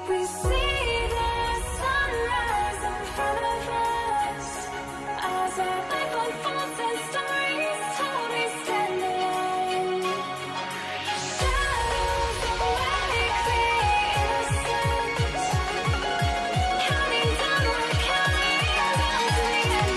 We see the sunrise in front of us as our life unfolds and stories told. We stand alone. Shadows awake the innocent, counting down, we're counting down to the end.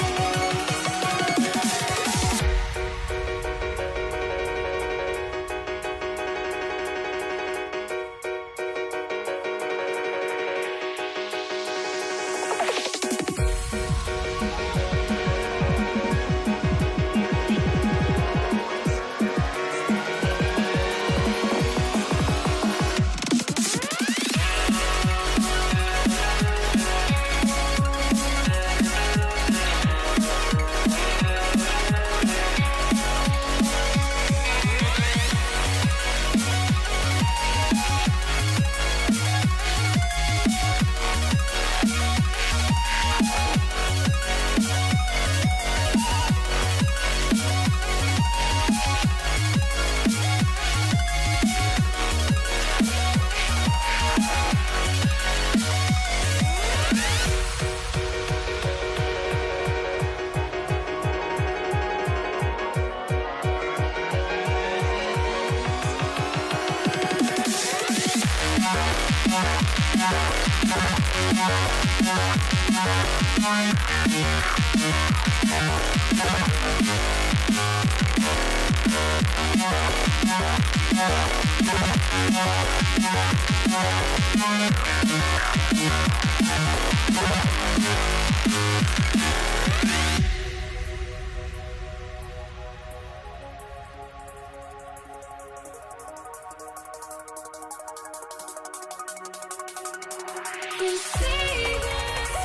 We see the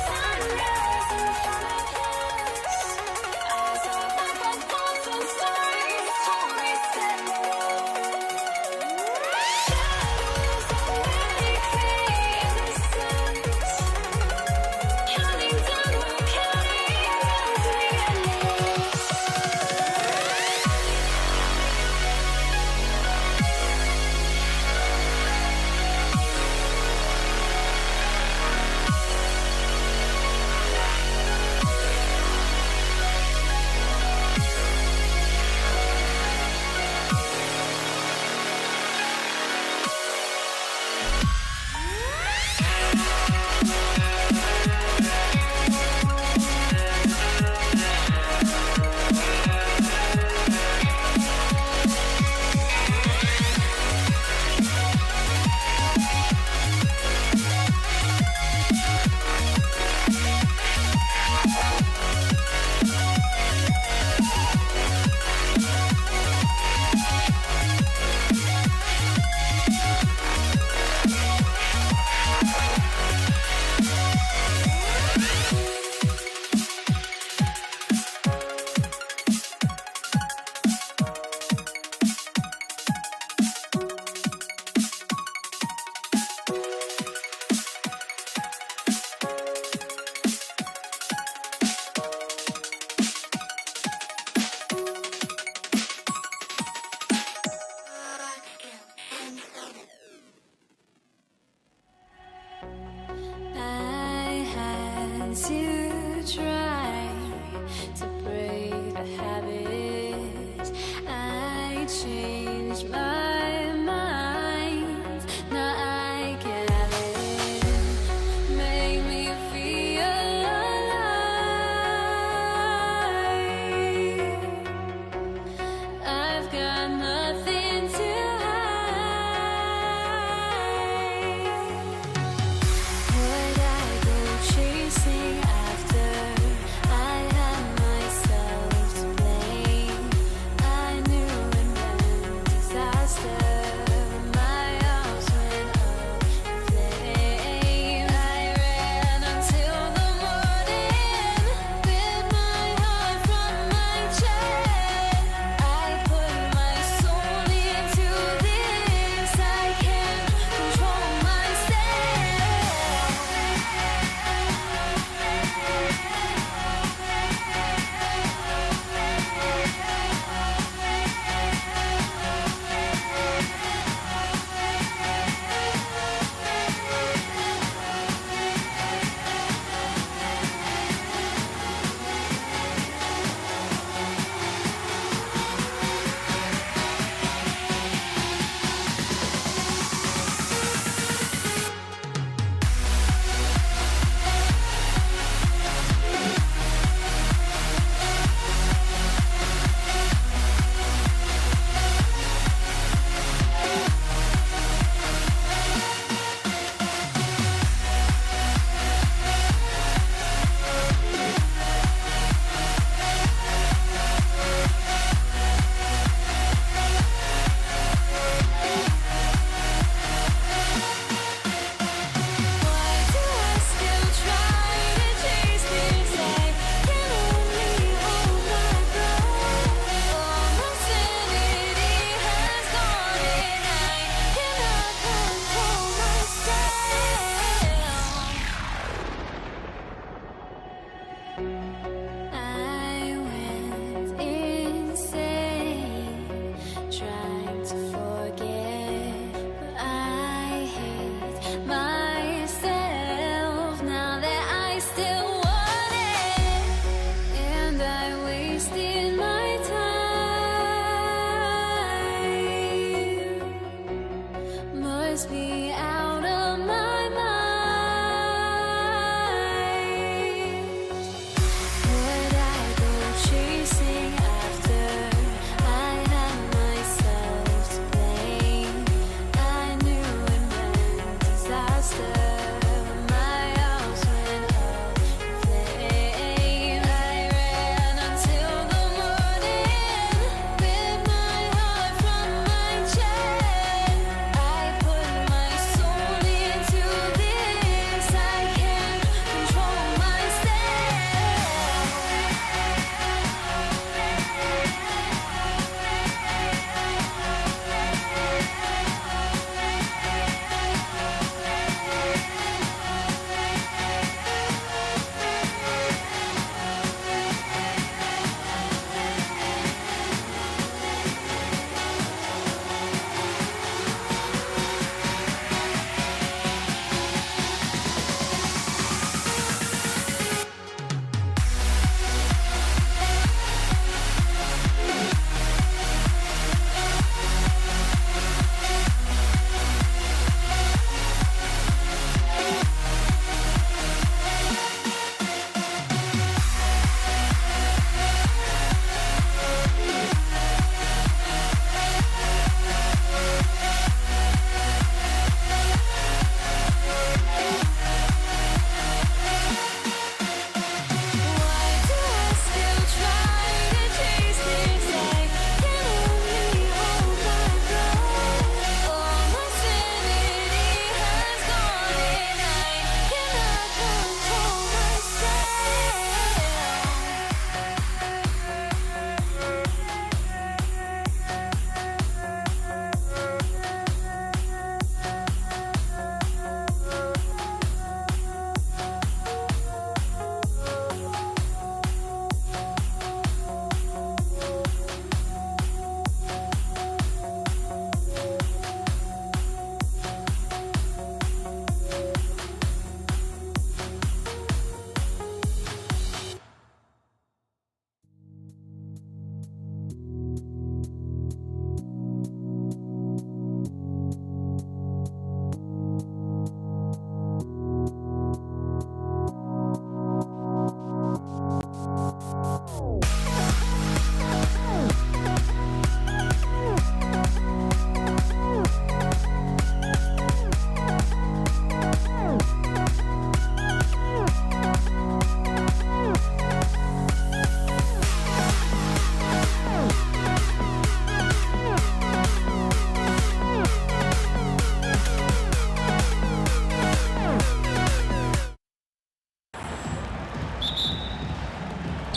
sunrise in front of us as our life unfolds and stories told. We stand alone. Shadows awake the innocent, counting down, we're counting down to the endless. I had to try to break the habit. I changed my mind. Now I can have it. Make me feel alive. I've got nothing to hide. Would I go chasing after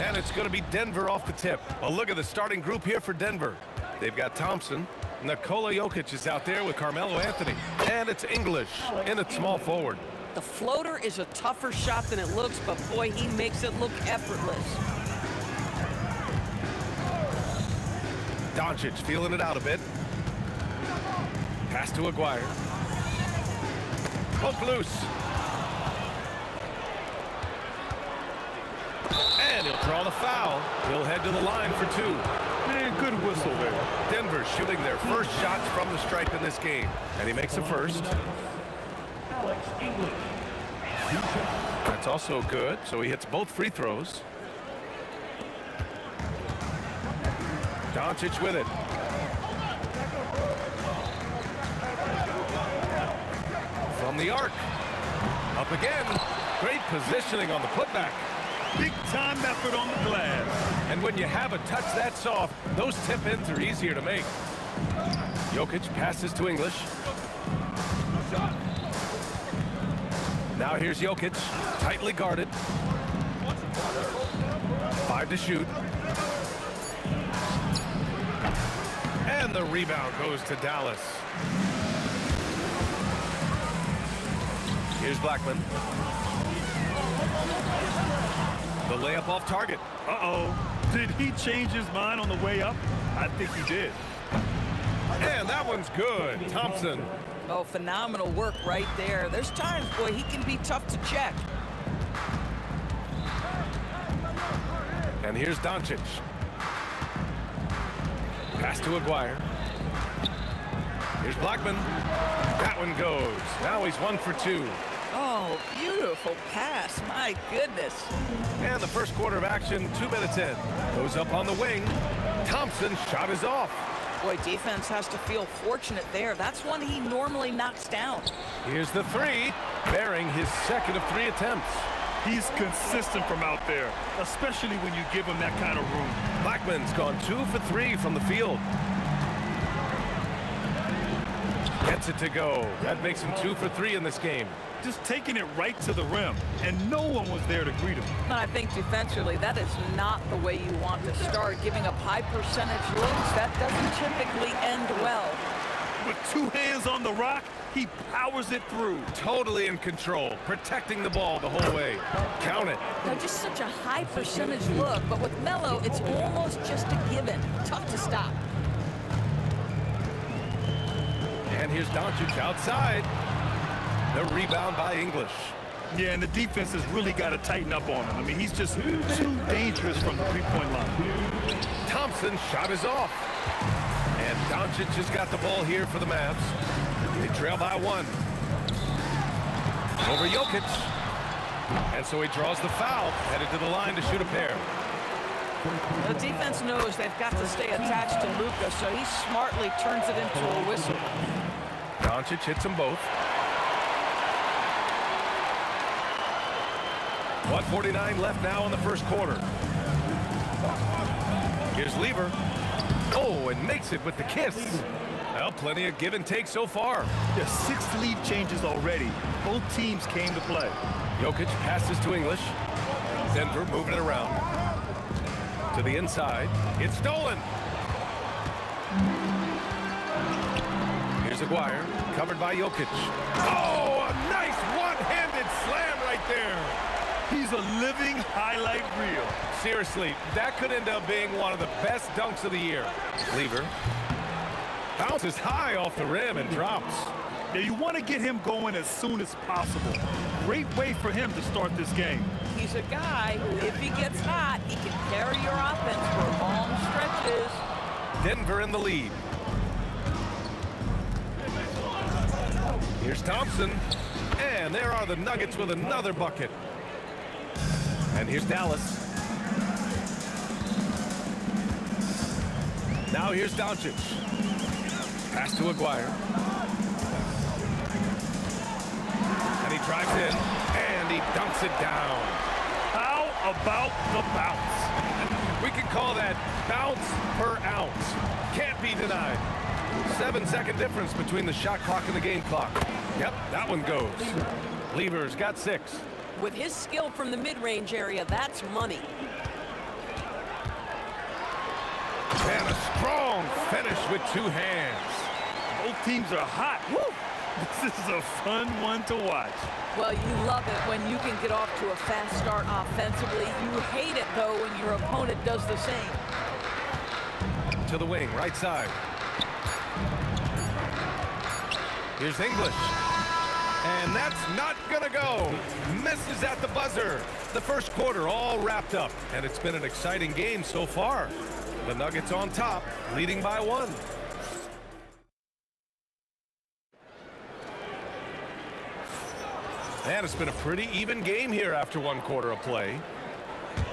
And it's going to be Denver off the tip. Well, look at the starting group here for Denver. They've got Thompson. Nikola Jokic is out there with Carmelo Anthony. And it's English in at small forward. The floater is a tougher shot than it looks, but boy, he makes it look effortless. Doncic feeling it out a bit. Pass to Aguirre. Poke loose. And he'll draw the foul. He'll head to the line for two. Man, good whistle there. Denver shooting their first shots from the stripe in this game. And he makes the first. That's also good. So he hits both free throws. Doncic with it. From the arc. Up again. Great positioning on the putback. Big time effort on the glass. And when you have a touch that soft, those tip-ins are easier to make. Jokic passes to English. Now here's Jokic, tightly guarded. 5 to shoot. And the rebound goes to Dallas. Here's Blackman. The layup off target. Uh-oh. Did he change his mind on the way up? I think he did. And that one's good. Thompson. Oh, phenomenal work right there. There's times, boy, he can be tough to check. And here's Doncic. Pass to Aguirre. Here's Blackman. That one goes. Now he's 1 for 2. Oh, beautiful pass. My goodness. And the first quarter of action, 2 minutes in. Goes up on the wing. Thompson's shot is off. Boy, defense has to feel fortunate there. That's one he normally knocks down. Here's the three, bearing his second of 3 attempts. He's consistent from out there, especially when you give him that kind of room. Blackman's gone 2 for 3 from the field. Gets it to go. That makes him 2 for 3 in this game. Just taking it right to the rim, and no one was there to greet him. And I think defensively, that is not the way you want to start. Giving up high percentage looks, that doesn't typically end well. With 2 hands on the rock, he powers it through. Totally in control, protecting the ball the whole way. Count it. Now, just such a high percentage look, but with Melo, it's almost just a given. Tough to stop. And here's Doncic outside. The rebound by English. Yeah, and the defense has really got to tighten up on him. I mean, he's just too dangerous from the three-point line. Thompson's shot is off. And Doncic has got the ball here for the Mavs. They trail by 1. Over Jokic. And so he draws the foul, headed to the line to shoot a pair. The defense knows they've got to stay attached to Luka, so he smartly turns it into a whistle. Doncic hits them both. 1:49 left now in the first quarter. Here's Lever. Oh, and makes it with the kiss. Well, plenty of give and take so far. There's 6 lead changes already. Both teams came to play. Jokic passes to English. Denver moving it around. To the inside. It's stolen. Here's Aguirre, covered by Jokic. Oh, a nice one-handed slam right there. He's a living highlight reel. Seriously, that could end up being one of the best dunks of the year. Lever bounces high off the rim and drops. Now, you want to get him going as soon as possible. Great way for him to start this game. He's a guy who, if he gets hot, he can carry your offense for long stretches. Denver in the lead. Here's Thompson. And there are the Nuggets with another bucket. And here's Dallas. Now here's Doncic. Pass to Aguirre. And he drives in, and he dunks it down. How about the bounce? We can call that bounce per ounce. Can't be denied. 7-second difference between the shot clock and the game clock. Yep, that one goes. Lever's got 6. With his skill from the mid-range area, that's money. And a strong finish with two hands. Both teams are hot. Woo! This is a fun one to watch. Well, you love it when you can get off to a fast start offensively. You hate it, though, when your opponent does the same. To the wing, right side. Here's English. And that's not gonna go. Misses at the buzzer. The first quarter all wrapped up, and it's been an exciting game so far. The Nuggets on top, leading by 1. And it's been a pretty even game here after 1 quarter of play.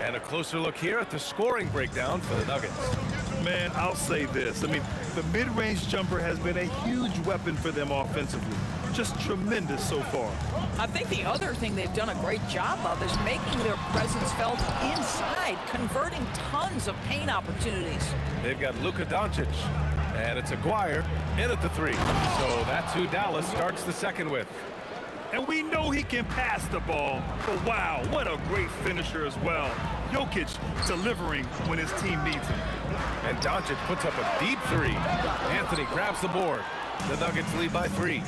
And a closer look here at the scoring breakdown for the Nuggets. Man, I'll say this. I mean, the mid-range jumper has been a huge weapon for them offensively. Just tremendous so far. I think the other thing they've done a great job of is making their presence felt inside, converting tons of paint opportunities. They've got Luka Doncic, and it's Aguirre in at the 3. So that's who Dallas starts the second with. And we know he can pass the ball, but wow, what a great finisher as well. Jokic delivering when his team needs him. And Doncic puts up a deep 3. Anthony grabs the board. The Nuggets lead by 3.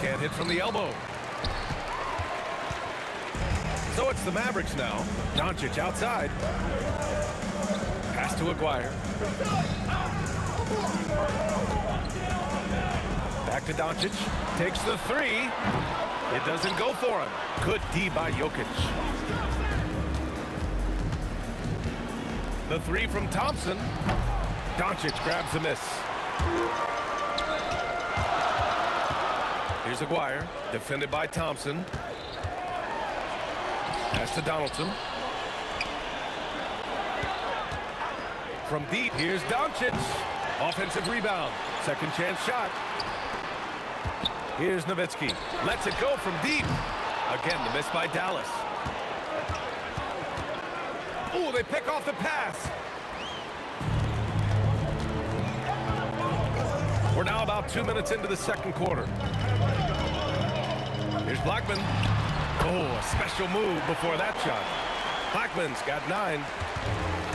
Can't hit from the elbow. So it's the Mavericks now. Doncic outside. Pass to Aguirre. Back to Doncic. Takes the 3. It doesn't go for him. Good D by Jokic. The 3 from Thompson. Doncic grabs the miss. Here's Aguirre, defended by Thompson. Pass to Donaldson. From deep, here's Doncic. Offensive rebound. Second chance shot. Here's Nowitzki. Lets it go from deep. Again, the miss by Dallas. Oh, they pick off the pass. We're now about 2 minutes into the second quarter. Here's Blackman. Oh, a special move before that shot. Blackman's got 9.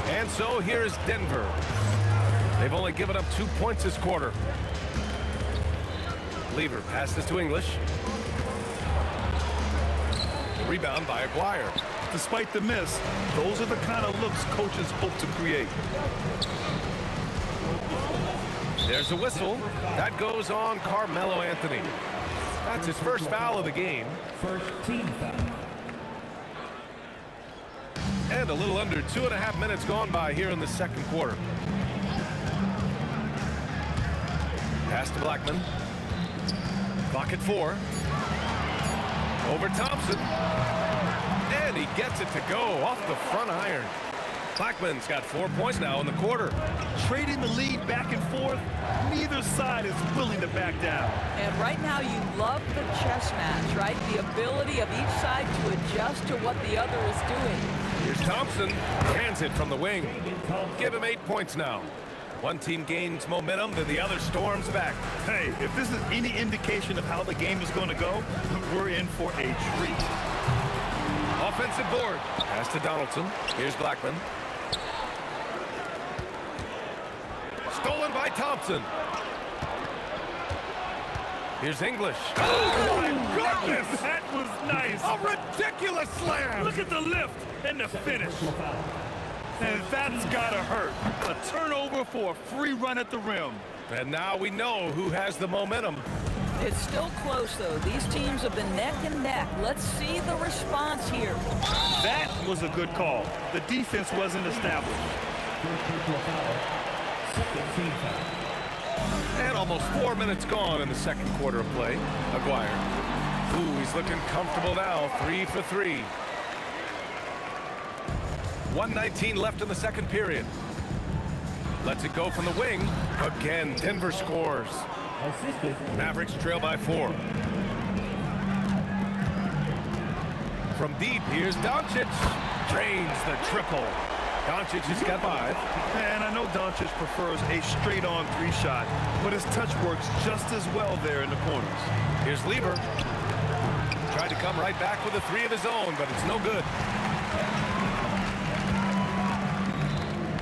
And so here's Denver. They've only given up 2 points this quarter. Lever passes to English. Rebound by Aguirre. Despite the miss, those are the kind of looks coaches hope to create. There's a whistle. That goes on Carmelo Anthony. That's his first foul of the game. First team foul. And a little under 2.5 minutes gone by here in the second quarter. Pass to Blackman. Clock at 4. Over Thompson. And he gets it to go off the front iron. Blackman's got 4 points now in the quarter. Trading the lead back and forth, neither side is willing to back down. And right now you love the chess match, right? The ability of each side to adjust to what the other is doing. Here's Thompson. Hands it from the wing. Give him 8 points now. One team gains momentum, then the other storms back. Hey, if this is any indication of how the game is going to go, we're in for a treat. Offensive board. Pass to Donaldson. Here's Blackman. Stolen by Thompson. Here's English. Oh my goodness, that was nice. A ridiculous slam. Look at the lift and the finish. And that's gotta hurt. A turnover for a free run at the rim. And now we know who has the momentum. It's still close, though. These teams have been neck and neck. Let's see the response here. That was a good call. The defense wasn't established. Second team foul. And almost 4 minutes gone in the second quarter of play. Aguirre. Ooh, he's looking comfortable now. 3 for 3. 1:19 left in the second period. Lets it go from the wing. Again, Denver scores. Assisted. Mavericks trail by 4. From deep, here's Doncic. Drains the triple. Doncic has got 5. And I know Doncic prefers a straight-on 3 shot, but his touch works just as well there in the corners. Here's Lever. tried to come right back with a three of his own, but it's no good.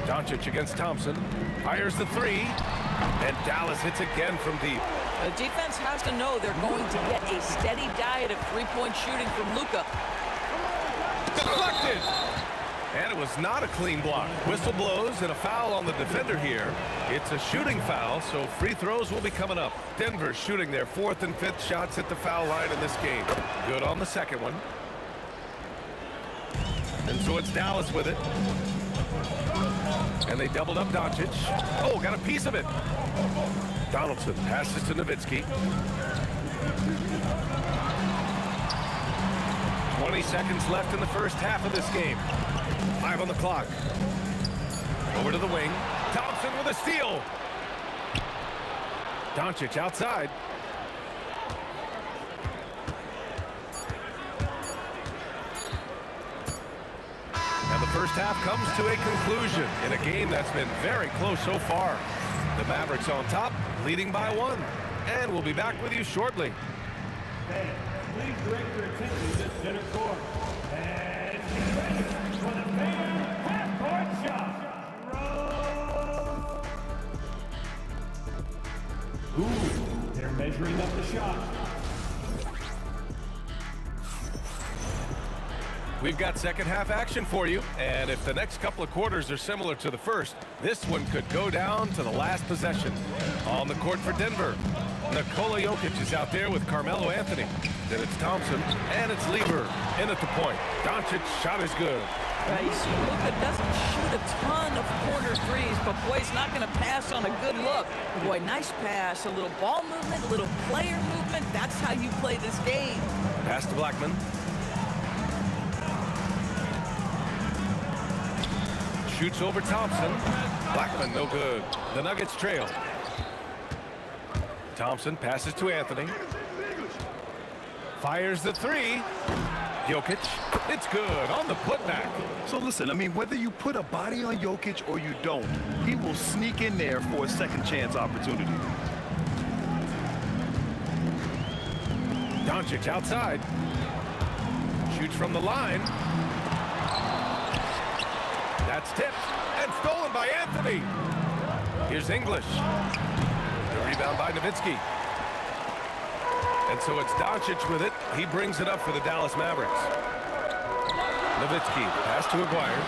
Doncic against Thompson. Fires the three. And Dallas hits again from deep. The defense has to know they're going to get a steady diet of three-point shooting from Luka. Deflected! And it was not a clean block. Whistle blows and a foul on the defender here. It's a shooting foul, so free throws will be coming up. Denver shooting their fourth and fifth shots at the foul line in this game. Good on the second one. And so it's Dallas with it. And they doubled up Doncic. Oh, got a piece of it. Donaldson passes to Nowitzki. 20 seconds left in the first half of this game. 5 on the clock. Over to the wing. Thompson with a steal. Doncic outside. And the first half comes to a conclusion in a game that's been very close so far. The Mavericks on top, leading by 1. And we'll be back with you shortly. Hey, please direct your attention to center court. And get ready for the fair half-court shot. Ooh, they're measuring up the shot. We've got second half action for you, and if the next couple of quarters are similar to the first, this one could go down to the last possession. On the court for Denver, Nikola Jokic is out there with Carmelo Anthony. Then it's Thompson, and it's Lieber in at the point. Doncic's shot is good. You see, Luka doesn't shoot a ton of corner threes, but boy, he's not going to pass on a good look. Boy, nice pass, a little ball movement, a little player movement. That's how you play this game. Pass to Blackman. Shoots over Thompson. Blackman, no good. The Nuggets trail. Thompson passes to Anthony. Fires the three. Jokic, it's good on the putback. So listen, I mean, whether you put a body on Jokic or you don't, he will sneak in there for a second chance opportunity. Doncic outside. Shoots from the line. That's tipped and stolen by Anthony. Here's English. The rebound by Nowitzki. And so it's Doncic with it. He brings it up for the Dallas Mavericks. Nowitzki, pass to Aguirre.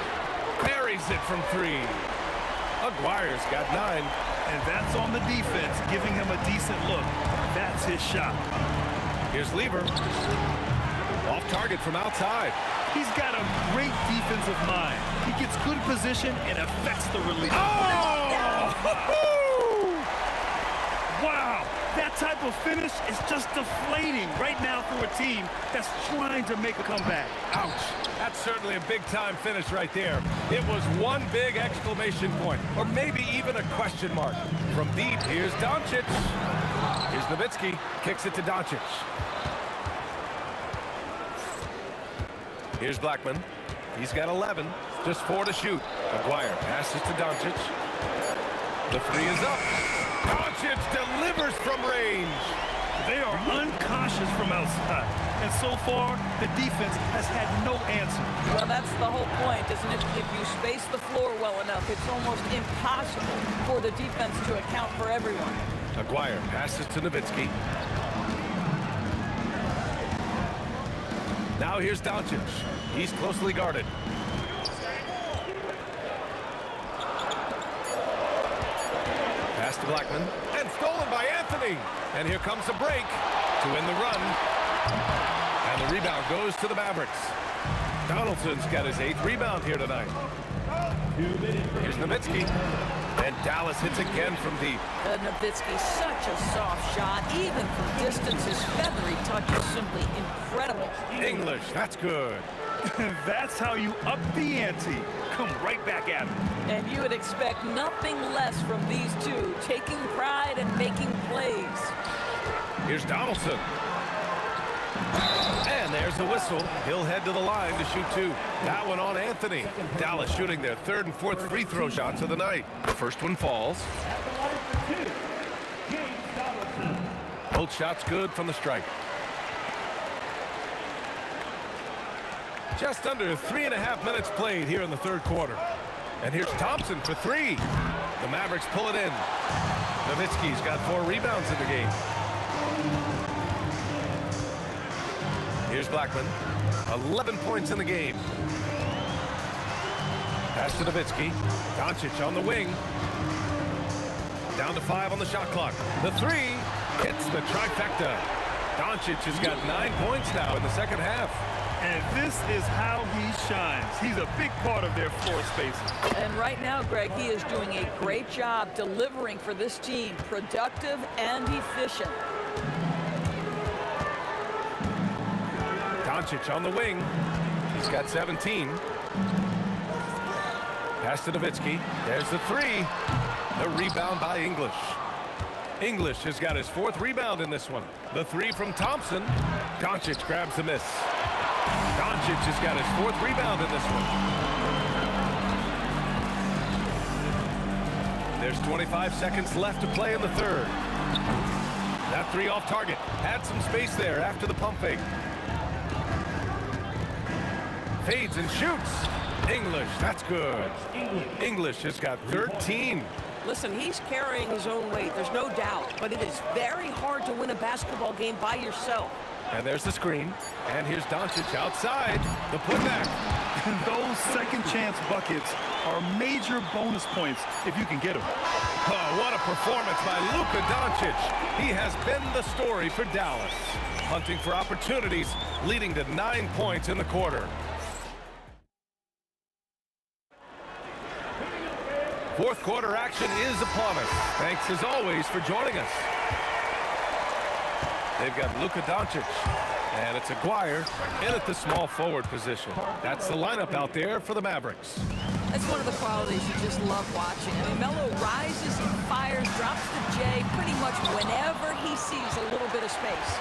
Buries it from 3. Aguirre's got 9. And that's on the defense, giving him a decent look. That's his shot. Here's Lieber. Off target from outside. He's got a great defensive mind. He gets good position and affects the release. Oh! Wow! That type of finish is just deflating right now for a team that's trying to make a comeback. Ouch. That's certainly a big-time finish right there. It was one big exclamation point, or maybe even a question mark. From deep, here's Doncic. Here's Nowitzki. Kicks it to Doncic. Here's Blackman. He's got 11. Just 4 to shoot. Aguirre passes to Doncic. The 3 is up. Doncic delivers from range. They are uncautious from outside. And so far, the defense has had no answer. Well, that's the whole point, isn't it? If you space the floor well enough, it's almost impossible for the defense to account for everyone. Aguirre passes to Nowitzki. Now here's Doncic. He's closely guarded. Pass to Blackman. And stolen by Anthony. And here comes a break to end the run. And the rebound goes to the Mavericks. Donaldson's got his 8th rebound here tonight. Here's Nowitzki. And Dallas hits again from deep. Nowitzki, such a soft shot. Even from distance, his feathery touch is simply incredible. English, that's good. That's how you up the ante. Come right back at him. And you would expect nothing less from these two, taking pride and making plays. Here's Donaldson. And there's the whistle. He'll head to the line to shoot 2. That one on Anthony. Dallas shooting their 3rd and 4th free throw shots of the night. The first one falls. Both shots good from the stripe. Just under 3.5 minutes played here in the third quarter. And here's Thompson for three. The Mavericks pull it in. Nowitzki's got 4 rebounds in the game. Here's Blackman. 11 points in the game. Pass to Nowitzki. Doncic on the wing. Down to 5 on the shot clock. The three hits the trifecta. Doncic has got 9 points now in the second half. And this is how he shines. He's a big part of their floor space. And right now, Greg, he is doing a great job delivering for this team. Productive and efficient. Doncic on the wing. He's got 17. Pass to Nowitzki. There's the three. The rebound by English. English has got his 4th rebound in this one. The three from Thompson. Doncic grabs the miss. Doncic has got his 4th rebound in this one. There's 25 seconds left to play in the third. That three off target. Had some space there after the pump fake. Fades and shoots. English, that's good. English has got 13. Listen, he's carrying his own weight, there's no doubt, but it is very hard to win a basketball game by yourself. And there's the screen. And here's Doncic outside. The putback. And those second chance buckets are major bonus points if you can get them. Oh, what a performance by Luka Doncic. He has been the story for Dallas. Hunting for opportunities, leading to 9 points in the quarter. Fourth quarter action is upon us. Thanks as always for joining us. They've got Luka Doncic, and it's Aguirre in at the small forward position. That's the lineup out there for the Mavericks. That's one of the qualities you just love watching. I mean, Melo rises and fires, drops the J pretty much whenever he sees a little bit of space.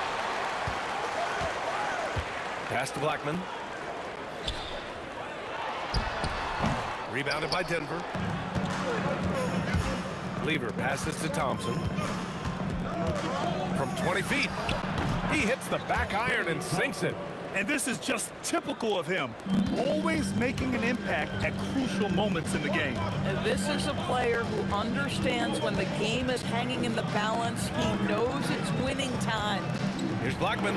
Pass to Blackman. Rebounded by Denver. Lever passes to Thompson. From 20 feet, he hits the back iron and sinks it. And this is just typical of him, always making an impact at crucial moments in the game. And this is a player who understands when the game is hanging in the balance. He knows it's winning time. Here's Blackman.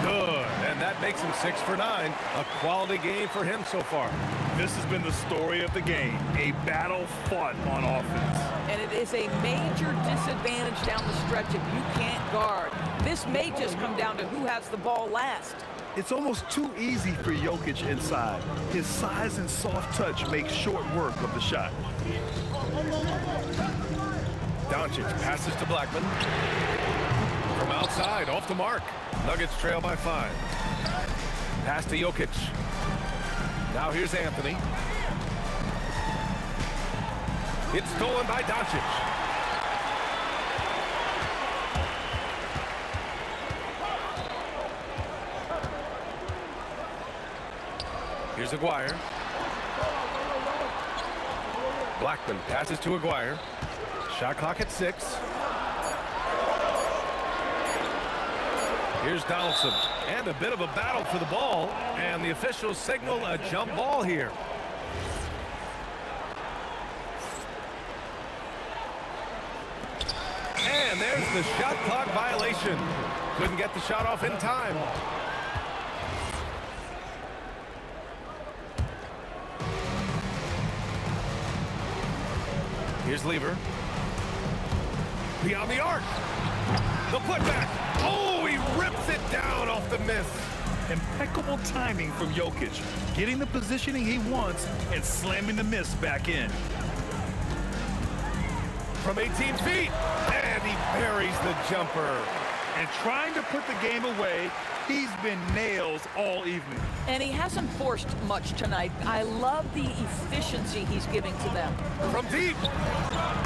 Good, and that makes him 6 for 9. A quality game for him so far. This has been the story of the game, a battle fought on offense. And it is a major disadvantage down the stretch if you can't guard. This may just come down to who has the ball last. It's almost too easy for Jokic inside. His size and soft touch make short work of the shot. Doncic passes to Blackman. From outside, off the mark. Nuggets trail by 5. Pass to Jokic. Now here's Anthony. It's stolen by Doncic. Here's Aguirre. Blackman passes to Aguirre. Shot clock at 6. Here's Donaldson, and a bit of a battle for the ball, and the officials signal a jump ball here. And there's the shot clock violation. Couldn't get the shot off in time. Here's Lever. Beyond the arc. The putback. Oh, he rips it down off the miss. Impeccable timing from Jokic, getting the positioning he wants and slamming the miss back in. From 18 feet, and he buries the jumper. And trying to put the game away, he's been nails all evening. And he hasn't forced much tonight. I love the efficiency he's giving to them. From deep,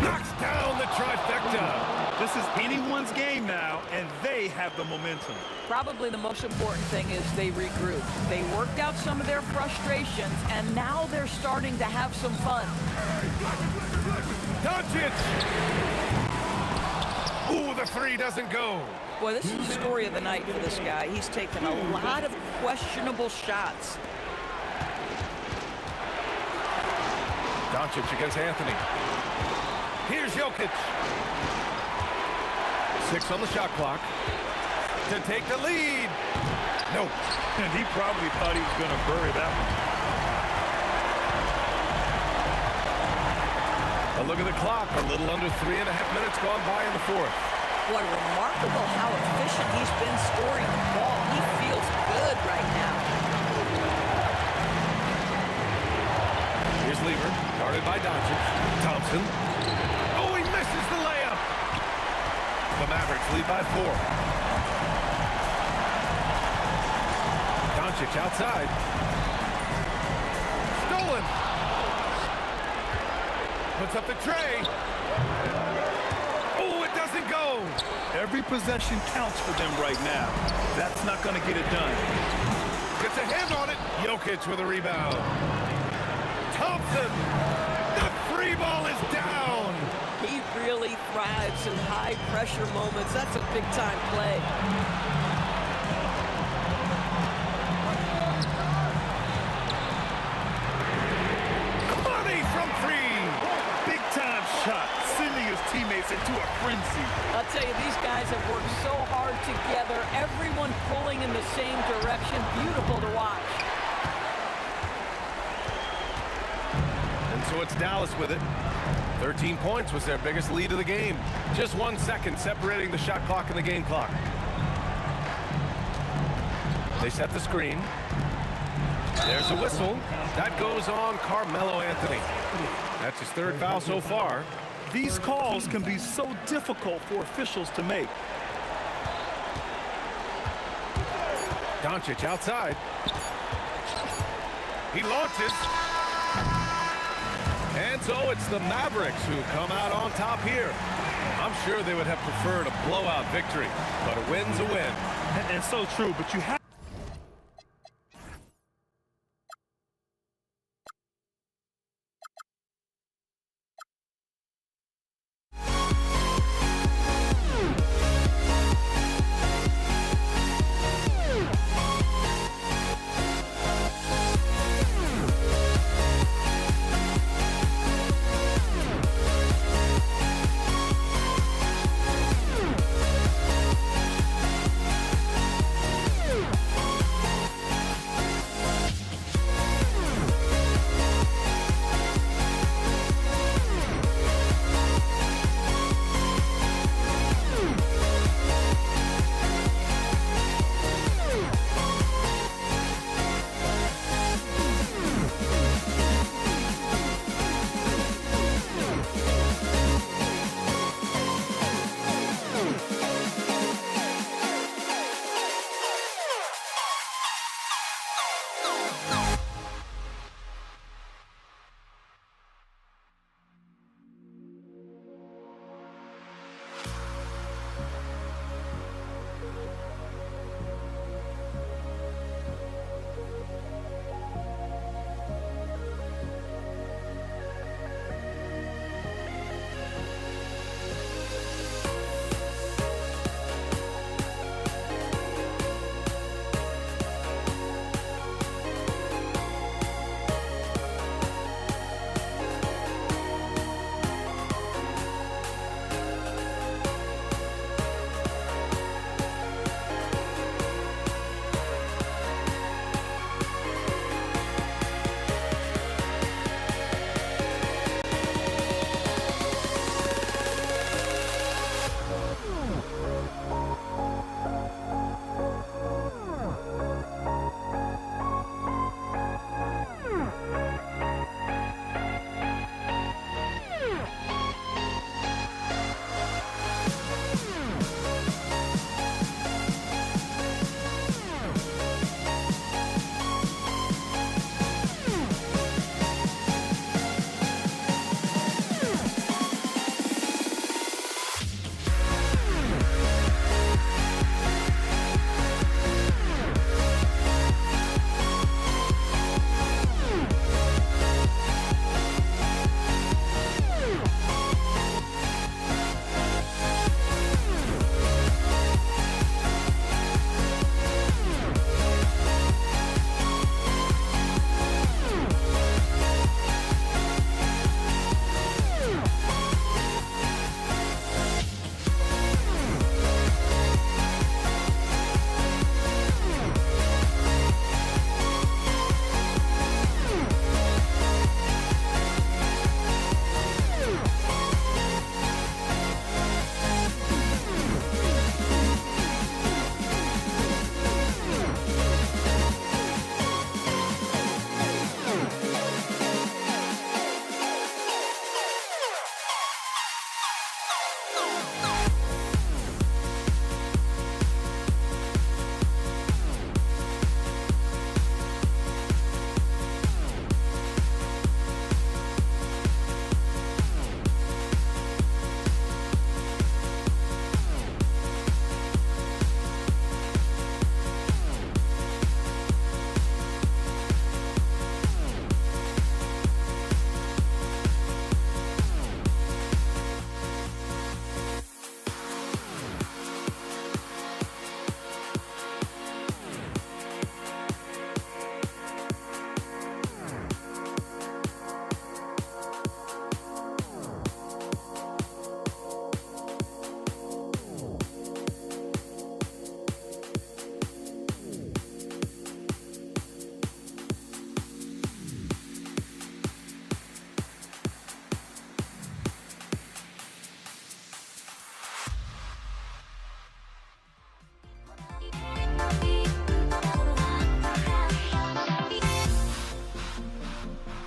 knocks down the trifecta. This is anyone's game now, and they have the momentum. Probably the most important thing is they regroup. They worked out some of their frustrations, and now they're starting to have some fun. Doncic! Ooh, the three doesn't go. Boy, this is the story of the night for this guy. He's taken a lot of questionable shots. Doncic against Anthony. Here's Jokic. 6 on the shot clock to take the lead. No. And he probably thought he was going to bury that one. A look at the clock. A little under 3.5 minutes gone by in the fourth. What remarkable how efficient he's been scoring the ball. He feels good right now. Here's Lever, guarded by Doncic. Thompson. Oh, he misses the layup. The Mavericks lead by 4. Doncic outside. Stolen. Puts up the tray. Oh, it doesn't go. Every possession counts for them right now. That's not going to get it done. Gets a hand on it. Jokic with a rebound. Thompson. The free ball is down. He really thrives in high-pressure moments. That's a big-time play. Money from 3. Big-time shot, sending his teammates into a frenzy. I'll tell you, these guys have worked so hard together. Everyone pulling in the same direction. Beautiful to watch. And so it's Dallas with it. 13 points was their biggest lead of the game. Just 1 second separating the shot clock and the game clock. They set the screen. There's a whistle. That goes on Carmelo Anthony. That's his 3rd foul so far. These calls can be so difficult for officials to make. Doncic outside. He launches. And so it's the Mavericks who come out on top here. I'm sure they would have preferred a blowout victory, but a win's a win. And so true, but you have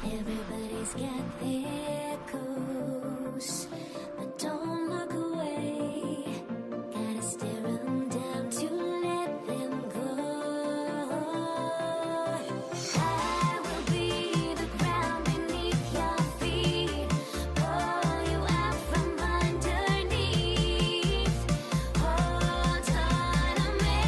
Everybody's got their goals, but don't look away. Gotta stare 'em down to let them go. I will be the ground beneath your feet, pull you out from underneath. Hold on to me.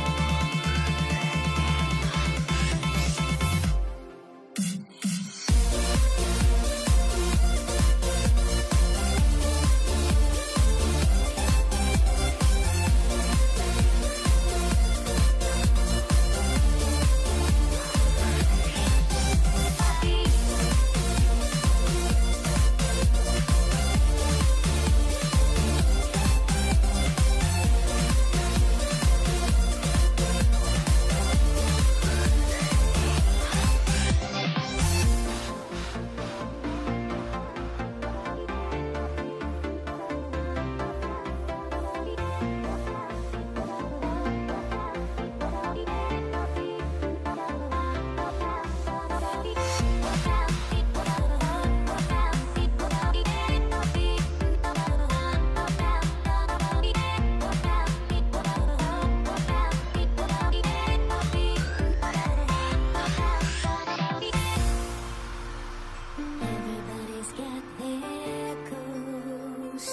Everybody's got their goals,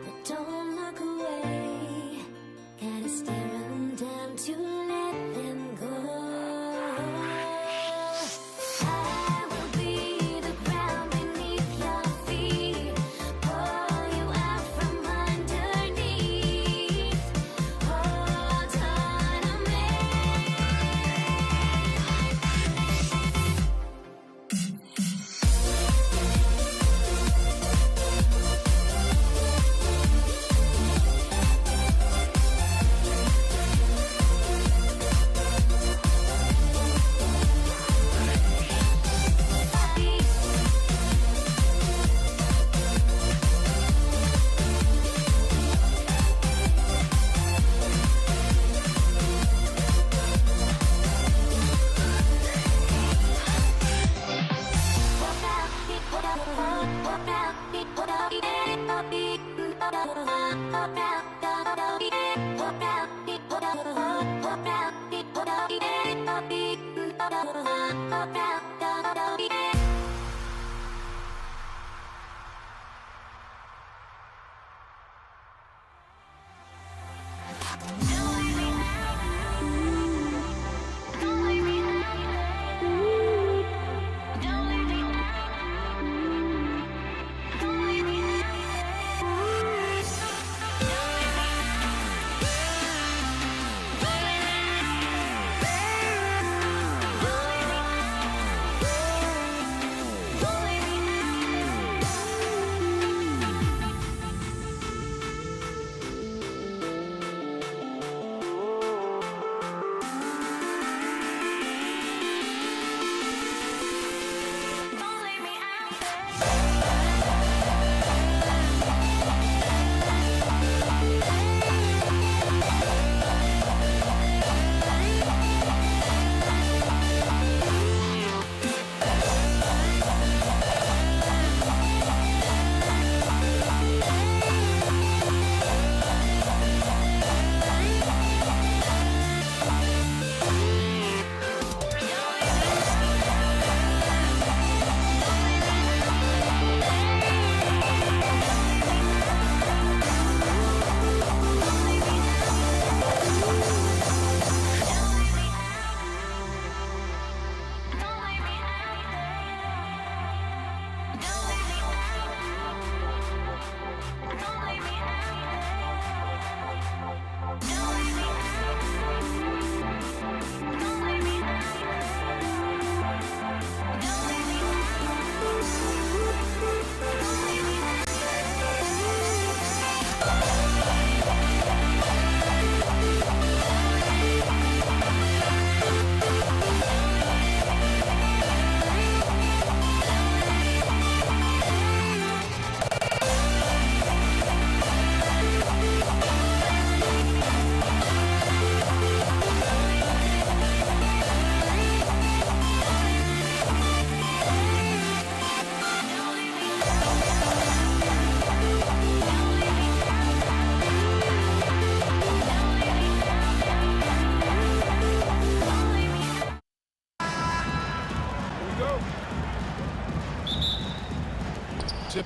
but don't look away. Gotta stare 'em down to let them go. I will be the ground beneath your feet, pull you out from underneath. Hold on to me.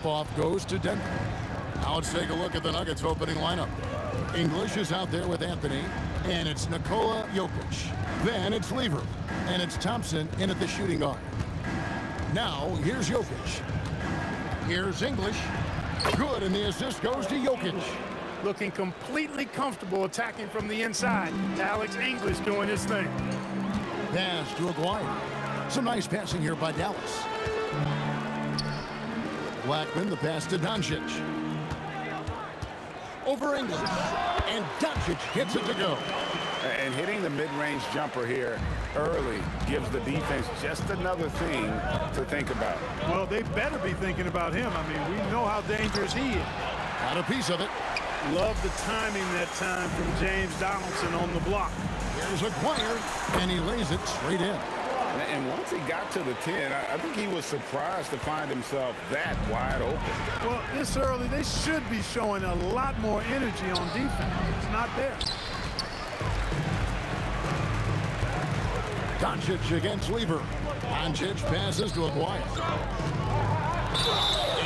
tip-off goes to Denver. Now let's take a look at the Nuggets opening lineup. English is out there with Anthony, and it's Nikola Jokic. Then it's Lever, and it's Thompson in at the shooting guard. Now, here's Jokic. Here's English. Good, and the assist goes to Jokic. Looking completely comfortable attacking from the inside. Alex English doing his thing. Pass to Aguirre. Some nice passing here by Dallas. Blackman, the pass to Doncic. Over English. And Doncic gets it to go. And hitting the mid-range jumper here early gives the defense just another thing to think about. Well, they better be thinking about him. I mean, we know how dangerous he is. Got a piece of it. Love the timing that time from James Donaldson on the block. Here's Aguirre, and he lays it straight in. And once he got to the 10, I think he was surprised to find himself that wide open. Well, this early, they should be showing a lot more energy on defense. It's not there. Doncic against Lever. Doncic passes to Aguirre.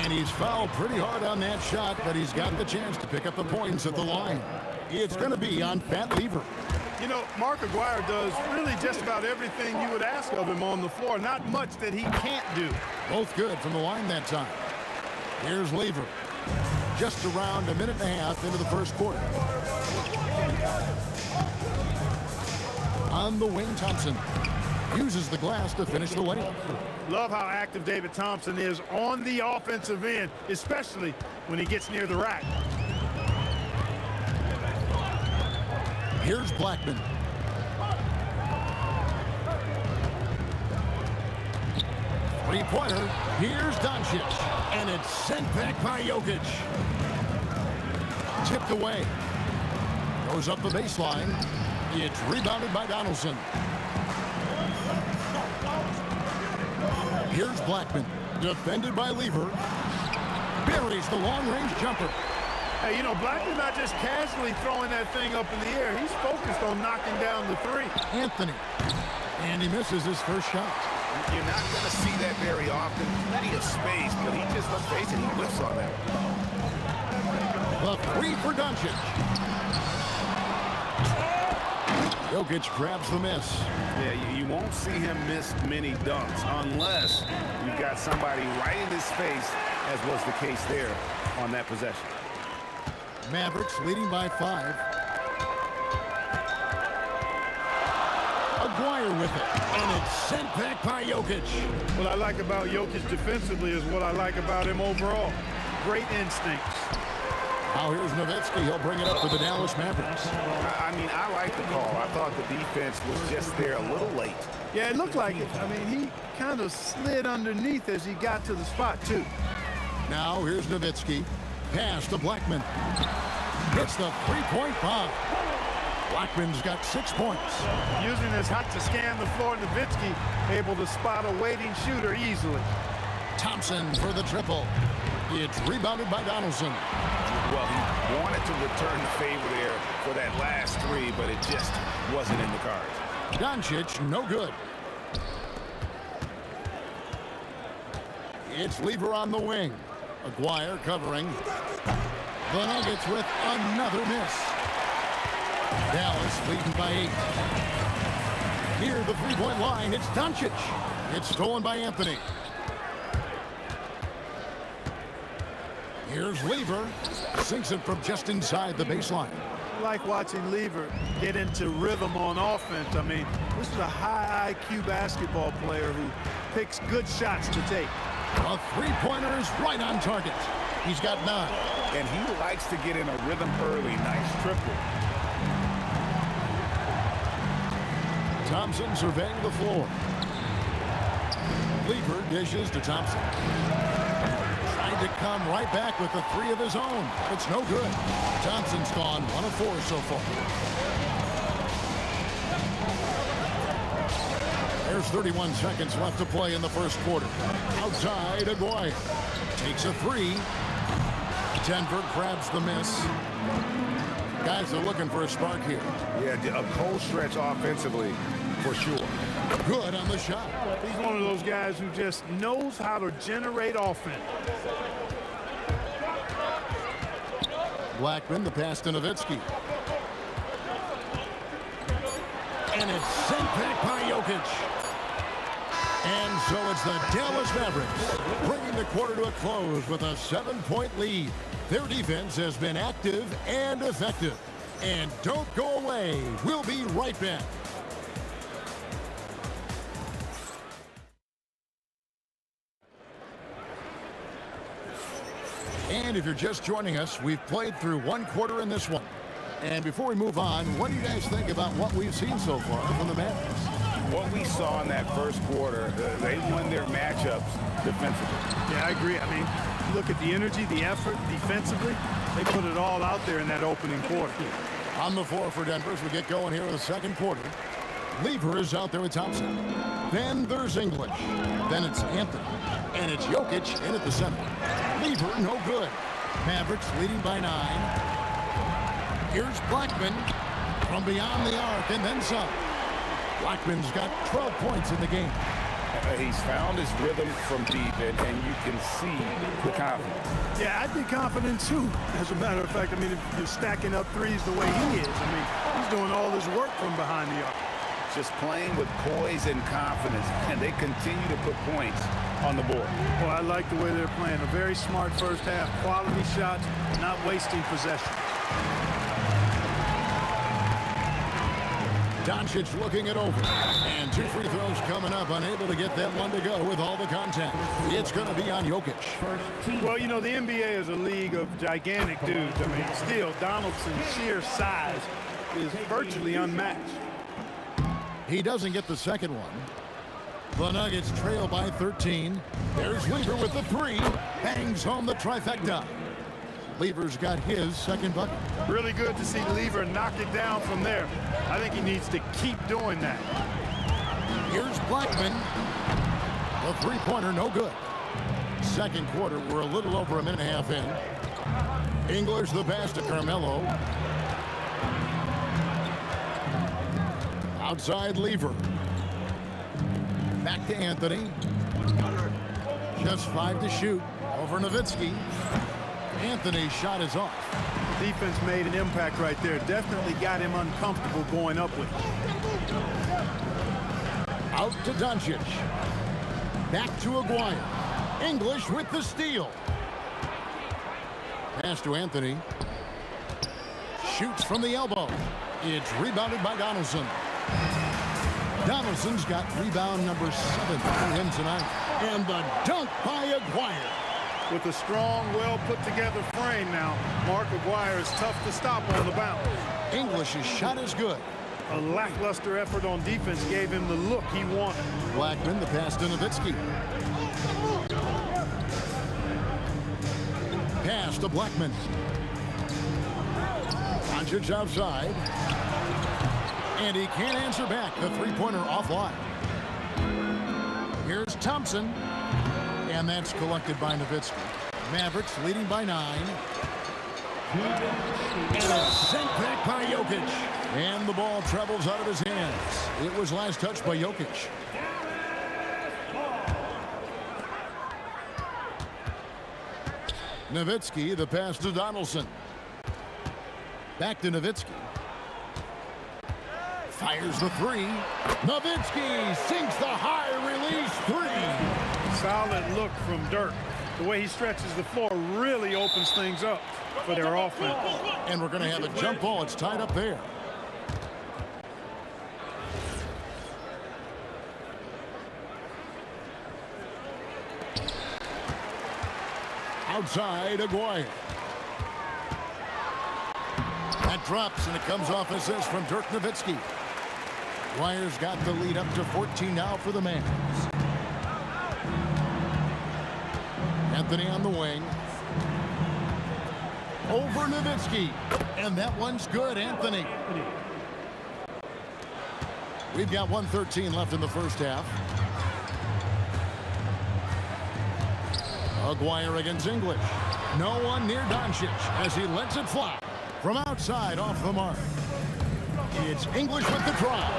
And he's fouled pretty hard on that shot, but he's got the chance to pick up the points at the line. It's going to be on Pat Lever. You know, Mark Aguirre does really just about everything you would ask of him on the floor. Not much that he can't do. Both good from the line that time. Here's Lever. Just around a minute and a half into the first quarter. On the wing, Thompson uses the glass to finish the layup. Love how active David Thompson is on the offensive end, especially when he gets near the rack. Here's Blackman. Three-pointer. Here's Doncic. And it's sent back by Jokic. Tipped away. Goes up the baseline. It's rebounded by Donaldson. Here's Blackman. Defended by Lever. Buries the long-range jumper. Hey, you know, Blackman's not just casually throwing that thing up in the air. He's focused on knocking down the three. Anthony. And he misses his first shot. You're not going to see that very often. Plenty of space, but he just, let's face it, he whiffs on that. The three for Doncic. Jokic grabs the miss. Yeah, you won't see him miss many dunks unless you've got somebody right in his face, as was the case there on that possession. Mavericks leading by 5. Aguirre with it, and it's sent back by Jokic. What I like about Jokic defensively is what I like about him overall. Great instincts. Now here's Nowitzki. He'll bring it up for the Dallas Mavericks. I mean, I like the call. I thought the defense was just there a little late. Yeah, it looked like it. I mean, he kind of slid underneath as he got to the spot, too. Now here's Nowitzki. Pass to Blackman. Hits the three-point bomb. Blackman's got 6 points. Using his height to scan the floor, Nowitzki able to spot a waiting shooter easily. Thompson for the triple. It's rebounded by Donaldson. Well, he wanted to return the favor there for that last three, but it just wasn't in the cards. Doncic, no good. It's Lever on the wing. Aguirre covering. The Nuggets with another miss. Dallas leading by 8. Near the three-point line, it's Doncic. It's stolen by Anthony. Here's Lever. Sinks it from just inside the baseline. I like watching Lever get into rhythm on offense. I mean, this is a high IQ basketball player who picks good shots to take. A three-pointer is right on target. He's got 9. And he likes to get in a rhythm early. Nice triple. Thompson surveying the floor. Lever dishes to Thompson. Trying to come right back with the 3 of his own. It's no good. Thompson's gone 1 of 4 so far. There's 31 seconds left to play in the first quarter. Outside, Aguirre takes a 3. Denver grabs the miss. Guys are looking for a spark here. Yeah, a cold stretch offensively, for sure. Good on the shot. He's one of those guys who just knows how to generate offense. Blackman, the pass to Nowitzki. And it's sent back by Jokic. And so it's the Dallas Mavericks bringing the quarter to a close with a 7-point lead. Their defense has been active and effective. And don't go away. We'll be right back. And if you're just joining us, we've played through one quarter in this one. And before we move on, what do you guys think about what we've seen so far from the Mavericks? What we saw in that first quarter, they won their matchups defensively. Yeah, I agree. I mean, look at the energy, the effort defensively. They put it all out there in that opening quarter. On the floor for Denver as we get going here in the second quarter. Lever is out there with Thompson. Then there's English. Then it's Anthony. And it's Jokic in at the center. Lever, no good. Mavericks leading by 9. Here's Blackman from beyond the arc and then some. Blackman's got 12 points in the game. He's found his rhythm from deep, and you can see the confidence. Yeah, I'd be confident too. As a matter of fact, I mean, if you're stacking up threes the way he is, I mean, he's doing all his work from behind the arc. Just playing with poise and confidence, and they continue to put points on the board. Well, I like the way they're playing. A very smart first half. Quality shots, not wasting possession. Doncic looking it over. And 2 free throws coming up, unable to get that one to go with all the contact. It's going to be on Jokic. Well, you know, the NBA is a league of gigantic dudes. I mean, still, Donaldson's sheer size is virtually unmatched. He doesn't get the second one. The Nuggets trail by 13. There's Lever with the 3. Bangs home the trifecta. Lever's got his second bucket. Really good to see Lever knock it down from there. I think he needs to keep doing that. Here's Blackman. The three-pointer, no good. Second quarter, we're a little over a minute and a half in. English the pass to Carmelo. Outside Lever. Back to Anthony. Just 5 to shoot. Over Nowitzki. Anthony's shot is off. The defense made an impact right there. Definitely got him uncomfortable going up with it. Out to Doncic. Back to Aguirre. English with the steal. Pass to Anthony. Shoots from the elbow. It's rebounded by Donaldson. Donaldson's got rebound number 7 for him tonight. And the dunk by Aguirre. With a strong, well-put-together frame now, Mark Aguirre is tough to stop on the bounce. English's shot is good. A lackluster effort on defense gave him the look he wanted. Blackman, the pass to Nowitzki. Pass to Blackman. Doncic outside. And he can't answer back. The three-pointer offline. Here's Thompson. And that's collected by Nowitzki. Mavericks leading by 9. And it's sent back by Jokic. And the ball travels out of his hands. It was last touched by Jokic. Nowitzki, the pass to Donaldson. Back to Nowitzki. Fires the 3. Nowitzki sinks the high release 3. Solid look from Dirk. The way he stretches the floor really opens things up for their offense. And we're going to have a jump ball. It's tied up there. Outside, Aguirre. That drops, and it comes off assist from Dirk Nowitzki. Aguirre's got the lead up to 14 now for the Mavs. Anthony on the wing. Over Nowitzki. And that one's good, Anthony. We've got 1:13 left in the first half. Aguirre against English. No one near Doncic as he lets it fly. From outside off the mark. It's English with the drive.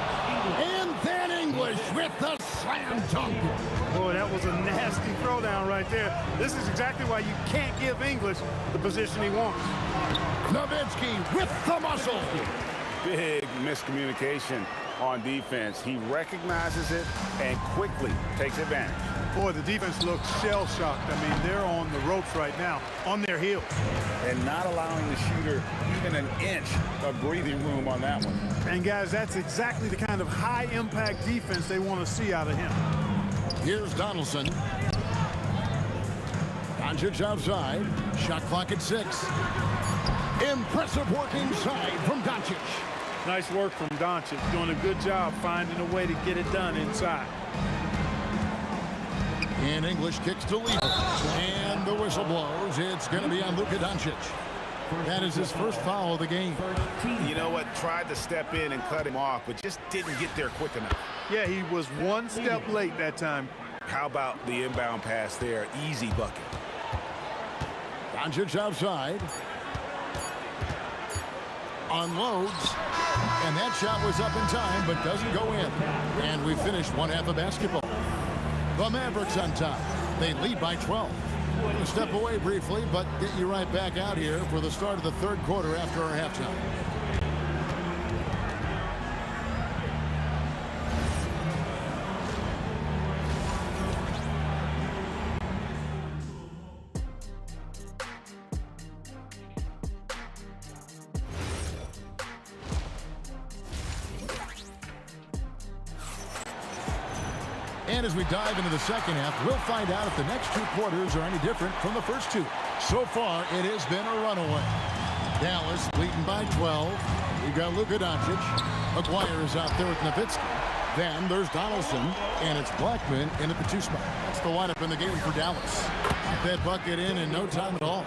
And then English with the slam dunk. Boy, that was a nasty throwdown right there. This is exactly why you can't give English the position he wants. Nowitzki with the muscle. Big miscommunication on defense. He recognizes it and quickly takes advantage. Boy, the defense looks shell-shocked. I mean, they're on the ropes right now, on their heels. And not allowing the shooter even an inch of breathing room on that one. And, guys, that's exactly the kind of high-impact defense they want to see out of him. Here's Donaldson. Doncic outside. Shot clock at 6. Impressive work inside from Doncic. Nice work from Doncic. Doing a good job finding a way to get it done inside. And English kicks to Lever. And the whistle blows. It's going to be on Luka Doncic. That is his first foul of the game. You know what? Tried to step in and cut him off, but just didn't get there quick enough. Yeah, he was one step late that time. How about the inbound pass there? Easy bucket. Doncic outside. Unloads. And that shot was up in time, but doesn't go in. And we finished one half of basketball. The Mavericks on top. They lead by 12. We'll step away briefly, but get you right back out here for the start of the third quarter after our halftime. And as we dive into the second half, we'll find out if the next two quarters are any different from the first two. So far, it has been a runaway. Dallas leading by 12. We've got Luka Doncic. McGuire is out there with Nowitzki. Then there's Donaldson, and it's Blackman in at the 2 spot. That's the lineup in the game for Dallas. Got that bucket in no time at all.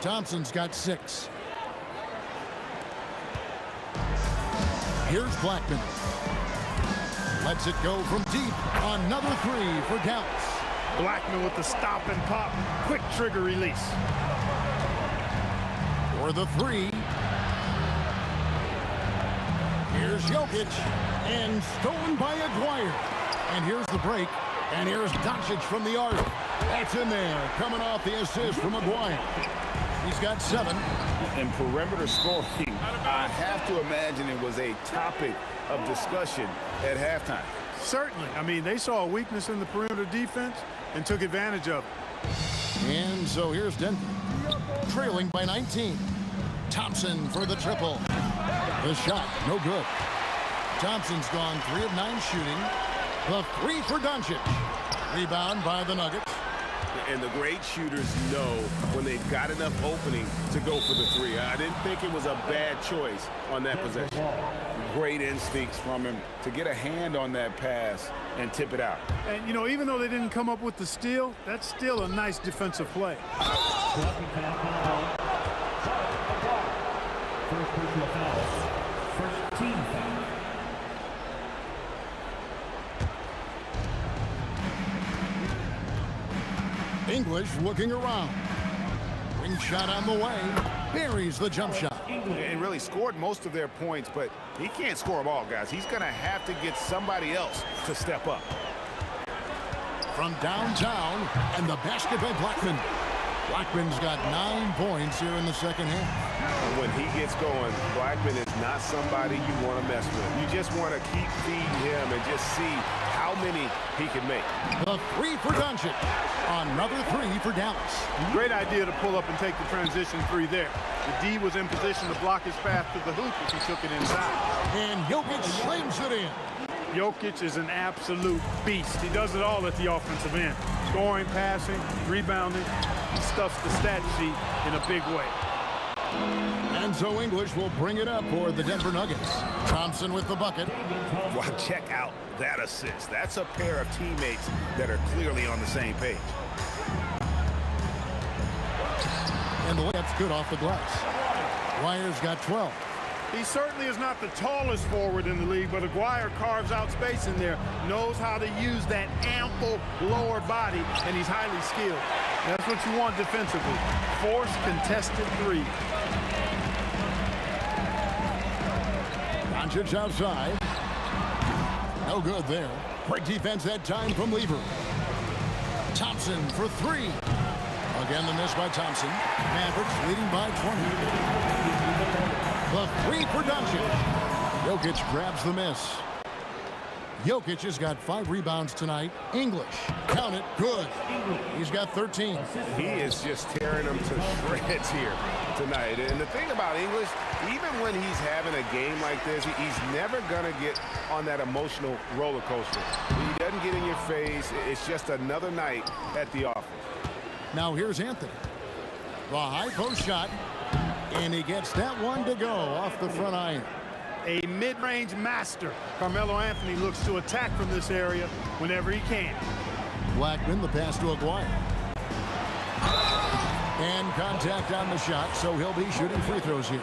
Thompson's got 6. Here's Blackman. Lets it go from deep. Another 3 for Dallas. Blackman with the stop and pop. Quick trigger release. For the 3. Here's Jokic. And stolen by Aguirre. And here's the break. And here's Doncic from the arc. That's in there. Coming off the assist from Aguirre. He's got 7. And perimeter scoring, I have to imagine it was a topic of discussion at halftime. Certainly. I mean, they saw a weakness in the perimeter defense and took advantage of it. And so here's Denver. Trailing by 19. Thompson for the triple. The shot, no good. Thompson's gone 3 of 9 shooting. The 3 for Doncic. Rebound by the Nuggets. And the great shooters know when they've got enough opening to go for the 3. I didn't think it was a bad choice on that possession. Great instincts from him to get a hand on that pass and tip it out. And, you know, even though they didn't come up with the steal, that's still a nice defensive play. Blocking foul. First personal foul. First team foul. English looking around. Ring shot on the way. Buries the jump shot. And really scored most of their points, but he can't score them all, guys. He's going to have to get somebody else to step up. From downtown, and the basket by Blackman. Blackman's got 9 points here in the second half. When he gets going, Blackman is not somebody you want to mess with. You just want to keep feeding him and just see how many he can make. The 3 for Doncic. Another 3 for Dallas. Great idea to pull up and take the transition 3 there. The D was in position to block his path to the hoop if he took it inside. And Jokic slams it in. Jokic is an absolute beast. He does it all at the offensive end. Scoring, passing, rebounding. He stuffs the stat sheet in a big way. And so English will bring it up for the Denver Nuggets. Thompson with the bucket. Well, check out that assist. That's a pair of teammates that are clearly on the same page. And the layup's good off the glass. Wire's got 12. He certainly is not the tallest forward in the league, but Aguirre carves out space in there, knows how to use that ample lower body, and he's highly skilled. That's what you want defensively. Force contested 3. Doncic outside. No good there. Great defense that time from Lever. Thompson for 3. Again, the miss by Thompson. Mavericks leading by 20. The three for Doncic. Jokic grabs the miss. Jokic has got 5 rebounds tonight. English, count it, good. He's got 13. He is just tearing them to shreds here tonight. And the thing about English, even when he's having a game like this, he's never going to get on that emotional roller coaster. He doesn't get in your face. It's just another night at the office. Now here's Anthony. The high post shot, and he gets that one to go off the front iron. A mid-range master. Carmelo Anthony looks to attack from this area whenever he can. Blackman, the pass to Aguirre. And contact on the shot, so he'll be shooting free throws here.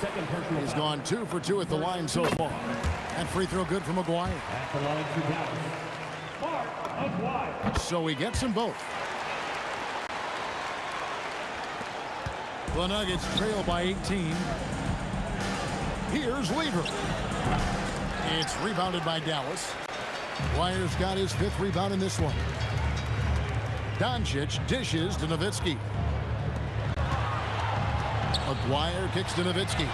Second personal He's foul. gone 2 for 2 at the line so far. And free throw good from Aguirre. At the line to Dallas. Mark Aguirre. So he gets them both. The Nuggets trail by 18. Here's Lever. It's rebounded by Dallas. Dwyer's got his 5th rebound in this one. Doncic dishes to Nowitzki. Aguirre kicks to Nowitzki.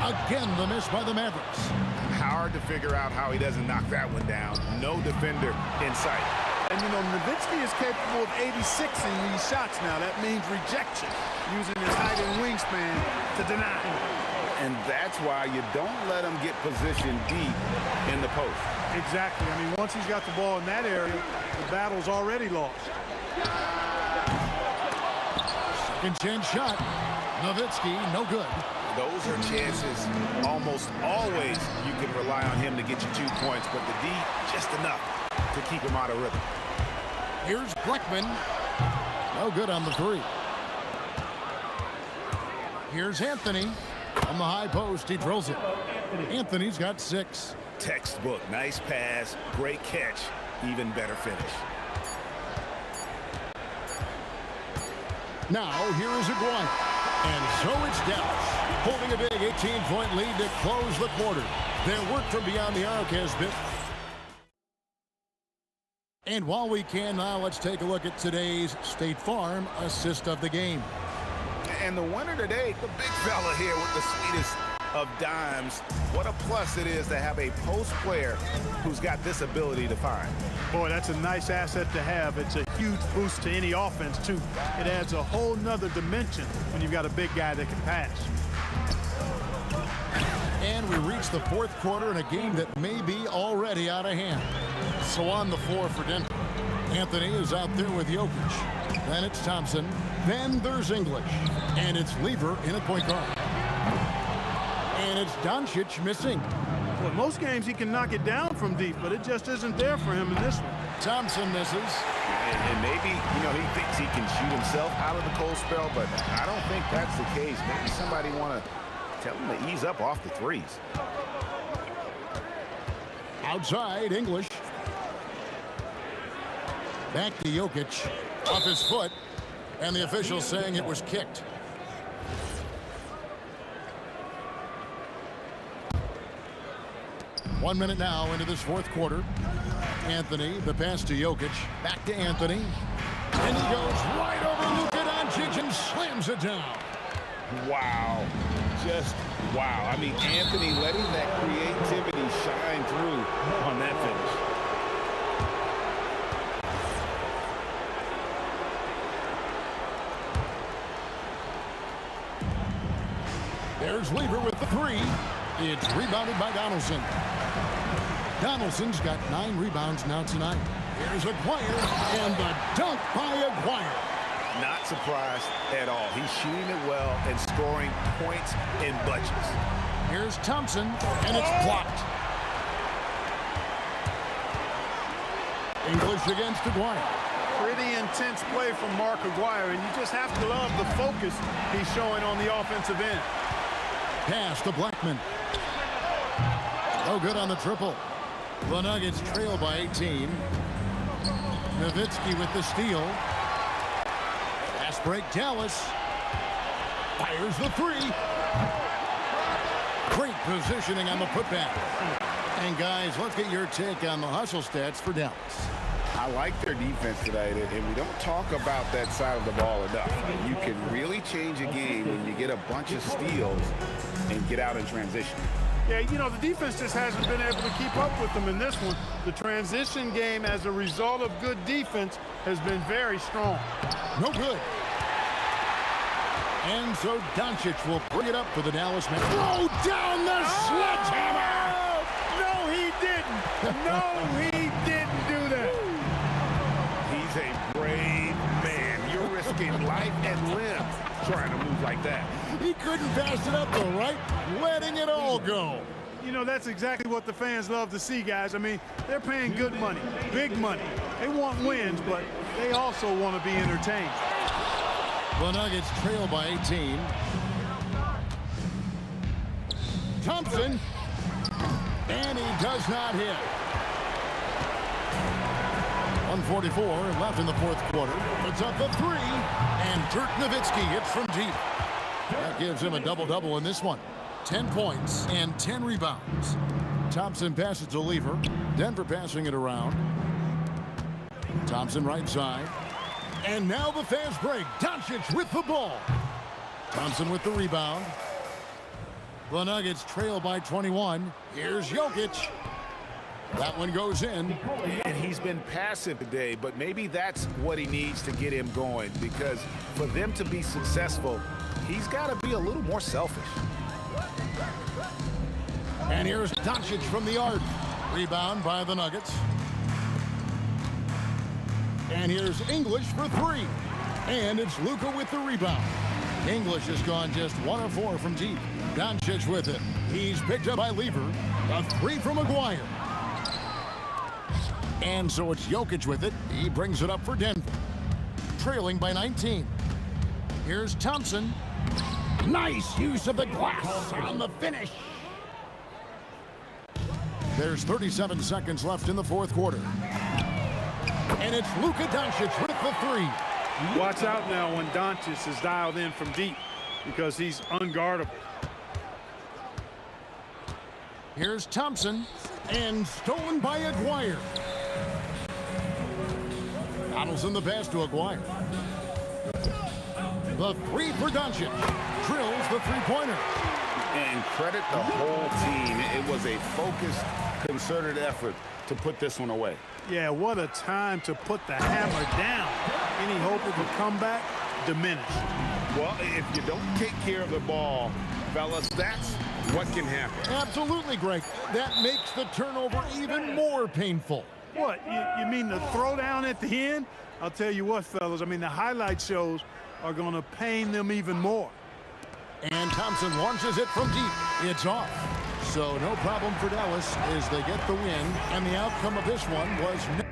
Again, the miss by the Mavericks. Hard to figure out how he doesn't knock that one down. No defender in sight. And, you know, Nowitzki is capable of 86ing these shots now. That means rejection, using his height and wingspan to deny. And that's why you don't let him get positioned deep in the post. Exactly. I mean, once he's got the ball in that area, the battle's already lost. Second chance shot. Nowitzki, no good. Those are chances almost always you can rely on him to get you 2 points, but the D, just enough to keep him out of rhythm. Here's Blackman. No good on the 3. Here's Anthony. On the high post, he drills it. Anthony's got 6. Textbook, nice pass, great catch, even better finish. Now, here is Aguirre. And so it's Dallas, holding a big 18-point lead to close the quarter. Their work from beyond the arc has been... And while we can now, let's take a look at today's State Farm assist of the game. And the winner today, the big fella here with the sweetest of dimes. What a plus it is to have a post player who's got this ability to find. Boy, that's a nice asset to have. It's a huge boost to any offense, too. It adds a whole nother dimension when you've got a big guy that can pass. And we reach the 4th quarter in a game that may be already out of hand. So on the floor for Denver, Anthony is out there with Jokic. Then it's Thompson. Then there's English. And it's Lever in a point guard. And it's Doncic missing. Well, most games he can knock it down from deep, but it just isn't there for him in this one. Thompson misses. And maybe, you know, he thinks he can shoot himself out of the cold spell, but I don't think that's the case. Maybe somebody want to tell him to ease up off the threes. Outside, English. Back to Jokic. Off his foot. And the official saying it was kicked. One minute now into this 4th quarter. Anthony, the pass to Jokic. Back to Anthony. And he goes right over Luka Doncic and slams it down. Wow. Just wow. I mean, Anthony letting that creativity shine through on that finish. There's Lever with the 3. It's rebounded by Donaldson. Donaldson's got 9 rebounds now tonight. Here's Aguirre, and the dunk by Aguirre. Not surprised at all. He's shooting it well and scoring points in bunches. Here's Thompson, and it's blocked. English against Aguirre. Pretty intense play from Mark Aguirre, and you just have to love the focus he's showing on the offensive end. Pass to Blackman. No good on the triple. The Nuggets trail by 18. Nowitzki with the steal. Fast break, Dallas. Fires the 3. Great positioning on the putback. And guys, let's get your take on the hustle stats for Dallas. I like their defense today, and we don't talk about that side of the ball enough. You can really change a game when you get a bunch of steals and get out in transition. Yeah, you know, the defense just hasn't been able to keep up with them in this one. The transition game, as a result of good defense, has been very strong. No good. And so Doncic will bring it up for the Dallas men. Throw down the sledgehammer! No, he didn't. No, he didn't do that. He's a brave man. You're risking life and limb trying to move like that. He couldn't pass it up though, right? Letting it all go. You know, that's exactly what the fans love to see, guys. I mean, they're paying good money, big money. They want wins, but they also want to be entertained. The Nuggets trail by 18. Thompson. And he does not hit. 1:44 left in the fourth quarter. It's up the three. And Dirk Nowitzki hits from deep. That gives him a double-double in this one. 10 points and 10 rebounds. Thompson passes to Lever. Denver passing it around. Thompson right side. And now the fast break. Doncic with the ball. Thompson with the rebound. The Nuggets trail by 21. Here's Jokic. That one goes in. And he's been passive today, but maybe that's what he needs to get him going, because for them to be successful, he's got to be a little more selfish. And here's Doncic from the arc. Rebound by the Nuggets. And here's English for three. And it's Luka with the rebound. English has gone just 1 of 4 from deep. Doncic with it. He's picked up by Lever. A three from Maguire. And so it's Jokic with it. He brings it up for Denver. Trailing by 19. Here's Thompson. Nice use of the glass on the finish. There's 37 seconds left in the fourth quarter. And it's Luka Doncic with the three. Watch out now when Doncic is dialed in from deep, because he's unguardable. Here's Thompson, and stolen by Aguirre. Donaldson the pass to Aguirre. The three for Doncic. Drills the three-pointer. And credit the whole team. It was a focused, concerted effort to put this one away. Yeah, what a time to put the hammer down. Any hope of a comeback diminished. Well, if you don't take care of the ball, fellas, that's what can happen. Absolutely, Greg. That makes the turnover even more painful. What, you mean the throwdown at the end? I'll tell you what, fellas, I mean, the highlight shows are going to pain them even more. And Thompson launches it from deep. It's off. So no problem for Dallas as they get the win. And the outcome of this one was...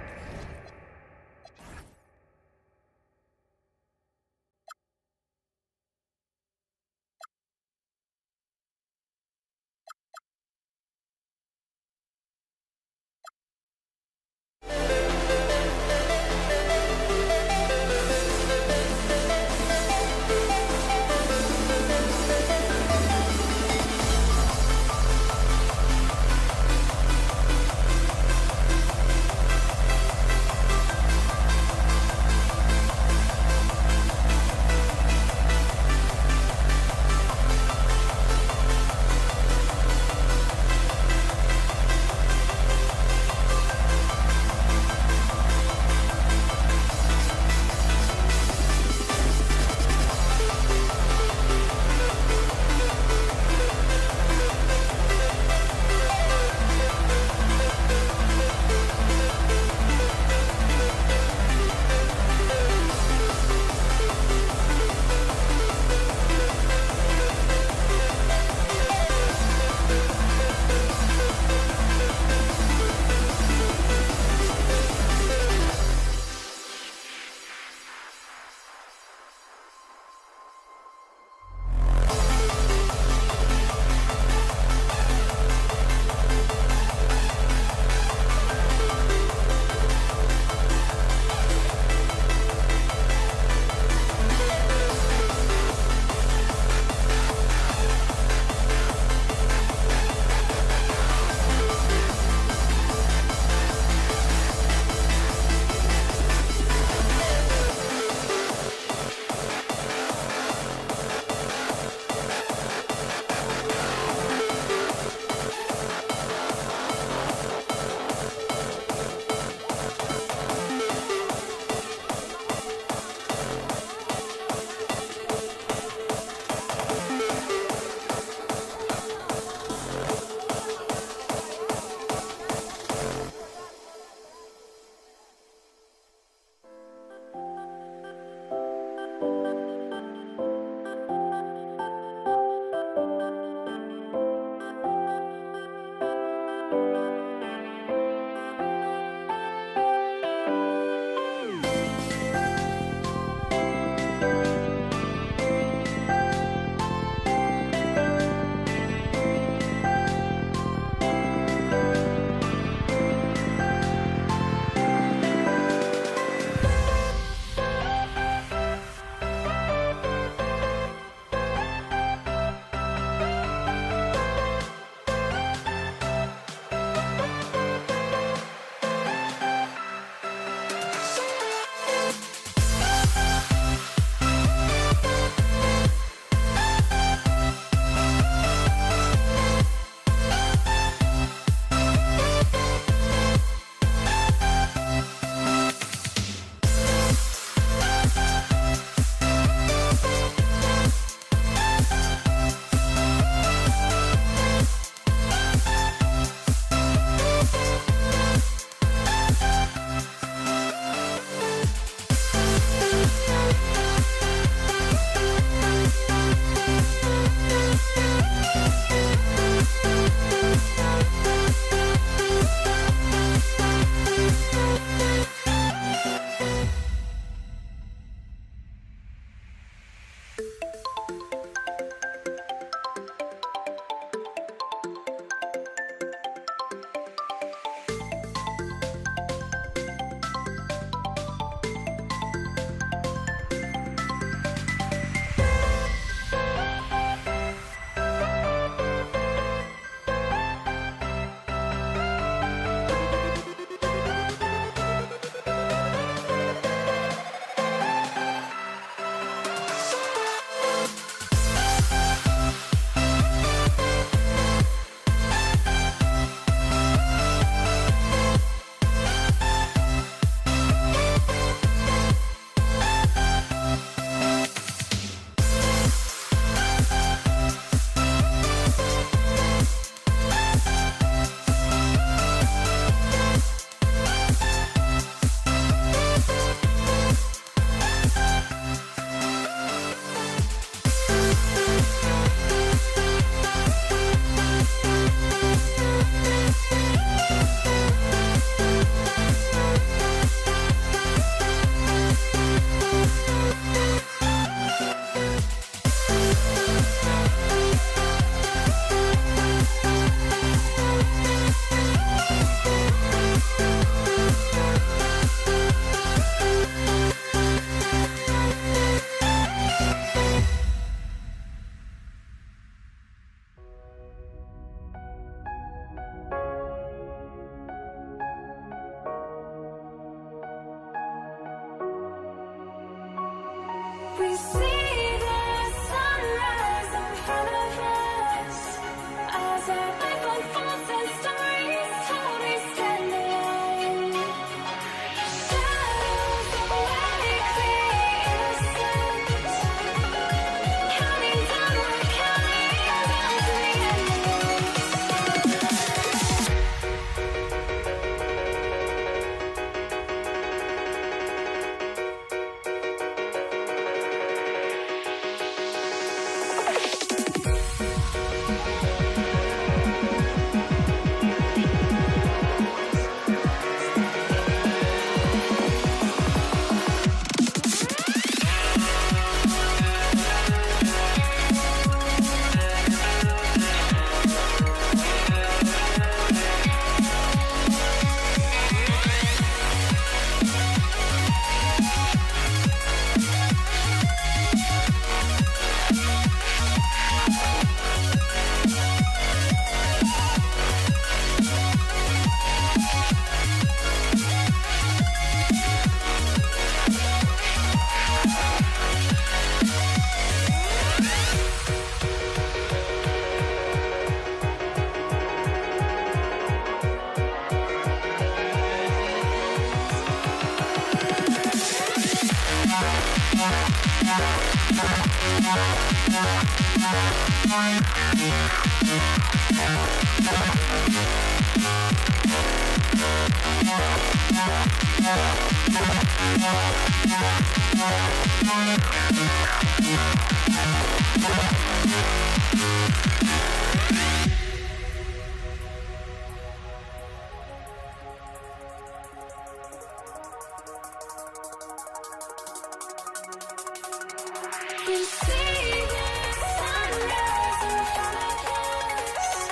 You see the sunrise in front of us.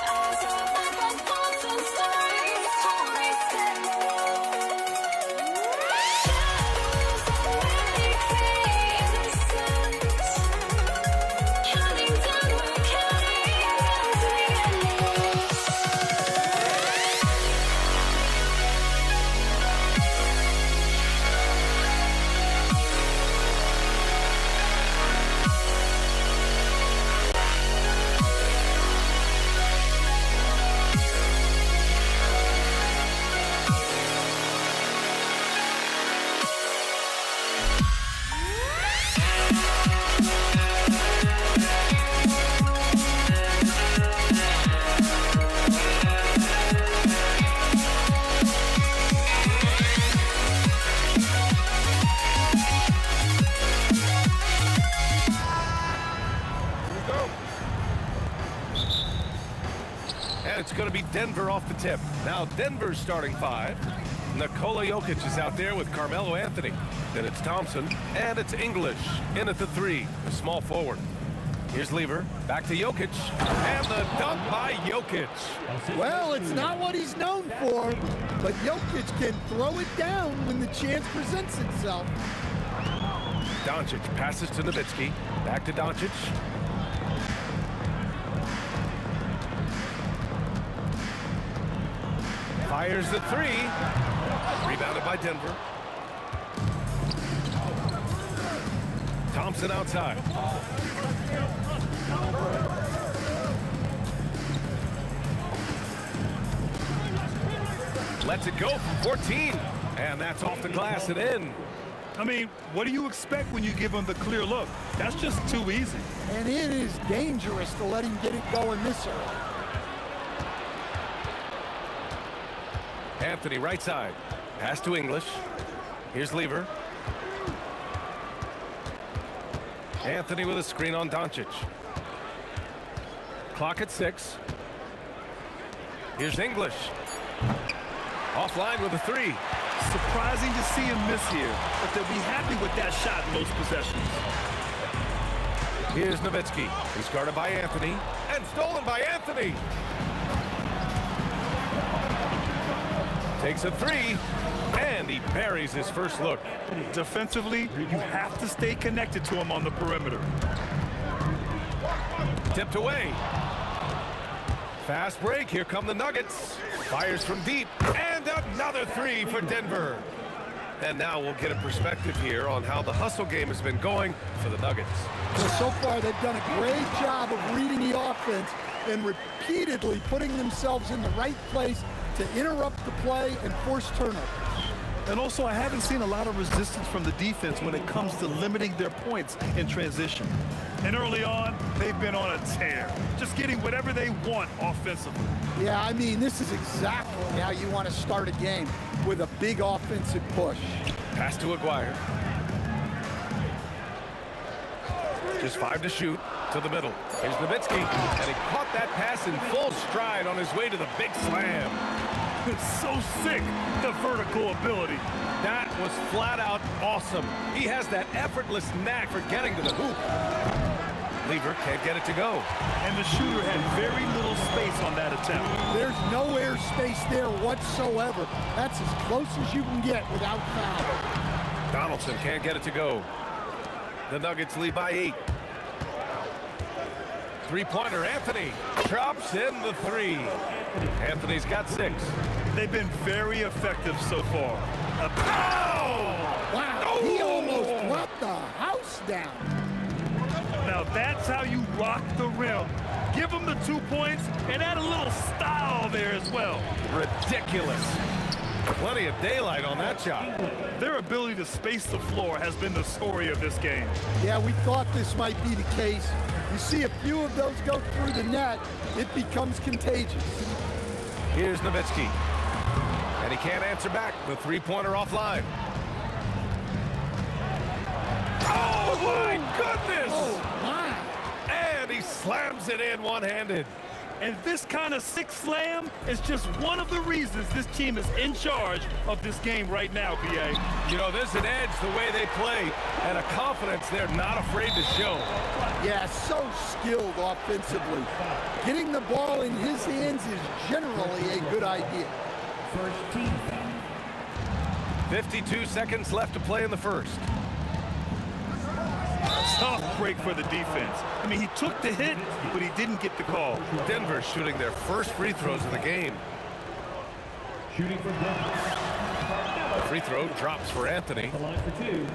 Eyes are like a golden stories told me stand alone. Shadows already fade in sense. Counting down, we're counting down to the endless. And it's going to be Denver off the tip. Now Denver's starting five. Nikola Jokic is out there with Carmelo Anthony. Then it's Thompson, and it's English in at the three, the small forward. Here's Lever, back to Jokic, and the dunk by Jokic. Well, it's not what he's known for, but Jokic can throw it down when the chance presents itself. Doncic passes to Nowitzki, back to Doncic. Fires the three, rebounded by Denver. Thompson outside. Lets it go from 14, and that's off the glass and in. I mean, what do you expect when you give him the clear look? That's just too easy. And it is dangerous to let him get it going this early. Anthony right side. Pass to English. Here's Lever. Anthony with a screen on Doncic. Clock at 6. Here's English. Offline with a three. Surprising to see him miss here, but they'll be happy with that shot in most possessions. Here's Nowitzki. He's guarded by Anthony and stolen by Anthony. Takes a three, and he buries his first look. Defensively, you have to stay connected to him on the perimeter. Tipped away. Fast break. Here come the Nuggets. Fires from deep, and another three for Denver. And now we'll get a perspective here on how the hustle game has been going for the Nuggets. So far, they've done a great job of reading the offense and repeatedly putting themselves in the right place to interrupt the play and force turnovers. And also, I haven't seen a lot of resistance from the defense when it comes to limiting their points in transition. And early on, they've been on a tear, just getting whatever they want offensively. Yeah, I mean, this is exactly how you want to start a game, with a big offensive push. Pass to Aguirre. Just 5 to shoot. To the middle. Here's Nowitzki, and he caught that pass in full stride on his way to the big slam. It's so sick, the vertical ability. That was flat out awesome. He has that effortless knack for getting to the hoop. Lever can't get it to go. And the shooter had very little space on that attempt. There's no air space there whatsoever. That's as close as you can get without foul. Donaldson can't get it to go. The Nuggets lead by 8. Three-pointer, Anthony drops in the three. Anthony's got 6. They've been very effective so far. Wow, he almost brought the house down. Now that's how you rock the rim. Give them the 2 points and add a little style there as well. Ridiculous. Plenty of daylight on that shot. Their ability to space the floor has been the story of this game. Yeah, we thought this might be the case. You see a few of those go through the net, it becomes contagious. Here's Nowitzki. And he can't answer back. The three-pointer offline. Oh, my goodness! Oh, my. And he slams it in one-handed. And this kind of sick slam is just one of the reasons this team is in charge of this game right now, B.A. You know, there's an edge the way they play and a confidence they're not afraid to show. Yeah, so skilled offensively. Getting the ball in his hands is generally a good idea. First team foul. 52 seconds left to play in the first. Tough break for the defense. I mean, he took the hit, but he didn't get the call. Denver shooting their first free throws of the game. Shooting from Denver. Free throw drops for Anthony. The line for two.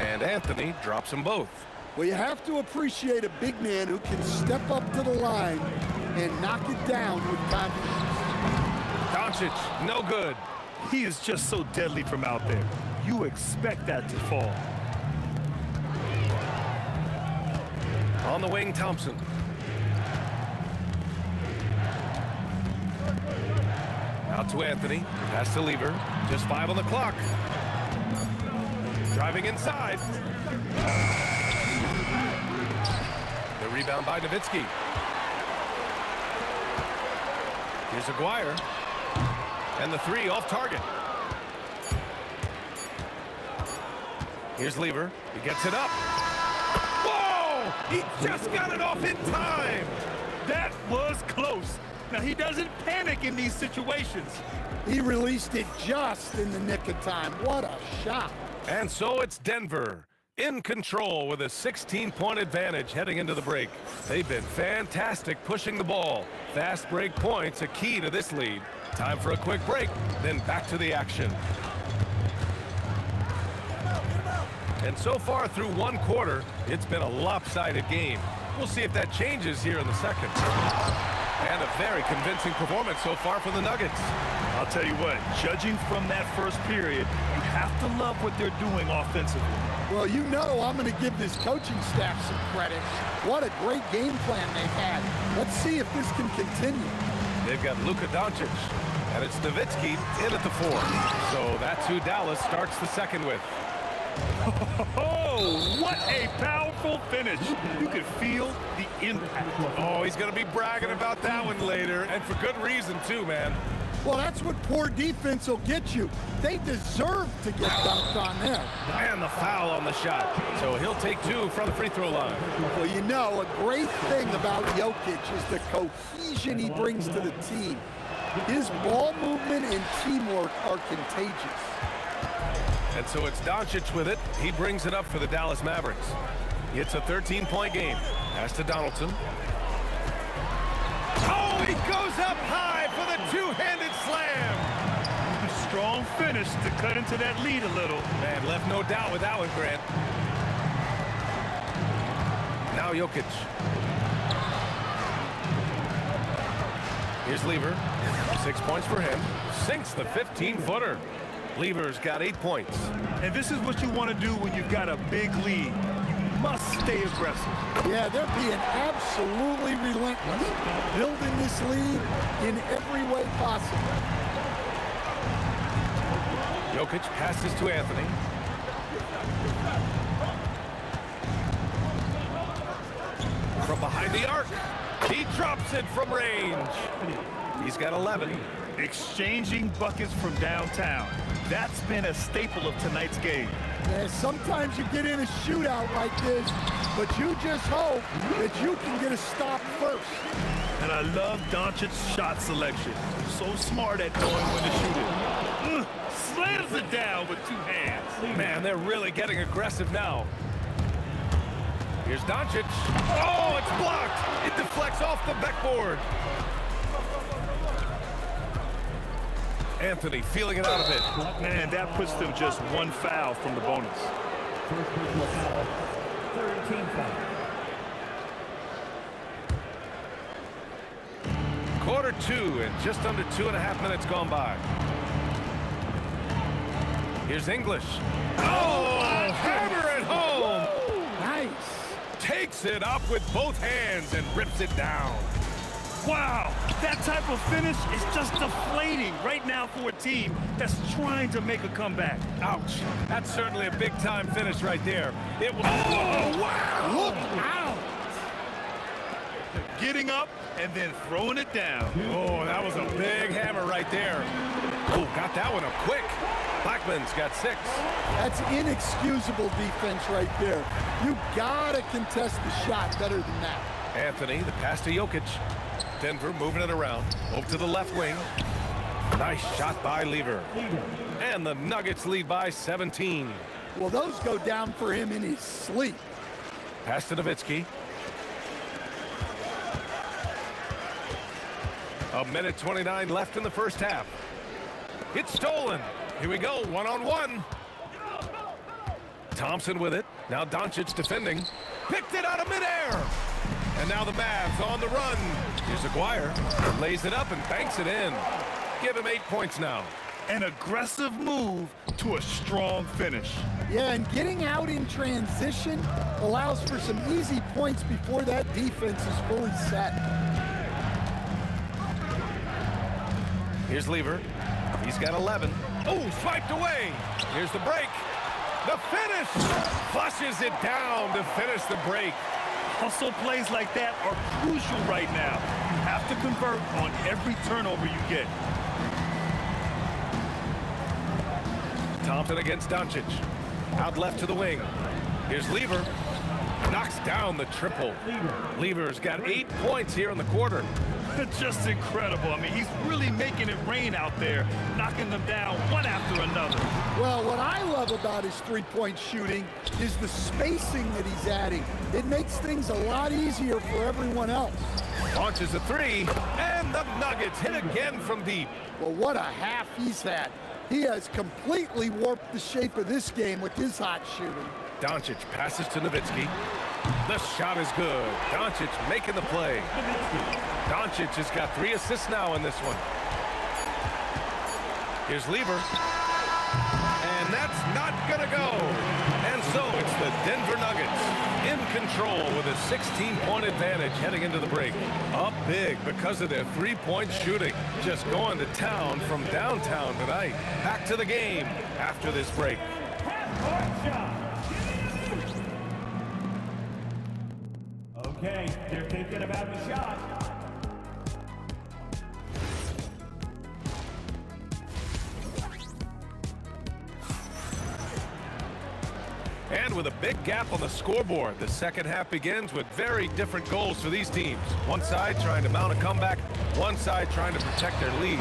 And Anthony drops them both. Well, you have to appreciate a big man who can step up to the line and knock it down with confidence. Doncic, no good. He is just so deadly from out there. You expect that to fall. On the wing, Thompson. Out to Anthony. Pass to Lever. Just 5 on the clock. Driving inside. The rebound by Nowitzki. Here's Aguirre. And the three off target. Here's Lever. He gets it up. Whoa! He just got it off in time. That was close. Now, he doesn't panic in these situations. He released it just in the nick of time. What a shot. And so it's Denver in control with a 16-point advantage heading into the break. They've been fantastic pushing the ball. Fast break points a key to this lead. Time for a quick break, then back to the action. And so far through one quarter, it's been a lopsided game. We'll see if that changes here in the second. And a very convincing performance so far for the Nuggets. I'll tell you what, judging from that first period, you have to love what they're doing offensively. Well, you know I'm going to give this coaching staff some credit. What a great game plan they've had. Let's see if this can continue. They've got Luka Doncic, and it's Nowitzki in at the 4. So that's who Dallas starts the second with. Oh, what a powerful finish. You could feel the impact. Oh, he's going to be bragging about that one later, and for good reason too, man. Well, that's what poor defense will get you. They deserve to get dunked on there. And the foul on the shot. So he'll take 2 from the free throw line. Well, you know, a great thing about Jokic is the cohesion he brings to the team. His ball movement and teamwork are contagious. And so it's Doncic with it. He brings it up for the Dallas Mavericks. It's a 13-point game. Pass to Donaldson. Oh, he goes up high for the two-handed slam. A strong finish to cut into that lead a little. Man, left no doubt with that one, Grant. Now Jokic. Here's Lever. 6 points for him. Sinks the 15-footer. Lever's got 8 points. And this is what you want to do when you've got a big lead. You must stay aggressive. Yeah, they're being absolutely relentless, building this lead in every way possible. Jokic passes to Anthony. From behind the arc, he drops it from range. He's got 11. Exchanging buckets from downtown. That's been a staple of tonight's game. Yeah, sometimes you get in a shootout like this, but you just hope that you can get a stop first. And I love Doncic's shot selection. So smart at knowing when to shoot it. Slams it down with 2 hands. Man, they're really getting aggressive now. Here's Doncic. Oh, it's blocked. It deflects off the backboard. Anthony feeling it out of it. Man, that puts them just 1 foul from the bonus. First personal foul. Third team foul. Quarter two and just under 2.5 minutes gone by. Here's English. Oh, hammer it home. Nice. Takes it up with both hands and rips it down. Wow, that type of finish is just deflating right now for a team that's trying to make a comeback. Ouch. That's certainly a big-time finish right there. It was... Oh, wow! Look out. Getting up and then throwing it down. Oh, that was a big hammer right there. Oh, got that one up quick. Blackman's got 6. That's inexcusable defense right there. You gotta contest the shot better than that. Anthony, the pass to Jokic. Denver moving it around. Over to the left wing. Nice shot by Lever. And the Nuggets lead by 17. Well, those go down for him in his sleep. Pass to Nowitzki. 1:29 left in the first half. It's stolen. Here we go, one-on-one. Thompson with it. Now Doncic defending. Picked it out of midair. And now the Mavs on the run. Here's Aguirre. Lays it up and banks it in. Give him 8 points now. An aggressive move to a strong finish. Yeah, and getting out in transition allows for some easy points before that defense is fully set. Here's Lever. He's got 11. Oh, swiped away. Here's the break. The finish. Flushes it down to finish the break. Hustle plays like that are crucial right now. You have to convert on every turnover you get. Thompson against Doncic. Out left to the wing. Here's Lever. Knocks down the triple. Lever's got 8 points here in the quarter. Just incredible. I mean, he's really making it rain out there, knocking them down one after another. Well, what I love about his three-point shooting is the spacing that he's adding. It makes things a lot easier for everyone else. Launches a 3, and the Nuggets hit again from deep. Well, what a half he's had. He has completely warped the shape of this game with his hot shooting. Doncic passes to Nowitzki. The shot is good. Doncic making the play. Doncic has got 3 assists now in this one. Here's Lever. And that's not gonna go. And so it's the Denver Nuggets in control with a 16-point advantage heading into the break. Up big because of their three-point shooting. Just going to town from downtown tonight. Back to the game after this break. Okay, they're thinking about the shot. And with a big gap on the scoreboard, the second half begins with very different goals for these teams. One side trying to mount a comeback, one side trying to protect their lead.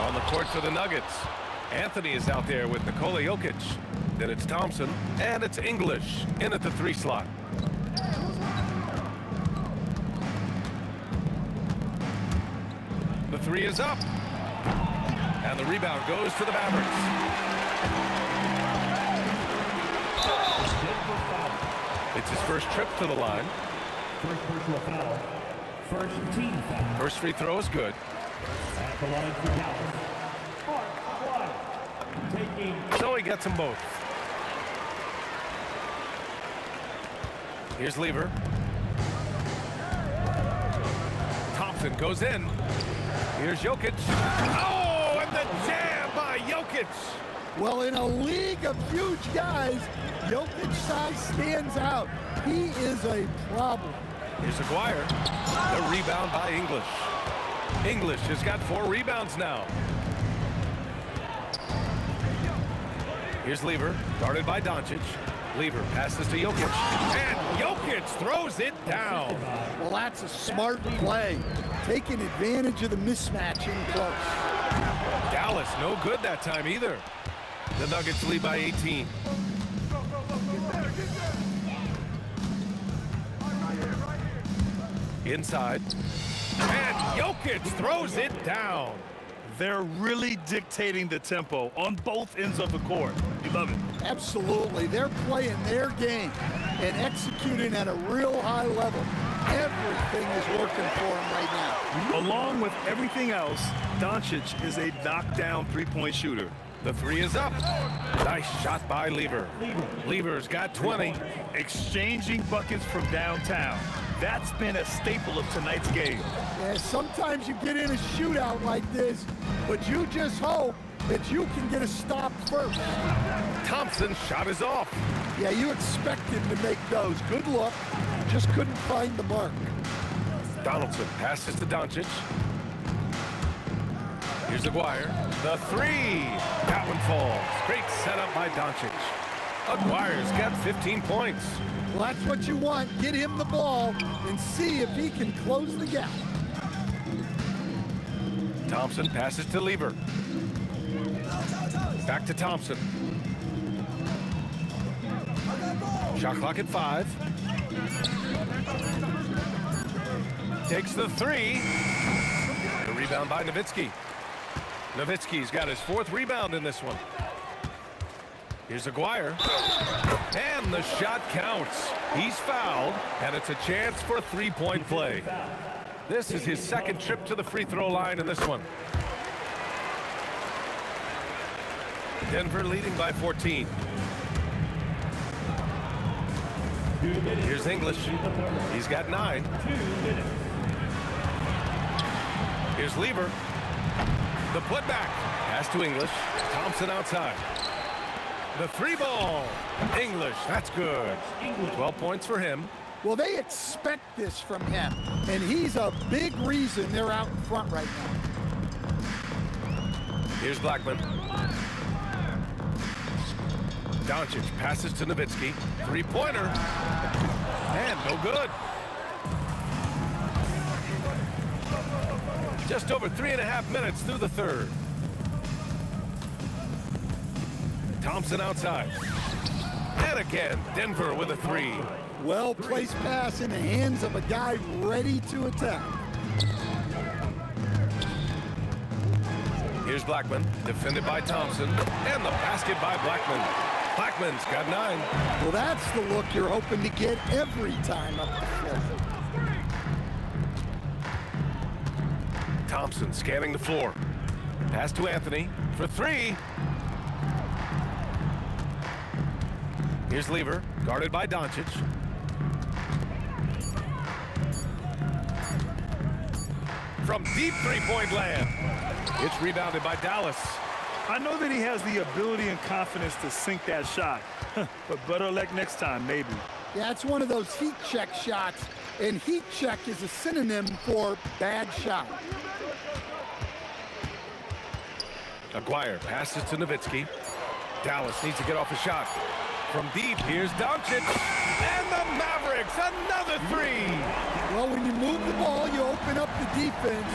On the court for the Nuggets, Anthony is out there with Nikola Jokic. Then it's Thompson, and it's English in at the 3 slot. The 3 is up. And the rebound goes to the Mavericks. It's his first trip to the line. First personal foul. First team foul. First free throw is good. At the line for Dallas. Mark 1. Taking. So he gets them both. Here's Lever. Thompson goes in. Here's Jokic. Oh, and the jam by Jokic. Well, in a league of huge guys, Jokic's size stands out. He is a problem. Here's Aguirre. The rebound by English. English has got 4 rebounds now. Here's Lever, guarded by Doncic. Lever passes to Jokic. And Jokic throws it down. Well, that's a smart play, taking advantage of the mismatch in close. Dallas, no good that time either. The Nuggets lead by 18. Inside. And Jokic throws it down. They're really dictating the tempo on both ends of the court. You love it. Absolutely. They're playing their game and executing at a real high level. Everything is working for him right now. Along with everything else, Doncic is a knockdown three-point shooter. The three is up. Nice shot by Lever. Lever's got 20. Exchanging buckets from downtown. That's been a staple of tonight's game. Yeah, sometimes you get in a shootout like this, but you just hope that you can get a stop first. Thompson's shot is off. Yeah, you expect him to make those. Good look. Just couldn't find the mark. Donaldson passes to Doncic. Here's Aguirre. The three. That one falls. Great setup by Doncic. Aguirre's got 15 points. Well, that's what you want. Get him the ball and see if he can close the gap. Thompson passes to Lever. Back to Thompson. Shot clock at 5. Takes the three. The rebound by Nowitzki. Nowitzki's got his 4th rebound in this one. Here's Aguirre. And the shot counts. He's fouled, and it's a chance for a three-point play. This is his 2nd trip to the free throw line in this one. Denver leading by 14. Here's English. He's got 9. Here's Lever. The putback. Pass to English. Thompson outside. The 3 ball. English. That's good. 12 points for him. Well, they expect this from him, and he's a big reason they're out in front right now. Here's Blackman. Doncic passes to Nowitzki. 3-pointer. And no good. Just over 3.5 minutes through the 3rd. Thompson outside. And again, Denver with a 3. Well-placed pass in the hands of a guy ready to attack. Here's Blackman, defended by Thompson, and the basket by Blackman. Blackman's got 9. Well, that's the look you're hoping to get every time up the floor. Thompson scanning the floor. Pass to Anthony for 3. Here's Lever, guarded by Doncic. From deep 3-point land. It's rebounded by Dallas. I know that he has the ability and confidence to sink that shot, but better luck next time, maybe. Yeah, it's one of those heat check shots, and heat check is a synonym for bad shot. Aguirre passes to Nowitzki. Dallas needs to get off a shot. From deep, here's Doncic. And the Mavericks, another 3. Well, when you move the ball, you open up the defense.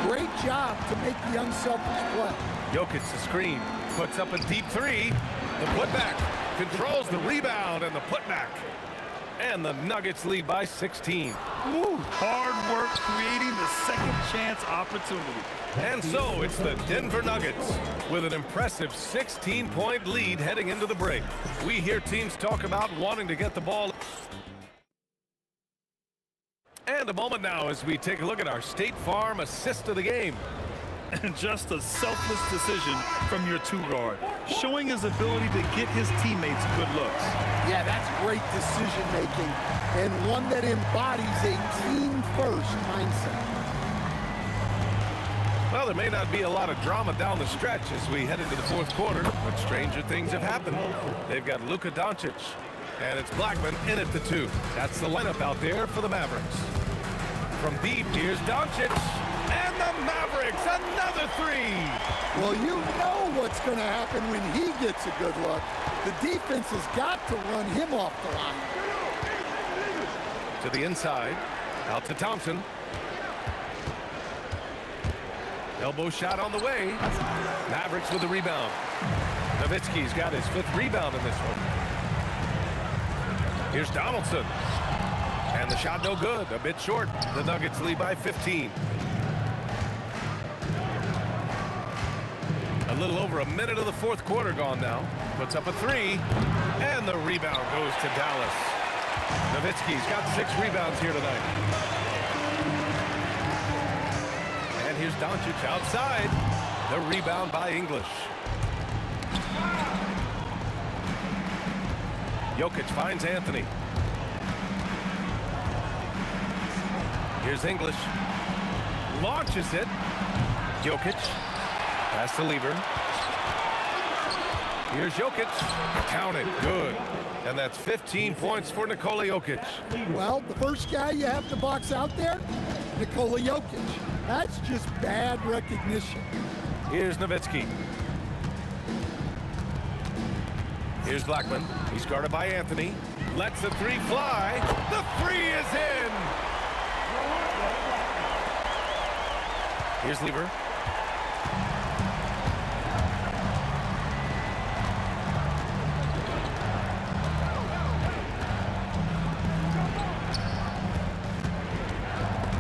Great job to make the unselfish play. Jokic the screen, puts up a deep 3. The putback, controls the rebound and the putback. And the Nuggets lead by 16. Woo, hard work creating the second chance opportunity. And so it's the Denver Nuggets with an impressive 16-point lead heading into the break. We hear teams talk about wanting to get the ball. And a moment now as we take a look at our State Farm assist of the game. And just a selfless decision from your 2-guard, showing his ability to get his teammates good looks. Yeah, that's great decision making, and one that embodies a team-first mindset. Well, there may not be a lot of drama down the stretch as we head into the 4th quarter, but stranger things have happened. They've got Luka Doncic, and it's Blackman in at the 2. That's the lineup out there for the Mavericks. From deep, here's Doncic, and the Mavericks, another 3. Well, you know what's going to happen when he gets a good look. The defense has got to run him off the line. To the inside, out to Thompson. Elbow shot on the way. Mavericks with the rebound. Nowitzki's got his 5th rebound in this one. Here's Donaldson. And the shot no good, a bit short. The Nuggets lead by 15. A little over a minute of the 4th quarter gone now. Puts up a 3. And the rebound goes to Dallas. Nowitzki's got 6 rebounds here tonight. Doncic outside. The rebound by English. Jokic finds Anthony. Here's English. Launches it. Jokic. Pass to Lever. Here's Jokic. Counted. Good. And that's 15 points for Nikola Jokic. Well, the first guy you have to box out there, Nikola Jokic. That's just bad recognition. Here's Nowitzki. Here's Blackman. He's guarded by Anthony. Lets the three fly. The three is in. Here's Lever.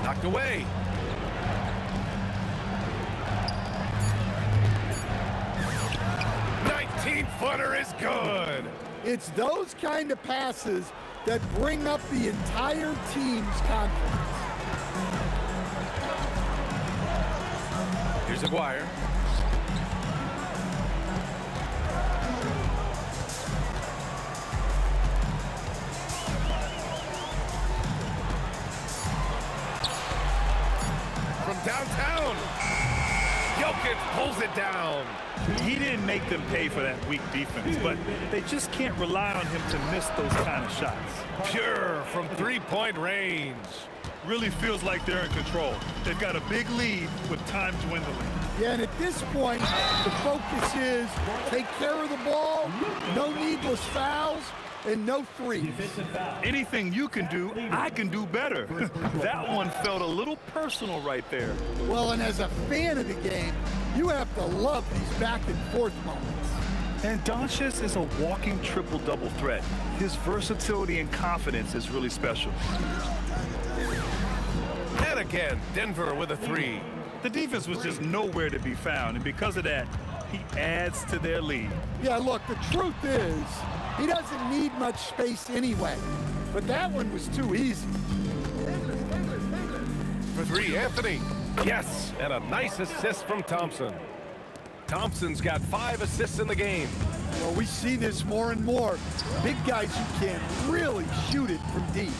Knocked away. Footer is good. It's those kind of passes that bring up the entire team's confidence. Here's Aguirre. From downtown. Jokic pulls it down. He didn't make them pay for that weak defense, but they just can't rely on him to miss those kind of shots. Pure from three-point range. Really feels like they're in control. They've got a big lead with time dwindling. Yeah, and at this point, the focus is take care of the ball, no needless fouls, and no threes. Anything you can do, I can do better. That one felt a little personal right there. Well, and as a fan of the game, you have to love these back and forth moments. And Doncic is a walking triple-double threat. His versatility and confidence is really special. And again, Denver with a three. The defense was just nowhere to be found, and because of that, he adds to their lead. Yeah, look, the truth is, he doesn't need much space anyway. But that one was too easy. For three, Anthony. Yes, and a nice assist from Thompson. Thompson's got 5 assists in the game. Well, we see this more and more. Big guys who can really shoot it from deep.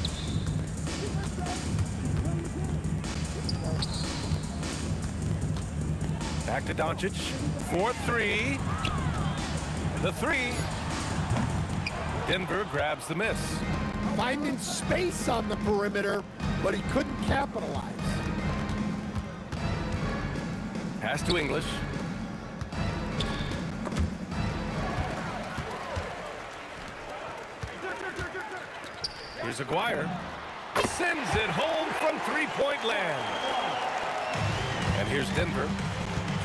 Back to Doncic. 4-3. The three. Denver grabs the miss. Finding space on the perimeter, but he couldn't capitalize. Pass to English. Here's Aguirre. Sends it home from three-point land. And here's Denver.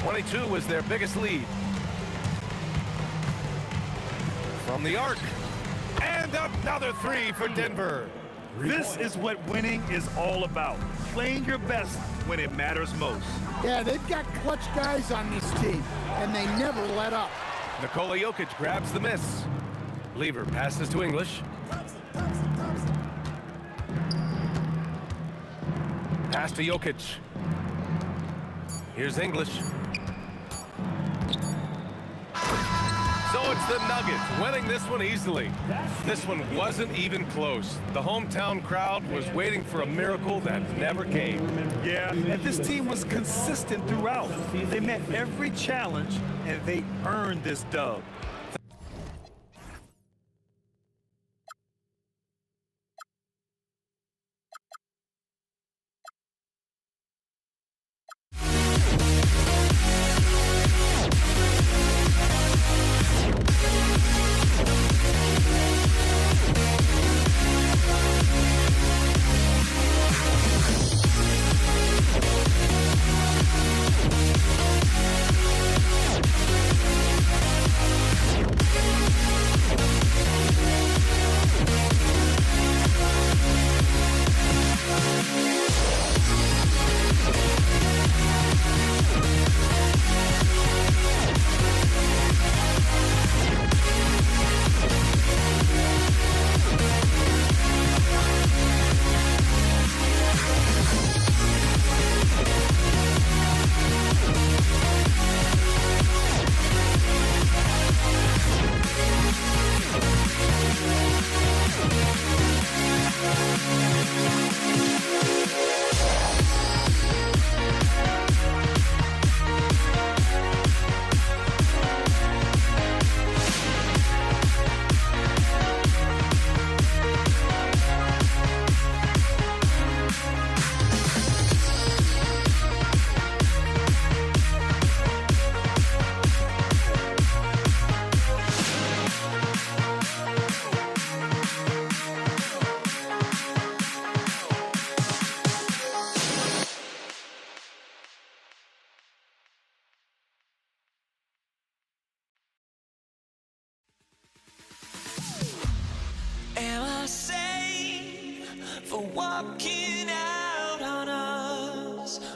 22 was their biggest lead. From the arc. And another three for Denver. This is what winning is all about. Playing your best when it matters most. Yeah, they've got clutch guys on this team, and they never let up. Nikola Jokic grabs the miss. Lever passes to English. Pass to Jokic. Here's English. So it's the Nuggets winning this one easily. This one wasn't even close. The hometown crowd was waiting for a miracle that never came. Yeah, and this team was consistent throughout. They met every challenge, and they earned this dub.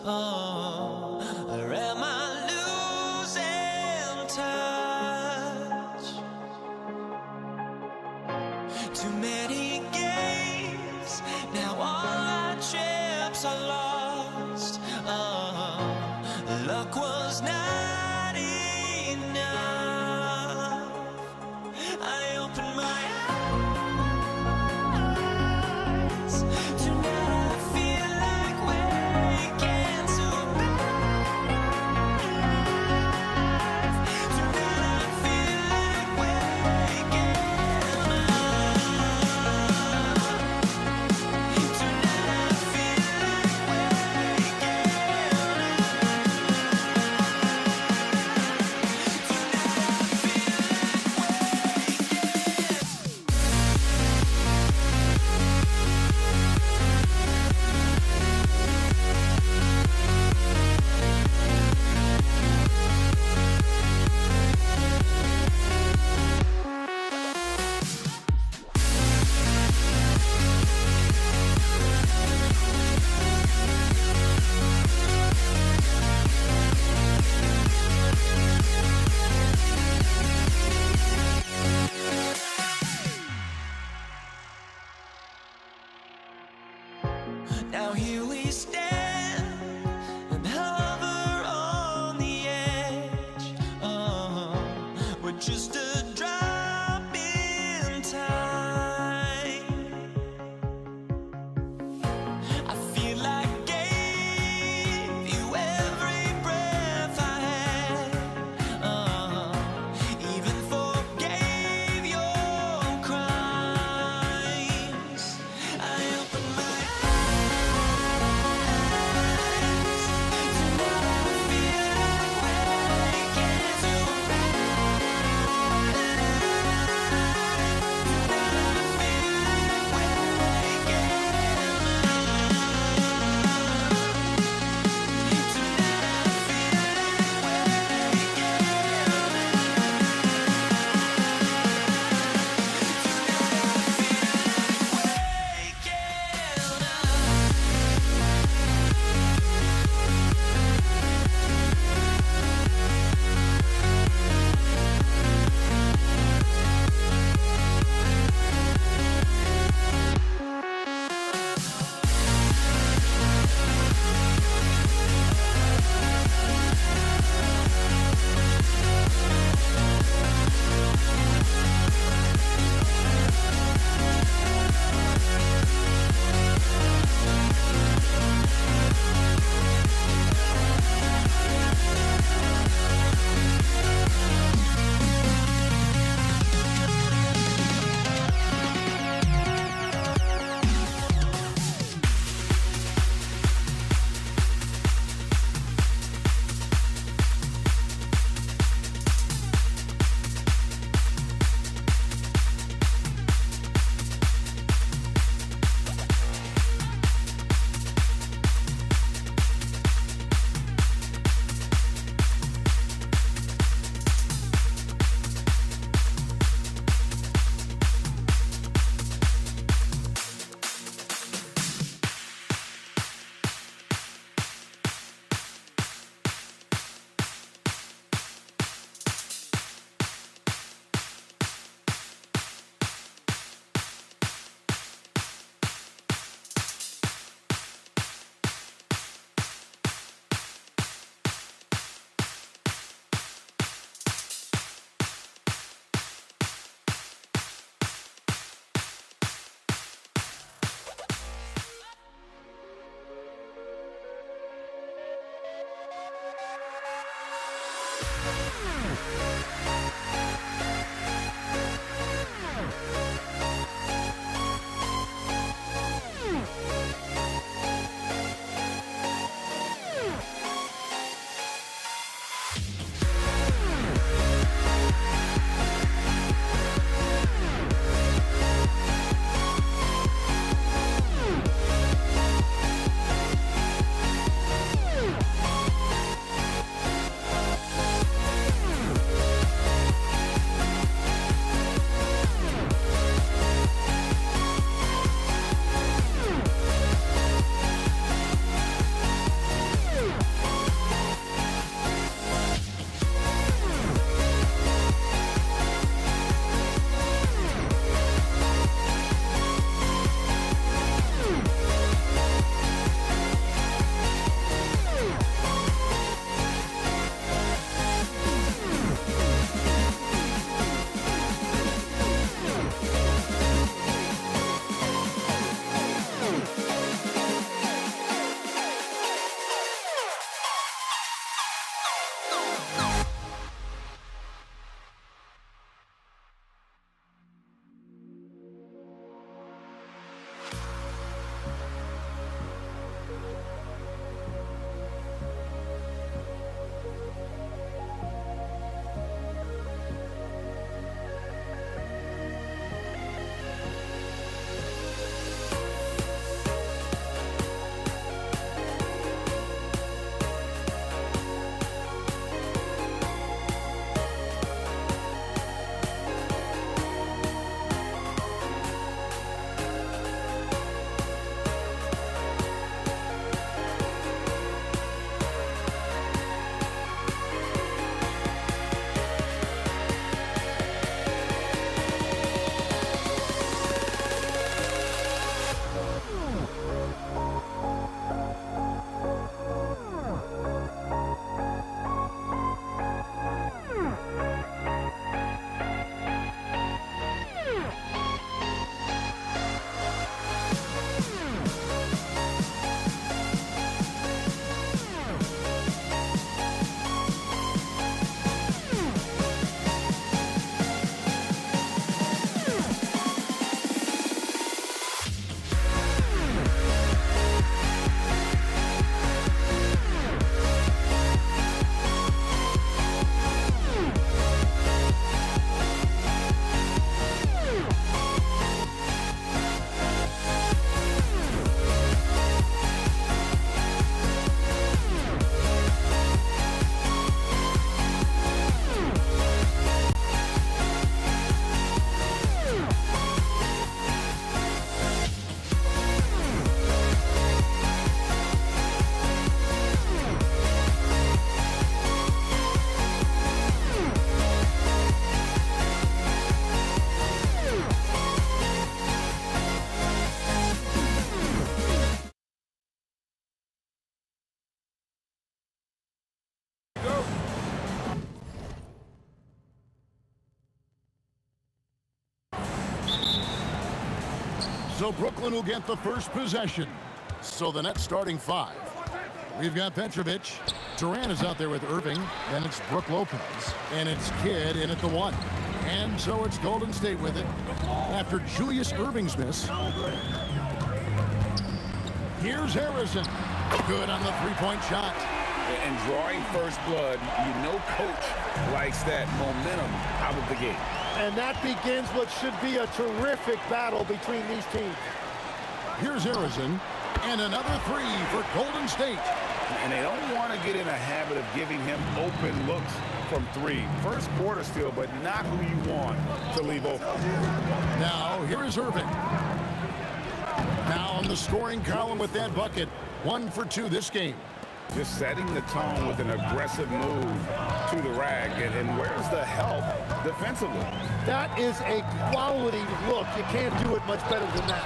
Or am I losing touch? Too many games, now all our chips are lost. Luck was not enough. I opened my eyes. Tonight I feel like waking to life. Tonight I feel like waking up. Tonight I feel like now here we stand and hover on the edge. We're just a drop in time. I feel like I gave you every breath I had. Even forgave your crimes. I opened my So Brooklyn will get the first possession. So the Nets starting 5. We've got Petrovic. Durant is out there with Irving. Then it's Brook Lopez. And it's Kidd in at the 1. And so it's Golden State with it. After Julius Irving's miss. Here's Harrison. Good on the three-point shot. And drawing first blood, you know coach likes that momentum out of the gate. And that begins what should be a terrific battle between these teams. Here's Harrison. And another 3 for Golden State. And they don't want to get in a habit of giving him open looks from 3. First quarter still, but not who you want to leave open. Now, here is Irving. Now on the scoring column with that bucket. 1 for 2 this game. Just setting the tone with an aggressive move to the rack. And where's the help defensively? That is a quality look. You can't do it much better than that.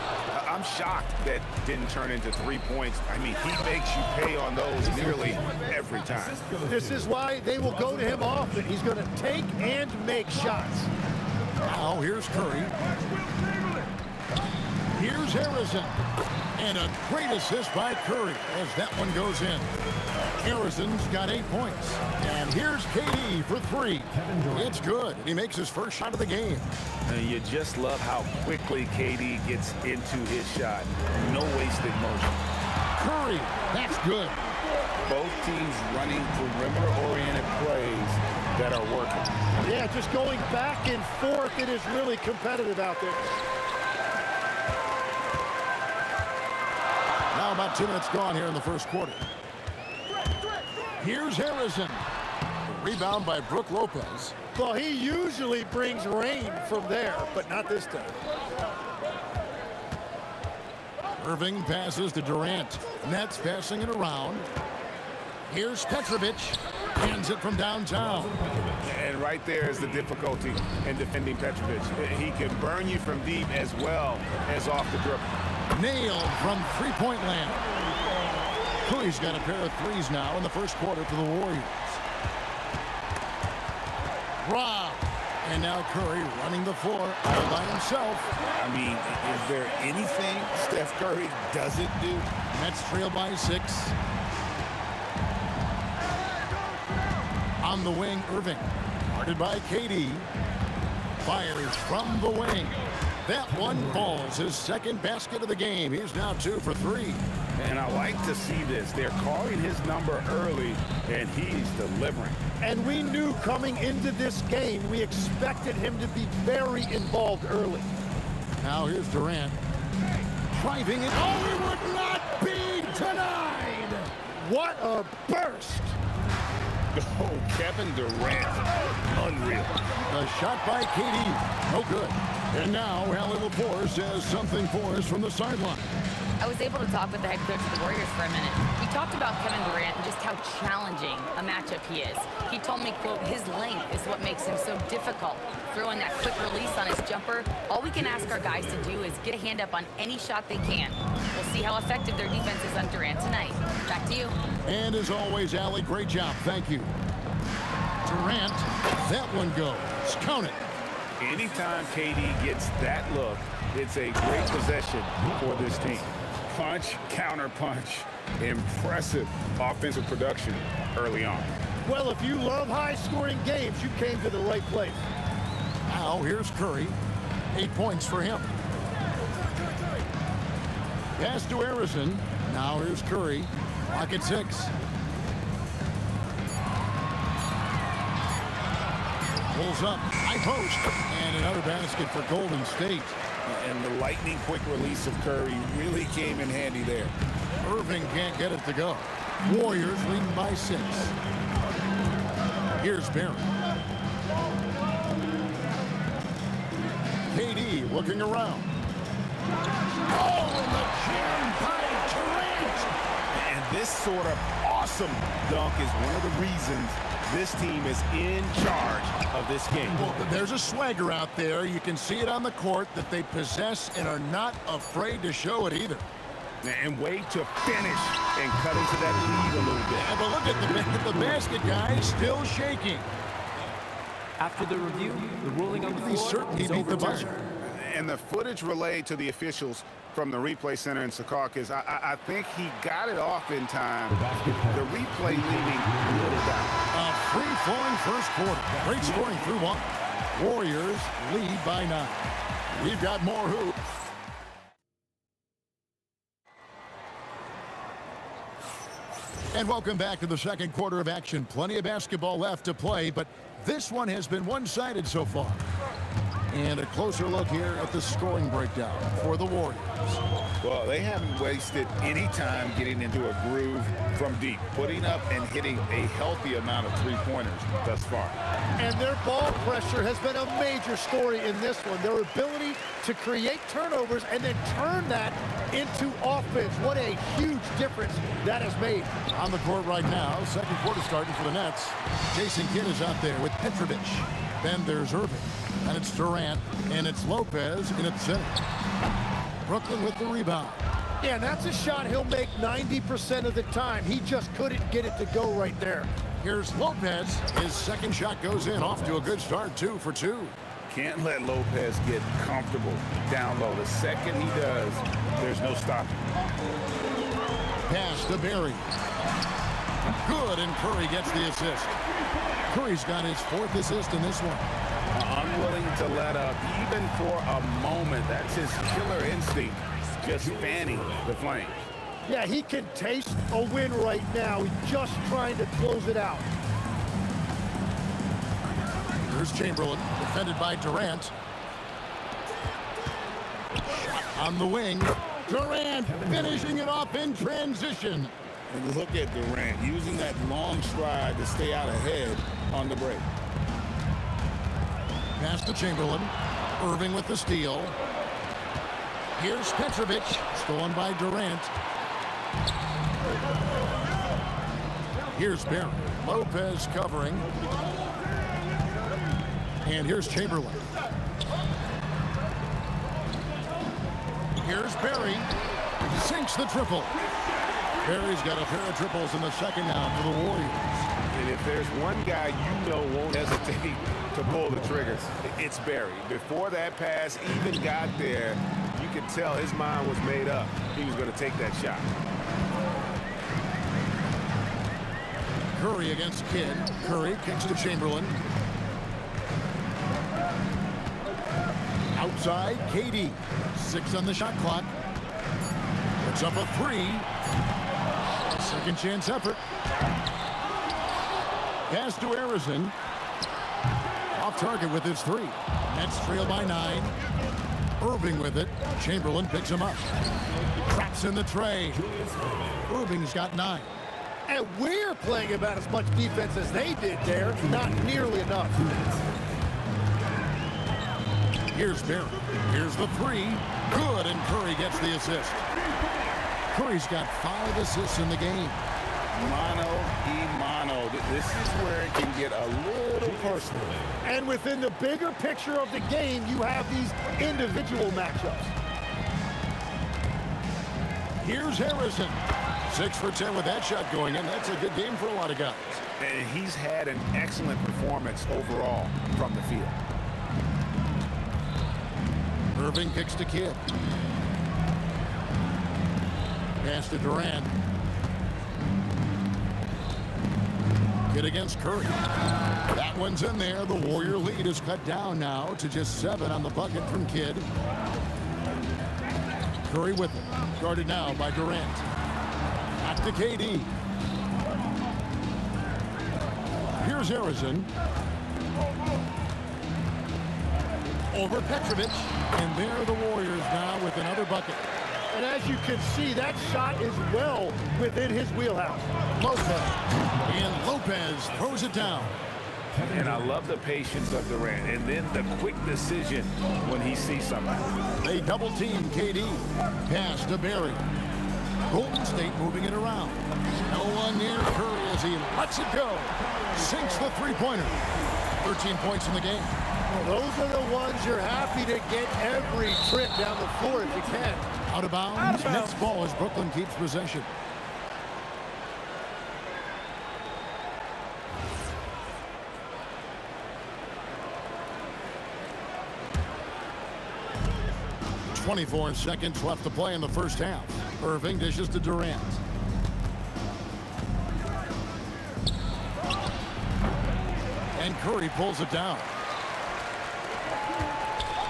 I'm shocked that didn't turn into 3 points. I mean, he makes you pay on those nearly every time. This is why they will go to him often. He's going to take and make shots. Now here's Curry. Here's Harrison. And a great assist by Curry as that one goes in. Harrison's got 8 points. And here's KD for 3. It's good. He makes his first shot of the game. And you just love how quickly KD gets into his shot. No wasted motion. Curry, that's good. Both teams running perimeter-oriented plays that are working. Yeah, just going back and forth. It is really competitive out there. Now about 2 minutes gone here in the first quarter. Here's Harrison. Rebound by Brook Lopez. Well, he usually brings rain from there, but not this time. Irving passes to Durant. Nets passing it around. Here's Petrovic. Hands it from downtown. And right there is the difficulty in defending Petrovic. He can burn you from deep as well as off the dribble. Nailed from three-point land. Curry's got a pair of 3s now in the first quarter for the Warriors. Rob. And now Curry running the floor all by himself. I mean, is there anything Steph Curry doesn't do? Nets trail by 6. On the wing, Irving. Guarded by KD. Fires from the wing. That one falls. His second basket of the game. He's now 2 for 3. And I like to see this. They're calling his number early, and he's delivering. And we knew coming into this game, we expected him to be very involved early. Now here's Durant. Driving it. Oh, he would not be denied. What a burst. Oh, Kevin Durant. Unreal. The shot by KD. No good. And now Allie Lepore says something for us from the sideline. I was able to talk with the head coach of the Warriors for a minute. We talked about Kevin Durant and just how challenging a matchup he is. He told me, quote, his length is what makes him so difficult. Throwing that quick release on his jumper, all we can ask our guys to do is get a hand up on any shot they can. We'll see how effective their defense is on Durant tonight. Back to you. And as always, Allie, great job. Thank you. Durant, that one goes. Count it. Anytime KD gets that look, it's a great possession for this team. Punch, counter punch, impressive offensive production early on. Well, if you love high-scoring games, you came to the right place. Now here's Curry. 8 points for him. Pass to Harrison. Now here's Curry. Clock at 6. Pulls up, high post, and another basket for Golden State. And the lightning quick release of Curry really came in handy there. Irving can't get it to go. Warriors leading by 6. Here's Barry. KD looking around. Oh, the jam by Durant! And this sort of awesome dunk is one of the reasons this team is in charge of this game. Well, there's a swagger out there. You can see it on the court that they possess and are not afraid to show it either. And way to finish and cut into that lead a little bit. Yeah, but look at the basket, guys, still shaking. After the review, the ruling on the floor He certainly is beat the overturned. buzzer. And the footage relayed to the officials from the replay center in Secaucus. I think he got it off in time. The replay leaving little doubt. A free-flowing first quarter. Great scoring through one. Warriors lead by 9. We've got more hoops. And welcome back to the second quarter of action. Plenty of basketball left to play, but this one has been one-sided so far. And a closer look here at the scoring breakdown for the Warriors. Well, they haven't wasted any time getting into a groove from deep, putting up and hitting a healthy amount of three-pointers thus far. And their ball pressure has been a major story in this one. Their ability to create turnovers and then turn that into offense. What a huge difference that has made. On the court right now, second quarter starting for the Nets. Jason Kidd is out there with Petrovic. Then there's Irving. And it's Durant, and it's Lopez in its center. Brooklyn with the rebound. Yeah, and that's a shot he'll make 90% of the time. He just couldn't get it to go right there. Here's Lopez. His second shot goes in, off to a good start, 2 for 2. Can't let Lopez get comfortable down low. The second he does, there's no stopping. Pass to Barry. Good, and Curry gets the assist. Curry's got his 4th assist in this one. Unwilling to let up, even for a moment. That's his killer instinct, just fanning the flames. Yeah, he can taste a win right now. He's just trying to close it out. Here's Chamberlain, defended by Durant. On the wing, Durant finishing it off in transition. And look at Durant using that long stride to stay out ahead on the break. Pass to Chamberlain. Irving with the steal. Here's Petrovic, stolen by Durant. Here's Barry. Lopez covering. And here's Chamberlain. Here's Barry. Sinks the triple. Barry's got a pair of triples in the second now for the Warriors. And if there's one guy you know won't hesitate to pull the triggers, it's Barry. Before that pass even got there, you could tell his mind was made up. He was going to take that shot. Curry against Kidd. Curry kicks to Chamberlain. Outside, KD. 6 on the shot clock. Puts up a 3. Second chance effort. Pass to Harrison. Off target with his 3. Nets trail by 9. Irving with it. Chamberlain picks him up. Traps in the tray. Irving's got 9. And we're playing about as much defense as they did there. Not nearly enough. Here's Barry. Here's the 3. Good, and Curry gets the assist. Curry's got 5 assists in the game. Mano. This is where it can get a little personal. And within the bigger picture of the game, you have these individual matchups. Here's Harrison. 6 for 10 with that shot going in. That's a good game for a lot of guys. And he's had an excellent performance overall from the field. Irving kicks to Kidd. Pass to Durant. Kidd against Curry. That one's in there. The Warrior lead is cut down now to just 7 on the bucket from Kidd. Curry with it. Guarded now by Durant. Back to KD. Here's Harrison. Over Petrovic. And there are the Warriors now with another bucket. And as you can see, that shot is well within his wheelhouse. Lopez. And Lopez throws it down. And I love the patience of Durant. And then the quick decision when he sees something. They double team KD. Pass to Barry. Golden State moving it around. No one near Curry as he lets it go. Sinks the three-pointer. 13 points in the game. Well, those are the ones you're happy to get every trip down the floor if you can. Out of bounds. Nets ball as Brooklyn keeps possession. 24 seconds left to play in the first half. Irving dishes to Durant. And Curry pulls it down.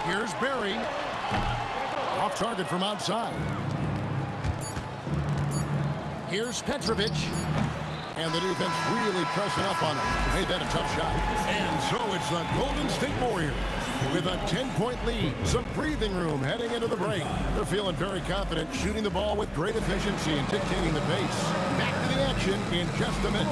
Here's Barry. Off target from outside. Here's Petrovic. And the defense really pressing up on him. Made that a tough shot. And so it's the Golden State Warriors with a 10-point lead. Some breathing room heading into the break. They're feeling very confident, shooting the ball with great efficiency and dictating the pace. Back to the action in just a minute.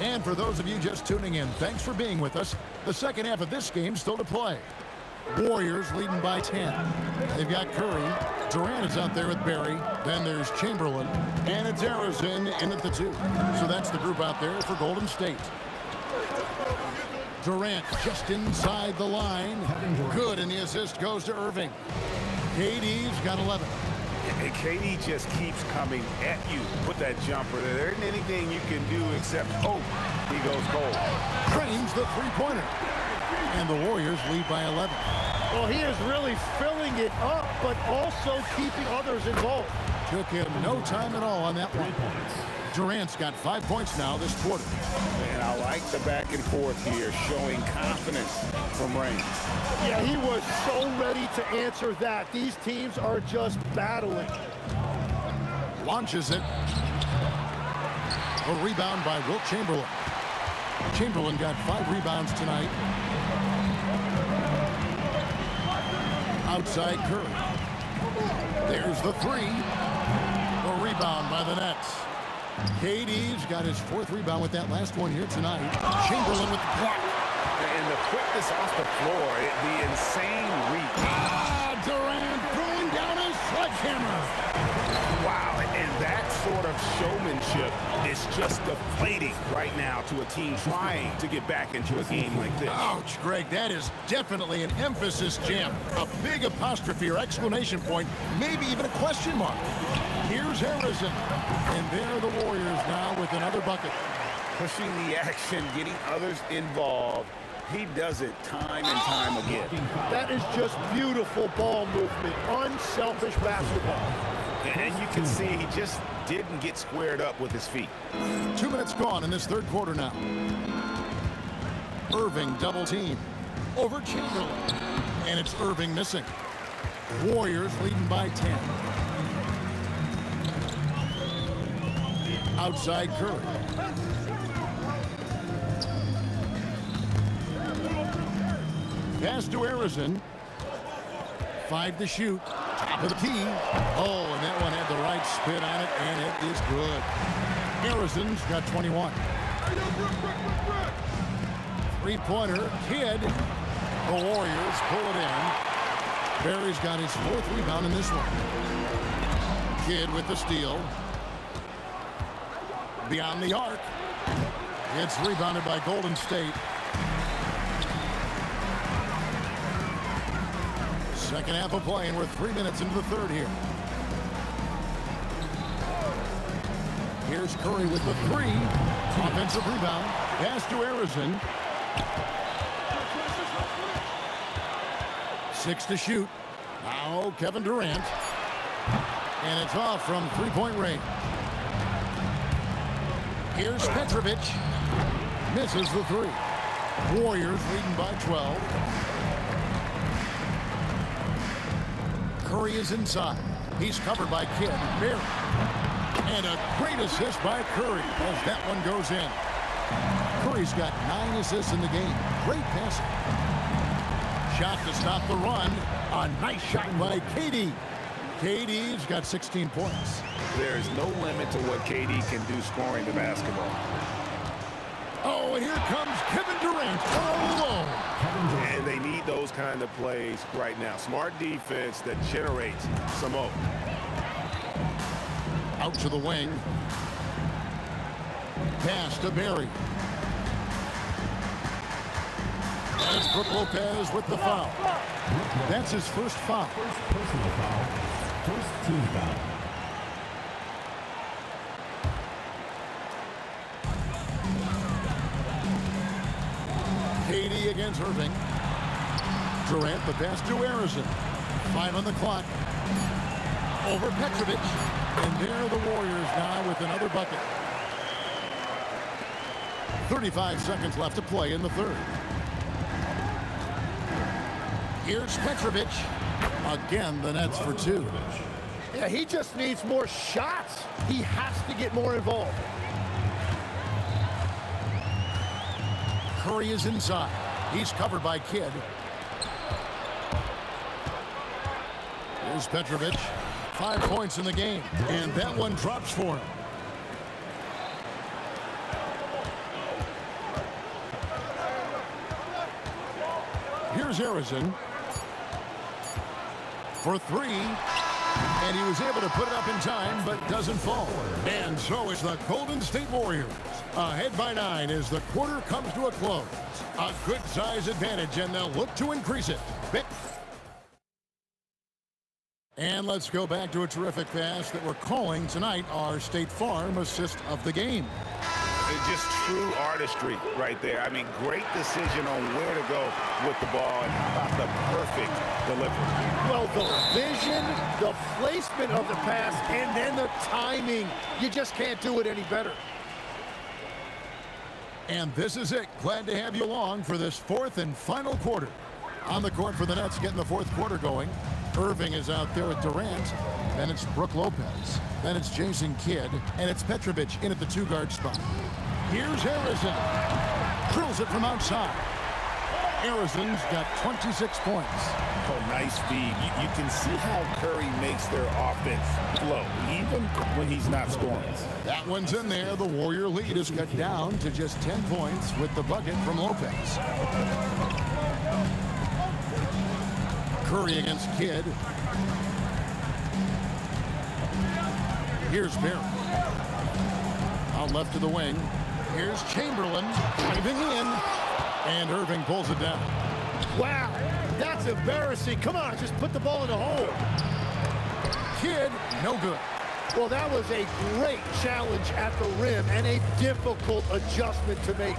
And for those of you just tuning in, thanks for being with us. The second half of this game still to play. Warriors leading by 10. They've got Curry. Durant is out there with Barry. Then there's Chamberlain. And it's Harrison in at the 2. So that's the group out there for Golden State. Durant just inside the line. Good, and the assist goes to Irving. KD's got 11. And KD just keeps coming at you with that jumper. There isn't anything you can do except, oh, he goes cold. Drains the three-pointer. And the Warriors lead by 11. Well, he is really filling it up, but also keeping others involved. Took him no time at all on that one. Durant's got 5 points now this quarter. And I like the back and forth here, showing confidence from range. Yeah, he was so ready to answer that. These teams are just battling. Launches it. A rebound by Wilt Chamberlain. Chamberlain got 5 rebounds tonight. Outside Curry. There's the 3. A rebound by the Nets. KD's got his 4th rebound with that last one here tonight. Chamberlain with the block. And the quickness off the floor, the insane reach. Durant throwing down his sledgehammer. Wow, and that sort of showmanship is just deflating right now to a team trying to get back into a game like this. Ouch, Greg, that is definitely an emphasis jam. A big apostrophe or exclamation point, maybe even a question mark. Here's Harrison. And there are the Warriors now with another bucket. Pushing the action, getting others involved. He does it time and time again. That is just beautiful ball movement, unselfish basketball. And you can see he just didn't get squared up with his feet. 2 minutes gone in this third quarter now. Irving double team over Chamberlain. And it's Irving missing. Warriors leading by 10. Outside Curry. Pass to Harrison. 5 to shoot. Top of the key. Oh, and that one had the right spin on it, and it is good. Harrison's got 21. 3-pointer. Kidd. The Warriors pull it in. Barry's got his 4th rebound in this one. Kidd with the steal. Beyond the arc. It's rebounded by Golden State. Second half of play, and we're 3 minutes into the third here. Here's Curry with the 3. Offensive rebound. Pass to Harrison. 6 to shoot. Now Kevin Durant. And it's off from three-point range. Here's Petrovic. Misses the 3. Warriors leading by 12. Curry is inside. He's covered by Kidd. Barry. And a great assist by Curry as that one goes in. Curry's got 9 assists in the game. Great passing. Shot to stop the run. A nice shot by KD. KD's got 16 points. There is no limit to what KD can do scoring the basketball. Oh, and here comes Kevin Durant all alone. And they need those kind of plays right now. Smart defense that generates some more. Out to the wing. Pass to Barry. And it's Brook Lopez with the foul. That's his first foul. First personal foul. First team foul. KD against Irving. Durant, the pass to Harrison. 5 on the clock. Over Petrovic. And there are the Warriors now with another bucket. 35 seconds left to play in the third. Here's Petrovic. Again, the Nets for 2. Yeah, he just needs more shots. He has to get more involved. Curry is inside. He's covered by Kidd. Here's Petrovic. 5 points in the game. And that one drops for him. Here's Harrison. For 3. And he was able to put it up in time, but doesn't fall. And so it's the Golden State Warriors. Ahead by 9 as the quarter comes to a close. A good size advantage, and they'll look to increase it. And let's go back to a terrific pass that we're calling tonight our State Farm assist of the game. It's just true artistry right there. I mean, great decision on where to go with the ball and how about the perfect delivery. Well, the vision, the placement of the pass, and then the timing. You just can't do it any better. And this is it. Glad to have you along for this fourth and final quarter. On the court for the Nets, getting the fourth quarter going. Irving is out there with Durant. Then it's Brook Lopez. Then it's Jason Kidd. And it's Petrovic in at the 2-guard spot. Here's Harrison. Drills it from outside. Harrison's got 26 points. Oh, nice feed. You can see how Curry makes their offense flow, even when he's not scoring. That one's in there. The Warrior lead is cut down to just 10 points with the bucket from Lopez. Curry against Kidd. Here's Barrett. Out left to the wing. Here's Chamberlain driving in. And Irving pulls it down. Wow, that's embarrassing. Come on, just put the ball in the hole. Kidd, no good. Well, that was a great challenge at the rim and a difficult adjustment to make.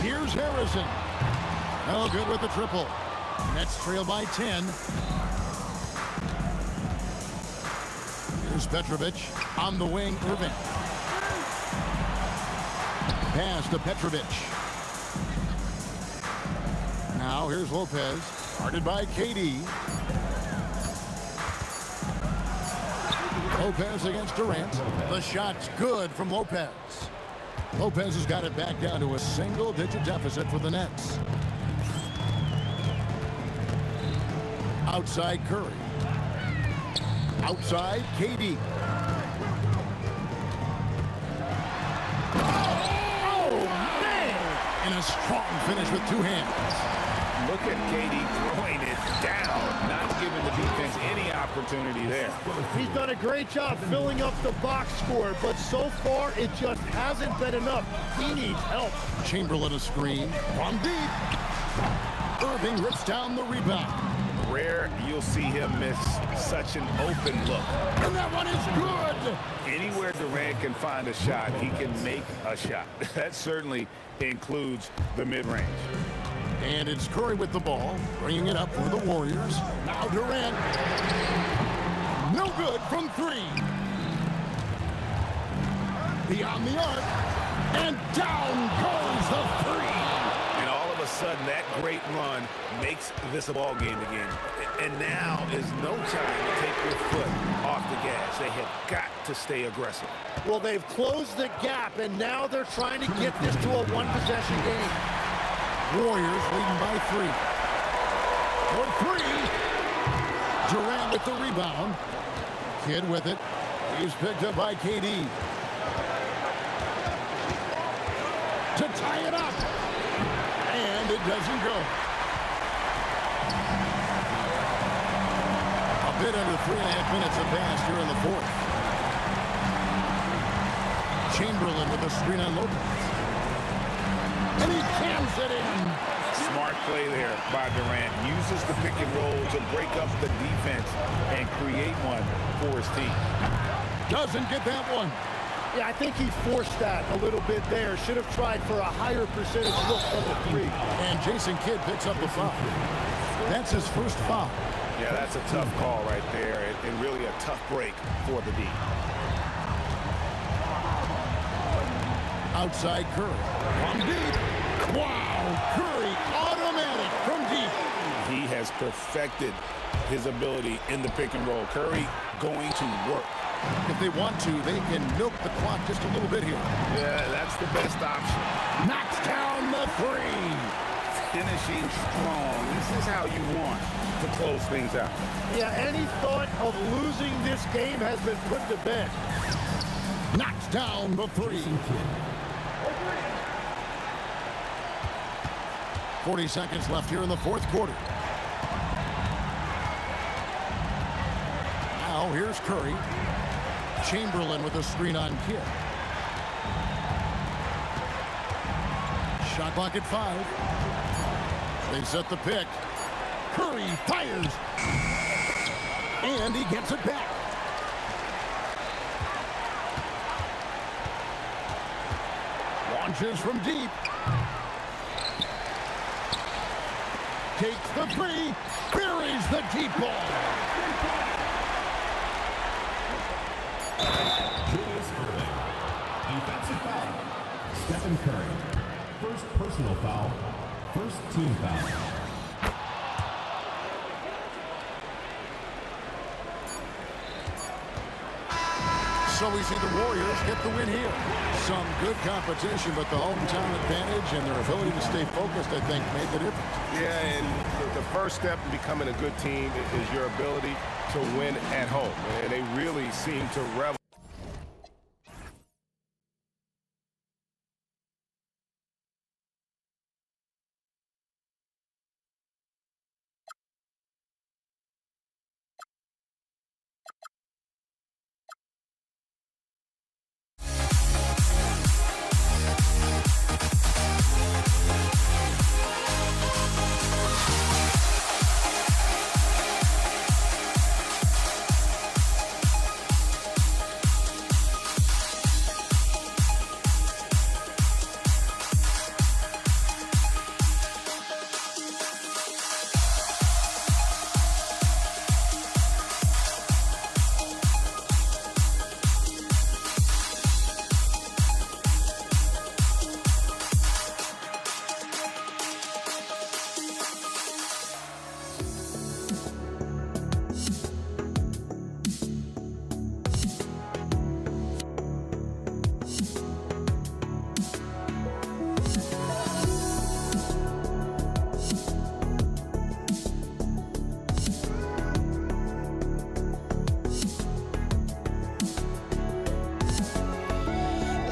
Here's Harrison. No good with the triple. Nets trail by 10. Here's Petrovic on the wing. Irving. Pass to Petrovic. Now here's Lopez. Guarded by KD. Lopez against Durant. The shot's good from Lopez. Lopez has got it back down to a single-digit deficit for the Nets. Outside Curry. Outside KD. Oh, man! And a strong finish with 2 hands. Look at KD throwing it down, not giving the defense any opportunity there. He's done a great job filling up the box score, but so far it just hasn't been enough. He needs help. Chamberlain a screen from deep. Irving rips down the rebound. Rare you'll see him miss such an open look. And that one is good. Anywhere Durant can find a shot, he can make a shot. That certainly includes the mid-range. And it's Curry with the ball, bringing it up for the Warriors. Now Durant. No good from 3. Beyond the arc. And down goes the 3. And all of a sudden, that great run makes this a ball game again. And now is no time to take your foot off the gas. They have got to stay aggressive. Well, they've closed the gap, and now they're trying to get this to a one-possession game. Warriors leading by 3. For 3. Durant with the rebound. Kidd with it. He's picked up by KD. To tie it up. And it doesn't go. A bit under 3.5 minutes have passed here in the fourth. Chamberlain with a screen on Lopez. And he jams it in. Smart play there by Durant. Uses the pick and roll to break up the defense and create one for his team. Doesn't get that one. Yeah, I think he forced that a little bit there. Should have tried for a higher percentage look from the three. And Jason Kidd picks up the foul. That's his first foul. Yeah, that's a tough call right there, and really a tough break for the D. Outside Curry. From deep. Wow, Curry automatic from deep. He has perfected his ability in the pick and roll. Curry going to work. If they want to, they can milk the clock just a little bit here. Yeah, that's the best option. Knocks down the three. Finishing strong. This is how you want to close things out. Yeah, any thought of losing this game has been put to bed. Knocks down the three. 40 seconds left here in the fourth quarter. Now here's Curry. Chamberlain with a screen on Kidd. Shot clock at 5. They set the pick. Curry fires. And he gets it back. Launches from deep. Takes the three. Buries the deep ball. Julius Erving. Defensive foul. Stephen Curry. First personal foul. First team foul. So we see the Warriors get the win here. Some good competition, but the hometown advantage and their ability to stay focused, I think, made the difference. Yeah, and the first step in becoming a good team is your ability to win at home. And they really seem to revel.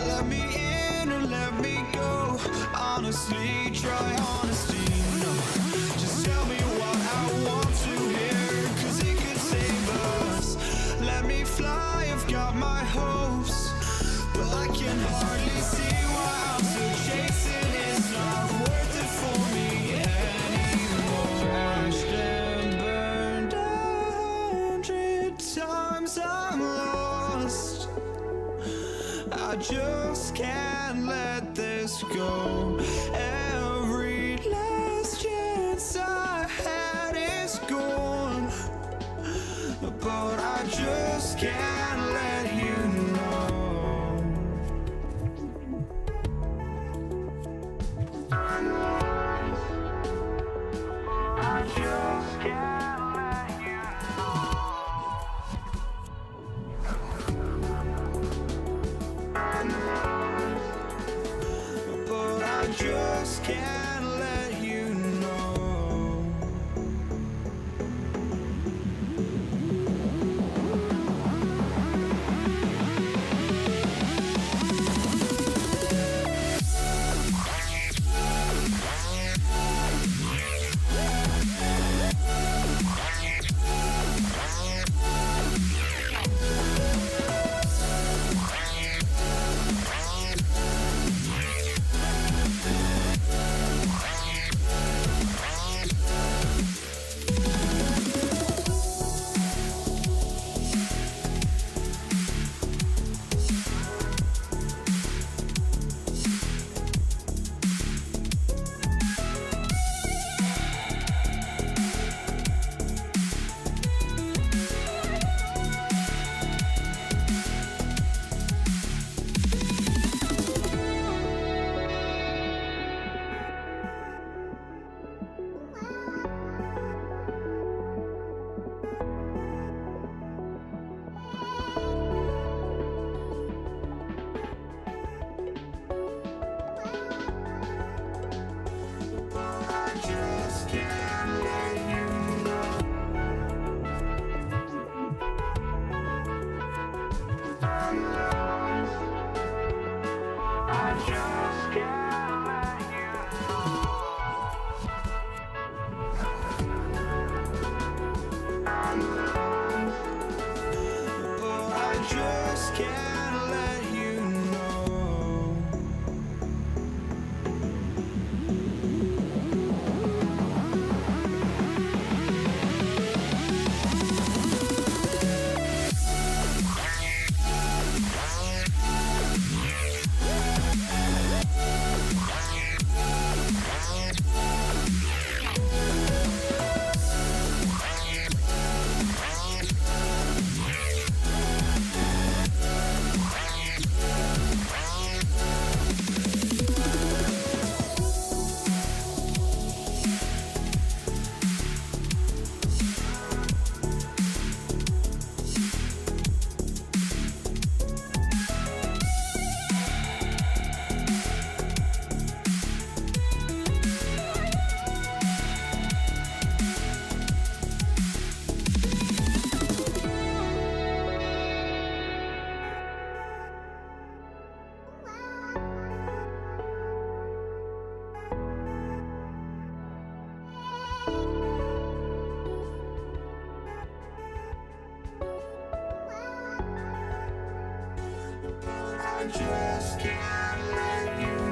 Let me in or let me go. Honestly, try honesty. No, just tell me what I want to hear, 'cause it could save us. Let me fly, I've got my hopes, but I can hardly see why I'm still chasing. It's not worth it for me anymore. Crashed and burned 100 times, I'm lost. I just can't let this go. Every last chance I had is gone, but I just can't let you know. I just can't let you know. But I just can't let you know. just can't let you.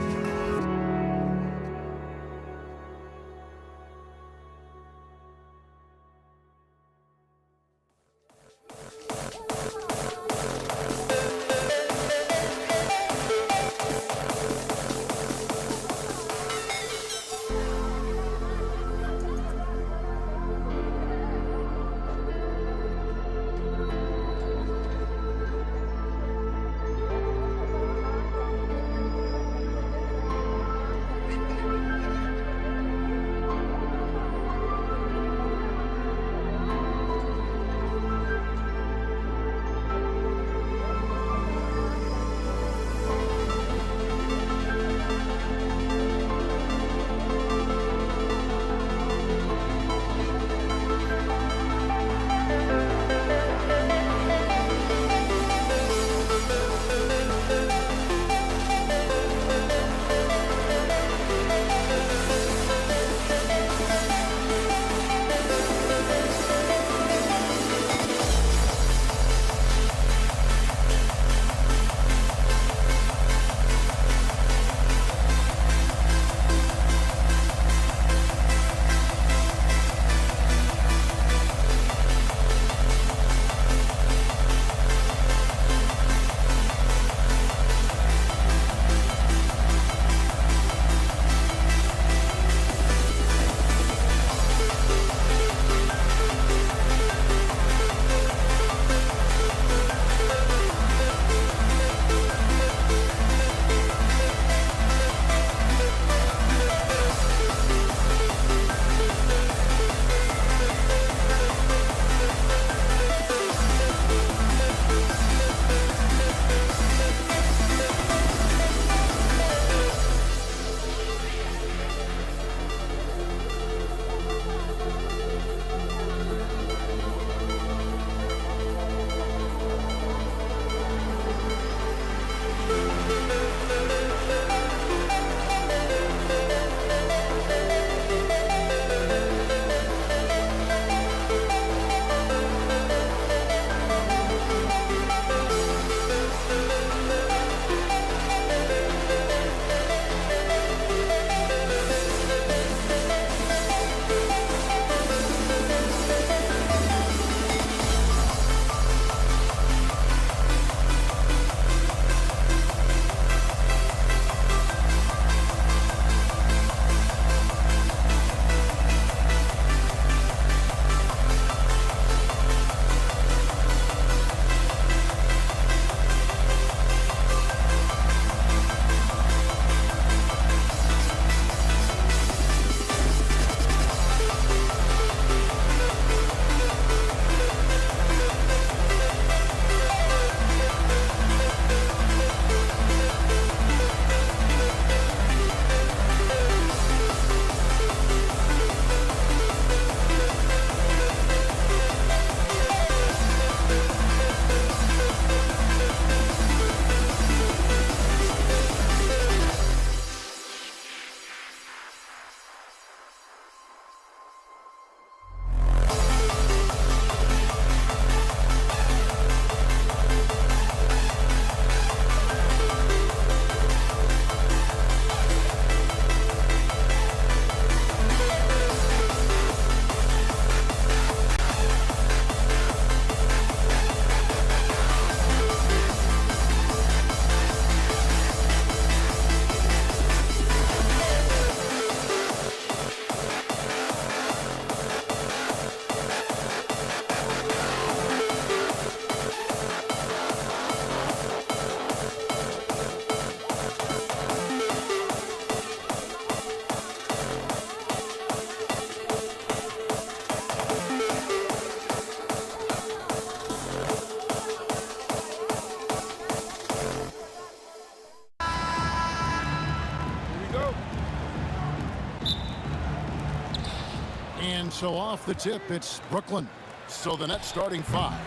And so off the tip, it's Brooklyn. So the net starting five.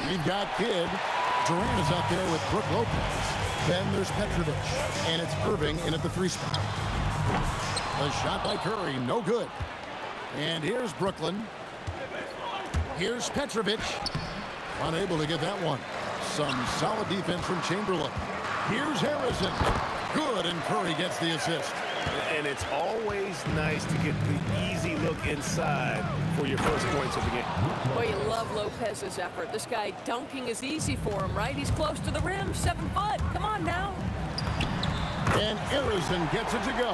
We've got Kidd. Durant is out there with Brook Lopez. Then there's Petrovic. And it's Irving in at the 3 spot. A shot by Curry, no good. And here's Brooklyn. Here's Petrovic. Unable to get that one. Some solid defense from Chamberlain. Here's Harrison. Good, and Curry gets the assist. And it's always nice to get the easy look inside for your first points of the game. Boy, you love Lopez's effort. This guy dunking is easy for him, right? He's close to the rim, 7 foot. Come on now. And Harrison gets it to go.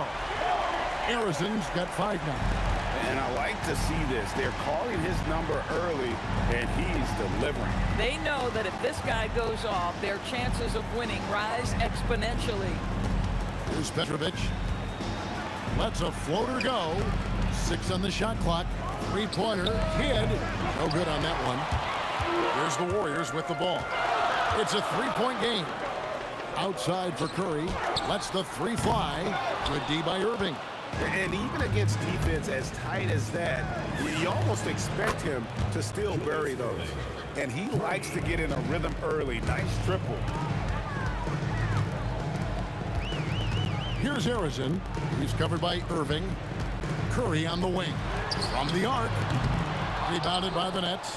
Harrison's got 5 now. And I like to see this. They're calling his number early, and he's delivering. They know that if this guy goes off, their chances of winning rise exponentially. Here's Petrovic. Lets a floater go. 6 on the shot clock. 3-pointer. Kidd. No good on that one. Here's the Warriors with the ball. It's a 3-point game. Outside for Curry. Lets the 3 fly. Good D by Irving. And even against defense as tight as that, you almost expect him to still bury those. And he likes to get in a rhythm early. Nice triple. Here's Harrison. He's covered by Irving. Curry on the wing. From the arc. Rebounded by the Nets.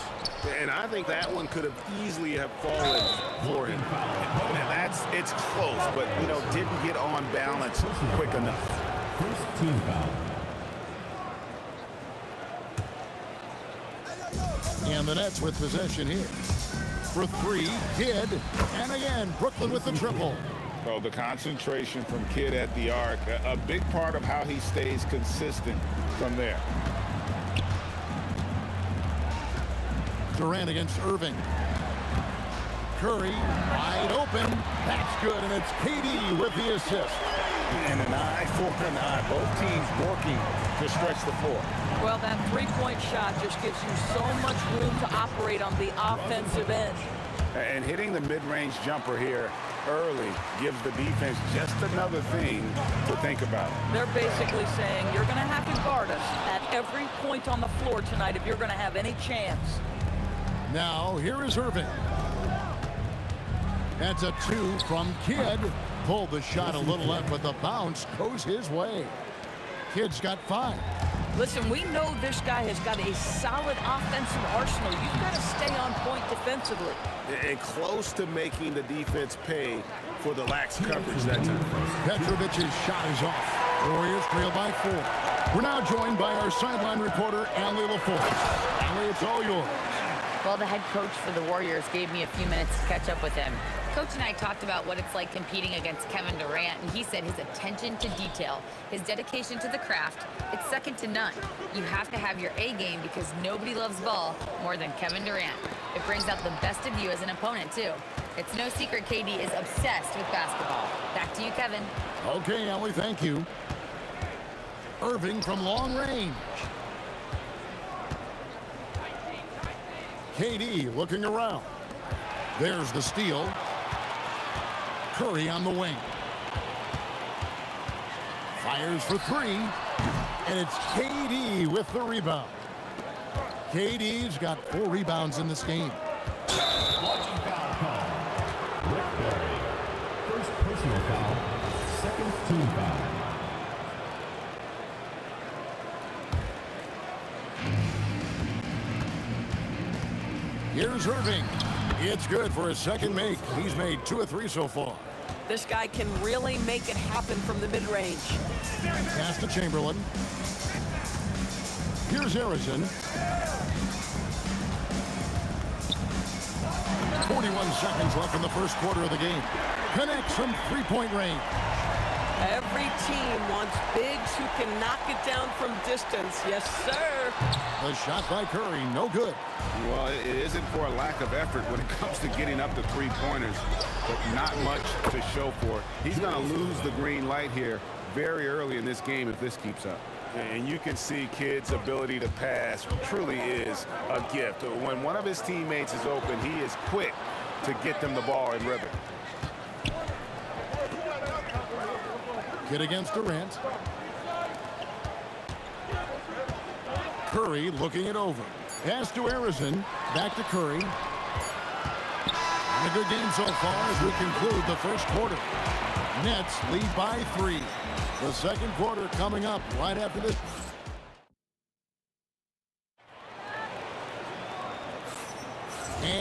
And I think that one could have easily have fallen for him. And it's close, but, didn't get on balance quick enough. First team foul. And the Nets with possession here. For 3, Kidd. And again, Brooklyn with the triple. So the concentration from Kidd at the arc, a big part of how he stays consistent from there. Durant against Irving. Curry wide open. That's good, and it's KD with the assist. And an eye for an eye. Both teams working to stretch the floor. Well, that 3-point shot just gives you so much room to operate on the offensive end. And hitting the mid-range jumper here early gives the defense just another thing to think about. They're basically saying you're going to have to guard us at every point on the floor tonight if you're going to have any chance. Now, here is Irving. That's a 2 from Kidd. Pulled the shot a little left, but the bounce goes his way. Kidd's got 5. Listen, we know this guy has got a solid offensive arsenal. You've got to stay on point defensively. And close to making the defense pay for the lax coverage that time. Petrovic's shot is off. Warriors trail by 4. We're now joined by our sideline reporter, Allie LaForce. Allie, it's all yours. Well, the head coach for the Warriors gave me a few minutes to catch up with him. Coach and I talked about what it's like competing against Kevin Durant, and he said his attention to detail, his dedication to the craft, it's second to none. You have to have your A game because nobody loves ball more than Kevin Durant. It brings out the best of you as an opponent, too. It's no secret KD is obsessed with basketball. Back to you, Kevin. Okay, Allie, thank you. Irving from long range. KD looking around. There's the steal. Curry on the wing. Fires for 3. And it's KD with the rebound. KD's got 4 rebounds in this game. Blocking foul call. Rick Barry. First personal foul. Second team foul. Here's Irving. It's good for his second make. He's made 2 of 3 so far. This guy can really make it happen from the mid-range. Pass to Chamberlain. Here's Harrison. 41 seconds left in the first quarter of the game. Connects from 3-point range. Every team wants bigs who can knock it down from distance. Yes, sir. The shot by Curry, no good. Well, it isn't for a lack of effort when it comes to getting up to 3-pointers, but not much to show for it. He's going to lose the green light here very early in this game if this keeps up. And you can see Kidd's ability to pass truly is a gift. When one of his teammates is open, he is quick to get them the ball in rhythm. Kidd against Durant. Curry looking it over. Pass to Harrison. Back to Curry. And a good game so far as we conclude the first quarter. Nets lead by 3. The second quarter coming up right after this.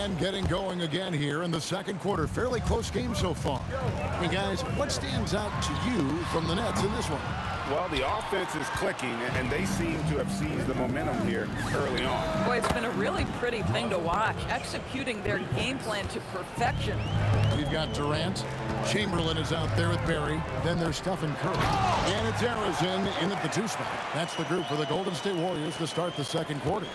And getting going again here in the second quarter. Fairly close game so far. Hey, guys, what stands out to you from the Nets in this one? Well, the offense is clicking, and they seem to have seized the momentum here early on. Boy, it's been a really pretty thing to watch, executing their game plan to perfection. We've got Durant. Chamberlain is out there with Barry. Then there's Stephen Curry. And it's Arizona in at the 2 spot. That's the group for the Golden State Warriors to start the second quarter.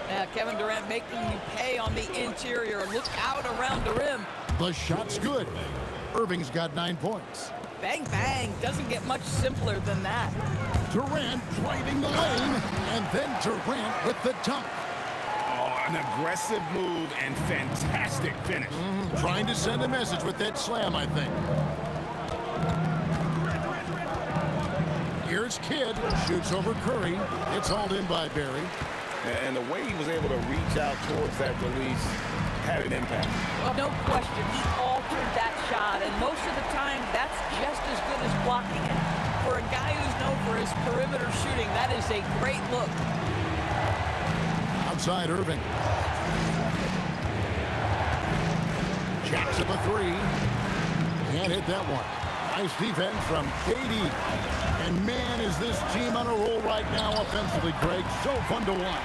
Yeah, Kevin Durant making you pay on the interior. Look out around the rim. The shot's good. Irving's got 9 points. Bang, bang. Doesn't get much simpler than that. Durant driving the lane. And then Durant with the dunk. Oh, an aggressive move and fantastic finish. Trying to send a message with that slam, I think. Here's Kidd. Shoots over Curry. It's hauled in by Barry. And the way he was able to reach out towards that release had an impact. Well, no question, he altered that shot, and most of the time, that's just as good as blocking it. For a guy who's known for his perimeter shooting, that is a great look. Outside Irving. Jacks up a 3. Can't hit that one. Nice defense from KD. And man, is this team on a roll right now offensively, Greg. So fun to watch.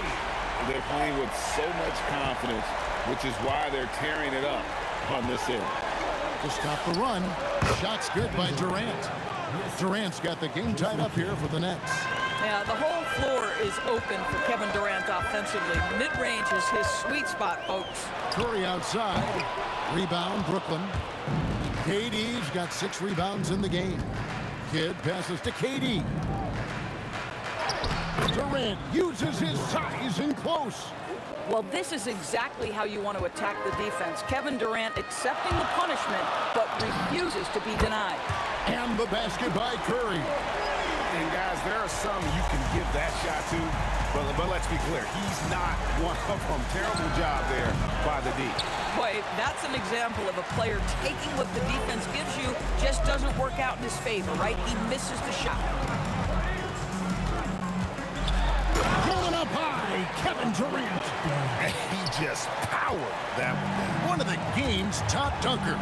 They're playing with so much confidence, which is why they're tearing it up on this end. To stop the run. Shot's good by Durant. Durant's got the game tied up here for the Nets. Yeah, the whole floor is open for Kevin Durant offensively. Mid-range is his sweet spot, folks. Curry outside. Rebound, Brooklyn. KD's got 6 rebounds in the game. Kidd passes to KD. Durant uses his size in close. Well, this is exactly how you want to attack the defense. Kevin Durant accepting the punishment, but refuses to be denied. And the basket by Curry. And guys, there are some you can give that shot to, but let's be clear, he's not one of them. Terrible job there by the D. Boy, that's an example of a player taking what the defense gives you, just doesn't work out in his favor, right? He misses the shot. Going up high, Kevin Durant. He just powered that one. One of the game's top dunkers.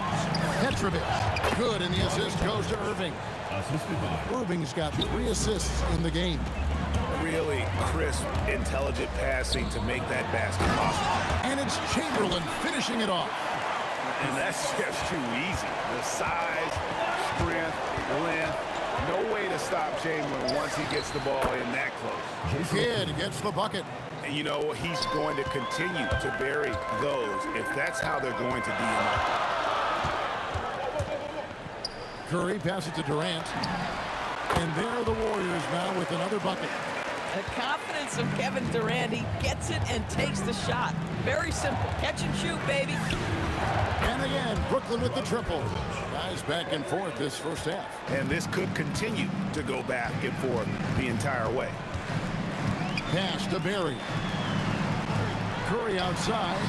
Petrovic. Good, and the assist goes to Irving. Irving's got 3 assists in the game. Really crisp, intelligent passing to make that basket possible. And it's Chamberlain finishing it off. And that's just too easy. The size, strength, length. No way to stop Chamberlain once he gets the ball in that close. Kidd gets the bucket. And you know, he's going to continue to bury those if that's how they're going to DM up. Curry passes to Durant. And there are the Warriors now with another bucket. The confidence of Kevin Durant, he gets it and takes the shot. Very simple. Catch and shoot, baby. And again, Brooklyn with the triple. Guys back and forth this first half. And this could continue to go back and forth the entire way. Pass to Barry. Curry outside.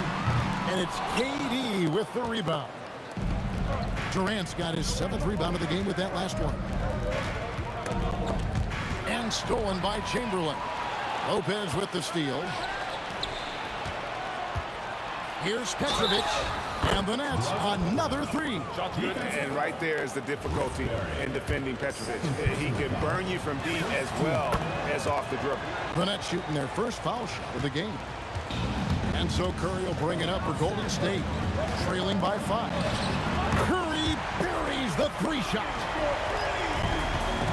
And it's KD with the rebound. Durant's got his 7th rebound of the game with that last one. And stolen by Chamberlain. Lopez with the steal. Here's Petrovic. And the Nets, another 3. And right there is the difficulty in defending Petrovic. He can burn you from deep as well as off the dribble. The Nets shooting their first foul shot of the game. And so Curry will bring it up for Golden State, trailing by 5. Curry buries the 3 shot.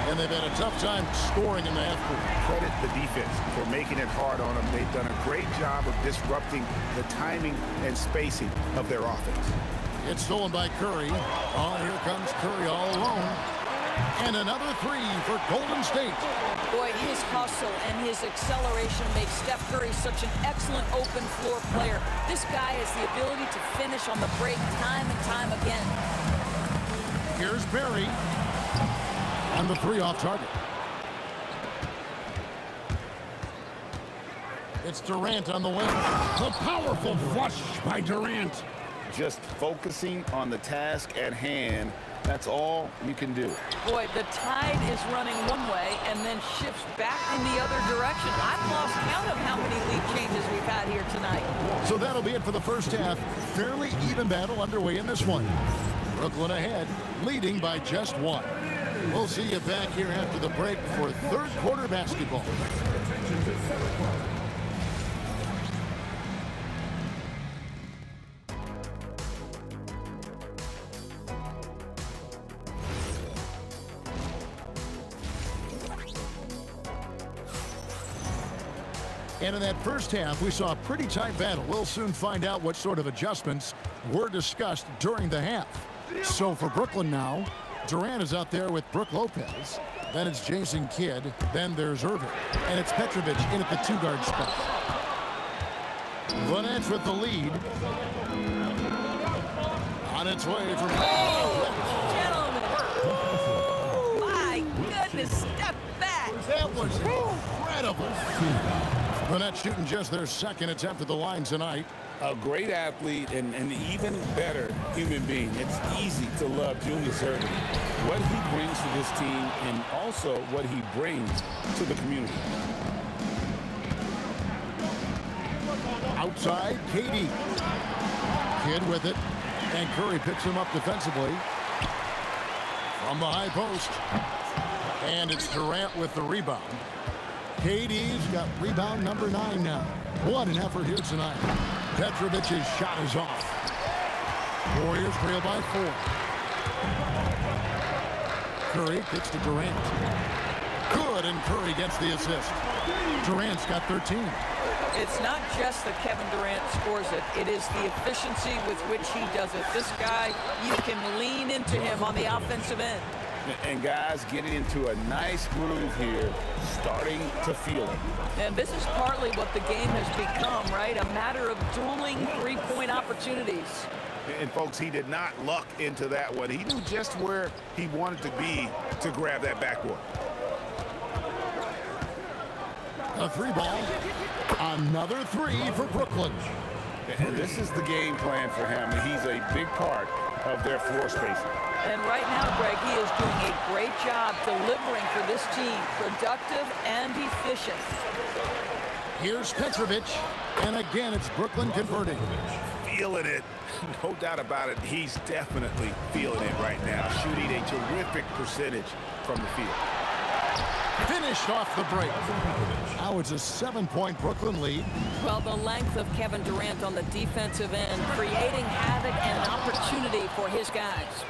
And they've had a tough time scoring in the half court. Credit the defense for making it hard on them. They've done a great job of disrupting the timing and spacing of their offense. It's stolen by Curry. Oh, here comes Curry all alone. And another 3 for Golden State. Boy, his hustle and his acceleration makes Steph Curry such an excellent open floor player. This guy has the ability to finish on the break time and time again. Here's Barry. And the 3 off target. It's Durant on the wing. The powerful flush by Durant. just focusing on the task at hand. That's all you can do. Boy, the tide is running one way and then shifts back in the other direction. I've lost count of how many lead changes we've had here tonight. So that'll be it for the first half. Fairly even battle underway in this one. Brooklyn ahead, leading by just one. We'll see you back here after the break for third quarter basketball. And in that first half, we saw a pretty tight battle. We'll soon find out what sort of adjustments were discussed during the half. So for Brooklyn now, Durant is out there with Brook Lopez. Then it's Jason Kidd. Then there's Irving. And it's Petrovic in at the two-guard spot. The Nets with the lead. On its way from... Gentlemen. My goodness, step back. That was incredible. The Nets shooting just their second attempt at the line tonight. A great athlete and an even better human being. It's easy to love Julius Irving. What he brings to this team and also what he brings to the community. Outside, KD. Kidd with it. And Curry picks him up defensively. From the high post. And it's Durant with the rebound. KD's got rebound number 9 now. What an effort here tonight. Petrovic's shot is off. Warriors trail by 4. Curry kicks to Durant. Good, and Curry gets the assist. Durant's got 13. It's not just that Kevin Durant scores it. It is the efficiency with which he does it. This guy, you can lean into him on the offensive end. And guys getting into a nice groove here, starting to feel it. And this is partly what the game has become, right? A matter of dueling three-point opportunities. And folks, he did not luck into that one. He knew just where he wanted to be to grab that backboard. A 3-ball. Another 3 for Brooklyn. And this is the game plan for him. He's a big part of their floor spacing. And right now, Greg, he is doing a great job delivering for this team. Productive and efficient. Here's Petrovic. And again, it's Brooklyn converting. Feeling it. No doubt about it. He's definitely feeling it right now. Shooting a terrific percentage from the field. Finished off the break. Now it's a 7-point Brooklyn lead. Well, the length of Kevin Durant on the defensive end, creating havoc and opportunity for his guys.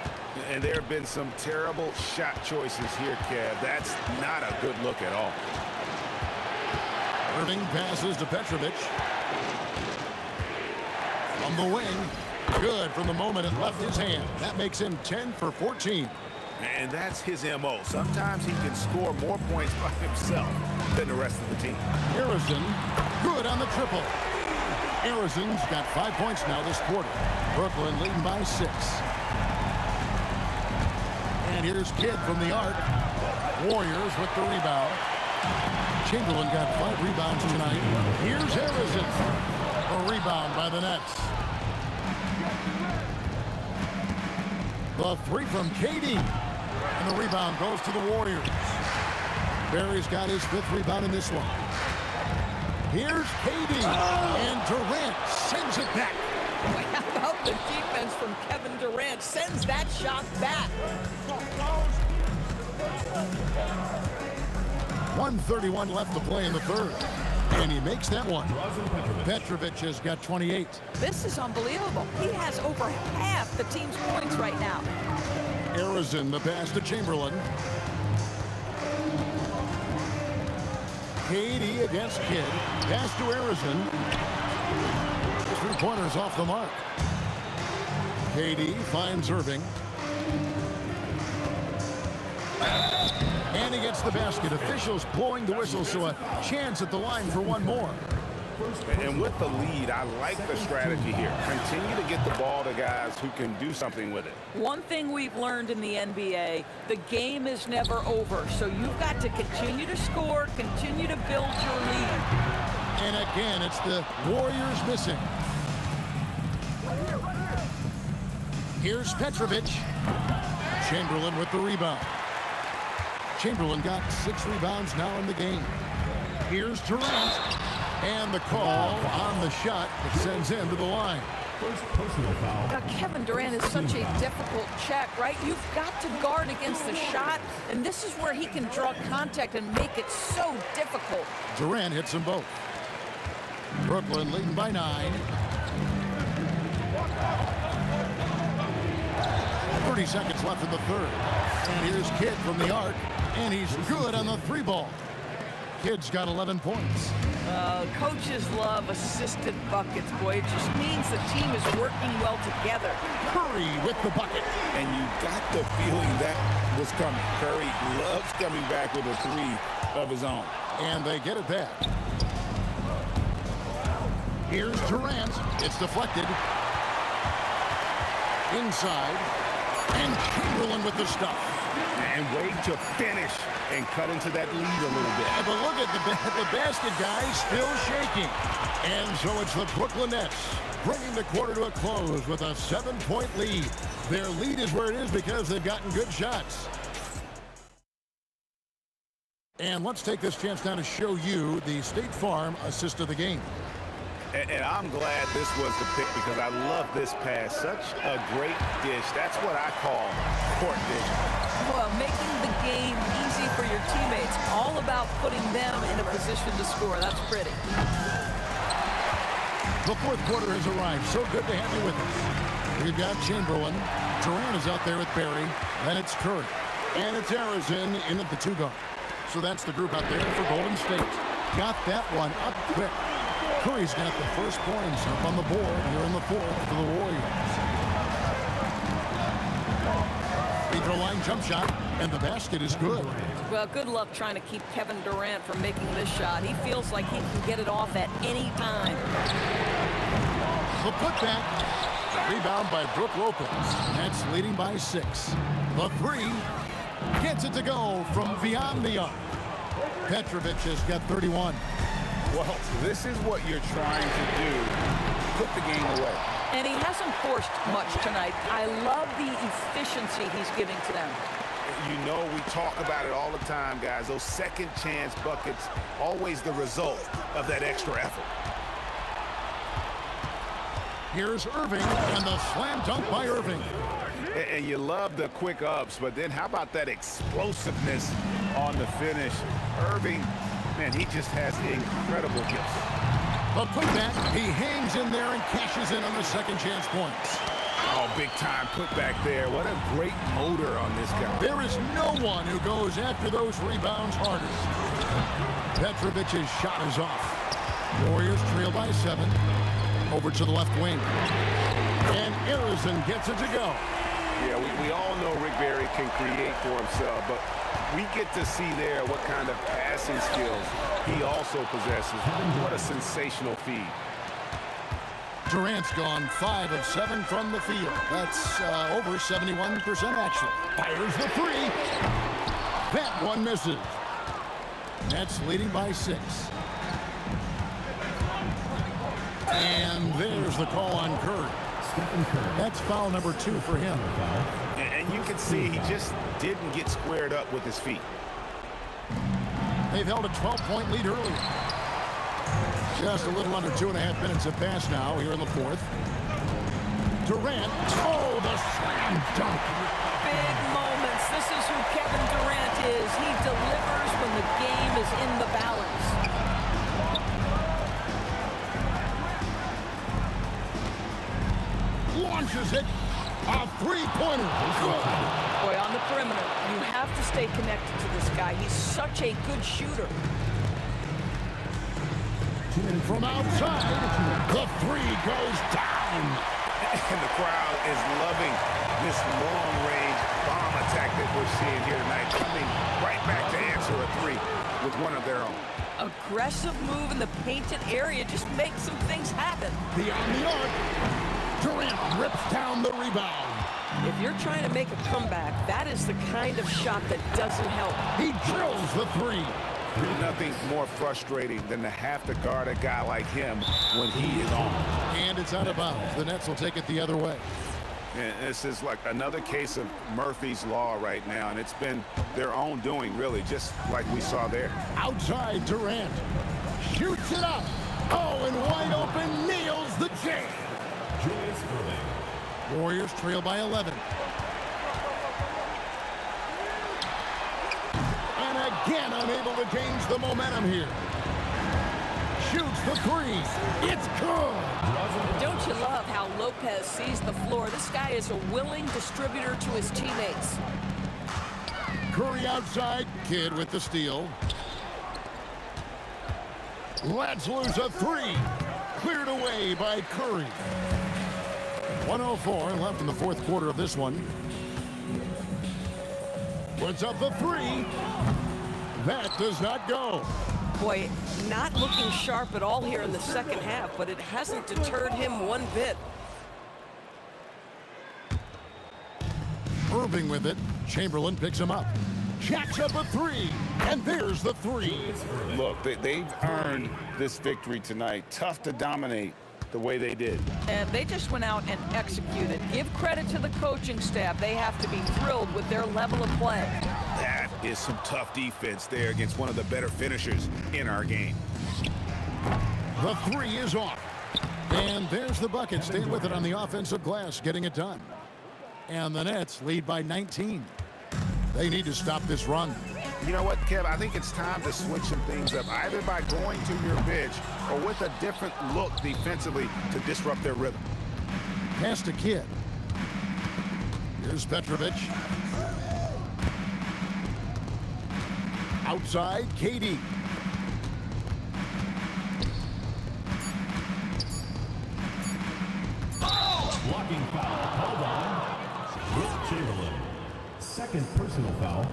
And there have been some terrible shot choices here, Kev. That's not a good look at all. Irving passes to Petrovic. From the wing. Good from the moment it left his hand. That makes him 10 for 14. And that's his M.O. Sometimes he can score more points by himself than the rest of the team. Harrison, good on the triple. Harrison's got 5 points now this quarter. Brooklyn leading by 6. And here's Kidd from the arc. Warriors with the rebound. Chamberlain got 5 rebounds tonight. Here's Harrison. A rebound by the Nets. The 3 from KD. And the rebound goes to the Warriors. Barry's got his 5th rebound in this one. Here's KD. And Durant sends it back. How about the defense from Kevin Durant? Sends that shot back. 1:31 left to play in the third. And he makes that one. Petrovic has got 28. This is unbelievable. He has over half the team's points right now. Harrison, the pass to Chamberlain. KD against Kidd. Pass to Harrison. 3-pointers off the mark. KD finds Irving. And he gets the basket. Officials blowing the whistle, so a chance at the line for one more. And with the lead, I like the strategy here. Continue to get the ball to guys who can do something with it. One thing we've learned in the NBA, the game is never over. So you've got to continue to score, continue to build your lead. And again, it's the Warriors missing. Here's Petrovic. Chamberlain with the rebound. Chamberlain got 6 rebounds now in the game. Here's Durant. And the call on the shot that sends him to the line. First personal foul. Now, Kevin Durant is such a difficult check, right? You've got to guard against the shot, and this is where he can draw contact and make it so difficult. Durant hits them both. Brooklyn leading by 9. 30 seconds left in the third. And here's Kidd from the arc, and he's good on the 3-ball. Kidd's got 11 points. Coaches love assisted buckets, boy. It just means the team is working well together. Curry with the bucket. And you got the feeling that was coming. Curry loves coming back with a 3 of his own. And they get it back. Here's Durant. It's deflected. Inside. And Chamberlain with the stuff. And wait to finish and cut into that lead a little bit. Yeah, but look at the basket guy still shaking. And so it's the Brooklyn Nets bringing the quarter to a close with a 7-point lead. Their lead is where it is because they've gotten good shots. And let's take this chance now to show you the State Farm assist of the game. And I'm glad this was the pick because I love this pass. Such a great dish. That's what I call court vision. Well, making the game easy for your teammates. All about putting them in a position to score. That's pretty. The fourth quarter has arrived. So good to have you with us. We've got Chamberlain. Durant is out there with Barry. Then it's Curry. And it's Harrison in at the 2-guard. So that's the group out there for Golden State. Got that one up quick. Curry's got the first points up on the board here in the fourth for the Warriors. Free throw line jump shot, and the basket is good. Well, good luck trying to keep Kevin Durant from making this shot. He feels like he can get it off at any time. The putback. The rebound by Brook Lopez. That's leading by 6. The 3 gets it to go from beyond the arc. Petrovic has got 31. Well, this is what you're trying to do. Put the game away. And he hasn't forced much tonight. I love the efficiency he's giving to them. You know, we talk about it all the time, guys. Those second chance buckets, always the result of that extra effort. Here's Irving, and the slam dunk by Irving. And you love the quick ups, but then how about that explosiveness on the finish? Irving, man, he just has incredible gifts. A putback, he hangs in there and cashes in on the second chance points. Oh, big time putback there. What a great motor on this guy. There is no one who goes after those rebounds harder. Petrovic's shot is off. Warriors trail by 7. Over to the left wing. And Harrison gets it to go. Yeah, we all know Rick Barry can create for himself, but we get to see there what kind of passing skills he also possesses. What a sensational feed. Durant's gone 5 of 7 from the field. That's over 71% actually. Fires the 3. That one misses. Nets leading by 6. And there's the call on Curry. That's foul number 2 for him. And you can see he just didn't get squared up with his feet. They've held a 12-point lead earlier. Just a little under 2.5 minutes have passed now here in the fourth. Durant. Oh, the slam dunk. Big moments. This is who Kevin Durant is. He delivers when the game is in the balance. Launches it. A 3-pointer. Boy, on the perimeter, you have to stay connected to this guy. He's such a good shooter. From outside, the 3 goes down. And the crowd is loving this long-range bomb attack that we're seeing here tonight, coming right back to answer a 3 with one of their own. Aggressive move in the painted area just makes some things happen. Beyond the arc, Durant rips down the rebound. If you're trying to make a comeback, that is the kind of shot that doesn't help. He drills the 3. Nothing more frustrating than to have to guard a guy like him when he is on. And it's out of bounds. The Nets will take it the other way. And this is like another case of Murphy's Law right now, and it's been their own doing, really, just like we saw there. Outside, Durant shoots it up. Oh, and wide open, nails the jam. Warriors trail by 11. And again, unable to change the momentum here. Shoots the three. It's good. Don't you love how Lopez sees the floor? This guy is a willing distributor to his teammates. Curry outside. Kidd with the steal. Let's lose a three. Cleared away by Curry. 1:04 left in the fourth quarter of this one. Puts up the three. That does not go. Boy, not looking sharp at all here in the second half, but it hasn't deterred him one bit. Irving with it. Chamberlain picks him up. Jacks up a three. And there's the three. Look, they've earned this victory tonight. Tough to dominate the way they did. And they just went out and executed. Give credit to the coaching staff. They have to be thrilled with their level of play. That is some tough defense there against one of the better finishers in our game. The three is off. And there's the bucket. Stay with it on the offensive glass, getting it done. And the Nets lead by 19. They need to stop this run. You know what, Kev? I think it's time to switch some things up, either by going to your bench or with a different look defensively to disrupt their rhythm. Pass to Kidd. Here's Petrovic. Outside, KD. Blocking foul called on Wilt Chamberlain. Second personal foul.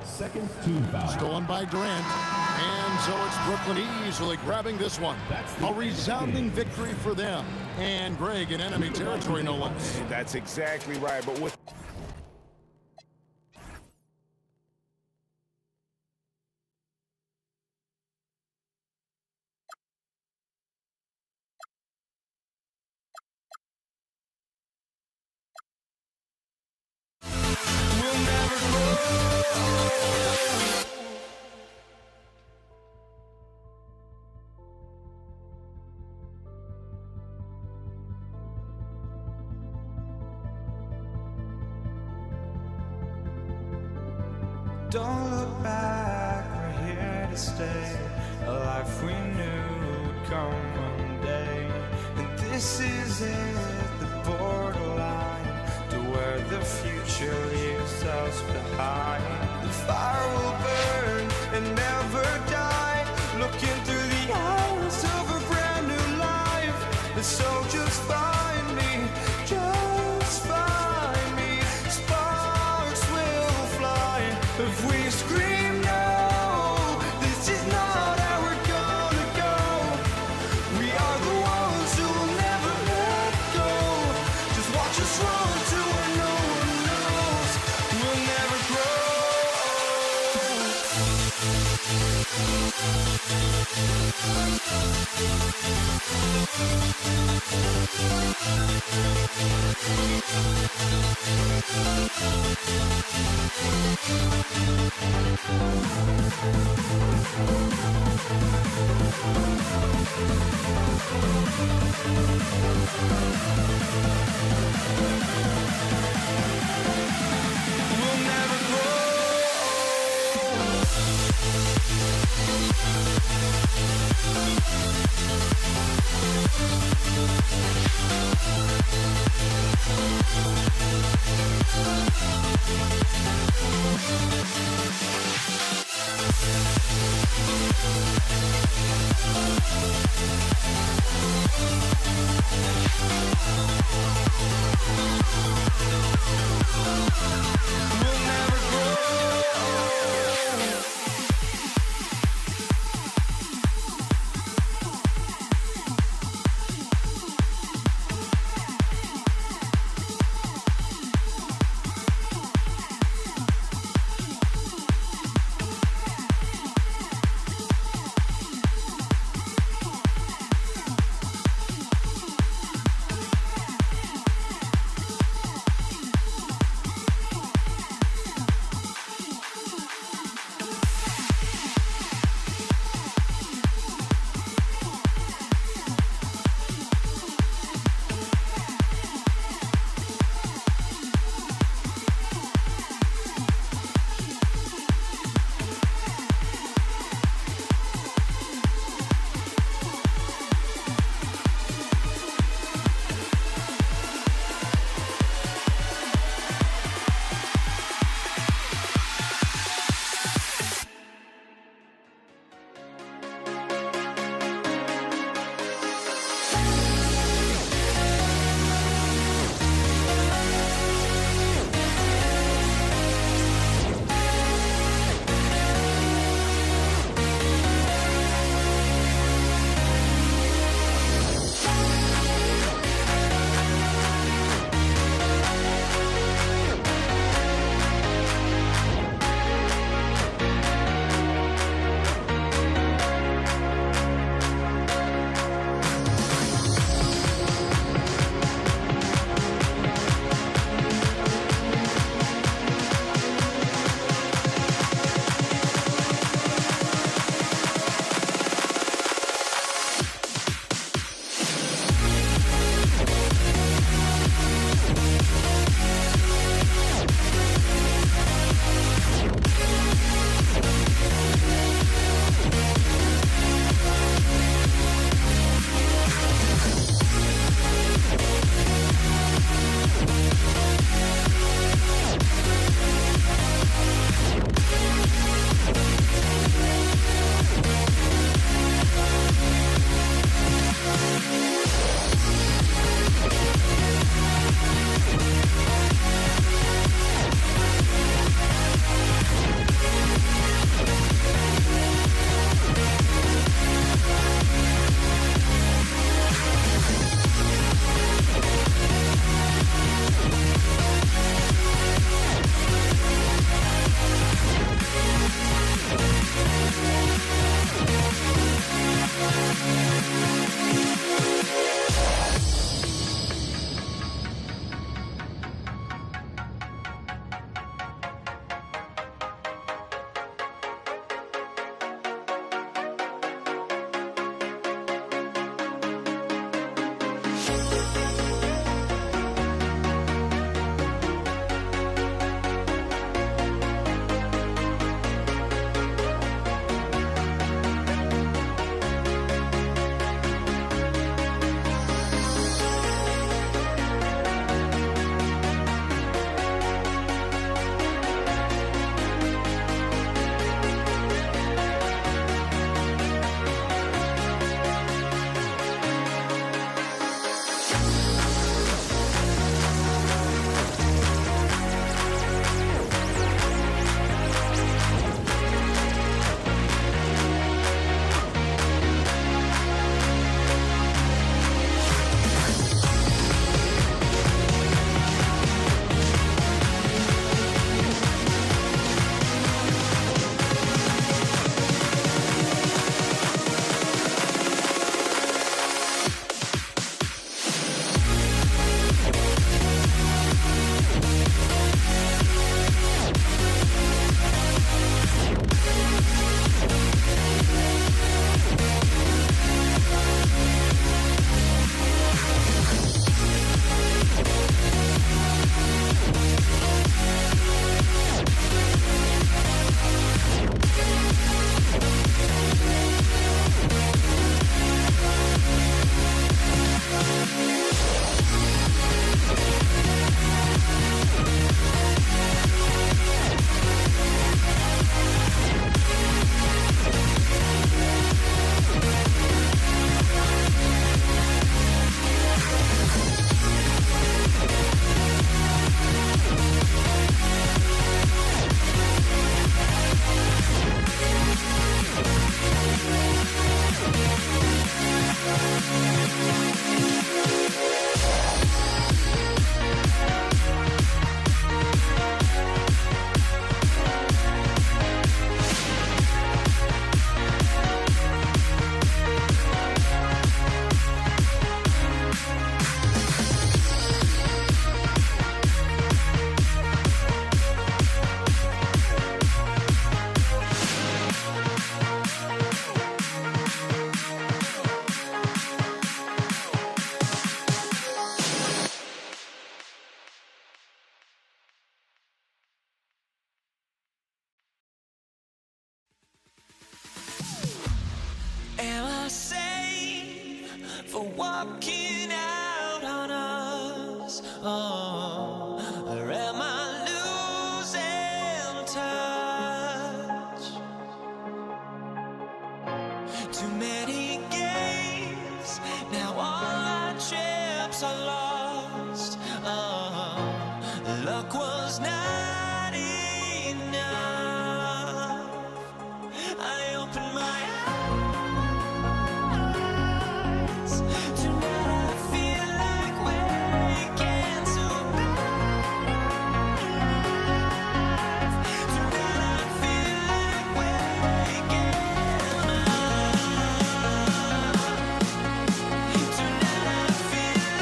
Second team foul. Stolen by Durant. And so it's Brooklyn easily grabbing this one. A resounding victory for them. And Greg in enemy territory, no less. That's exactly right. But with Don't look back, we're here to stay. A life we knew would come one day. And this is it, the borderline to where the future leaves us behind. The fire will burn and never die. Looking through the eyes of a brand new life. And so just find me, just find me. Sparks will fly if we scream no. This is not how we're gonna go. We are the ones who will never let go. Just watch us run to where no one knows. We'll never for walking out on us? Oh, or am I losing touch? Too many games, now all our chips are lost. Oh, luck was not enough. I opened my eyes. Tonight I feel like waking to life. Tonight I feel like waking up. Tonight I feel like waking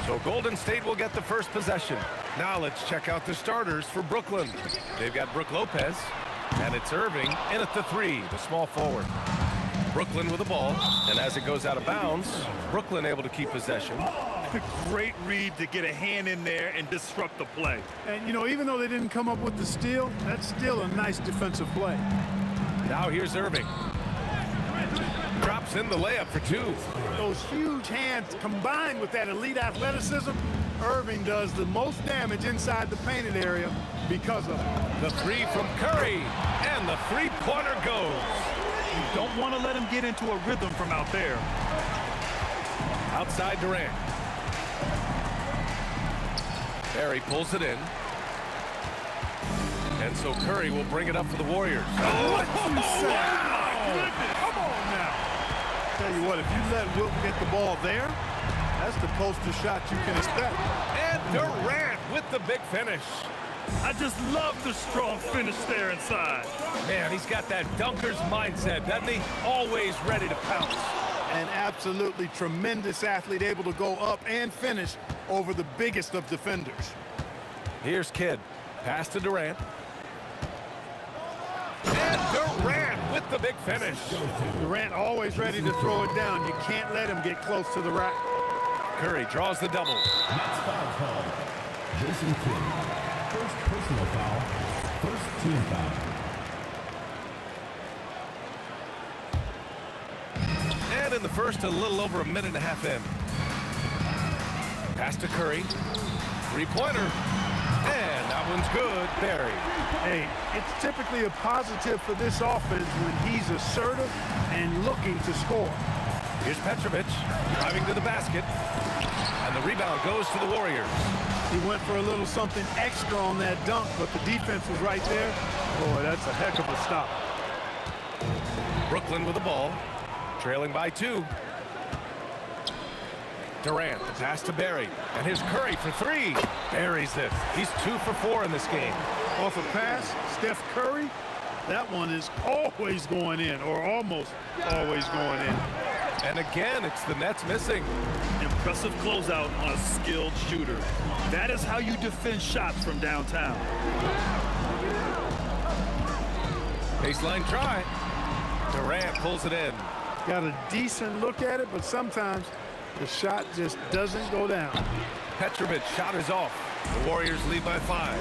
So Golden State will get the first possession. Now let's check out the starters for Brooklyn. They've got Brook Lopez, and it's Irving in at the 3, the small forward. Brooklyn with the ball, and as it goes out of bounds, Brooklyn able to keep possession. Great read to get a hand in there and disrupt the play. And, you know, even though they didn't come up with the steal, that's still a nice defensive play. Now here's Irving. Drops in the layup for 2. Those huge hands combined with that elite athleticism, Irving does the most damage inside the painted area because of it. The 3 from Curry, and the 3-pointer goes. You don't want to let him get into a rhythm from out there. Outside Durant. Barry pulls it in. And so Curry will bring it up for the Warriors. What you say? Come on now. Tell you what, if you let Wilt get the ball there, that's the poster shot you can expect. And Durant with the big finish. I just love the strong finish there inside. Man, he's got that dunker's mindset, doesn't he? Always ready to pounce. An absolutely tremendous athlete, able to go up and finish over the biggest of defenders. Here's Kidd. Pass to Durant. And Durant with the big finish. Durant always ready to throw it down. You can't let him get close to the rack. Curry draws the double. Next foul call. Jason Kidd. First personal foul. First team foul. And in the first, a little over a minute and a half in. Pass to Curry. 3-pointer. And that one's good. Barry. Hey, it's typically a positive for this offense when he's assertive and looking to score. Here's Petrovic driving to the basket. And the rebound goes to the Warriors. He went for a little something extra on that dunk, but the defense was right there. Boy, that's a heck of a stop. Brooklyn with the ball. Trailing by 2. Durant, the pass to Barry. And here's Curry for 3. Barry's it. He's 2 for 4 in this game. Off a pass, Steph Curry, that one is always going in, or almost always going in. And again, it's the Nets missing. Impressive closeout on a skilled shooter. That is how you defend shots from downtown. Baseline try. Durant pulls it in. Got a decent look at it, but sometimes the shot just doesn't go down. Petrovic shot is off. The Warriors lead by 5.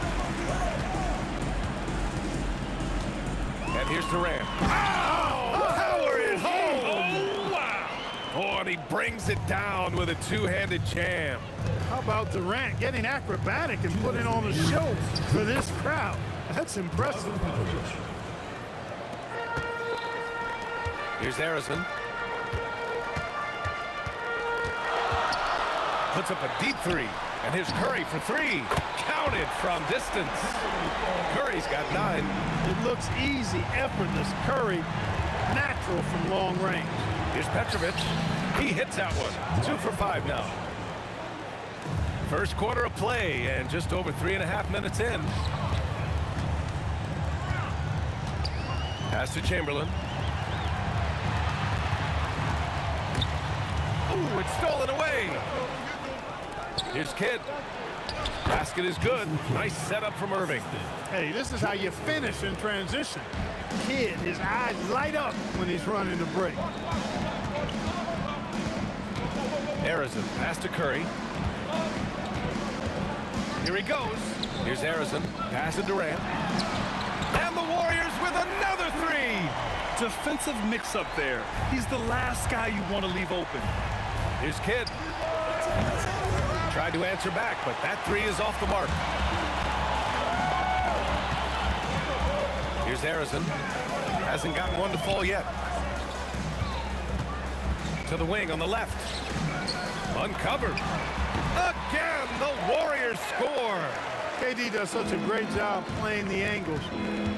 And here's Durant. Oh! Power is home! Oh, wow! Oh, and he brings it down with a 2-handed jam. How about Durant getting acrobatic and putting on a show for this crowd? That's impressive. Here's Harrison. puts up a deep three. And here's Curry for three. Counted from distance. Curry's got 9. It looks easy, effortless. Curry, natural from long range. Here's Petrovic. He hits that one. 2 for 5 now. First quarter of play and just over 3.5 minutes in. Pass to Chamberlain. Ooh, it's stolen away. Here's Kidd. Basket is good. Nice setup from Irving. Hey, this is how you finish in transition. Kidd, his eyes light up when he's running the break. Arizon, pass to Curry. Here he goes. Here's Arizon, pass to Durant. And the Warriors with another 3. Defensive mix-up there. He's the last guy you want to leave open. Here's Kidd. Tried to answer back, but that 3 is off the mark. Here's Arizon. Hasn't gotten one to fall yet. To the wing on the left. Uncovered. Again, the Warriors score. KD does such a great job playing the angles.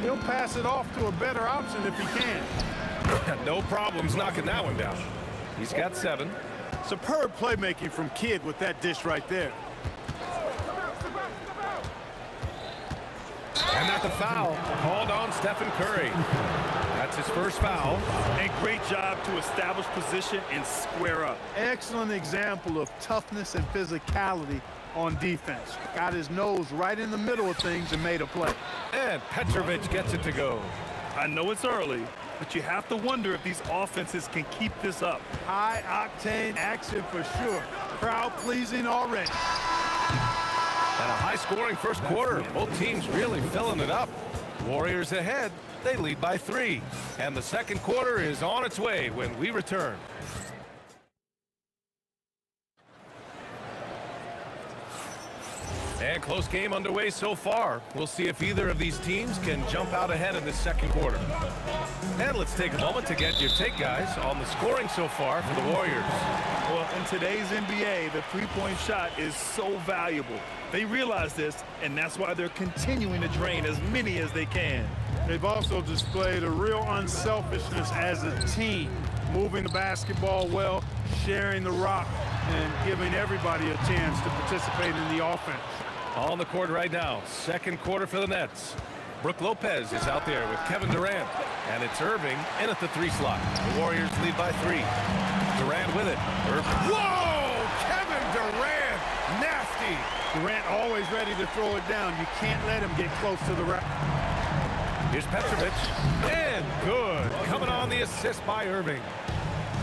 He'll pass it off to a better option if he can. No problems knocking that one down. He's got 7. Superb playmaking from Kidd with that dish right there. And that's a foul called on Stephen Curry. That's his first foul. And great job to establish position and square up. Excellent example of toughness and physicality on defense. Got his nose right in the middle of things and made a play. And Petrovic gets it to go. I know it's early, but you have to wonder if these offenses can keep this up. High-octane action for sure. Crowd-pleasing already. And a high-scoring first quarter. Both teams really filling it up. Warriors ahead. They lead by 3. And the second quarter is on its way when we return. And close game underway so far. We'll see if either of these teams can jump out ahead in this second quarter. And let's take a moment to get your take, guys, on the scoring so far for the Warriors. Well, in today's NBA, the three-point shot is so valuable. They realize this, and that's why they're continuing to drain as many as they can. They've also displayed a real unselfishness as a team, moving the basketball well, sharing the rock, and giving everybody a chance to participate in the offense. On the court right now, second quarter for the Nets. Brook Lopez is out there with Kevin Durant, and it's Irving in at the 3 slot. The Warriors lead by 3. Durant with it. Whoa! Kevin Durant, nasty. Durant always ready to throw it down. You can't let him get close to the rack. Here's Petrovic, and good. Coming on the assist by Irving.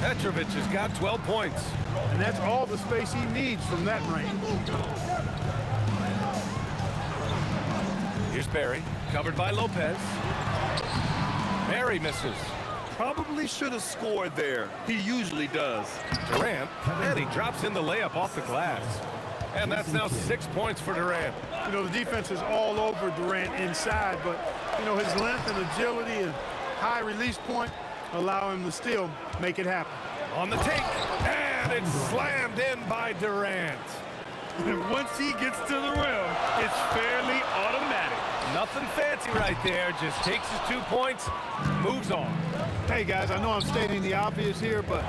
Petrovic has got 12 points. And that's all the space he needs from that range. Here's Barry, covered by Lopez. Barry misses. Probably should have scored there. He usually does. Durant, and he drops in the layup off the glass. And that's now 6 points for Durant. You know, the defense is all over Durant inside, but, you know, his length and agility and high release point allow him to still make it happen. On the take, and it's slammed in by Durant. And once he gets to the rim, it's fairly automatic. Nothing fancy right there, just takes his 2 points, moves on. Hey guys, I know I'm stating the obvious here, but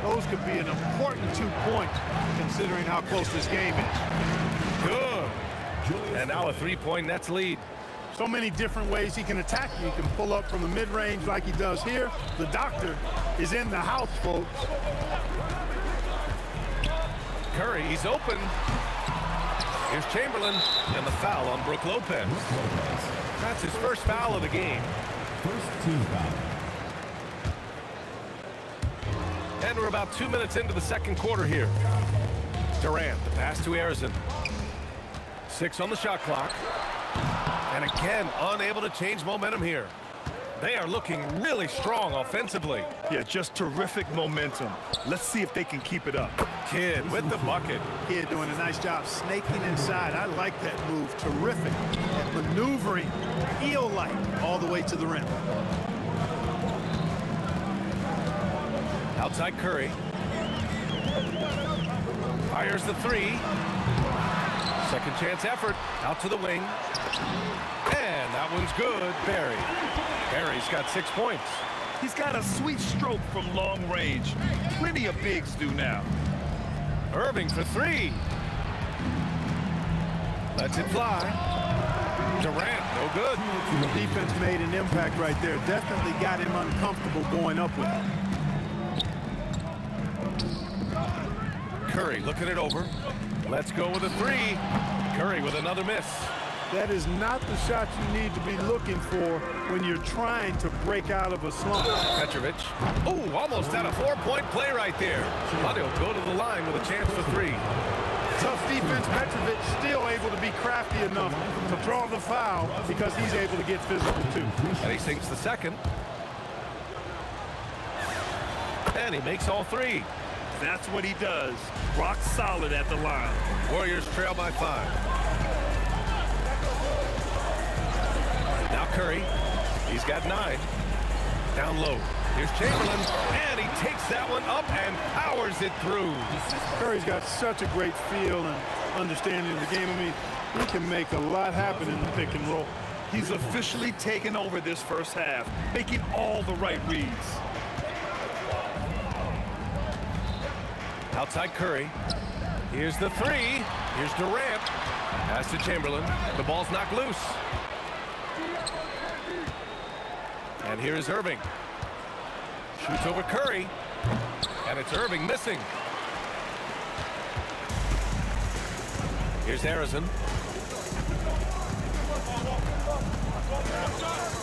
those could be an important 2 points considering how close this game is. Good. And now a 3-point Nets lead. So many different ways he can attack you. He can pull up from the mid-range like he does here. The doctor is in the house, folks. Curry, he's open. Here's Chamberlain, and the foul on Brook Lopez. That's his first foul of the game. First team foul. And we're about 2 minutes into the second quarter here. Durant, the pass to Arizon. 6 on the shot clock. And again, unable to change momentum here. They are looking really strong offensively. Yeah, just terrific momentum. Let's see if they can keep it up. Kidd with the bucket. Kidd doing a nice job snaking inside. I like that move. Terrific. And maneuvering eel-like all the way to the rim. Outside Curry. Fires the three. Second chance effort. Out to the wing. And that one's good. Barry. Barry's got 6 points. He's got a sweet stroke from long range. Plenty of bigs do now. Irving for three. Lets it fly. Durant, no good. The defense made an impact right there. Definitely got him uncomfortable going up with it. Curry looking it over. Let's go with a three. Curry with another miss. That is not the shot you need to be looking for when you're trying to break out of a slump. Petrovic. Oh, almost had a 4-point play right there. But he'll go to the line with a chance for three. Tough defense. Petrovic still able to be crafty enough to draw the foul because he's able to get physical too. And he sinks the second. And he makes all three. That's what he does. Rock solid at the line. Warriors trail by 5. Now Curry. He's got 9. Down low. Here's Chamberlain. And he takes that one up and powers it through. Curry's got such a great feel and understanding of the game. I mean, he can make a lot happen in the pick and roll. He's officially taken over this first half, making all the right reads. Outside Curry. Here's the three. Here's Durant. Pass to Chamberlain. The ball's knocked loose. And here is Irving. Shoots over Curry. And it's Irving missing. Here's Harrison.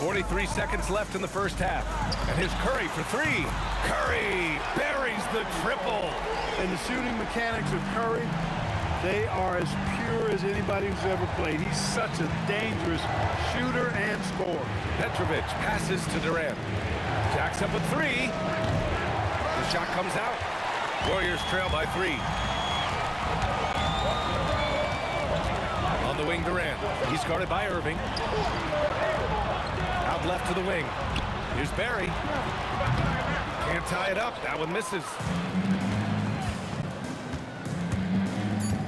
43 seconds left in the first half. And here's Curry for three. Curry buries the triple. And the shooting mechanics of Curry, they are as pure as anybody who's ever played. He's such a dangerous shooter and scorer. Petrovic passes to Durant. Jacks up a three. The shot comes out. Warriors trail by 3. On the wing, Durant. He's guarded by Irving. Out left to the wing. Here's Barry. Can't tie it up. That one misses.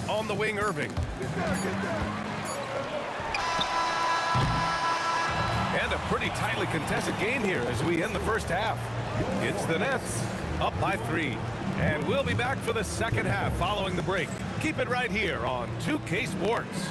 On the wing, Irving. And a pretty tightly contested game here as we end the first half. It's the Nets up by 3. And we'll be back for the second half following the break. Keep it right here on 2K Sports.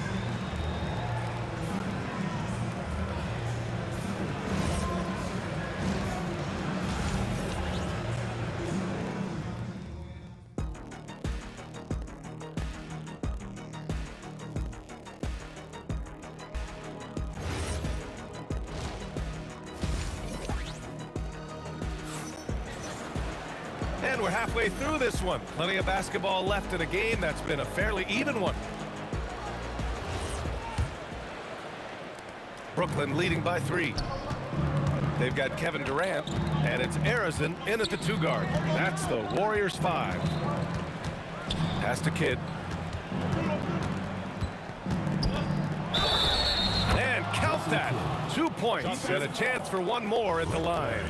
And we're halfway through this one. Plenty of basketball left in a game that's been a fairly even one. Brooklyn leading by 3. They've got Kevin Durant, and it's Harrison in at the 2 guard. That's the Warriors 5. Pass to Kidd. And count that. 2 points and a chance for one more at the line.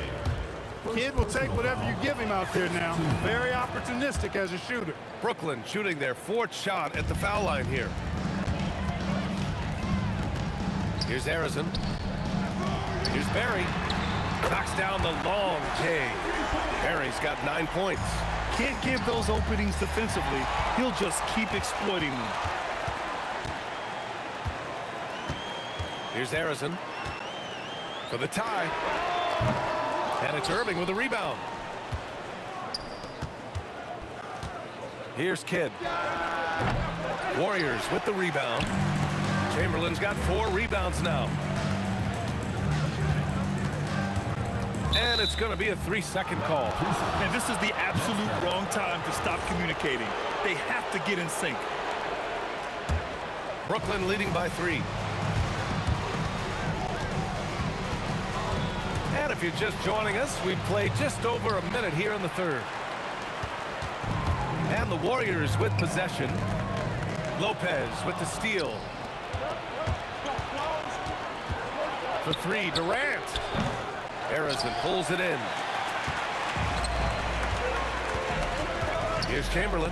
Kidd will take whatever you give him out there now. Very opportunistic as a shooter. Brooklyn shooting their 4th shot at the foul line here. Here's Harrison. Here's Barry. Knocks down the long J. Barry's got 9 points. Can't give those openings defensively. He'll just keep exploiting them. Here's Harrison for the tie. And it's Irving with a rebound. Here's Kidd. Warriors with the rebound. Chamberlain's got 4 rebounds now. And it's going to be a 3-second call. And this is the absolute wrong time to stop communicating. They have to get in sync. Brooklyn leading by 3. And if you're just joining us, we've played just over a minute here in the 3rd. And the Warriors with possession. Lopez with the steal. For 3, Durant. Harrison pulls it in. Here's Chamberlain.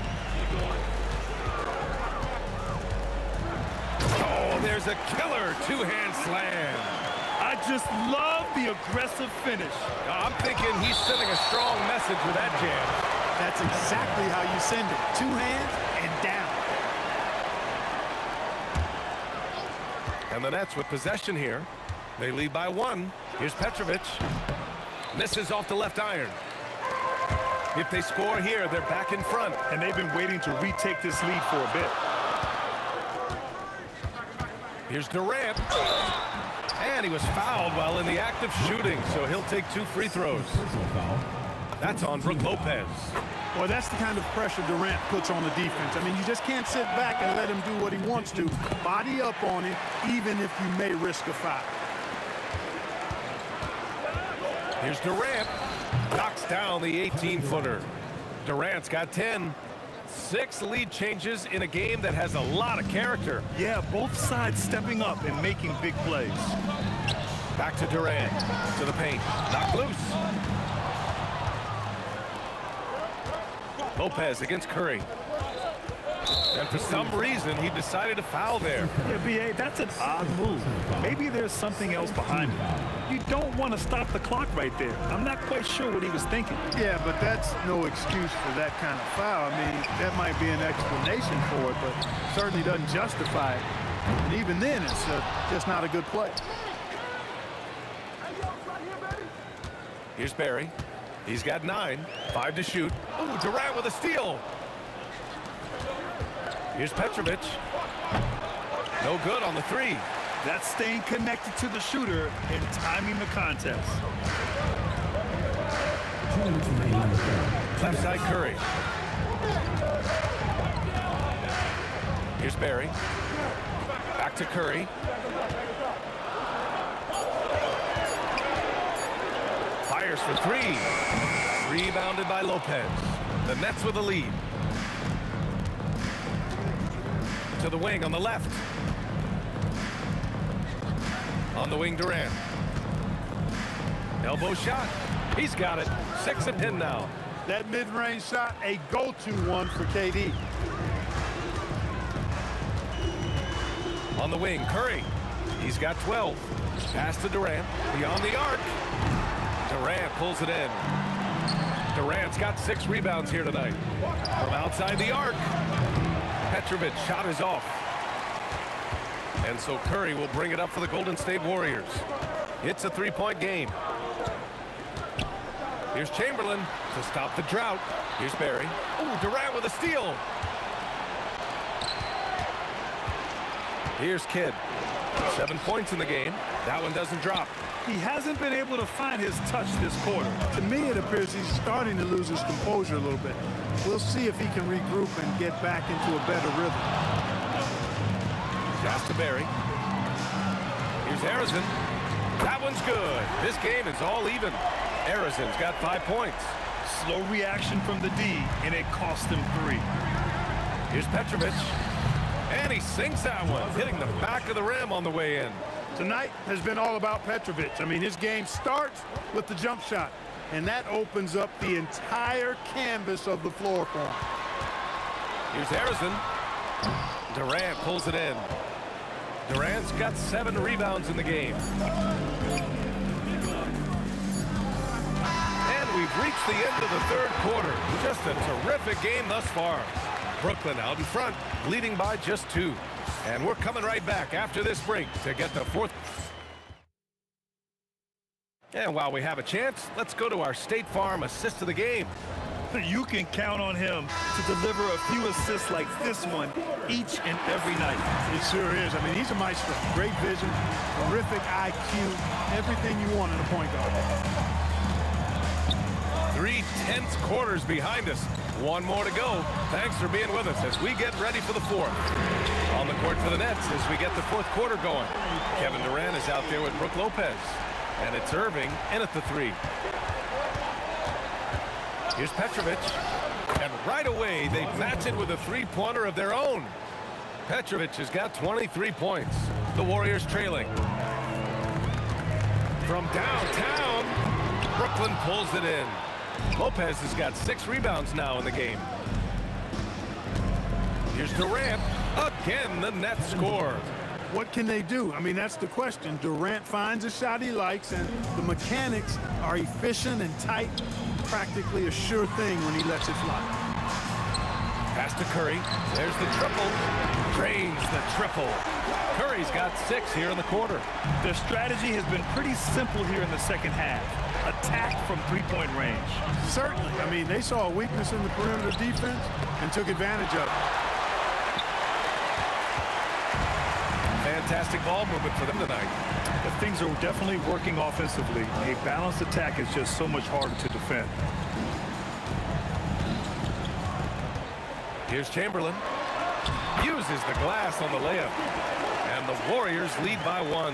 there's a killer two-hand slam. I just love the aggressive finish. I'm thinking he's sending a strong message with that jab. That's exactly how you send it. Two hands and down. And the Nets with possession here. They lead by 1. Here's Petrovic. Misses off the left iron. If they score here, they're back in front. And they've been waiting to retake this lead for a bit. Here's Durant. And he was fouled while in the act of shooting, so he'll take 2 free throws. That's on Brook Lopez. Well, that's the kind of pressure Durant puts on the defense. I mean, you just can't sit back and let him do what he wants to. Body up on him, even if you may risk a foul. Here's Durant. Knocks down the 18-footer. Durant's got 10. 6 lead changes in a game that has a lot of character. Yeah, both sides stepping up and making big plays. Back to Durant. To the paint. Knocked loose. Lopez against Curry. And for some reason, he decided to foul there. Yeah, B.A., that's an odd move. Maybe there's something else behind it. You don't want to stop the clock right there. I'm not quite sure what he was thinking. Yeah, but that's no excuse for that kind of foul. I mean, that might be an explanation for it, but certainly doesn't justify it. And even then, it's just not a good play. Here's Barry. He's got 9. 5 to shoot. Oh, Durant with a steal. Here's Petrovic. No good on the 3. That's staying connected to the shooter and timing the contest. Left side Curry. Here's Barry. Back to Curry. Fires for 3. Rebounded by Lopez. The Nets with the lead. To the wing on the left. On the wing, Durant. Elbow shot. He's got it. 6 and 10 now. That mid-range shot, a go-to one for KD. On the wing, Curry. He's got 12. Pass to Durant. Beyond the arc. Durant pulls it in. Durant's got 6 rebounds here tonight. From outside the arc. Petrovic shot is off. And so Curry will bring it up for the Golden State Warriors. It's a 3-point game. Here's Chamberlain to stop the drought. Here's Barry. Oh, Durant with a steal. Here's Kidd. 7 points in the game. That one doesn't drop. He hasn't been able to find his touch this quarter. To me, it appears he's starting to lose his composure a little bit. We'll see if he can regroup and get back into a better rhythm. Pass to Barry. Here's Harrison. That one's good. This game is all even. Harrison's got 5 points. Slow reaction from the D, and it cost him 3. Here's Petrovic. And he sinks that one, hitting the back of the rim on the way in. Tonight has been all about Petrovic. I mean, his game starts with the jump shot, and that opens up the entire canvas of the floor for him. Here's Harrison. Durant pulls it in. Durant's got 7 rebounds in the game. And we've reached the end of the 3rd quarter. Just a terrific game thus far. Brooklyn out in front, leading by just 2. And we're coming right back after this break to get the 4th. And while we have a chance, let's go to our State Farm assist of the game. You can count on him to deliver a few assists like this one each and every night. He sure is. I mean, he's a maestro. Great vision, terrific IQ, everything you want in a point guard. 3 tense quarters behind us. 1 more to go. Thanks for being with us as we get ready for the 4th. On the court for the Nets as we get the 4th quarter going. Kevin Durant is out there with Brook Lopez. And it's Irving in at the 3. Here's Petrovic. And right away, they match it with a 3-pointer of their own. Petrovic has got 23 points. The Warriors trailing. From downtown, Brooklyn pulls it in. Lopez has got 6 rebounds now in the game. Here's Durant. Again, the Nets score. What can they do? I mean, that's the question. Durant finds a shot he likes, and the mechanics are efficient and tight, practically a sure thing when he lets it fly. Pass to Curry. There's the triple. Drains the triple. Curry's got 6 here in the quarter. Their strategy has been pretty simple here in the second half. Attack from three-point range. Certainly. I mean, they saw a weakness in the perimeter defense and took advantage of it. Fantastic ball movement for them tonight. But things are definitely working offensively. A balanced attack is just so much harder to defend. Here's Chamberlain. Uses the glass on the layup. And the Warriors lead by 1.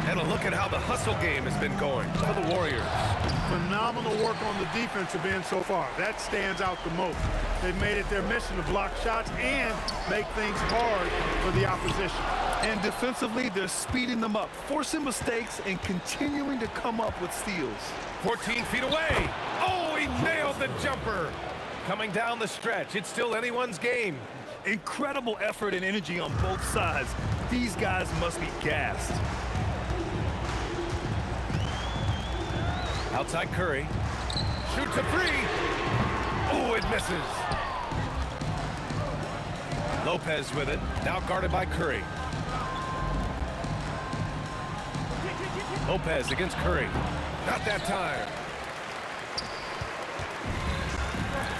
And a look at how the hustle game has been going for the Warriors. Phenomenal work on the defensive end so far. That stands out the most. They've made it their mission to block shots and make things hard for the opposition. And defensively, they're speeding them up, forcing mistakes and continuing to come up with steals. 14 feet away. Oh, he nailed the jumper. Coming down the stretch, it's still anyone's game. Incredible effort and energy on both sides. These guys must be gassed. Outside Curry. Shoots a 3. Oh, it misses. Lopez with it. Now guarded by Curry. Lopez against Curry. Not that time.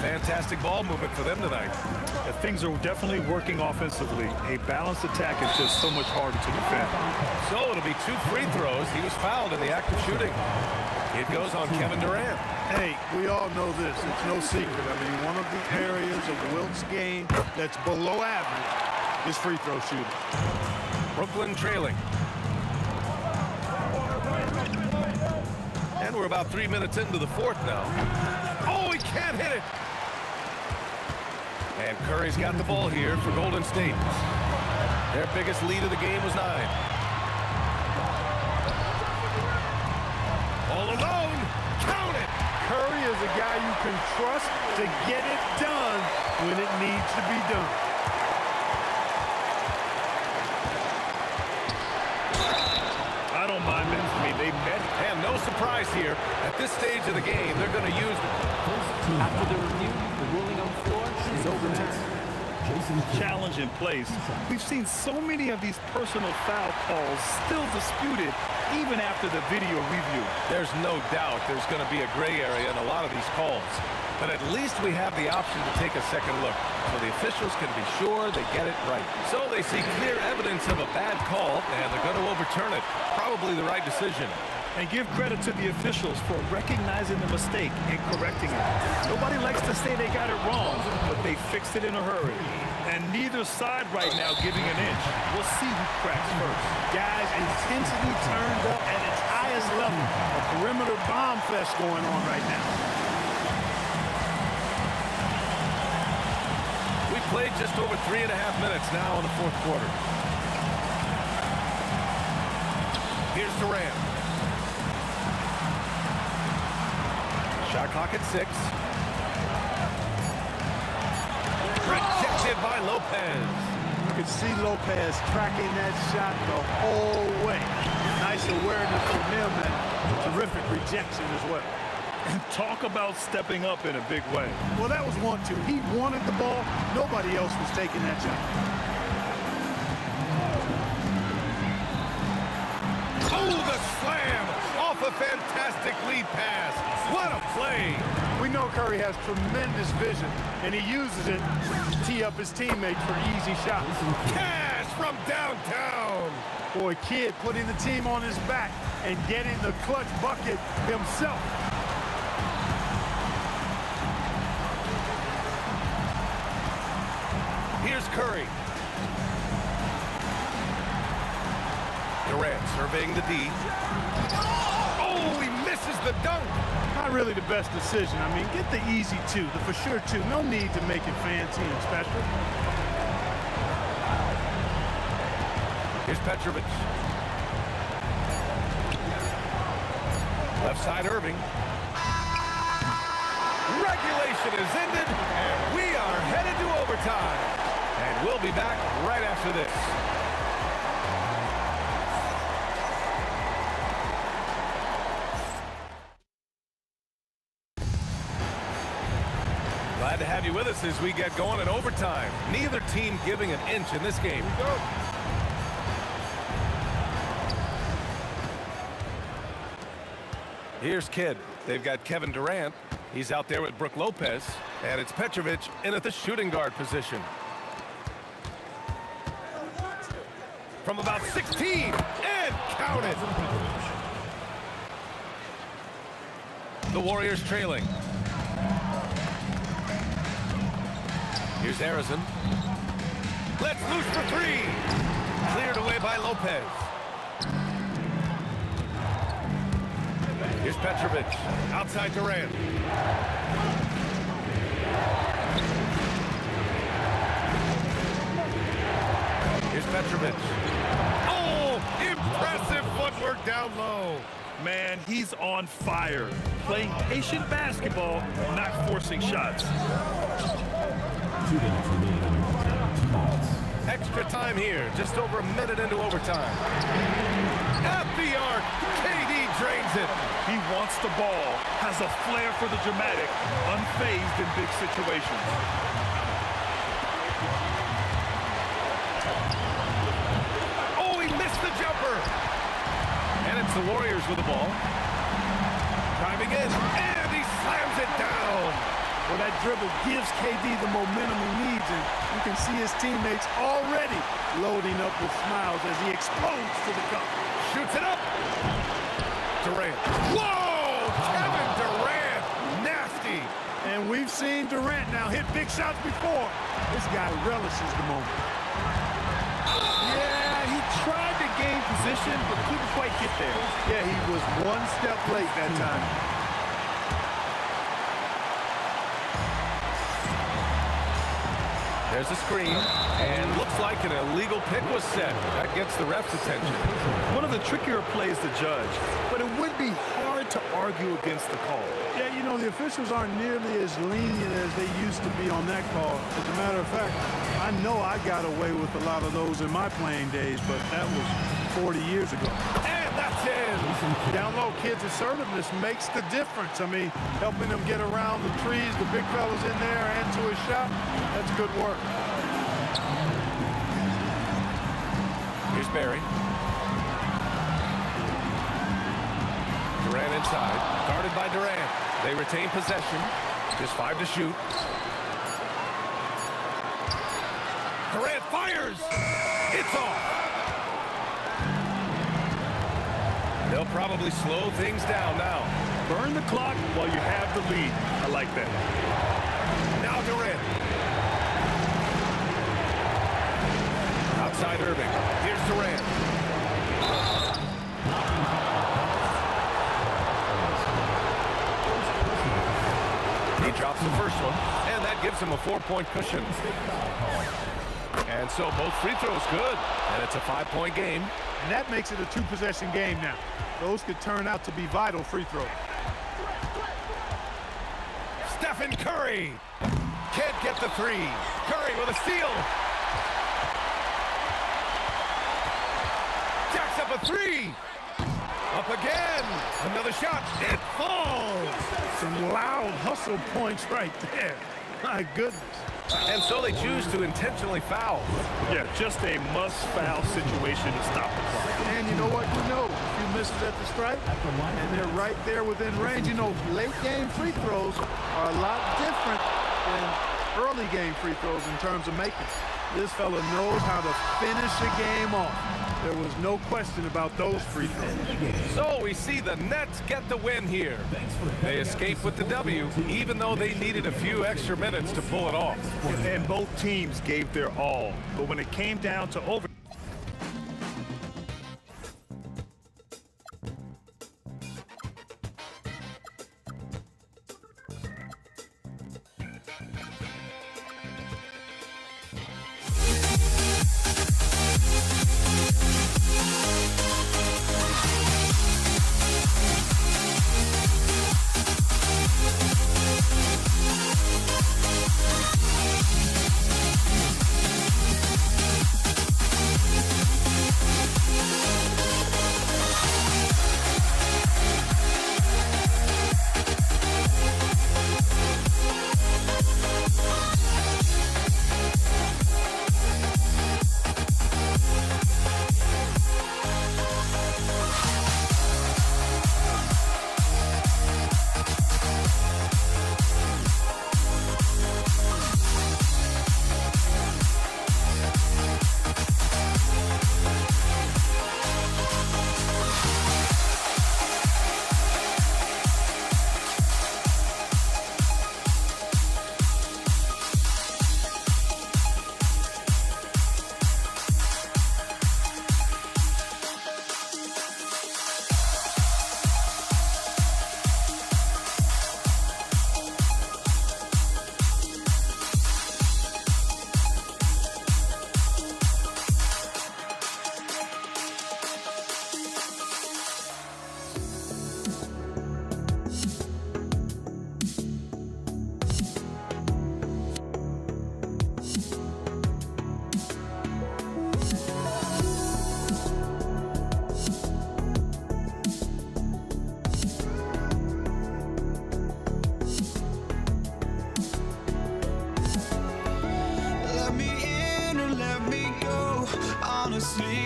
Fantastic ball movement for them tonight. Things are definitely working offensively. A balanced attack is just so much harder to defend. So it'll be 2 free throws. He was fouled in the act of shooting. It goes on Kevin Durant. Hey, we all know this. It's no secret. I mean, one of the areas of Wilt's game that's below average is free throw shooting. Brooklyn trailing. And we're about 3 minutes into the 4th now. Oh, he can't hit it. And Curry's got the ball here for Golden State. Their biggest lead of the game was 9. All alone. Count it. Curry is a guy you can trust to get it done when it needs to be done. I don't mind it. I mean, they met. And no surprise here. At this stage of the game, they're going to use the After the review, the ruling on the floor is overturned. Challenge in place. We've seen so many of these personal foul calls still disputed even after the video review. There's no doubt there's going to be a gray area in a lot of these calls. But at least we have the option to take a second look so the officials can be sure they get it right. So they see clear evidence of a bad call, and they're going to overturn it. Probably the right decision. And give credit to the officials for recognizing the mistake and correcting it. Nobody likes to say they got it wrong, but they fixed it in a hurry. And neither side right now giving an inch. We'll see who cracks first. Guys, intensity turned up at its highest level. A perimeter bomb fest going on right now. We played just over 3.5 minutes now in the 4th quarter. Here's Durant. Shot clock at 6. Rejected by Lopez. You could see Lopez tracking that shot the whole way. Nice awareness from him and terrific rejection as well. And talk about stepping up in a big way. Well, that was 1-2. He wanted the ball. Nobody else was taking that shot. Oh, the slam off a fantastic lead pass. What a play. We know Curry has tremendous vision, and he uses it to tee up his teammates for easy shots. Cash from downtown. Boy, Kid putting the team on his back and getting the clutch bucket himself. Here's Curry. Durant surveying the D. Oh, he misses the dunk. Not really the best decision. I mean, get the easy 2, the for sure 2. No need to make it fancy and special. Here's Petrovic. Left side Irving. Regulation is ended, and we are headed to overtime. And we'll be back right after this. Glad to have you with us as we get going in overtime. Neither team giving an inch in this game. Here's Kidd. They've got Kevin Durant. He's out there with Brook Lopez. And it's Petrovic in at the shooting guard position. From about 16, and count it. The Warriors trailing. Here's Harrison. Let's loose for three. Cleared away by Lopez. Here's Petrovic. Outside Durant. Here's Petrovic. Oh, impressive footwork down low. Man, he's on fire. Playing patient basketball, not forcing shots. 2 minutes remaining. 2 minutes. Extra time here, just over a minute into overtime. At the arc, KD drains it. He wants the ball, has a flair for the dramatic, unfazed in big situations. Oh, he missed the jumper. And it's the Warriors with the ball. Driving in, and he slams it down. Well, that dribble gives KD the momentum he needs, and you can see his teammates already loading up with smiles as he explodes to the cup. Shoots it up. Durant. Whoa! Kevin Durant. Nasty. And we've seen Durant now hit big shots before. This guy relishes the moment. Yeah, he tried to gain position, but couldn't quite get there. Yeah, he was one step late that time. There's a screen, and looks like an illegal pick was set. That gets the ref's attention. One of the trickier plays to judge, but it would be hard to argue against the call. Yeah, you know, the officials aren't nearly as lenient as they used to be on that call. As a matter of fact, I know I got away with a lot of those in my playing days, but that was 40 years ago. And that's in. Down low, kids' assertiveness makes the difference. I mean, helping them get around the trees, the big fellas in there, and to a shot, that's good work. Here's Barry. Durant inside, guarded by Durant. They retain possession. Just 5 to shoot. Durant fires. It's off. They'll probably slow things down now. Burn the clock while you have the lead. I like that. Now Durant. Outside Irving. Here's Durant. He drops the first one, and that gives him a 4-point cushion. And so both free throws good, and it's a 5-point game. And that makes it a 2-possession game now. Those could turn out to be vital free throws. Stephen Curry can't get the three. Curry with a steal. Jacks up a three. Up again. Another shot. It falls. Some loud hustle points right there. My goodness. And so they choose to intentionally foul. Yeah, just a must-foul situation to stop the clock. And you know what? You know, a few misses at the stripe, and they're right there within range. You know, late-game free throws are a lot different than early-game free throws in terms of making. This fella knows how to finish a game off. There was no question about those free throws. So we see the Nets get the win here. They escape with the W, even though they needed a few extra minutes to pull it off. And both teams gave their all. But when it came down to overtime,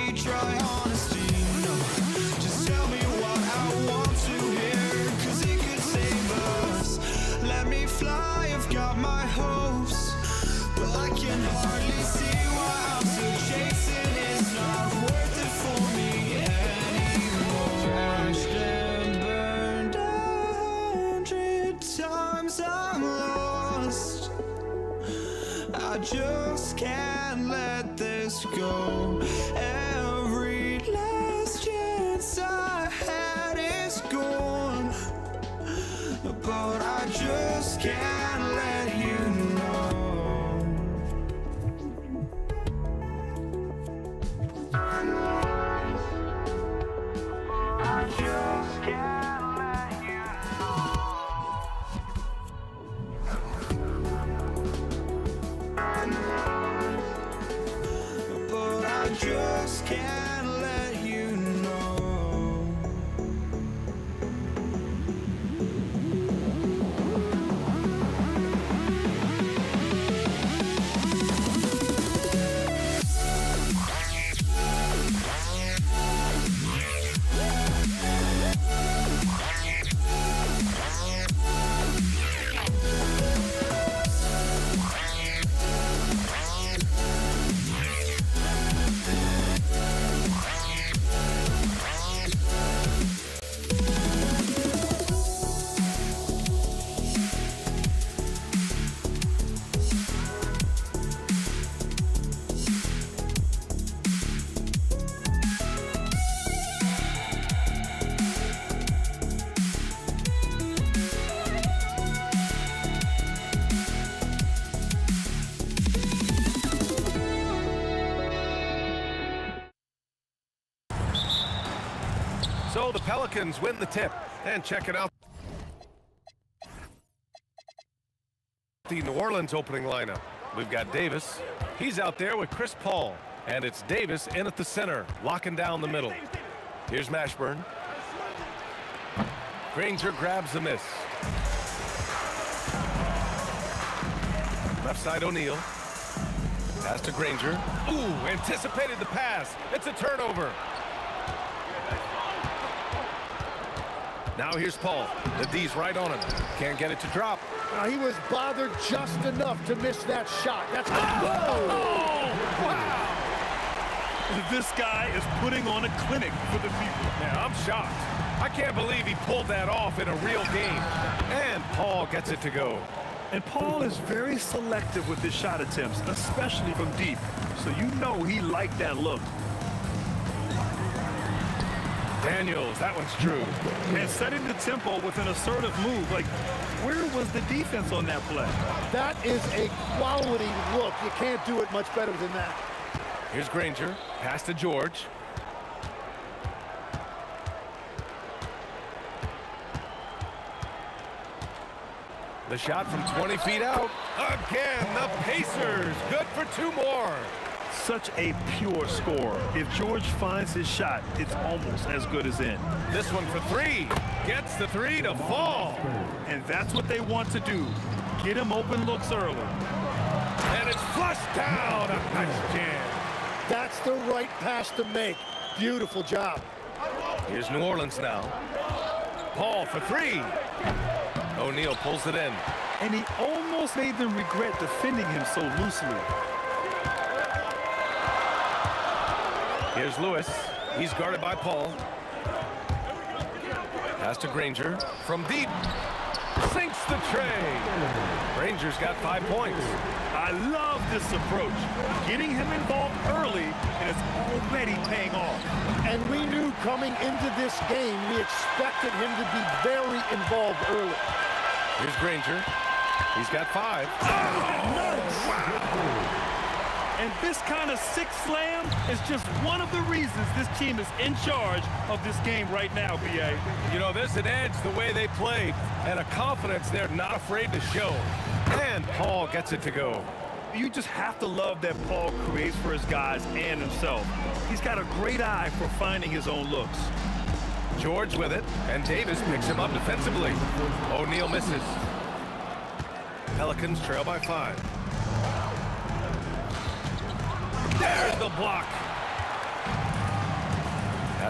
me try honesty. No, just tell me what I want to hear, 'cause it could save us. Let me fly, I've got my hopes, but I can hardly see why I'm still chasing. It's not worth it for me anymore. Crashed and burned 100 times, I'm lost. I just can't let this go. Every last chance I had is gone, but I just can't let you know. I just can't let you know. But I just can't let you know. So the Pelicans win the tip. And check it out. The New Orleans opening lineup. We've got Davis. He's out there with Chris Paul. And it's Davis in at the center, locking down the middle. Here's Mashburn. Granger grabs the miss. Left side O'Neal. Pass to Granger. Ooh, anticipated the pass. It's a turnover. Now here's Paul. The D's right on him. Can't get it to drop. He was bothered just enough to miss that shot. That's Wow! This guy is putting on a clinic for the people. Yeah, I'm shocked. I can't believe he pulled that off in a real game. And Paul gets it to go. And Paul is very selective with his shot attempts, especially from deep. So you know he liked that look. Daniels, that one's true. And setting the tempo with an assertive move. Like, where was the defense on that play? That is a quality look. You can't do it much better than that. Here's Granger. Pass to George. The shot from 20 feet out. Again, the Pacers. Good for two more. Such a pure score. If George finds his shot, it's almost as good as in. This one for three. Gets the three to fall. And that's what they want to do. Get him open looks early. And it's flushed down. A nice jam. That's the right pass to make. Beautiful job. Here's New Orleans now. Paul for three. O'Neal pulls it in. And he almost made them regret defending him so loosely. Here's Lewis. He's guarded by Paul. Pass to Granger. From deep. Sinks the tray. Granger's got 5 points. I love this approach. Getting him involved early, and it's already paying off. And we knew coming into this game, we expected him to be very involved early. Here's Granger. He's got 5. Nice. Wow. And this kind of sick slam is just one of the reasons this team is in charge of this game right now, B.A. You know, there's an edge the way they play and a confidence they're not afraid to show. And Paul gets it to go. You just have to love that Paul creates for his guys and himself. He's got a great eye for finding his own looks. George with it, and Davis picks him up defensively. O'Neal misses. Pelicans trail by 5. There's the block.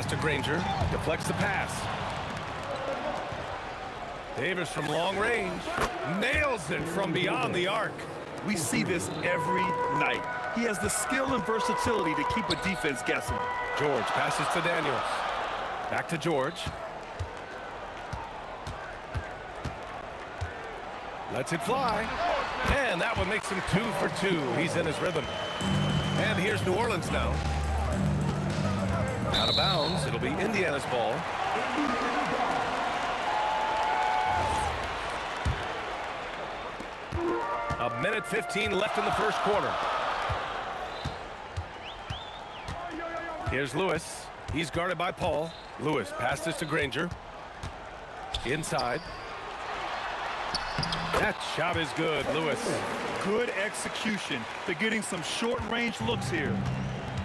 Pass to Granger. Deflects the pass. Davis from long range. Nails it from beyond the arc. We see this every night. He has the skill and versatility to keep a defense guessing. George passes to Daniels. Back to George. Lets it fly. And that one makes him 2 for 2. He's in his rhythm. And here's New Orleans now. Out of bounds. It'll be Indiana's ball. A minute 15 left in the first quarter. Here's Lewis. He's guarded by Paul. Lewis passes to Granger. Inside. That shot is good, Lewis. Good execution. They're getting some short-range looks here.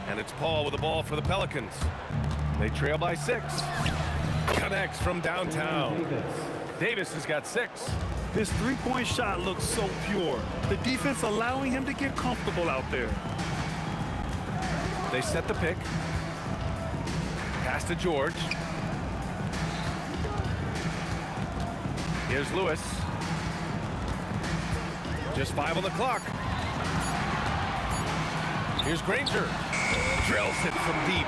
And it's Paul with the ball for the Pelicans. They trail by 6. Connects from downtown. Davis has got 6. This three-point shot looks so pure. The defense allowing him to get comfortable out there. They set the pick. Pass to George. Here's Lewis. Just 5 on the clock. Here's Granger. Drills it from deep.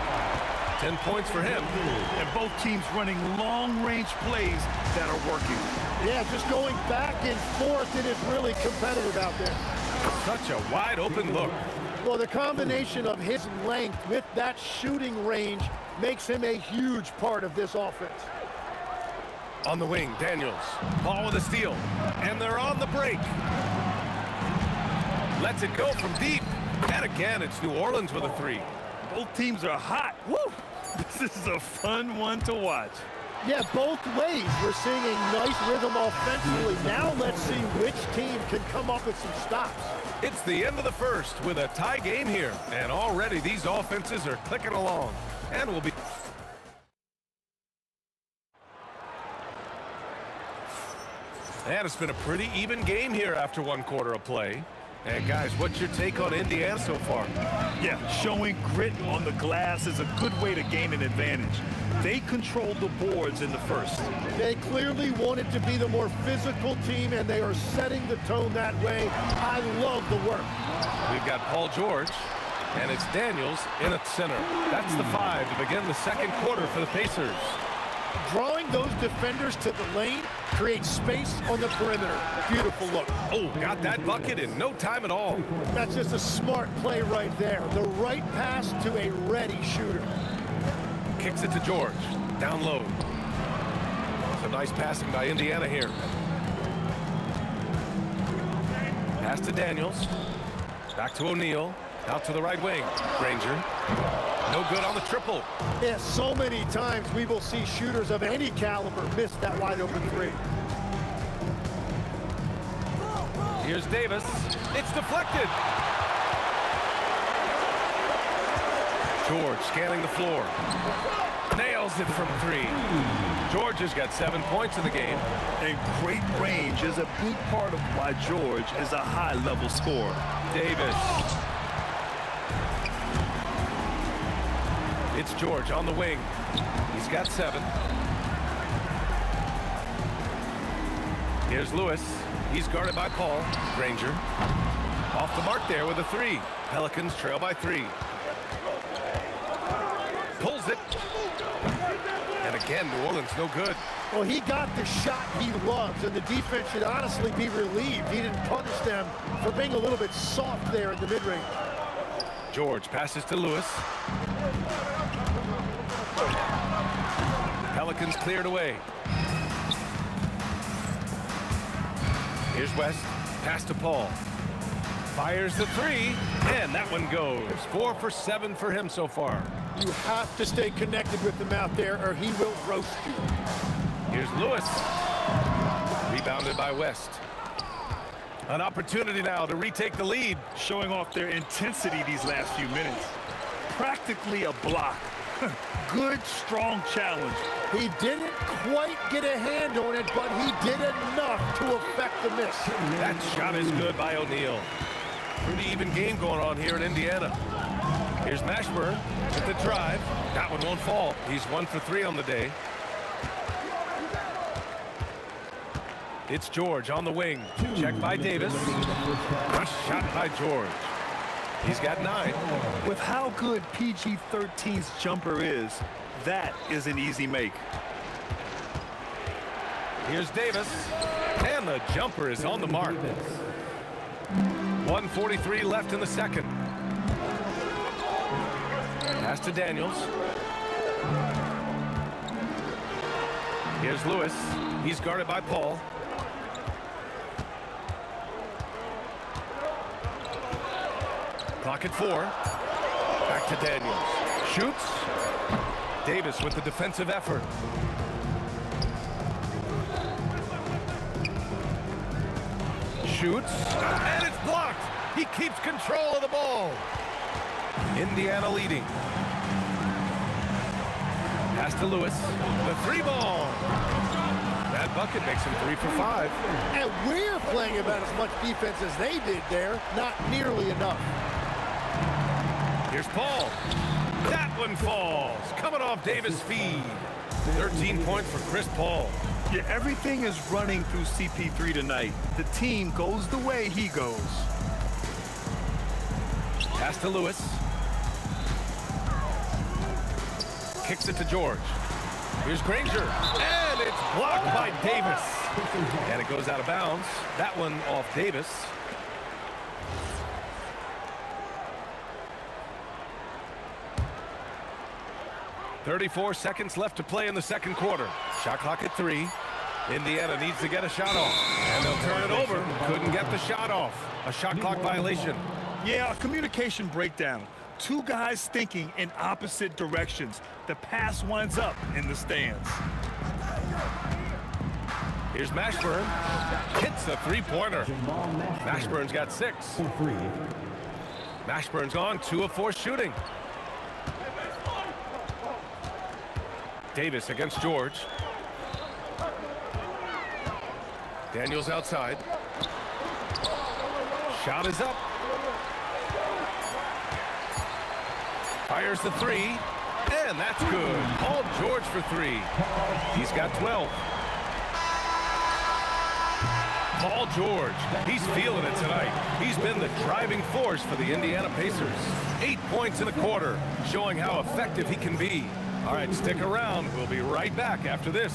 10 points for him. And both teams running long-range plays that are working. Yeah, just going back and forth. It is really competitive out there. Such a wide open look. Well, the combination of his length with that shooting range makes him a huge part of this offense. On the wing, Daniels. Ball with a steal. And they're on the break. Lets it go from deep. And again, it's New Orleans with a 3. Both teams are hot. Woo! This is a fun one to watch. Yeah, both ways. We're seeing a nice rhythm offensively. Now let's see which team can come up with some stops. It's the end of the first with a tie game here. And already these offenses are clicking along. And we'll be... And it's been a pretty even game here after 1 quarter of play. And guys, what's your take on Indiana so far? Yeah, showing grit on the glass is a good way to gain an advantage. They controlled the boards in the first. They clearly wanted to be the more physical team, and they are setting the tone that way. I love the work. We've got Paul George, and it's Daniels in at center. That's the 5 to begin the second quarter for the Pacers. Drawing those defenders to the lane creates space on the perimeter. Beautiful look. Oh, got that bucket in no time at all. That's just a smart play right there. The right pass to a ready shooter. Kicks it to George. Down low. Some nice passing by Indiana here. Pass to Daniels. Back to O'Neal. Out to the right wing. Granger. No good on the triple. Yeah, so many times we will see shooters of any caliber miss that wide open 3. Here's Davis. It's deflected. George scanning the floor. Nails it from 3. George has got 7 points in the game. And great range is a big part of why George is a high-level scorer. Davis. It's George on the wing. He's got 7. Here's Lewis. He's guarded by Paul. Granger. Off the mark there with a 3. Pelicans trail by 3. Pulls it. And again, New Orleans no good. Well, he got the shot he loves, and the defense should honestly be relieved. He didn't punish them for being a little bit soft there in the mid-range. George passes to Lewis. Pelicans cleared away. Here's West. Pass to Paul. Fires the 3, and that one goes. 4 for 7 for him so far. You have to stay connected with him out there, or he will roast you. Here's Lewis. Rebounded by West. An opportunity now to retake the lead. Showing off their intensity these last few minutes. Practically a block. Good, strong challenge. He didn't quite get a hand on it, but he did enough to affect the miss. That shot is good by O'Neal. Pretty even game going on here in Indiana. Here's Mashburn with the drive. That one won't fall. He's 1 for 3 on the day. It's George on the wing. Checked by Davis. Rush shot by George. He's got 9. With how good PG-13's jumper is, that is an easy make. Here's Davis. And the jumper is on the mark. 1:43 left in the second. Pass to Daniels. Here's Lewis. He's guarded by Paul. Clock at 4. Back to Daniels. Shoots. Davis with the defensive effort. Shoots. And it's blocked. He keeps control of the ball. Indiana leading. Pass to Lewis. The 3 ball. That bucket makes him 3 for 5. And we're playing about as much defense as they did there. Not nearly enough. Here's Paul. That one falls. Coming off Davis' feed. 13 points for Chris Paul. Yeah, everything is running through CP3 tonight. The team goes the way he goes. Pass to Lewis. Kicks it to George. Here's Granger. And it's blocked by Davis. And it goes out of bounds. That one off Davis. .34 seconds left to play in the second quarter. Shot clock at 3. Indiana needs to get a shot off. And they'll turn it over. Couldn't get the shot off. A shot clock violation. Yeah, a communication breakdown. 2 guys thinking in opposite directions. The pass winds up in the stands. Here's Mashburn. Hits the 3-pointer. Mashburn's got 6. Mashburn's on 2 of 4 shooting. Davis against George. Daniels outside. Shot is up. Fires the 3. And that's good. Paul George for 3. He's got 12. Paul George, he's feeling it tonight. He's been the driving force for the Indiana Pacers. 8 points in the quarter, showing how effective he can be. All right, stick around. We'll be right back after this.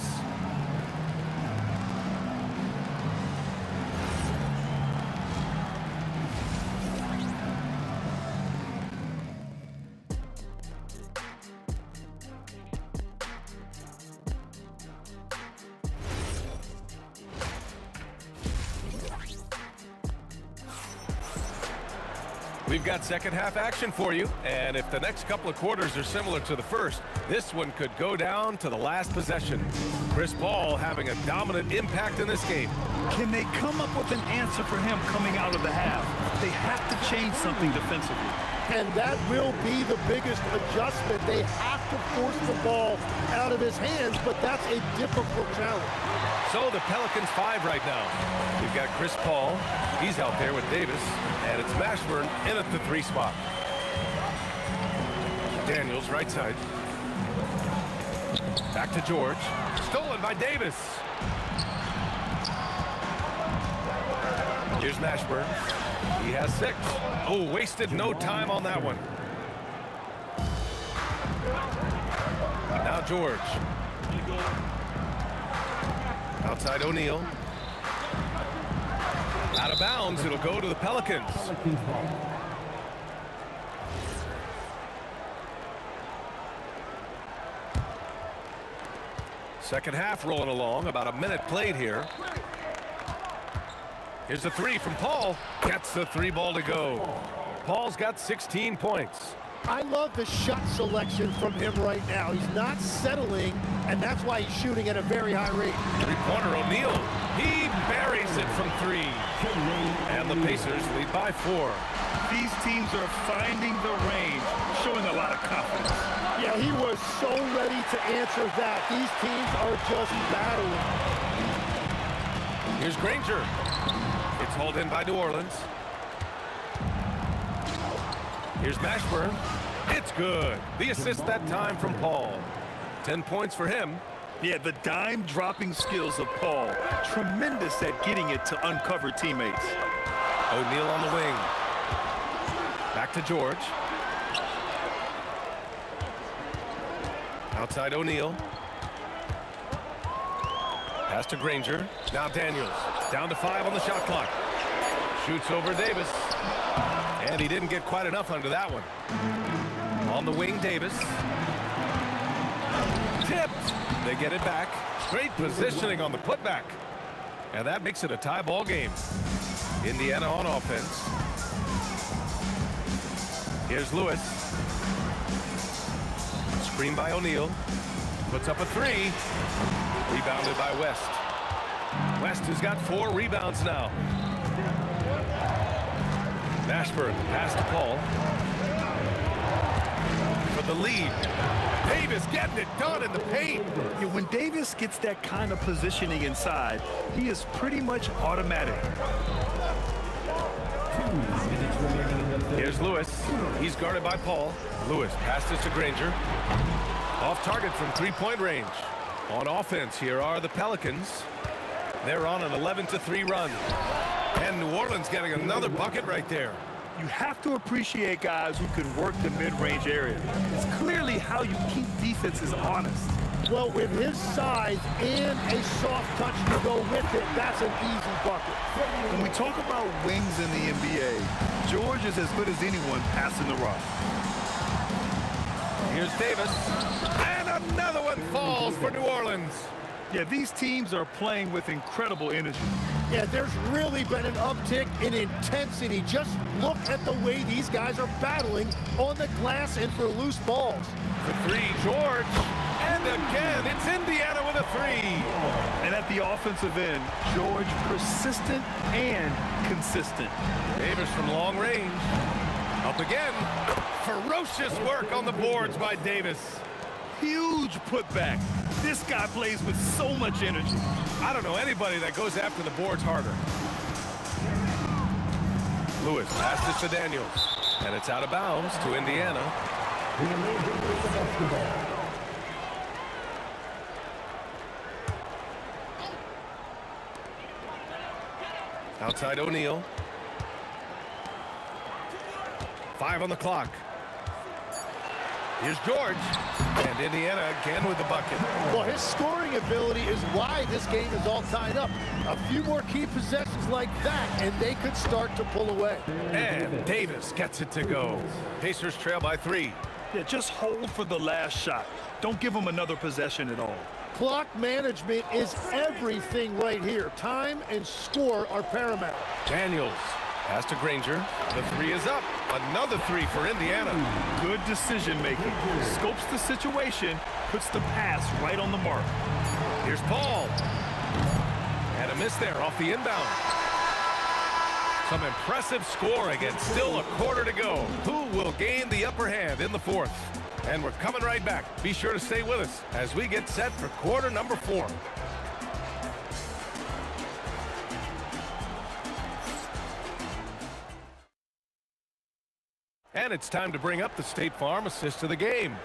We've got second half action for you, and if the next couple of quarters are similar to the first, this one could go down to the last possession. Chris Paul having a dominant impact in this game. Can they come up with an answer for him coming out of the half? They have to change something defensively. And that will be the biggest adjustment. They have to force the ball out of his hands, but that's a difficult challenge. So the Pelicans 5 right now. We've got Chris Paul. He's out there with Davis. And it's Mashburn in at the 3 spot. Daniels right side. Back to George. Stolen by Davis. Here's Mashburn. He has 6. Oh, wasted no time on that one. Now George. Outside O'Neal. Out of bounds, it'll go to the Pelicans. Second half rolling along, about a minute played here. Here's the 3 from Paul. Gets the 3 ball to go. Paul's got 16 points. I love the shot selection from him right now. He's not settling, and that's why he's shooting at a very high rate. 3-pointer O'Neal. He buries it from 3. And the Pacers lead by 4. These teams are finding the range, showing a lot of confidence. Yeah, he was so ready to answer that. These teams are just battling. Here's Granger. It's hauled in by New Orleans. Here's Mashburn. It's good. The assist that time from Paul. 10 points for him. Yeah, the dime-dropping skills of Paul. Tremendous at getting it to uncover teammates. O'Neal on the wing. Back to George. Outside O'Neal. Pass to Granger. Now Daniels. Down to 5 on the shot clock. Shoots over Davis. And he didn't get quite enough under that one. On the wing, Davis. Tipped. They get it back. Great positioning on the putback. And that makes it a tie ball game. Indiana on offense. Here's Lewis. Screen by O'Neal. Puts up a 3. Rebounded by West. West has got 4 rebounds now. Mashburn pass to Paul. For the lead. Davis getting it done in the paint. Yeah, when Davis gets that kind of positioning inside, he is pretty much automatic. Here's Lewis. He's guarded by Paul. Lewis passes to Granger. Off target from 3-point range. On offense, here are the Pelicans. They're on an 11-3 run. And New Orleans getting another bucket right there. You have to appreciate guys who can work the mid-range area. It's clearly how you keep defenses honest. Well, with his size and a soft touch to go with it, that's an easy bucket. When we talk about wings in the NBA, George is as good as anyone passing the rock. Here's Davis. And another one falls for New Orleans. Yeah, these teams are playing with incredible energy. Yeah, there's really been an uptick in intensity. Just look at the way these guys are battling on the glass and for loose balls. For 3, George. And again, it's Indiana with a 3. And at the offensive end, George persistent and consistent. Davis from long range. Up again. Ferocious work on the boards by Davis. Huge putback. This guy plays with so much energy. I don't know anybody that goes after the boards harder. Lewis passes to Daniels. And it's out of bounds to Indiana. Outside O'Neal. 5 on the clock. Here's George. And Indiana again with the bucket. Well, his scoring ability is why this game is all tied up. A few more key possessions like that, and they could start to pull away. And Davis gets it to go. Pacers trail by 3. Yeah, just hold for the last shot. Don't give them another possession at all. Clock management is everything right here. Time and score are paramount. Daniels. Pass to Granger. The 3 is up. Another 3 for Indiana. Good decision making. Scopes the situation, puts the pass right on the mark. Here's Paul. And a miss there off the inbound. Some impressive scoring and still a quarter to go. Who will gain the upper hand in the 4th? And we're coming right back. Be sure to stay with us as we get set for quarter number 4. And it's time to bring up the State Farm assist of the game.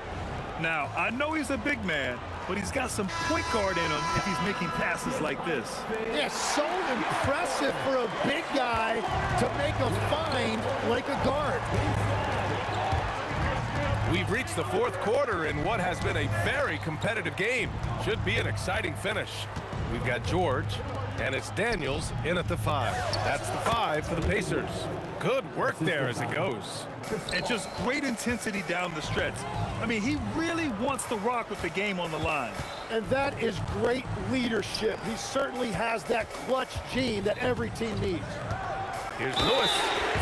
Now, I know he's a big man, but he's got some point guard in him if he's making passes like this. Yeah, so impressive for a big guy to make a find like a guard. We've reached the 4th quarter in what has been a very competitive game. Should be an exciting finish. We've got George, and it's Daniels in at the 5. That's the 5 for the Pacers. Good work there as it goes. And just great intensity down the stretch. I mean, he really wants to rock with the game on the line. And that is great leadership. He certainly has that clutch gene that every team needs. Here's Lewis.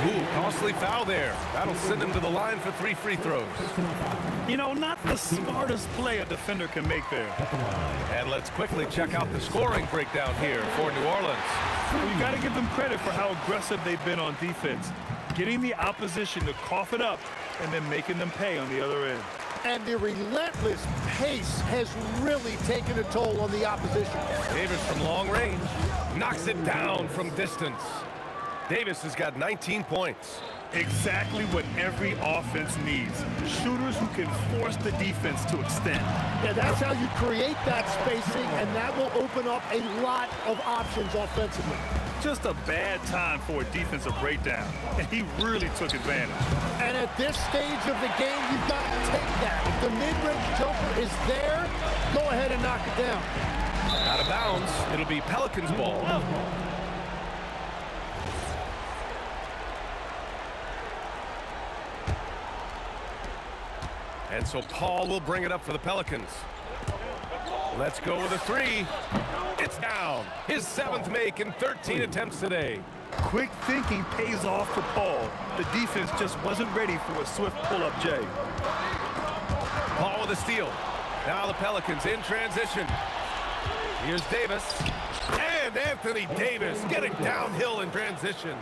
Ooh, costly foul there. That'll send him to the line for 3 free throws. You know, not the smartest play a defender can make there. And let's quickly check out the scoring breakdown here for New Orleans. Well, you got to give them credit for how aggressive they've been on defense. Getting the opposition to cough it up and then making them pay on the other end. And the relentless pace has really taken a toll on the opposition. Davis from long range knocks it down from distance. Davis has got 19 points. Exactly what every offense needs. Shooters who can force the defense to extend. Yeah, that's how you create that spacing, and that will open up a lot of options offensively. Just a bad time for a defensive breakdown, and he really took advantage. And at this stage of the game, you've got to take that. If the mid-range jumper is there, go ahead and knock it down. Out of bounds. It'll be Pelicans ball. And so Paul will bring it up for the Pelicans. Let's go with a three. It's down. His 7th make in 13 attempts today. Quick thinking pays off for Paul. The defense just wasn't ready for a swift pull-up J. Paul with a steal. Now the Pelicans in transition. Here's Davis. And Anthony Davis getting downhill in transition.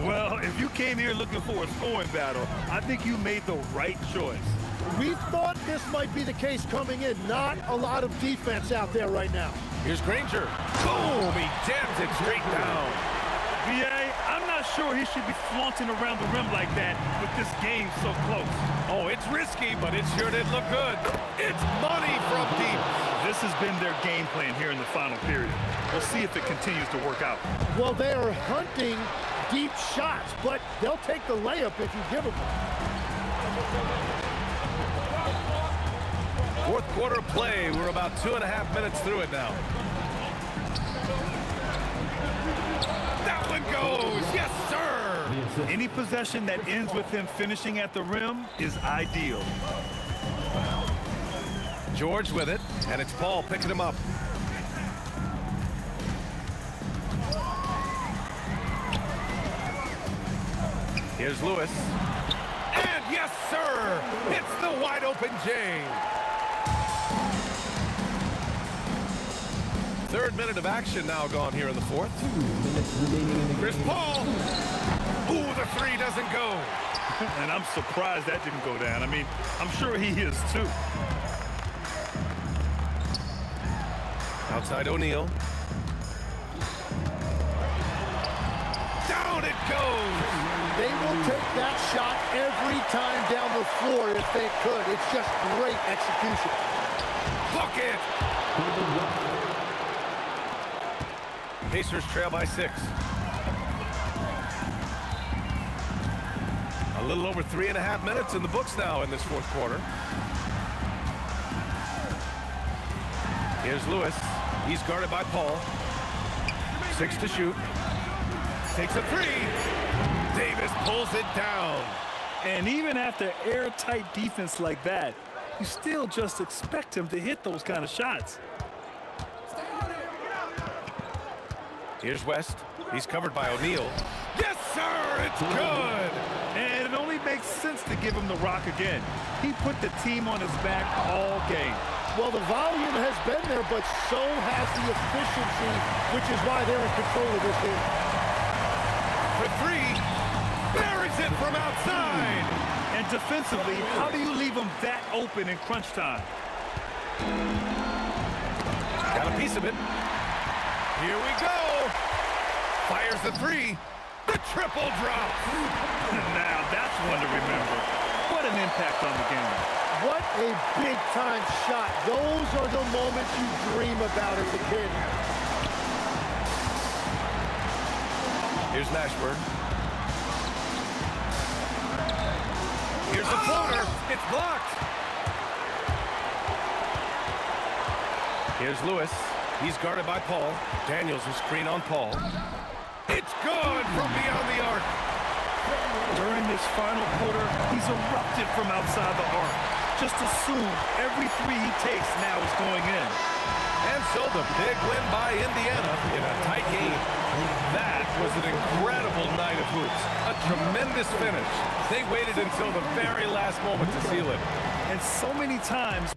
Well, if you came here looking for a scoring battle, I think you made the right choice. We thought this might be the case coming in. Not a lot of defense out there right now. Here's Granger. Boom! He jams it straight down. B.A., I'm not sure he should be flaunting around the rim like that with this game so close. Oh, it's risky, but it sure did look good. It's money from deep. This has been their game plan here in the final period. We'll see if it continues to work out. Well, they are hunting deep shots, but they'll take the layup if you give them one. Fourth quarter play. We're about 2.5 minutes through it now. That one goes. Yes, sir. Any possession that ends with him finishing at the rim is ideal. George with it, and it's Paul picking him up. Here's Lewis. And yes, sir. It's the wide open J. 3rd minute of action now gone here in the 4th. 2 minutes remaining in the Chris game. Paul. Ooh, the three doesn't go. And I'm surprised that didn't go down. I mean, I'm sure he is too. Outside O'Neal. Down it goes. They will take that shot every time down the floor if they could. It's just great execution. Bucket. Pacers trail by 6. A little over 3.5 minutes in the books now in this 4th quarter. Here's Lewis. He's guarded by Paul. 6 to shoot. Takes a three. Davis pulls it down. And even after airtight defense like that, you still just expect him to hit those kind of shots. Here's West. He's covered by O'Neal. Yes, sir! It's good! And it only makes sense to give him the rock again. He put the team on his back all game. Well, the volume has been there, but so has the efficiency, which is why they're in control of this game. For three. Buries it from outside. And defensively, how do you leave him that open in crunch time? Got a piece of it. Here we go. Fires the three. The triple drop. Now that's one to remember. What an impact on the game. What a big-time shot. Those are the moments you dream about as a kid. Here's Nashburn. Here's the floater. It's blocked. Here's Lewis. He's guarded by Paul. Daniels will screen on Paul. It's good from beyond the arc. During this final quarter, he's erupted from outside the arc. Just assume every three he takes now is going in. And so the big win by Indiana in a tight game. That was an incredible night of hoops. A tremendous finish. They waited until the very last moment to seal it. And so many times,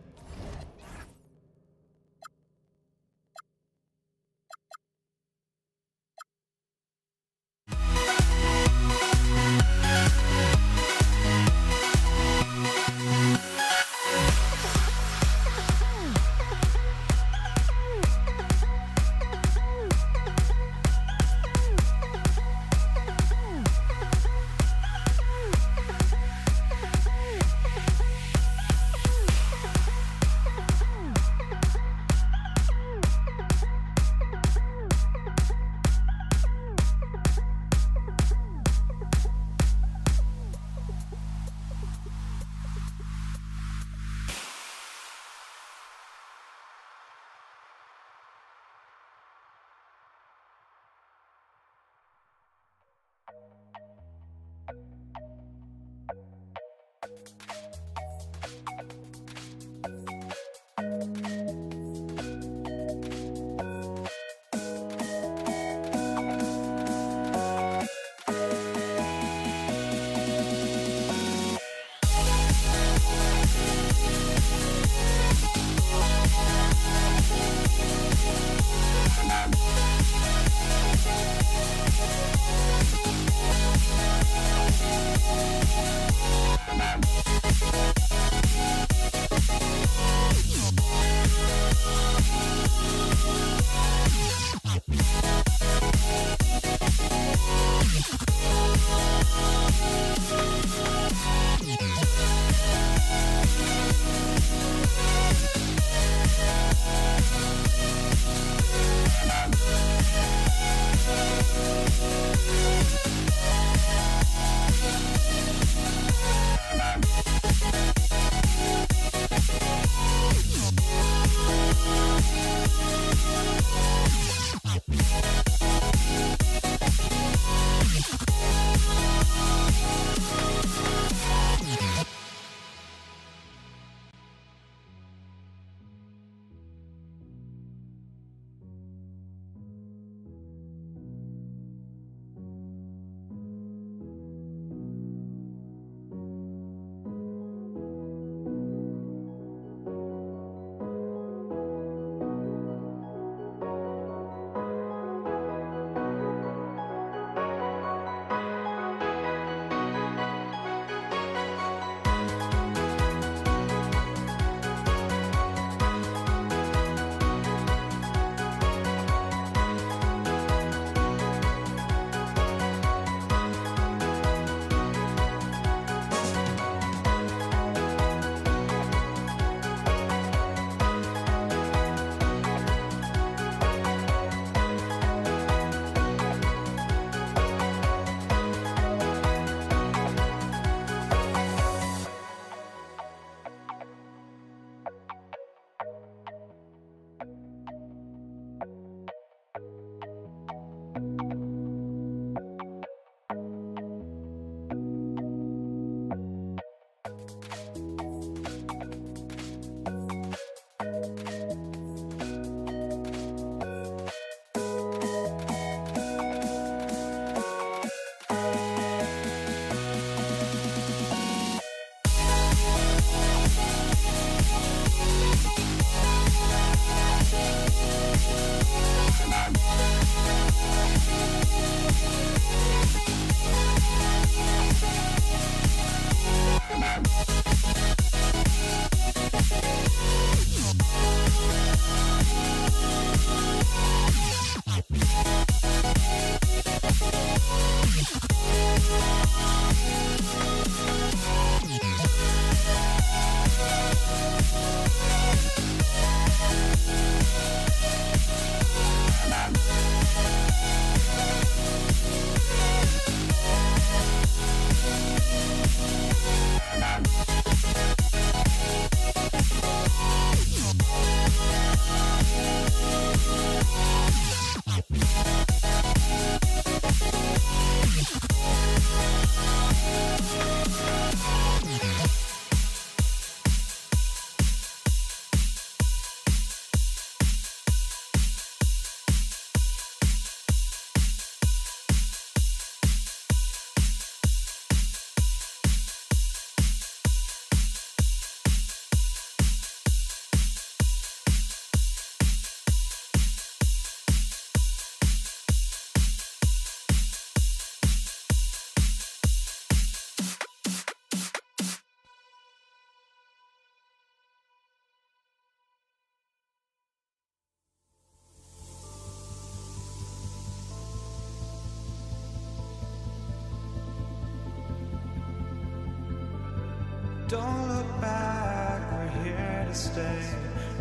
Don't look back, we're here to stay.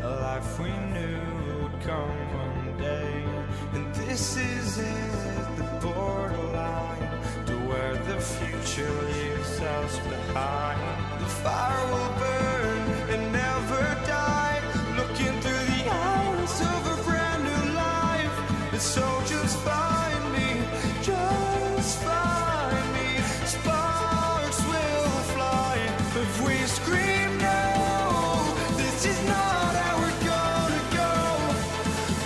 A life we knew would come one day. And this is it, the borderline to where the future leaves us behind. The fire will burn and never die, looking through the eyes of a brand new life. And so just find me, just find me. is not how we're gonna go.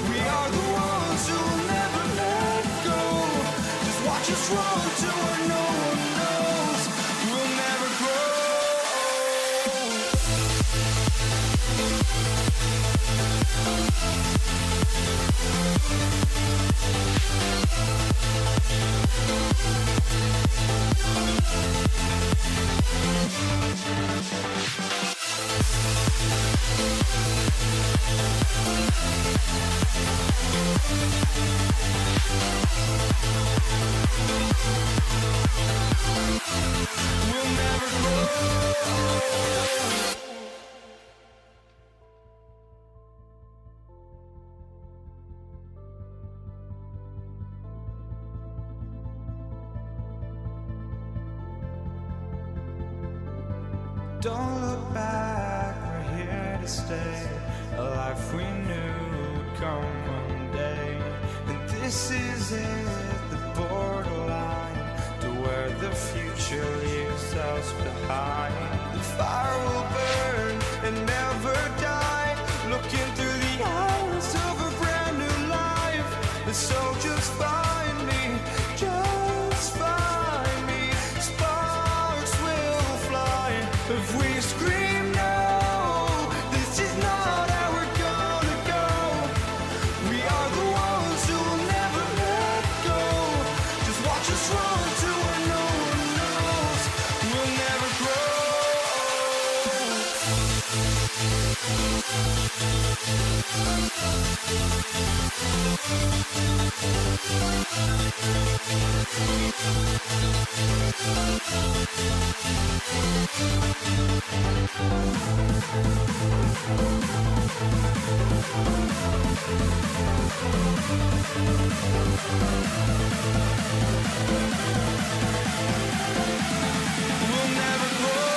We are the ones who will never let go. Just watch us run to where no one knows. We'll never grow. We'll never grow. Don't look back, we're here to stay. A life we knew would come one day. And this is it, the borderline to where the future leaves us behind. The fire will burn and never die, looking through the eyes of a brand new life. And so just find me, just find me. Sparks will fly if we scream no. This is not how we're gonna go. We are the ones who will never let go. Just watch us run to where no one knows. We'll never grow. We'll never grow. We'll never grow.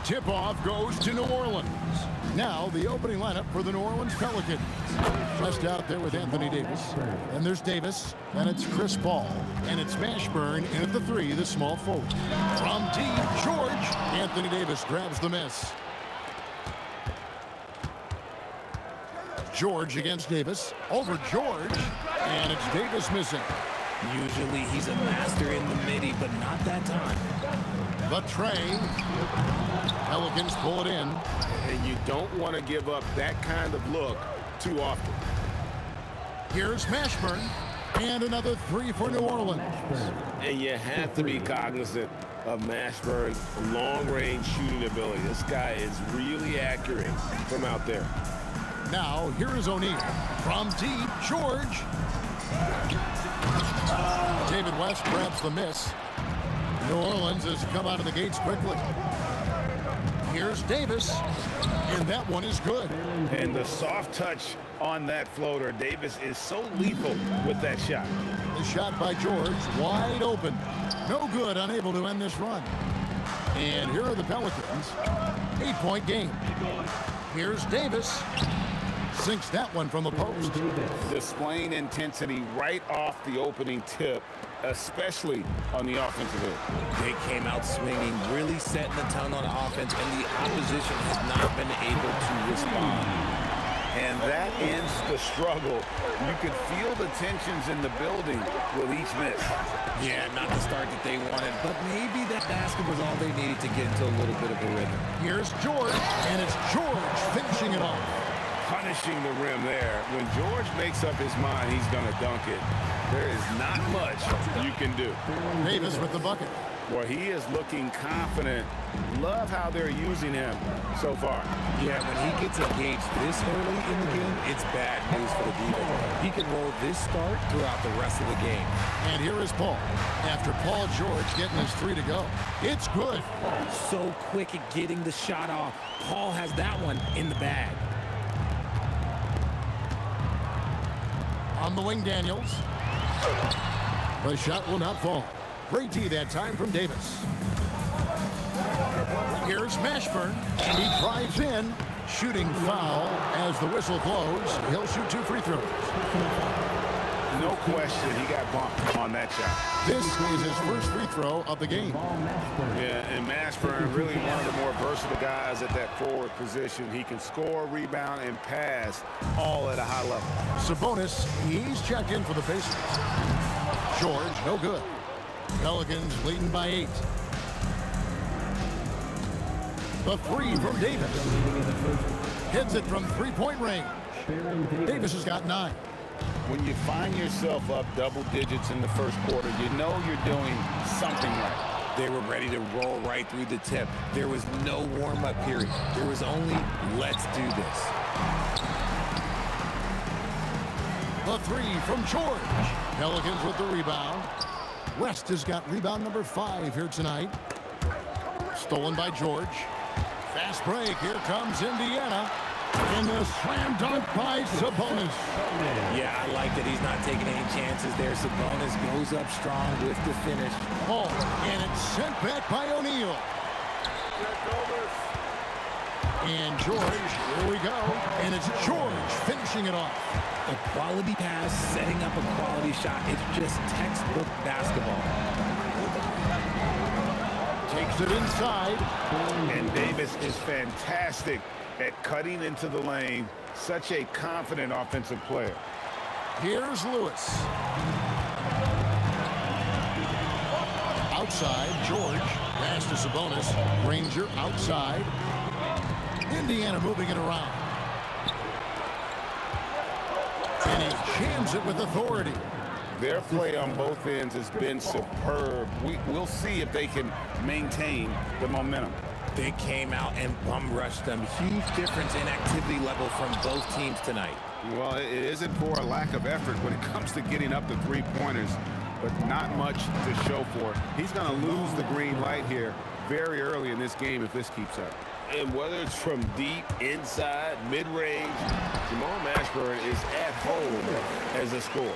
Tip-off goes to New Orleans. Now the opening lineup for the New Orleans Pelicans. Just out there with Anthony Davis. And there's Davis. And it's Chris Paul. And it's Mashburn in at the 3, the small forward. From deep, George. Anthony Davis grabs the miss. George against Davis. Over George. And it's Davis missing. Usually he's a master in the midi, but not that time. The tray. Pelicans pull it in. And you don't want to give up that kind of look too often. Here's Mashburn. And another 3 for New Orleans. And you have to be cognizant of Mashburn's long-range shooting ability. This guy is really accurate from out there. Now, here is O'Neal. From deep, George. David West grabs the miss. New Orleans has come out of the gates quickly. Here's Davis, and that one is good. And the soft touch on that floater. Davis is so lethal with that shot. The shot by George, wide open. No good, unable to end this run. And here are the Pelicans. 8-point game. Here's Davis. Sinks that one from the post. Displaying intensity right off the opening tip, especially on the offensive end. They came out swinging, really setting the tone on offense, and the opposition has not been able to respond. And that ends the struggle. You could feel the tensions in the building with each miss. Yeah, not the start that they wanted, but maybe that basket was all they needed to get into a little bit of a rhythm. Here's George, and it's George finishing it off. Punishing the rim there. When George makes up his mind, he's going to dunk it. There is not much you can do. Davis with the bucket. Well, he is looking confident. Love how they're using him so far. Yeah, when he gets engaged this early in the game, it's bad news for the defense. He can roll this start throughout the rest of the game. And here is Paul. After Paul George getting his 3 to go. It's good. So quick at getting the shot off. Paul has that one in the bag. On the wing, Daniels. The shot will not fall. Great D that time from Davis. Here's Mashburn, and he drives in. Shooting foul as the whistle blows. He'll shoot 2 free throws. No question, he got bumped on that shot. This is his first free throw of the game. Yeah, and Mashburn, really one of the more versatile guys at that forward position. He can score, rebound, and pass all at a high level. Sabonis, he's checked in for the Pacers. George, no good. Pelicans leading by 8. The 3 from Davis. Hits it from three-point range. Davis has got 9. When you find yourself up double digits in the first quarter, you know you're doing something right. They were ready to roll right through the tip. There was no warm-up period. There was only, let's do this. The 3 from George. Pelicans with the rebound. West has got rebound number 5 here tonight. Stolen by George. Fast break. Here comes Indiana. And the slam dunk by Sabonis. Yeah, I like that he's not taking any chances there. Sabonis goes up strong with the finish. Oh, and it's sent back by O'Neal. And George, here we go. And it's George finishing it off. A quality pass, setting up a quality shot. It's just textbook basketball. Takes it inside. And Davis is fantastic at cutting into the lane. Such a confident offensive player. Here's Lewis. Outside, George. Pass to Sabonis. Ranger outside. Indiana moving it around. And he jams it with authority. Their play on both ends has been superb. We'll see if they can maintain the momentum. They came out and bum rushed them. Huge difference in activity level from both teams tonight. Well, it isn't for a lack of effort when it comes to getting up the three-pointers, but not much to show for it. He's going to lose the green light here very early in this game if this keeps up. And whether it's from deep, inside, mid-range, Jamal Mashburn is at home as a scorer.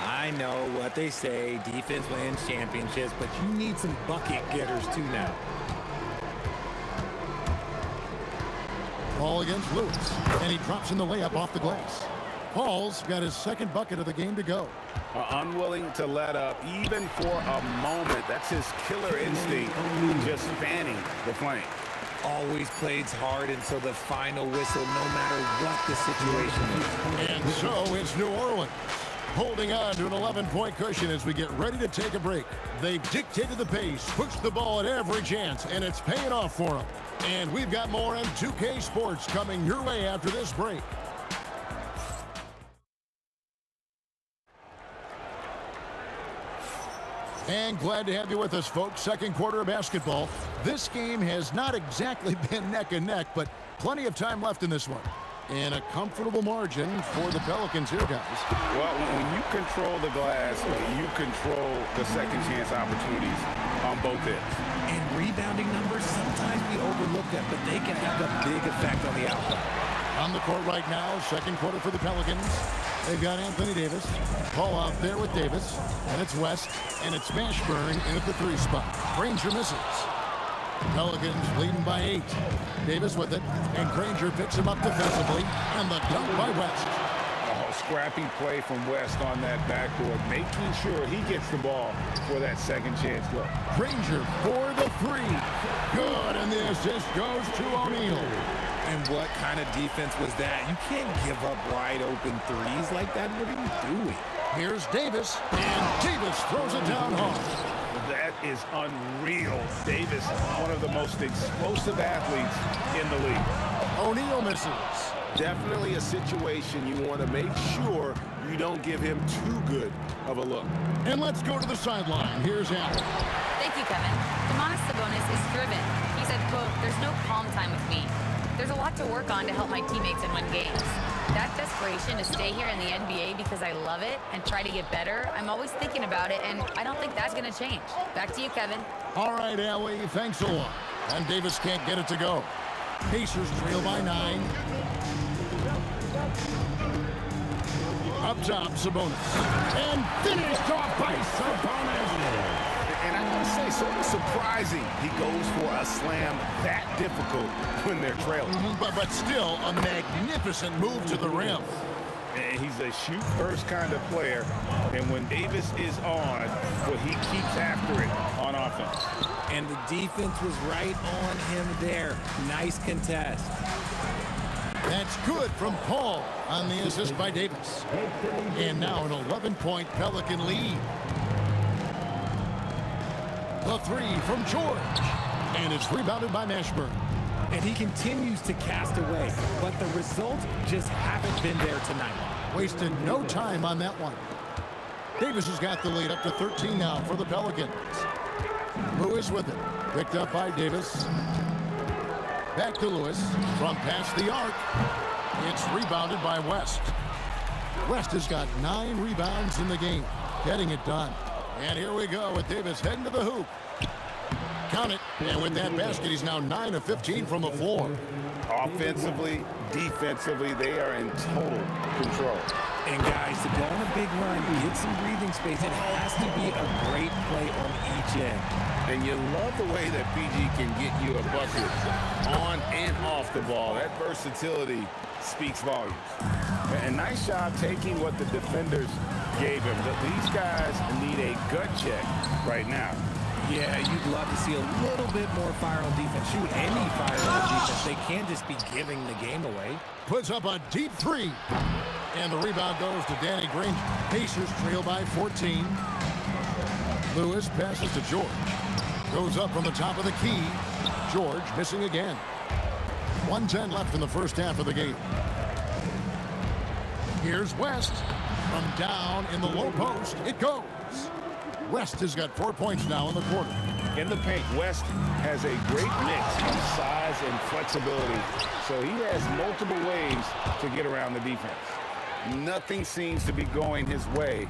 I know what they say, defense wins championships, but you need some bucket getters too now. Ball against Lewis, and he drops in the layup off the glass. Paul's got his second bucket of the game to go. Unwilling to let up, even for a moment. That's his killer instinct, just fanning the flame. Always plays hard until the final whistle, no matter what the situation is. And so it's New Orleans, holding on to an 11-point cushion as we get ready to take a break. They've dictated the pace, pushed the ball at every chance, and it's paying off for them. And we've got more on 2K Sports coming your way after this break. And glad to have you with us, folks. Second quarter of basketball. This game has not exactly been neck and neck, but plenty of time left in this one. And a comfortable margin for the Pelicans here, guys. Well, when you control the glass, you control the second chance opportunities on both ends. And rebounding numbers, sometimes we overlook them, but they can have a big effect on the outcome. On the court right now, second quarter for the Pelicans. They've got Anthony Davis. Paul out there with Davis. And it's West. And it's Mashburn in at the 3 spot. Ranger misses. Pelicans leading by 8. Davis with it, and Granger picks him up defensively, and the dunk by West. Oh, scrappy play from West on that backboard, making sure he gets the ball for that second chance look. Granger for the 3. Good, and the assist goes to O'Neal. And what kind of defense was that? You can't give up wide open threes like that. What are you doing? Here's Davis, and Davis throws it down hard. That is unreal. Davis, one of the most explosive athletes in the league. O'Neal misses. Definitely a situation you want to make sure you don't give him too good of a look. And let's go to the sideline. Here's Allen. Thank you, Kevin. Domantas Sabonis is driven. He said, quote, "There's no calm time with me. There's a lot to work on to help my teammates and win games. That desperation to stay here in the NBA because I love it and try to get better, I'm always thinking about it, and I don't think that's going to change." Back to you, Kevin. All right, Allie, thanks a lot. And Davis can't get it to go. Pacers trail by 9. Up top, Sabonis. And finished off by Sabonis. And I gotta say, sort of surprising he goes for a slam that difficult when they're trailing. But still, a magnificent move to the rim. And he's a shoot-first kind of player. And when Davis is on, well, he keeps after it on offense. And the defense was right on him there. Nice contest. That's good from Paul on the assist by Davis. And now an 11-point Pelican lead. The 3 from George. And it's rebounded by Mashburn. And he continues to cast away, but the results just haven't been there tonight. Wasted no time on that one. Davis has got the lead up to 13 now for the Pelicans. Lewis with it. Picked up by Davis. Back to Lewis from past the arc. It's rebounded by West. West has got 9 rebounds in the game, getting it done. And here we go with Davis heading to the hoop. Count it. And with that basket, he's now 9 of 15 from the floor. Offensively, defensively, they are in total control. And guys, to go on a big run, get some breathing space, it has to be a great play on each end. And you love the way that PG can get you a bucket on and off the ball. That versatility speaks volumes. And nice job taking what the defenders gave him. But these guys need a gut check right now. Yeah, you'd love to see a little bit more fire on defense. Shoot, any fire on defense. They can't just be giving the game away. Puts up a deep 3. And the rebound goes to Danny Granger. Pacers trail by 14. Lewis passes to George. Goes up from the top of the key. George missing again. 1:10 left in the first half of the game. Here's West. From down in the low post, it goes. West has got 4 points now in the quarter. In the paint, West has a great mix of size and flexibility, so he has multiple ways to get around the defense. Nothing seems to be going his way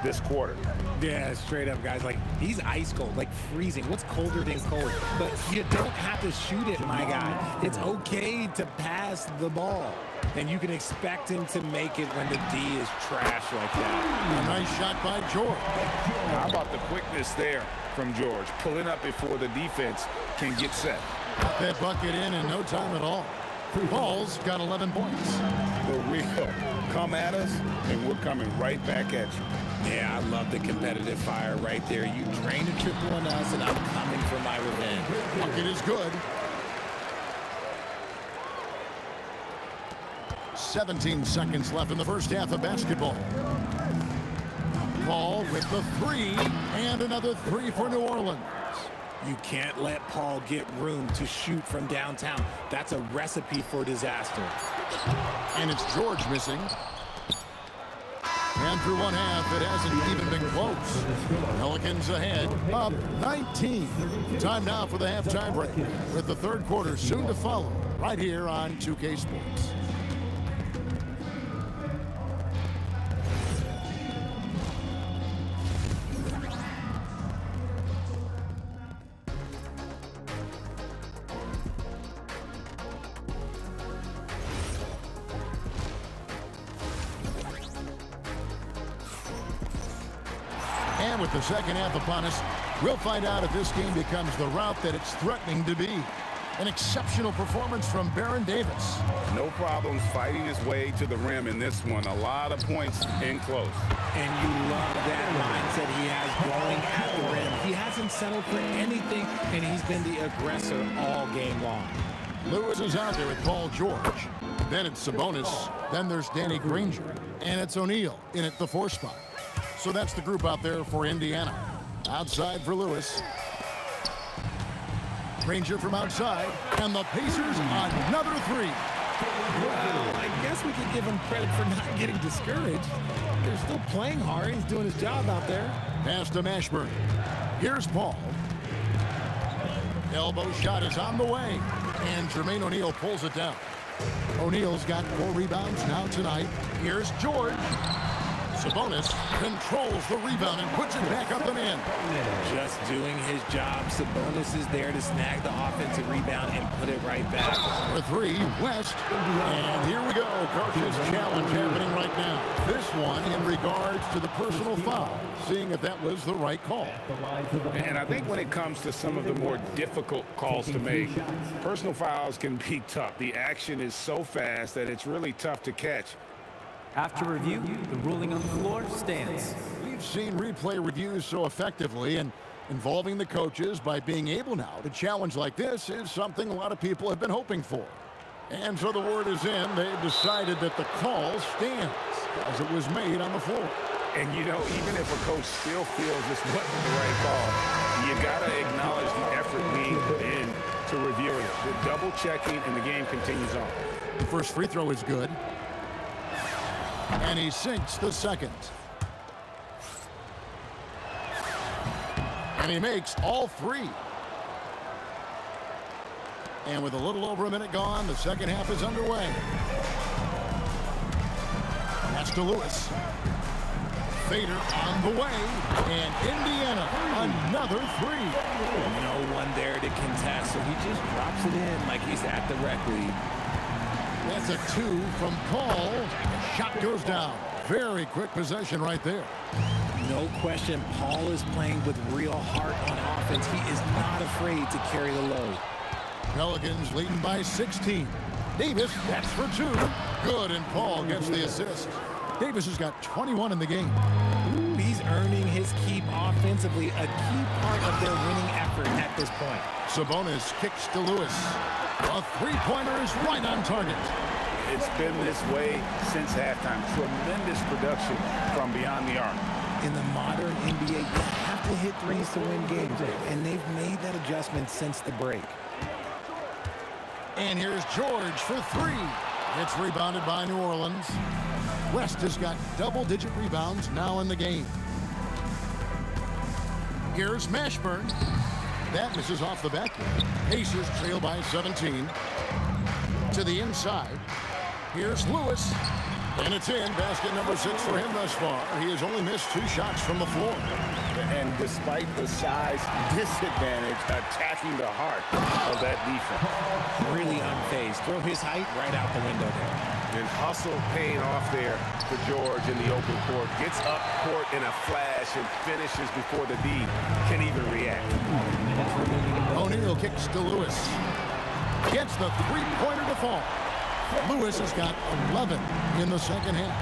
this quarter. Yeah, straight up, guys. Like, he's ice cold, like freezing. What's colder than cold? But you don't have to shoot it, my guy. It's okay to pass the ball. And you can expect him to make it when the D is trash like that. A nice shot by George. How about the quickness there from George? Pulling up before the defense can get set. Got that bucket in no time at all. Paul's got 11 points. For real. Come at us, and we're coming right back at you. Yeah, I love the competitive fire right there. You drain a triple on us, and I'm coming for my revenge. Bucket is good. 17 seconds left in the first half of basketball. Paul with the 3, and another 3 for New Orleans. You can't let Paul get room to shoot from downtown. That's a recipe for disaster. And it's George missing. And through one half, it hasn't even been close. Pelicans ahead, up 19. Time now for the halftime break, with the third quarter soon to follow, right here on 2K Sports. And with the second half upon us, We'll find out if this game becomes the route that it's threatening to be. An exceptional performance from Baron Davis. No problems fighting his way to the rim in this one. A lot of points in close. And you love that mindset he has going at the rim. He hasn't settled for anything, and he's been the aggressor all game long. Lewis is out there with Paul George. Then it's Sabonis. Then there's Danny Granger. And it's O'Neal in at the 4 spot. So that's the group out there for Indiana. Outside for Lewis. Granger from outside. And the Pacers another 3. Well, I guess we could give him credit for not getting discouraged. They're still playing hard. He's doing his job out there. Pass to Mashburn. Here's Paul. Elbow shot is on the way. And Jermaine O'Neal pulls it down. O'Neal's got 4 rebounds now tonight. Here's George. Sabonis controls the rebound and puts it back up and in. Just doing his job. Sabonis is there to snag the offensive rebound and put it right back. For 3, West. And here we go. Coach's challenge happening right now. This one in regards to the personal foul. Seeing if that was the right call. And I think when it comes to some of the more difficult calls to make, personal fouls can be tough. The action is so fast that it's really tough to catch. After review, the ruling on the floor stands. We've seen replay reviews so effectively, and involving the coaches by being able now to challenge like this is something a lot of people have been hoping for. And so the word is in. They've decided that the call stands as it was made on the floor. And, you know, even if a coach still feels this wasn't the right call, you got to acknowledge the effort being put in to reviewing it. The double checking, and the game continues on. The first free throw is good. And he sinks the second. And he makes all 3. And with a little over a minute gone, the second half is underway. That's to Lewis. Fader on the way. And Indiana, another 3. No one there to contest, so he just drops it in like he's at the rec league. That's a 2 from Paul. Shot goes down. Very quick possession right there. No question, Paul is playing with real heart on offense. He is not afraid to carry the load. Pelicans leading by 16. Davis, that's for 2. Good, and Paul gets the assist. Davis has got 21 in the game. Ooh, he's earning his keep offensively, a key part of their winning effort at this point. Sabonis kicks to Lewis. A 3-pointer is right on target. It's been this way since halftime. Tremendous production from beyond the arc. In the modern NBA, you have to hit threes to win games, and they've made that adjustment since the break. And here's George for 3. It's rebounded by New Orleans. West has got double-digit rebounds now in the game. Here's Mashburn. That misses off the backboard. Pacers trail by 17. To the inside. Here's Lewis. And it's in. Basket number 6 for him thus far. He has only missed 2 shots from the floor. And despite the size disadvantage, attacking the heart of that defense. Really unfazed. Throw his height right out the window there. And hustle paying off there for George in the open court. Gets up court in a flash and finishes before the D can even react. O'Neal kicks to Lewis. Gets the 3-pointer to fall. Lewis has got 11 in the second half.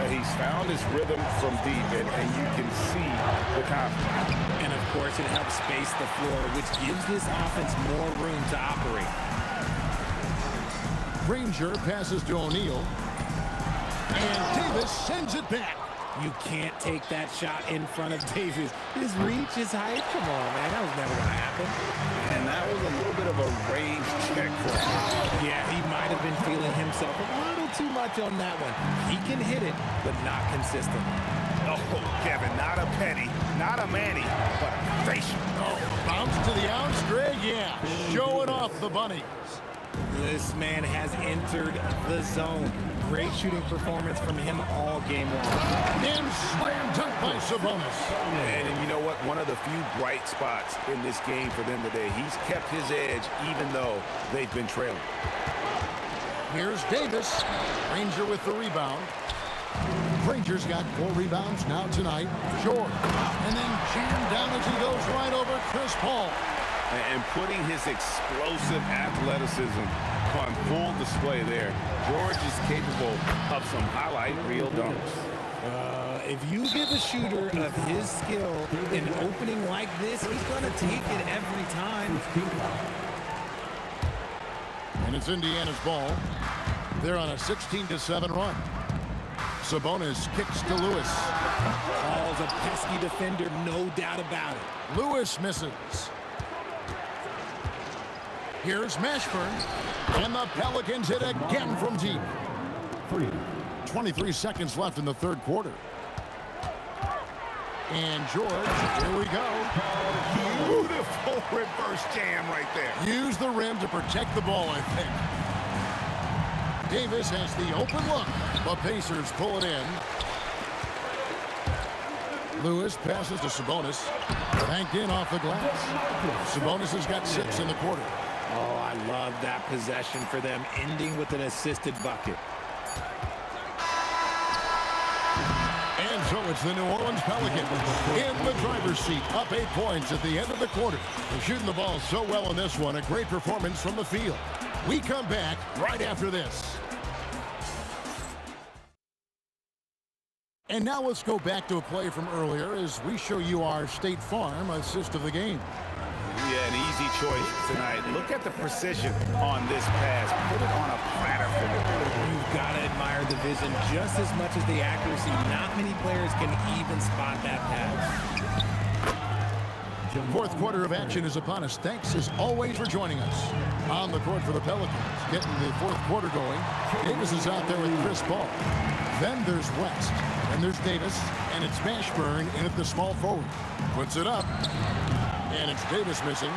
He's found his rhythm from deep, and you can see the confidence. And, of course, it helps space the floor, which gives this offense more room to operate. Granger passes to O'Neal. And Davis sends it back. You can't take that shot in front of Davis. His reach, his height, come on, man. That was never going to happen. And that was a little bit of a range check for him. Yeah, he might have been feeling himself a little too much on that one. He can hit it, but not consistent. Oh, Kevin, not a penny, not a Manny, but a facial. Oh, bounce to the outs, Greg, yeah. Showing off the bunnies. This man has entered the zone. Great shooting performance from him all game long. And slam dunk by Sabonis. And you know what? One of the few bright spots in this game for them today. He's kept his edge even though they've been trailing. Here's Davis. Granger with the rebound. Granger's got 4 rebounds now tonight. George. And then jammed down as he goes right over Chris Paul. And putting his explosive athleticism on full display there. George is capable of some highlight reel dunks. If you give a shooter of his skill an opening like this, he's going to take it every time. And it's Indiana's ball. They're on a 16-7 run. Sabonis kicks to Lewis. Paul's a pesky defender, no doubt about it. Lewis misses. Here's Mashburn. And the Pelicans hit again from deep. 23 seconds left in the third quarter. And George, here we go. Beautiful reverse jam right there. Use the rim to protect the ball, I think. Davis has the open look. The Pacers pull it in. Lewis passes to Sabonis. Banked in off the glass. Sabonis has got 6 in the quarter. Oh, I love that possession for them, ending with an assisted bucket. And so it's the New Orleans Pelicans in the driver's seat, up 8 points at the end of the quarter. They're shooting the ball so well in this one. A great performance from the field. We come back right after this. And now let's go back to a play from earlier as we show you our State Farm assist of the game. Yeah, an easy choice tonight. Look at the precision on this pass. Put it on a platter for me. You've got to admire the vision just as much as the accuracy. Not many players can even spot that pass. Fourth quarter of action is upon us. Thanks as always for joining us. On the court for the Pelicans, getting the fourth quarter going. Davis is out there with Chris Paul. Then there's West, and there's Davis, and it's Mashburn in at the small forward. Puts it up, and it's Davis missing.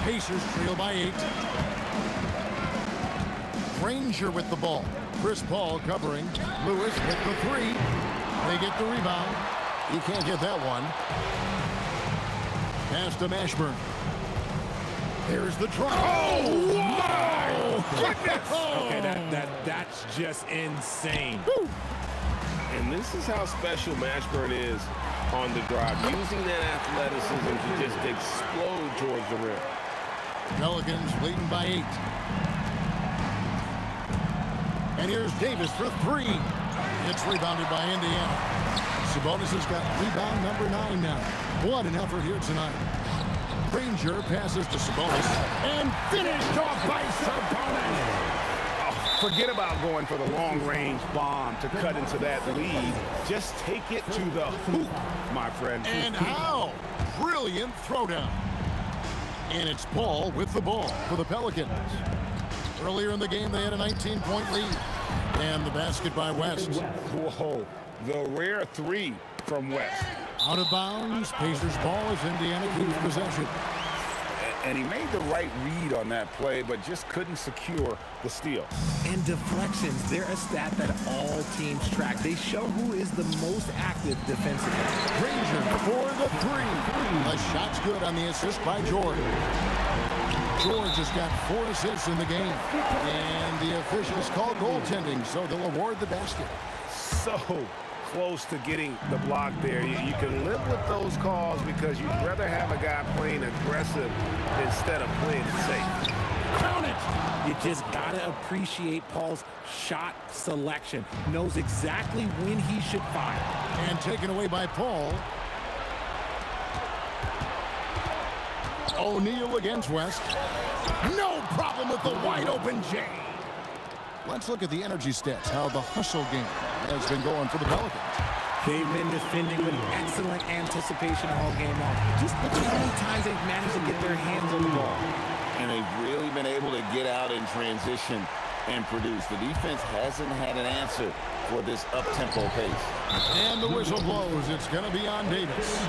Pacers trail by 8. Granger with the ball. Chris Paul covering. Lewis with the 3. They get the rebound. You can't get that one. Pass to Mashburn. Here's the try. Oh, wow! Goodness! Okay, that's just insane. Woo. And this is how special Mashburn is on the drive, using that athleticism to just explode towards the rim. Pelicans leading by 8. And here's Davis for 3. It's rebounded by Indiana. Sabonis has got rebound number 9 now. What an effort here tonight. Granger passes to Sabonis and finished off by Sabonis. Forget about going for the long-range bomb to cut into that lead. Just take it to the hoop, my friend. And how? Brilliant throwdown. And it's Paul with the ball for the Pelicans. Earlier in the game, they had a 19-point lead. And the basket by West. Whoa, the rare 3 from West. Out of bounds, Pacers ball as Indiana keeps possession. And he made the right read on that play, but just couldn't secure the steal. And deflections, they're a stat that all teams track. They show who is the most active defensively. Granger for the 3. The shot's good on the assist by George. George has got 4 assists in the game. And the officials call goaltending, so they'll award the basket. So close to getting the block there. You can live with those calls because you'd rather have a guy playing aggressive instead of playing it safe. Count it! You just gotta appreciate Paul's shot selection. Knows exactly when he should fire. And taken away by Paul. O'Neal against West. No problem with the wide open J. Let's look at the energy stats, how the hustle game has been going for the Pelicans. They've been defending with excellent anticipation all game long. Just look at how many times they've managed to get their hands on the ball. And they've really been able to get out in transition and produce. The defense hasn't had an answer for this up-tempo pace. And the whistle blows. It's going to be on Davis.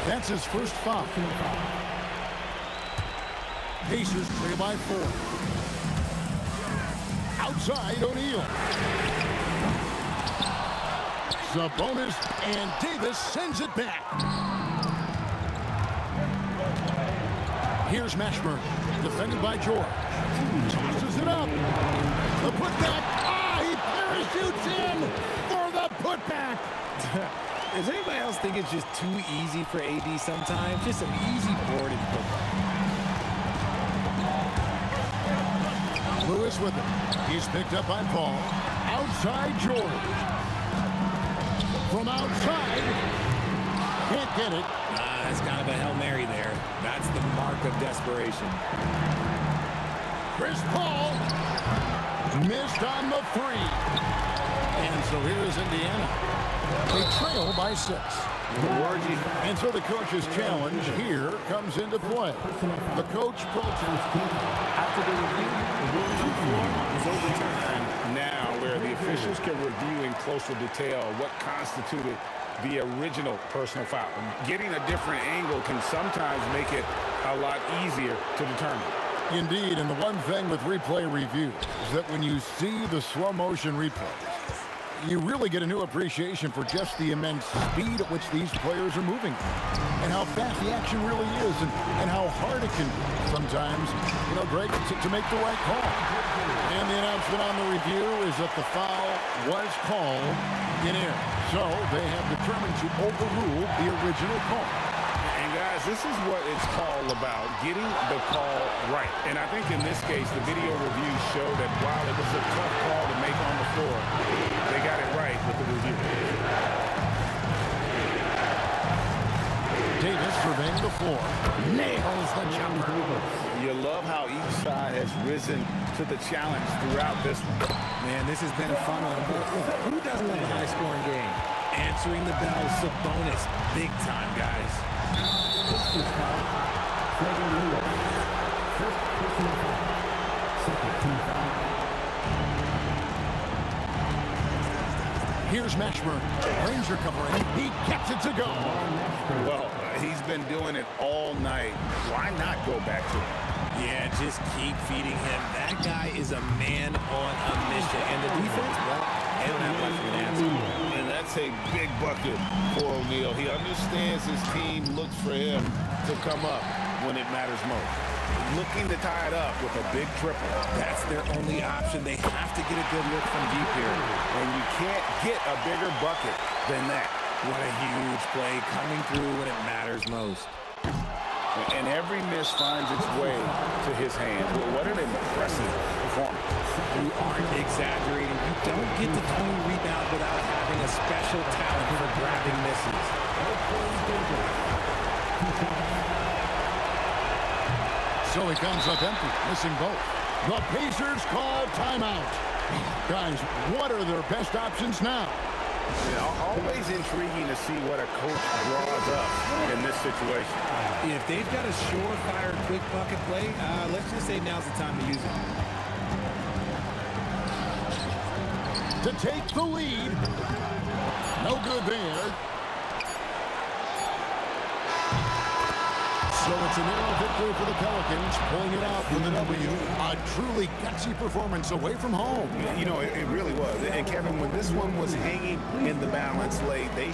That's his first foul. Pacers trail by 4. Outside, O'Neal. Sabonis, and Davis sends it back. Here's Mashburn, defended by George. Tosses it up. The putback. He parachutes in for the Put back. Does anybody else think it's just too easy for AD sometimes? Just an easy board and football. Lewis with it. He's picked up by Paul. Outside George. From outside. Can't get it. That's kind of a Hail Mary there. That's the mark of desperation. Chris Paul. Missed on the three. And so here's Indiana. They trail by 6. And so the coach's challenge here comes into play. The coach After the review, the ruling on the floor is overturned. Now, where the officials can review in closer detail what constituted the original personal foul. Getting a different angle can sometimes make it a lot easier to determine. Indeed, and the one thing with replay review is that when you see the slow motion replays, you really get a new appreciation for just the immense speed at which these players are moving and how fast the action really is and how hard it can be sometimes, Greg, to make the right call. And the announcement on the review is that the foul was called in air. So they have determined to overrule the original call. And guys, this is what it's all about, getting the call right. And I think in this case, the video reviews show that while it was a tough call to make on the floor, they got it right with the review. Davis surveying the floor. Nails the jumper. You love how each side has risen to the challenge throughout this one. Man, this has been a fun one. Who doesn't love a high-scoring game? Answering the bell, Sabonis. Big time, guys. First personal foul. Second team foul. Here's Mashburn. Ranger covering. He gets it to go. Well, he's been doing it all night. Why not go back to him? Yeah, just keep feeding him. That guy is a man on a mission. And the defense, well, they don't have much of an answer. And that's a big bucket for O'Neal. He understands his team looks for him to come up when it matters most. Looking to tie it up with a big triple. That's their only option. They have to get a good look from deep here. And you can't get a bigger bucket than that. What a huge play coming through when it matters most. And every miss finds its way to his hands. What an impressive performance. You aren't exaggerating. You don't get to 20 rebounds without having a special talent for grabbing misses. So he comes up empty, missing both. The Pacers call timeout. Guys, what are their best options now? Always intriguing to see what a coach draws up in this situation. If they've got a surefire quick bucket play, let's just say now's the time to use it. To take the lead. No good there. So it's a narrow victory for the Pelicans, pulling it out with a W. A truly gutsy performance away from home. You know, it really was. And Kevin, when this one was hanging in the balance late, they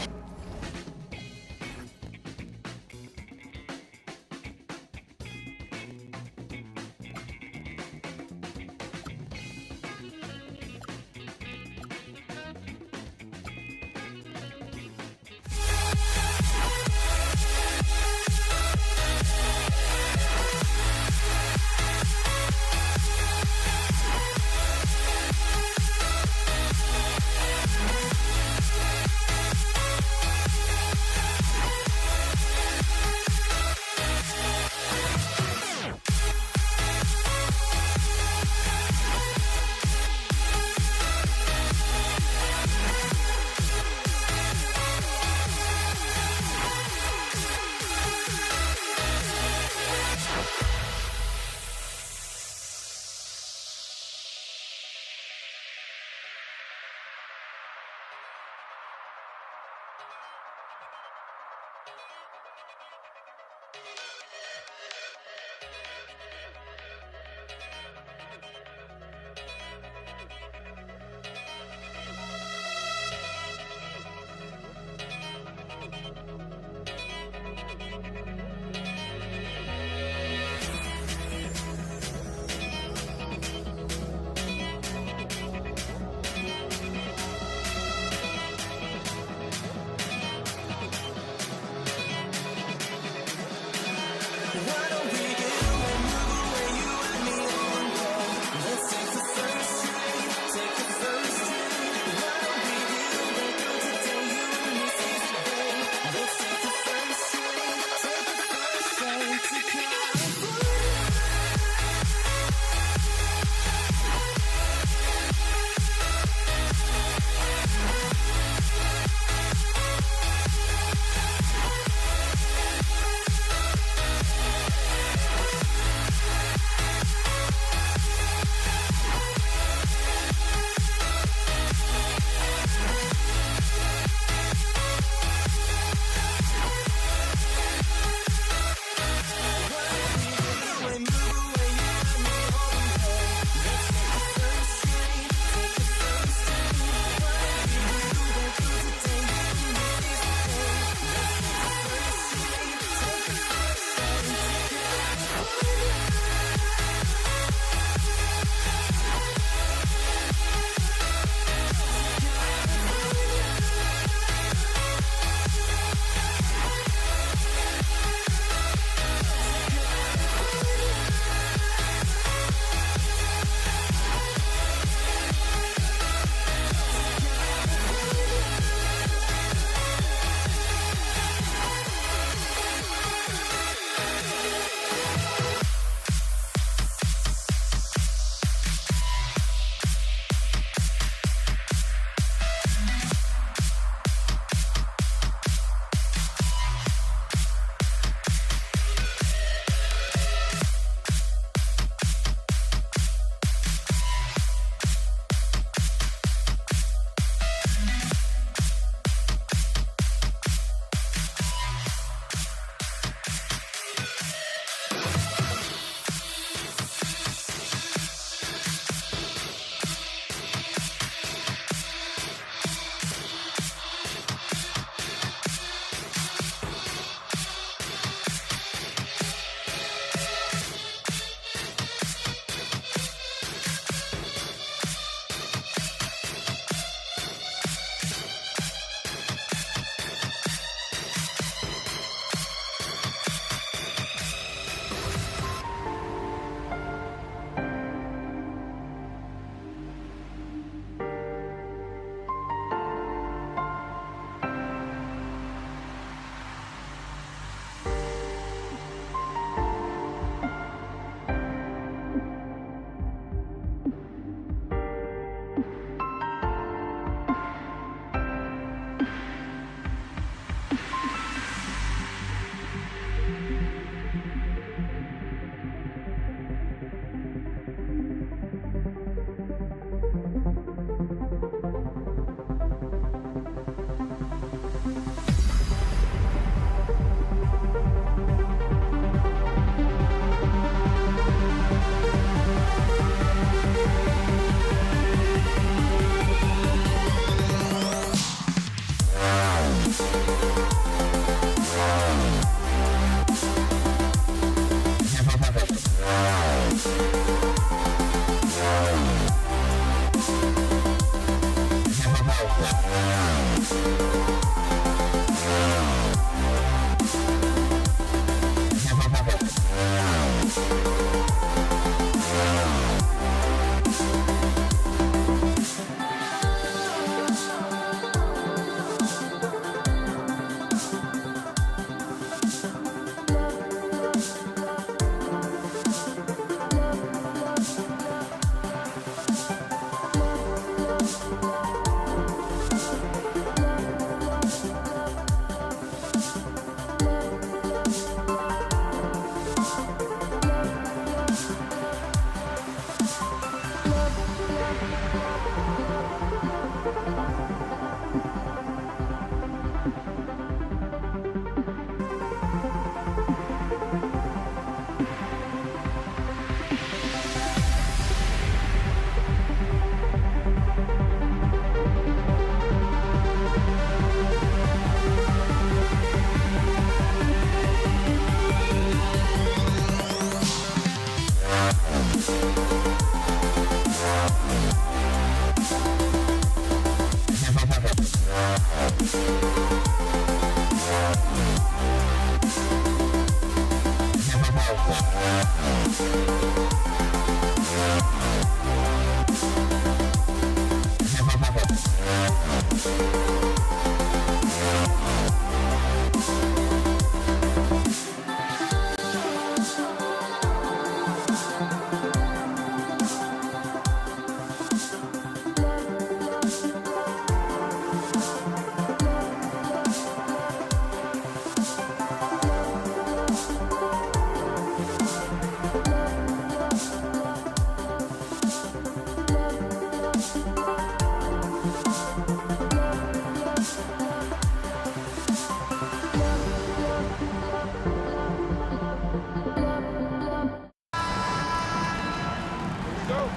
go.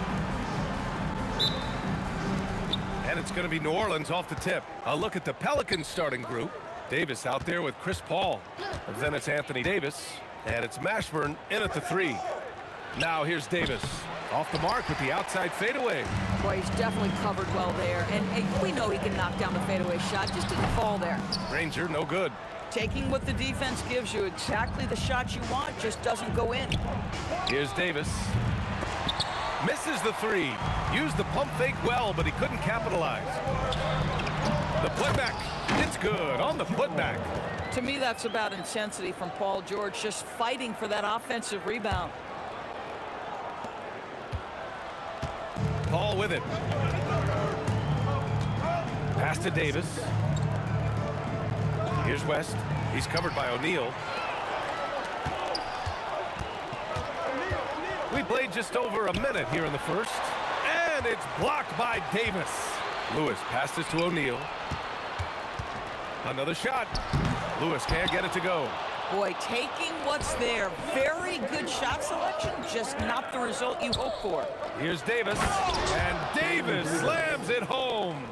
And it's going to be New Orleans off the tip. A look at the Pelicans starting group. Davis out there with Chris Paul. And then it's Anthony Davis. And it's Mashburn in at the 3. Now here's Davis. Off the mark with the outside fadeaway. Boy, he's definitely covered well there. And hey, we know he can knock down the fadeaway shot. Just didn't fall there. Ranger, no good. Taking what the defense gives you, exactly the shot you want, just doesn't go in. Here's Davis. Misses the 3. Used the pump fake well, but he couldn't capitalize. The putback. It's good on the putback. To me, that's about intensity from Paul George, just fighting for that offensive rebound. Paul with it. Pass to Davis. Here's West. He's covered by O'Neal. We played just over a minute here in the first. And it's blocked by Davis. Lewis passes to O'Neal. Another shot. Lewis can't get it to go. Boy, taking what's there. Very good shot selection, just not the result you hope for. Here's Davis. And Davis slams it home.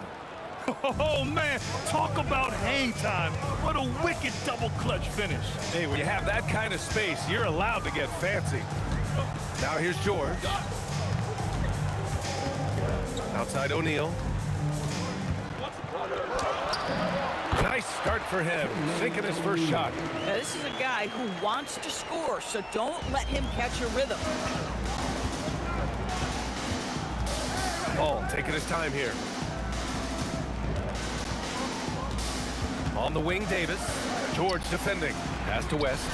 Oh, man, talk about hang time. What a wicked double clutch finish. Hey, when you have that kind of space, you're allowed to get fancy. Now here's George. Outside O'Neal. Nice start for him, sinking his first shot. Now, this is a guy who wants to score, so don't let him catch a rhythm. Paul taking his time here. On the wing, Davis. George defending. Pass to West.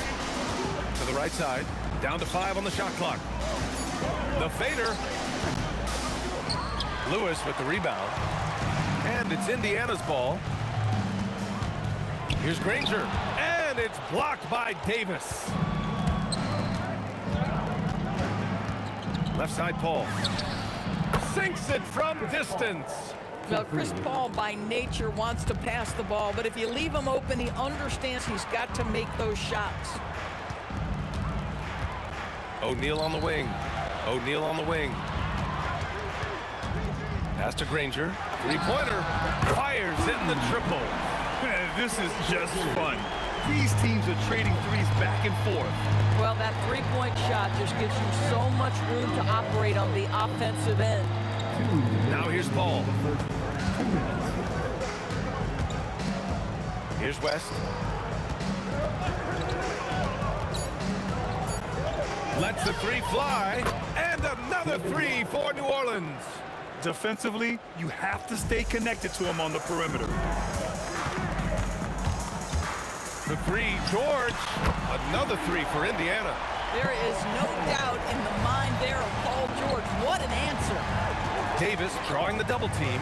To the right side. Down to 5 on the shot clock. The fader. Lewis with the rebound. And it's Indiana's ball. Here's Granger. And it's blocked by Davis. Left side, Paul. Sinks it from distance. Now, Chris Paul, by nature, wants to pass the ball, but if you leave him open, he understands he's got to make those shots. O'Neal on the wing. O'Neal on the wing. Pass to Granger. Three-pointer. Fires in the triple. Man, this is just fun. These teams are trading threes back and forth. Well, that three-point shot just gives you so much room to operate on the offensive end. Now here's Paul. Here's West. Lets the 3 fly. And another 3 for New Orleans. Defensively, you have to stay connected to him on the perimeter. The 3, George. Another 3 for Indiana. There is no doubt in the mind there of Paul George. What an answer. Davis drawing the double team.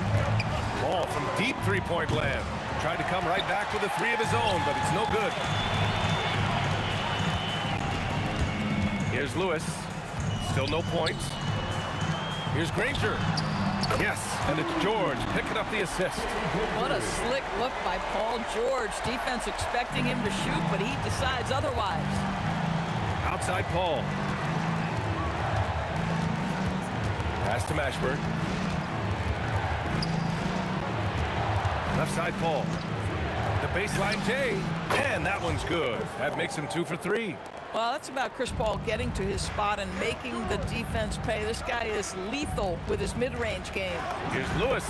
Ball from deep three-point land. Tried to come right back with a 3 of his own, but it's no good. Here's Lewis. Still no points. Here's Granger. Yes, and it's George picking up the assist. What a slick look by Paul George. Defense expecting him to shoot, but he decides otherwise. Outside Paul. Pass to Mashburn. Left side Paul. The baseline J. And that one's good. That makes him 2 for 3. Well, that's about Chris Paul getting to his spot and making the defense pay. This guy is lethal with his mid-range game. Here's Lewis.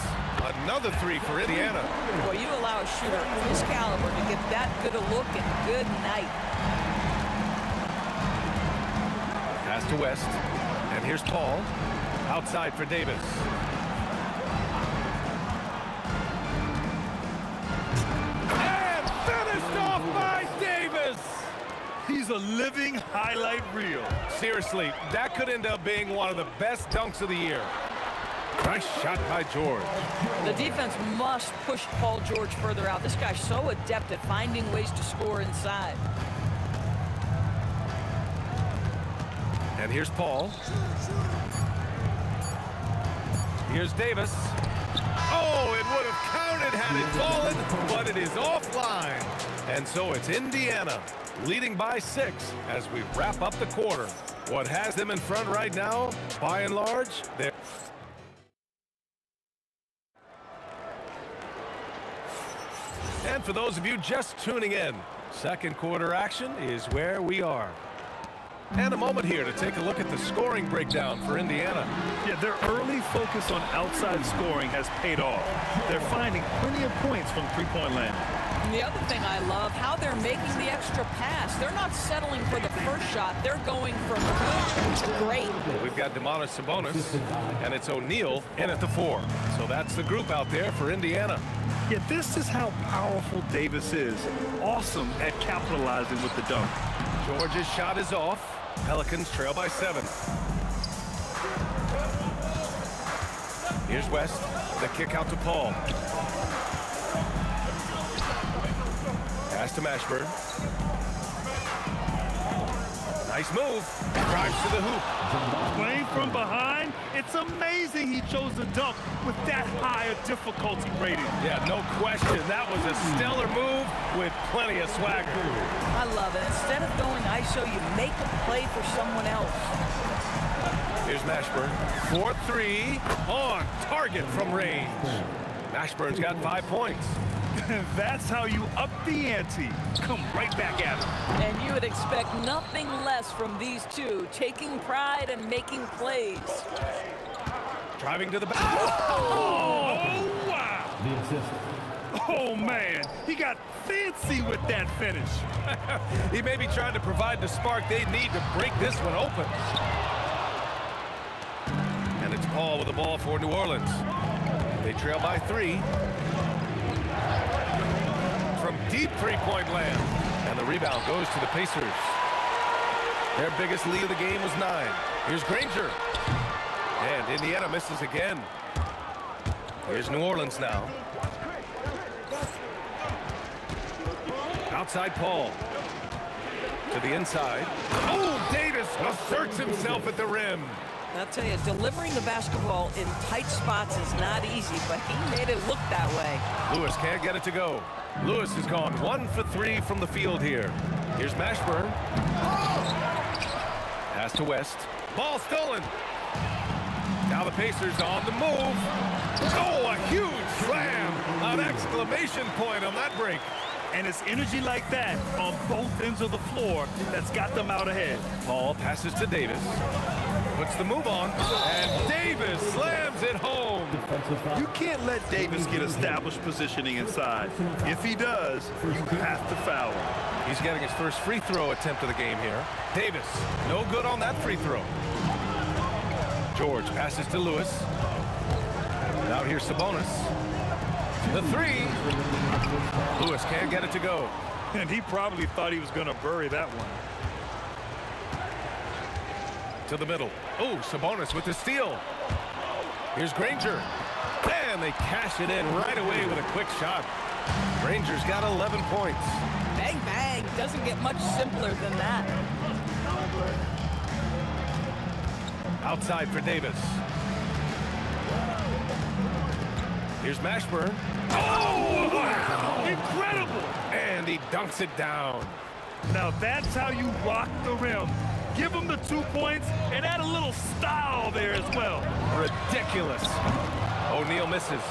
Another 3 for Indiana. Boy, you allow a shooter of his caliber to get that good a look and good night. Pass to West. And here's Paul. Outside for Davis. And finished off by Davis! He's a living highlight reel. Seriously, that could end up being one of the best dunks of the year. Nice shot by George. The defense must push Paul George further out. This guy's so adept at finding ways to score inside. And here's Paul. Here's Davis. Oh, it would have counted had it fallen, but it is offline. And so it's Indiana leading by 6 as we wrap up the quarter. What has them in front right now, by and large, they're... And for those of you just tuning in, second quarter action is where we are. And a moment here to take a look at the scoring breakdown for Indiana. Yeah, their early focus on outside scoring has paid off. They're finding plenty of points from three-point land. And the other thing I love, how they're making the extra pass. They're not settling for the first shot. They're going from good to great. We've got Demonis Sabonis, and it's O'Neal in at the 4. So that's the group out there for Indiana. Yeah, this is how powerful Davis is. Awesome at capitalizing with the dunk. George's shot is off. Pelicans trail by 7. Here's West. The kick out to Paul. Pass to Mashburn. Nice move. Drives to the hoop. Playing from behind, it's amazing he chose the dunk with that higher difficulty rating. Yeah, no question. That was a stellar move with plenty of swagger. I love it. Instead of going ISO, you make a play for someone else. Here's Mashburn. 4-3 on target from range. Mashburn's got 5 points. That's how you up the ante. Come right back at him. And you would expect nothing less from these two, taking pride and making plays. Driving to the back. Oh, wow. The assist. Oh, man. He got fancy with that finish. He may be trying to provide the spark they need to break this one open. And it's Paul with the ball for New Orleans. They trail by 3. From deep three-point land. And the rebound goes to the Pacers. Their biggest lead of the game was 9. Here's Granger. And Indiana misses again. Here's New Orleans now. Outside Paul. To the inside. Oh, Davis asserts himself at the rim. I'll tell you, delivering the basketball in tight spots is not easy, but he made it look that way. Lewis can't get it to go. Lewis has gone 1 for 3 from the field here. Here's Mashburn. Pass to West. Ball stolen. Now the Pacers on the move. Oh, a huge slam. An exclamation point on that break. And it's energy like that on both ends of the floor that's got them out ahead. Paul passes to Davis. Puts the move on. And Davis slams it home. You can't let Davis get established positioning inside. If he does, you have to foul him. He's getting his first free throw attempt of the game here. Davis, no good on that free throw. George passes to Lewis. Now here's Sabonis. The 3. Lewis can't get it to go. And he probably thought he was going to bury that one. To the middle. Oh, Sabonis with the steal. Here's Granger. And they cash it in right away with a quick shot. Granger's got 11 points. Bang, bang. Doesn't get much simpler than that. Outside for Davis. Here's Mashburn. Oh, wow. Incredible. And he dunks it down. Now that's how you rock the rim. Give him the 2 points and add a little style there as well. Ridiculous. O'Neal misses.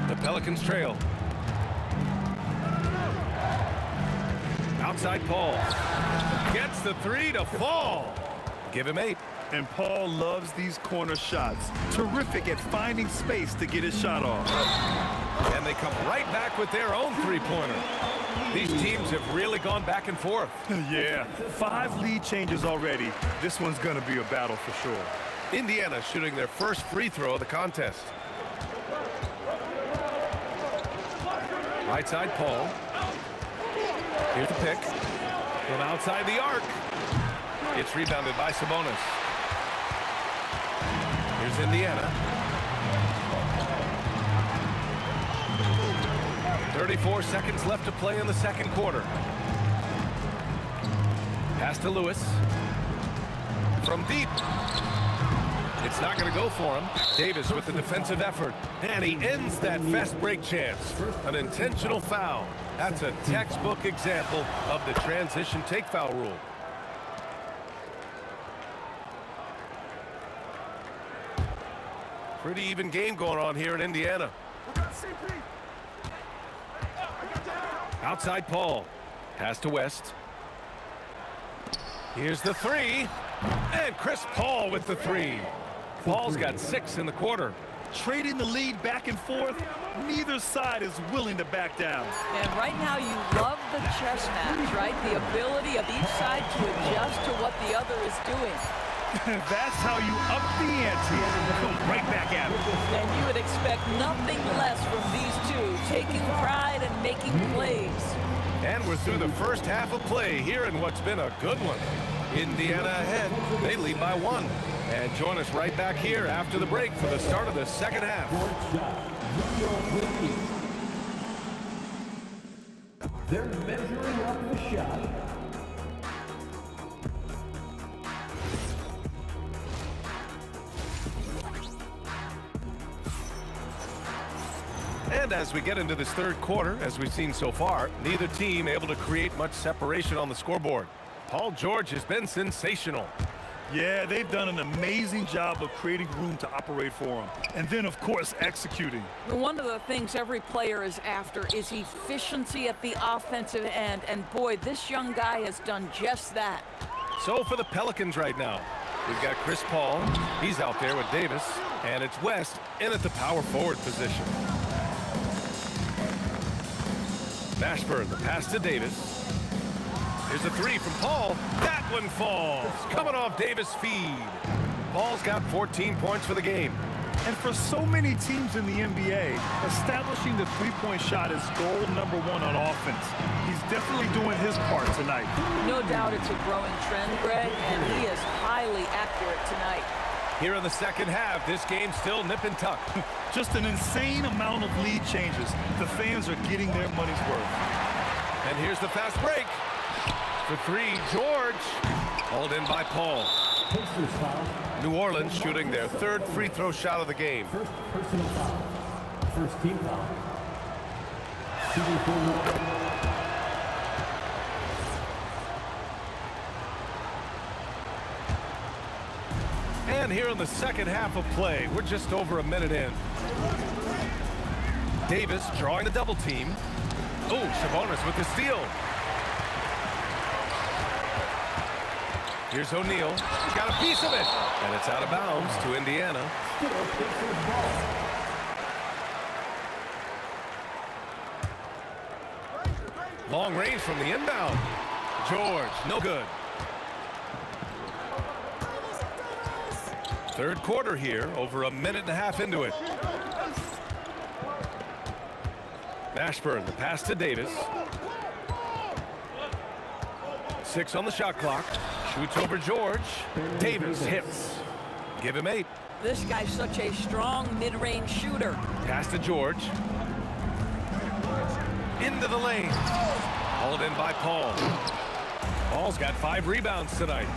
The Pelicans trail. Outside Paul. Gets the 3 to fall. Give him 8. And Paul loves these corner shots. Terrific at finding space to get his shot off. And they come right back with their own three-pointer. These teams have really gone back and forth. Yeah, 5 lead changes already. This one's going to be a battle for sure. Indiana shooting their first free throw of the contest. Right side Paul. Here's the pick. From outside the arc. It's rebounded by Sabonis. Here's Indiana. 34 seconds left to play in the second quarter. Pass to Lewis. From deep. It's not going to go for him. Davis with the defensive effort. And he ends that fast break chance. An intentional foul. That's a textbook example of the transition take foul rule. Pretty even game going on here in Indiana. Outside Paul. Pass to West. Here's the three. And Chris Paul with the three. Paul's got 6 in the quarter. Trading the lead back and forth, neither side is willing to back down. And right now you love the chess match, right? The ability of each side to adjust to what the other is doing. That's how you up the ante. Come right back at it. And you would expect nothing less from these two, taking pride and making plays. And we're through the first half of play here in what's been a good one. Indiana ahead. They lead by 1. And join us right back here after the break for the start of the second half. They're measuring up the shot. And as we get into this third quarter, as we've seen so far, neither team able to create much separation on the scoreboard. Paul George has been sensational. Yeah, they've done an amazing job of creating room to operate for him. And then, of course, executing. One of the things every player is after is efficiency at the offensive end. And boy, this young guy has done just that. So for the Pelicans right now, we've got Chris Paul. He's out there with Davis. And it's West in at the power forward position. Mashburn, the pass to Davis. Here's a three from Paul. That one falls. Coming off Davis' feed. Paul's got 14 points for the game. And for so many teams in the NBA, establishing the three-point shot is goal number 1 on offense. He's definitely doing his part tonight. No doubt it's a growing trend, Greg, and he is highly accurate tonight. Here in the second half, this game's still nip and tuck. Just an insane amount of lead changes. The fans are getting their money's worth. And here's the fast break. For three, George. Hauled in by Paul. New Orleans shooting their 3rd free throw shot of the game. First personal foul. First team foul. Shooting forward. And here in the second half of play, we're just over a minute in. Davis drawing the double team. Oh, Sabonis with the steal. Here's O'Neal. Got a piece of it. And it's out of bounds to Indiana. Long range from the inbound. George, no good. Third quarter here, over a minute and a half into it. Mashburn, the pass to Davis. 6 on the shot clock. Shoots over George. Davis hits. Give him 8. This guy's such a strong mid-range shooter. Pass to George. Into the lane. Hauled in by Paul. Paul's got 5 rebounds tonight.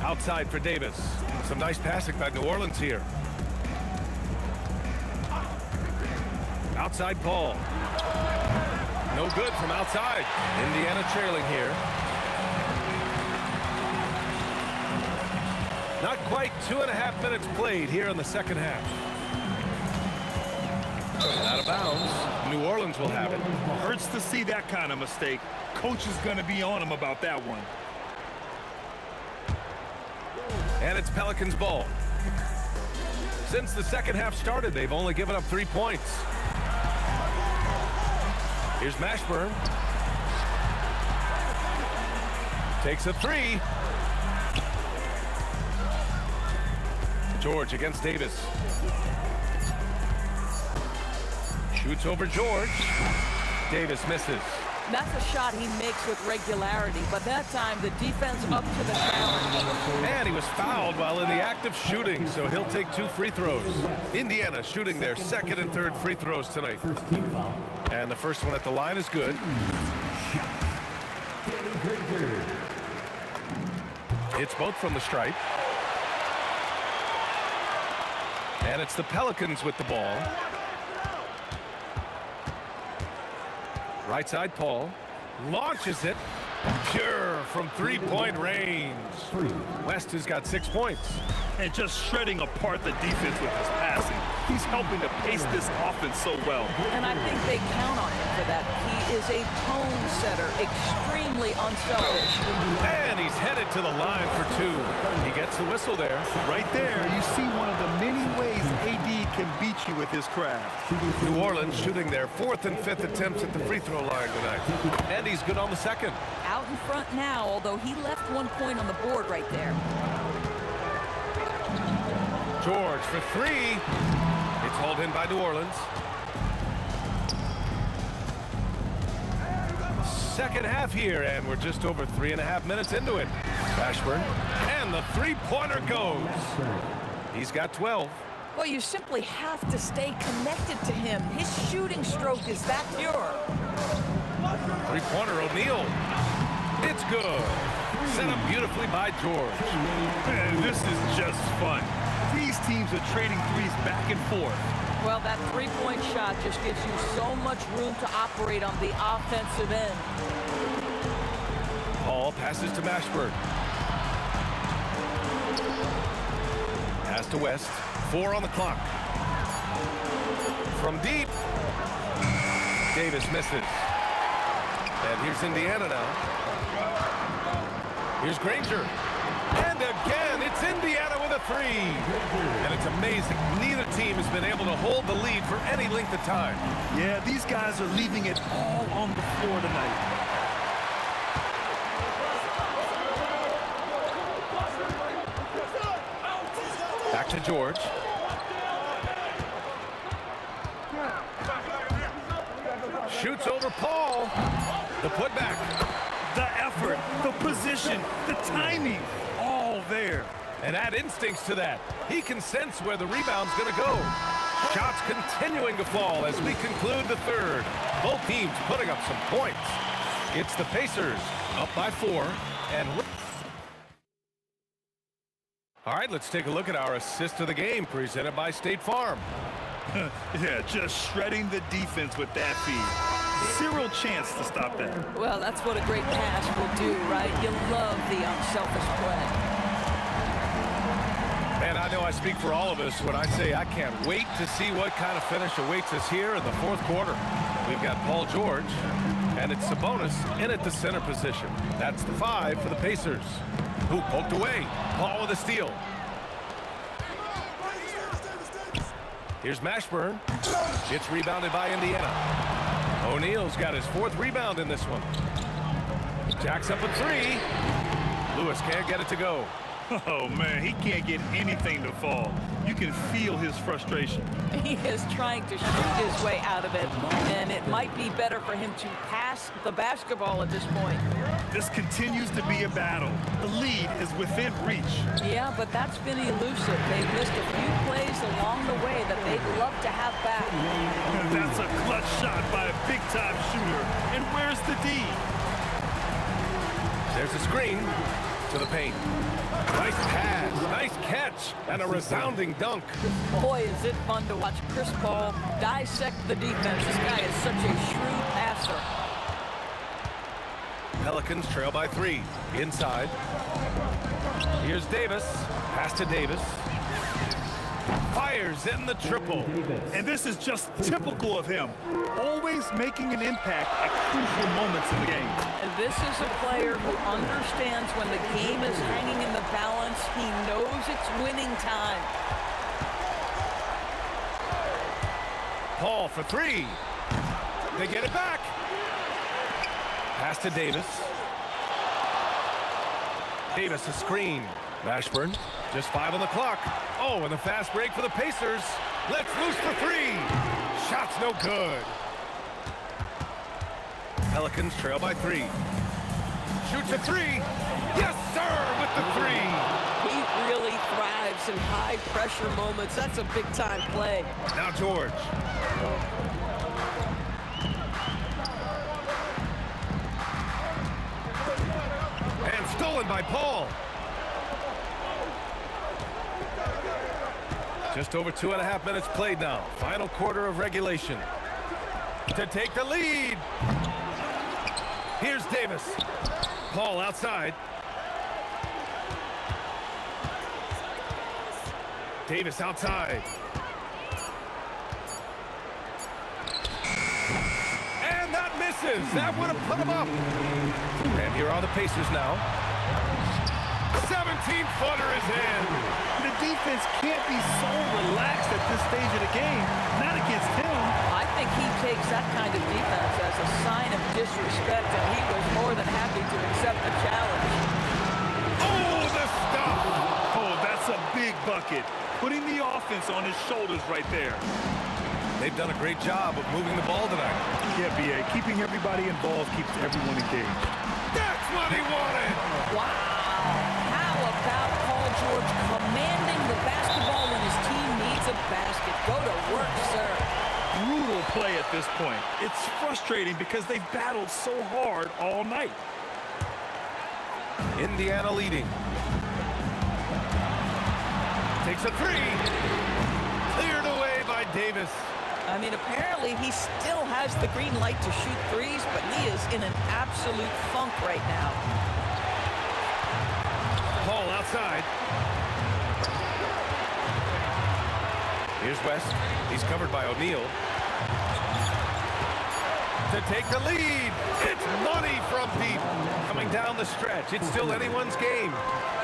Outside for Davis. Some nice passing by New Orleans here. Outside Paul. No good from outside. Indiana trailing here. Not quite 2.5 minutes played here in the second half. Out of bounds. New Orleans will have it. Hurts to see that kind of mistake. Coach is going to be on him about that one. And it's Pelicans ball. Since the second half started, they've only given up 3 points. Here's Mashburn. Takes a 3. George against Davis. Shoots over George. Davis misses. That's a shot he makes with regularity, but that time the defense up to the challenge. And he was fouled while in the act of shooting, so he'll take 2 free throws. Indiana shooting their 2nd and 3rd free throws tonight. And the first one at the line is good. It's both from the stripe. And it's the Pelicans with the ball. Right side, Paul launches it, Pure from three-point range. West has got 6 points. And just shredding apart the defense with his passing. He's helping to pace this offense so well. And I think they count on him for that. He is a tone setter, extremely unselfish. And he's headed to the line for 2. He gets the whistle there. Right there, you see one of the many ways AD can beat you with his craft. New Orleans shooting their 4th and 5th attempts at the free throw line tonight. And he's good on the second. Out in front now, although he left 1 point on the board right there. George for 3. It's hauled in by New Orleans. Second half here, and we're just over 3.5 minutes into it. Ashburn, and the three-pointer goes. He's got 12. Well, you simply have to stay connected to him. His shooting stroke is that pure. Three-pointer O'Neal. It's good. Set up beautifully by George. Man, this is just fun. These teams are trading threes back and forth. Well, that three-point shot just gives you so much room to operate on the offensive end. Paul passes to Mashburn. Pass to West. 4 on the clock. From deep. Davis misses. And here's Indiana now. Here's Granger. And again, it's Indiana with a 3. And it's amazing. Neither team has been able to hold the lead for any length of time. Yeah, these guys are leaving it all on the floor tonight. Back to George. Shoots over Paul. The putback. The effort, the position, the timing, all there. And add instincts to that. He can sense where the rebound's going to go. Shots continuing to fall as we conclude the third. Both teams putting up some points. It's the Pacers up by 4. And all right, let's take a look at our assist of the game presented by State Farm. Yeah, just shredding the defense with that feed. Zero chance to stop that. Well, that's what a great pass will do, right? You love the unselfish play. And I know I speak for all of us when I say I can't wait to see what kind of finish awaits us here in the 4th quarter. We've got Paul George, and it's Sabonis in at the center position. That's the 5 for the Pacers, who poked away. Paul with a steal. Here's Mashburn. It's rebounded by Indiana. O'Neal's got his 4th rebound in this one. Jacks up a 3. Lewis can't get it to go. Oh, man, he can't get anything to fall. You can feel his frustration. He is trying to shoot his way out of it, and it might be better for him to pass the basketball at this point. This continues to be a battle. The lead is within reach. Yeah, but that's been elusive. They've missed a few plays along the way that they'd love to have back. And that's a clutch shot by a big-time shooter. And where's the D? There's a screen to the paint. Nice pass, nice catch, and a resounding dunk. Boy, is it fun to watch Chris Paul dissect the defense. This guy is such a shrewd passer. Pelicans trail by 3. Inside. Here's Davis. Pass to Davis. Fires in the triple. And this is just typical of him. Always making an impact at crucial moments in the game. And this is a player who understands when the game is hanging in the balance. He knows it's winning time. Paul for 3. They get it back. Pass to Davis. Davis a screen. Mashburn, just 5 on the clock. Oh, and the fast break for the Pacers. Let's loose for 3. Shot's no good. Pelicans trail by 3. Shoots a 3. Yes, sir, with the 3. He really thrives in high-pressure moments. That's a big-time play. Now George. And stolen by Paul. Just over 2.5 minutes played now. Final quarter of regulation. To take the lead. Here's Davis. Hall outside. Davis outside. And that misses. That would have put him up. And here are the Pacers now. 17-footer is in. The defense can't be so relaxed at this stage of the game. Not against him. I think he takes that kind of defense as a sign of disrespect, and he was more than happy to accept the challenge. Oh, the stop! Oh, that's a big bucket. Putting the offense on his shoulders right there. They've done a great job of moving the ball tonight. Yeah, B.A. Keeping everybody involved keeps everyone engaged. That's what he wanted! Wow! How about Paul George commanding the basketball when his team needs a basket? Go to work, sir. Brutal play at this point. It's frustrating because they've battled so hard all night. Indiana leading. Takes a three. Cleared away by Davis. I mean, apparently he still has the green light to shoot threes, but he is in an absolute funk right now. Hall outside. Here's West. He's covered by O'Neal. To take the lead. It's money from deep. Coming down the stretch. It's still anyone's game.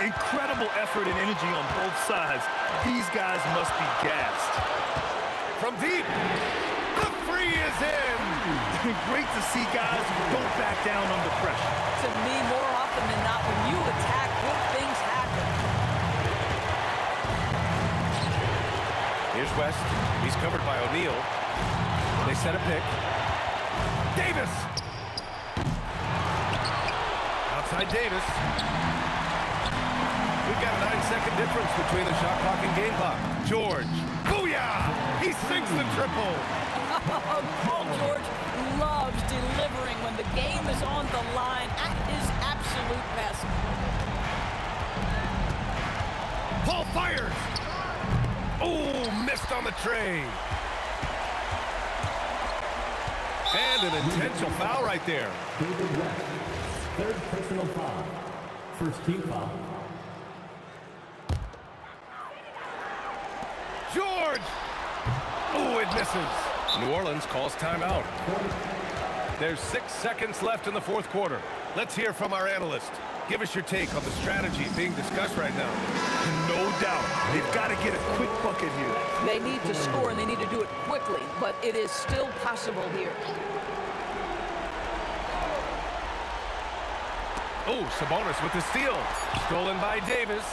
Incredible effort and energy on both sides. These guys must be gassed. From deep. The three is in. Great to see guys who don't back down under pressure. To me, more often than not, when you attack, good things happen. Here's West. He's covered by O'Neal. They set a pick. Davis. Outside Davis. We've got a 9-second difference between the shot clock and game clock. George. Booyah! He sinks the triple. Paul George loves delivering when the game is on the line at his absolute best. Paul fires. Oh, missed on the tray. And an intentional foul right there. David West, third personal foul. First team foul. George! Oh, it misses. New Orleans calls timeout. There's 6 seconds left in the fourth quarter. Let's hear from our analyst. Give us your take on the strategy being discussed right now. No doubt. They've got to get a quick bucket here. They need to score, and they need to do it quickly, but it is still possible here. Oh, Sabonis with the steal. Stolen by Davis.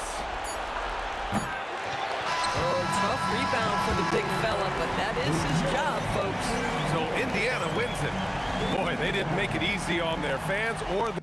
Oh, tough rebound for the big fella, but that is his job, folks. So Indiana wins it. Boy, they didn't make it easy on their fans or the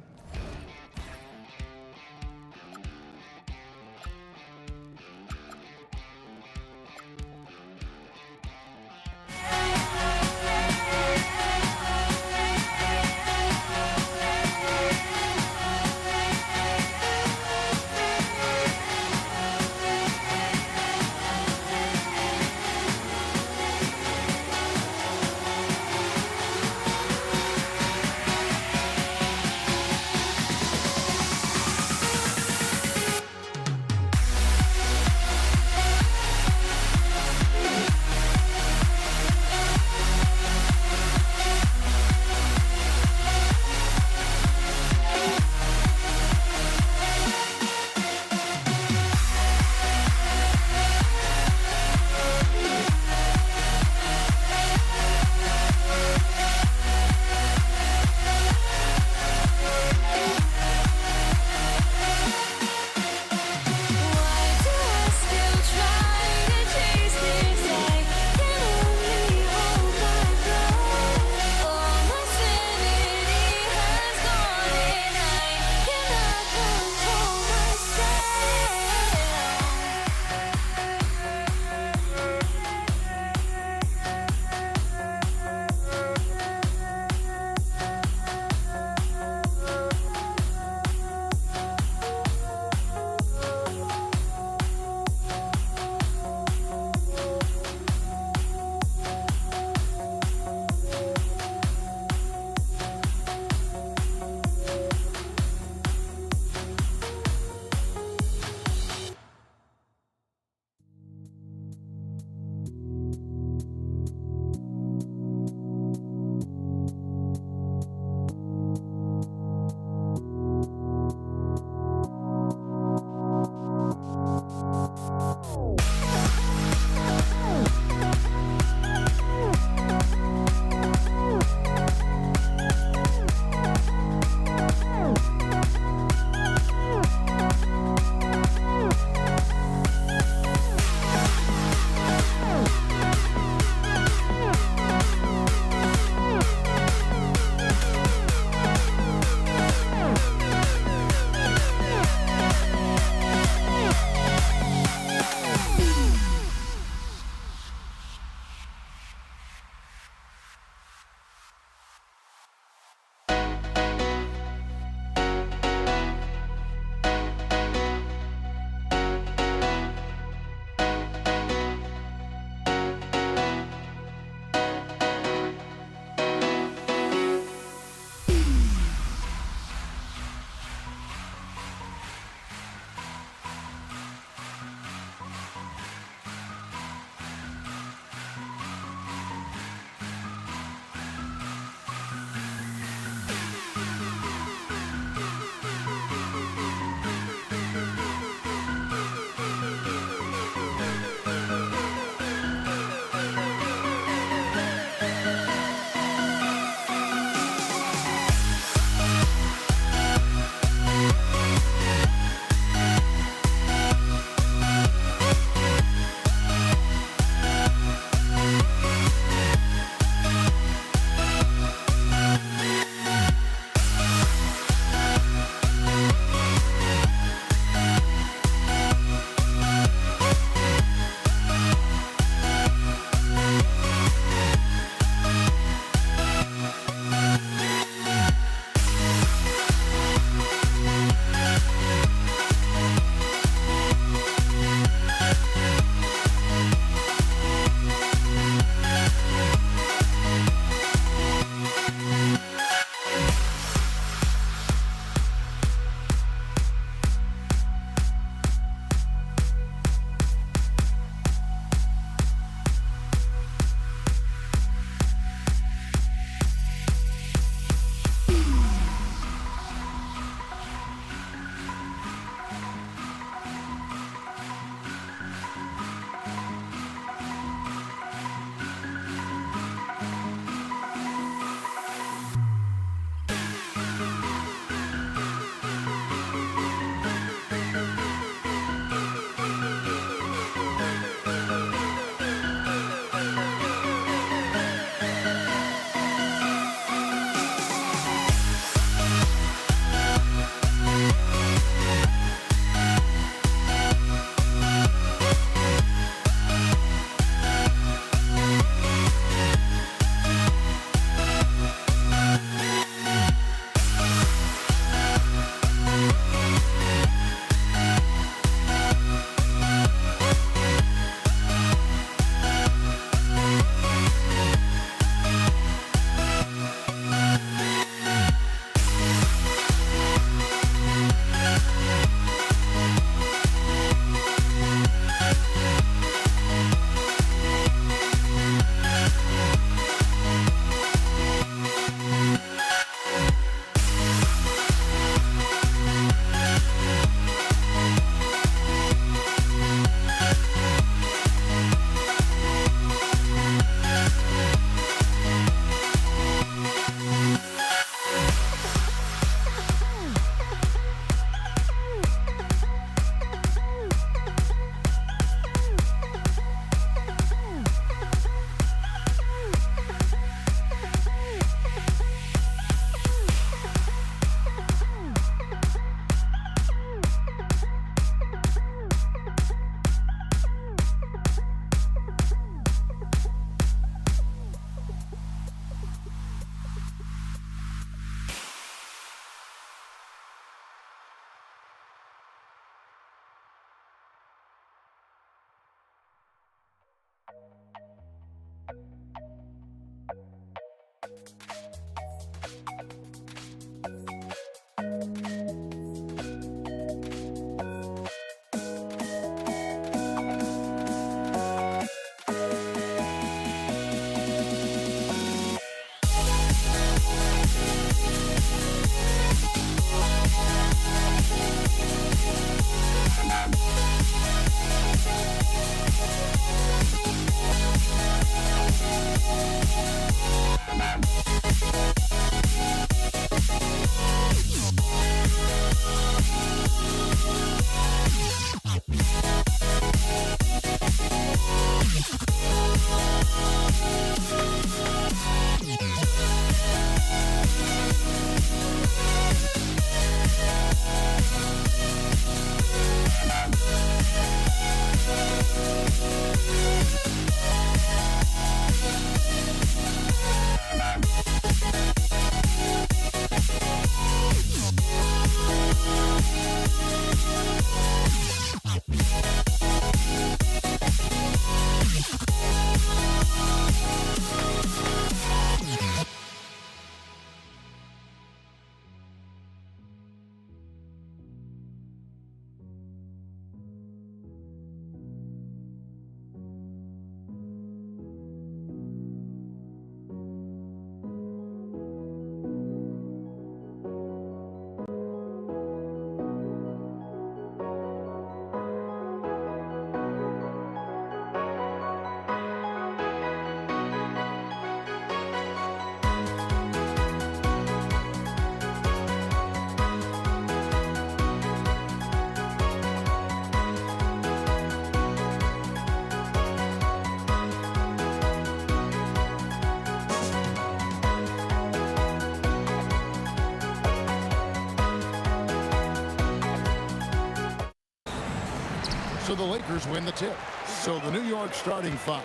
So the Lakers win the tip. So the New York starting five.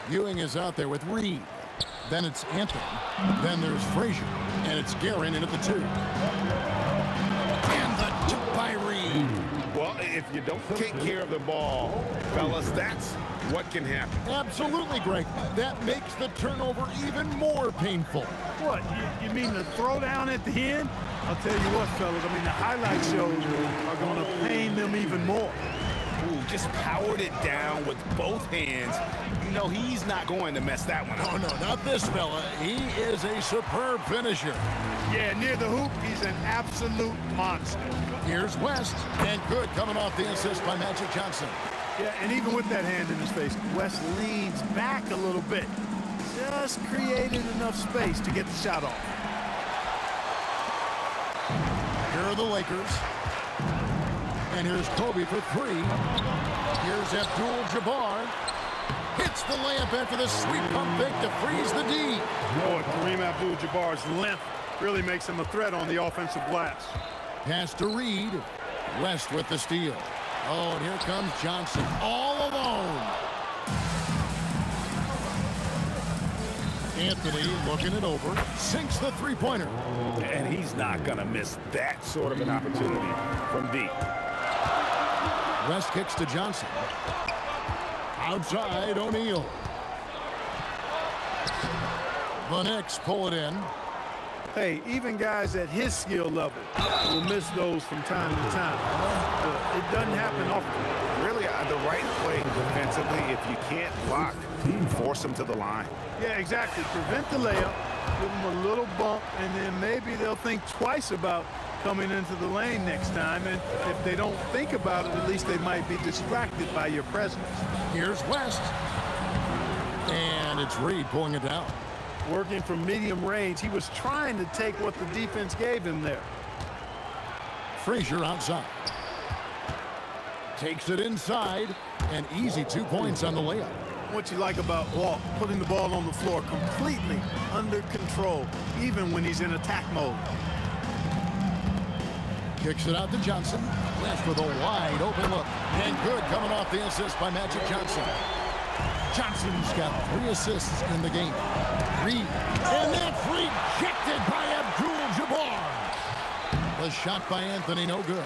Ewing is out there with Reed. Then it's Anthony. Then there's Frazier. And it's Guerin in at the 2. And the tip by Reed. Well, if you don't take care of the ball, fellas, that's what can happen. Absolutely, Greg. That makes the turnover even more painful. What, you mean the throwdown at the end? I'll tell you what, fellas, I mean, the highlight shows are going to pain them even more. Ooh, just powered it down with both hands. You know, he's not going to mess that one up. Oh, no, not this fella. He is a superb finisher. Yeah, near the hoop, he's an absolute monster. Here's West, and good coming off the assist by Magic Johnson. Yeah, and even with that hand in his face, West leans back a little bit. Just created enough space to get the shot off. Here are the Lakers. And here's Kobe for 3. Here's Abdul-Jabbar. Hits the layup after the sweep pump fake to freeze the D. Boy, Kareem Abdul-Jabbar's length really makes him a threat on the offensive glass. Pass to Reed. West with the steal. Oh, and here comes Johnson all alone. Anthony looking it over. Sinks the three-pointer. And he's not going to miss that sort of an opportunity from deep. West kicks to Johnson. Outside, O'Neal. The Knicks pull it in. Hey, even guys at his skill level will miss those from time to time. It doesn't happen often. Really, the right play defensively, if you can't block, force them to the line. Yeah, exactly. Prevent the layup, give them a little bump, and then maybe they'll think twice about coming into the lane next time. And if they don't think about it, at least they might be distracted by your presence. Here's West. And it's Reed pulling it down. Working from medium range, he was trying to take what the defense gave him there. Frazier outside. Takes it inside. An easy 2 points on the layup. What you like about Walt, putting the ball on the floor completely under control, even when he's in attack mode. Kicks it out to Johnson. West with a wide open look. And good coming off the assist by Magic Johnson. Johnson's got 3 assists in the game. Reed. And that's rejected by Abdul-Jabbar. The shot by Anthony, no good.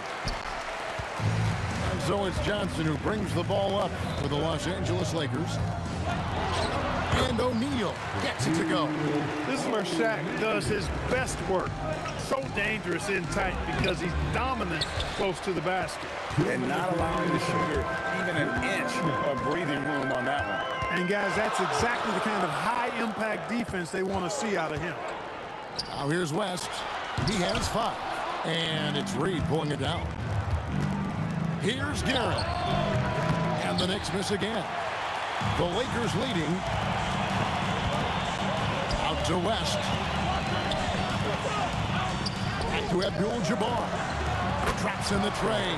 And so it's Johnson who brings the ball up for the Los Angeles Lakers. And O'Neal gets it to go. This is where Shaq does his best work. So dangerous in tight because he's dominant close to the basket. And not allowing the shooter even an inch of breathing room on that one. And guys, that's exactly the kind of high-impact defense they want to see out of him. Now here's West. He has 5. And it's Reed pulling it down. Here's Guerin. And the Knicks miss again. The Lakers leading. Out to West. Back to Abdul-Jabbar. Traps in the tray.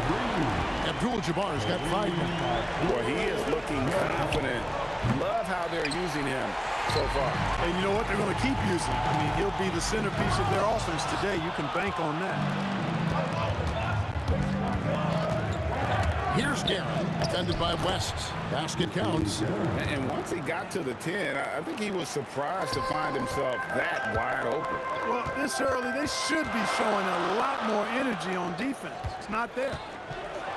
Abdul-Jabbar's got 5 men. Boy, he is looking confident. Love how they're using him so far. And you know what? They're going to keep using him. I mean, he'll be the centerpiece of their offense today. You can bank on that. Here's Guerin, defended by West. Basket counts. And once he got to the 10, I think he was surprised to find himself that wide open. Well, this early, they should be showing a lot more energy on defense. It's not there.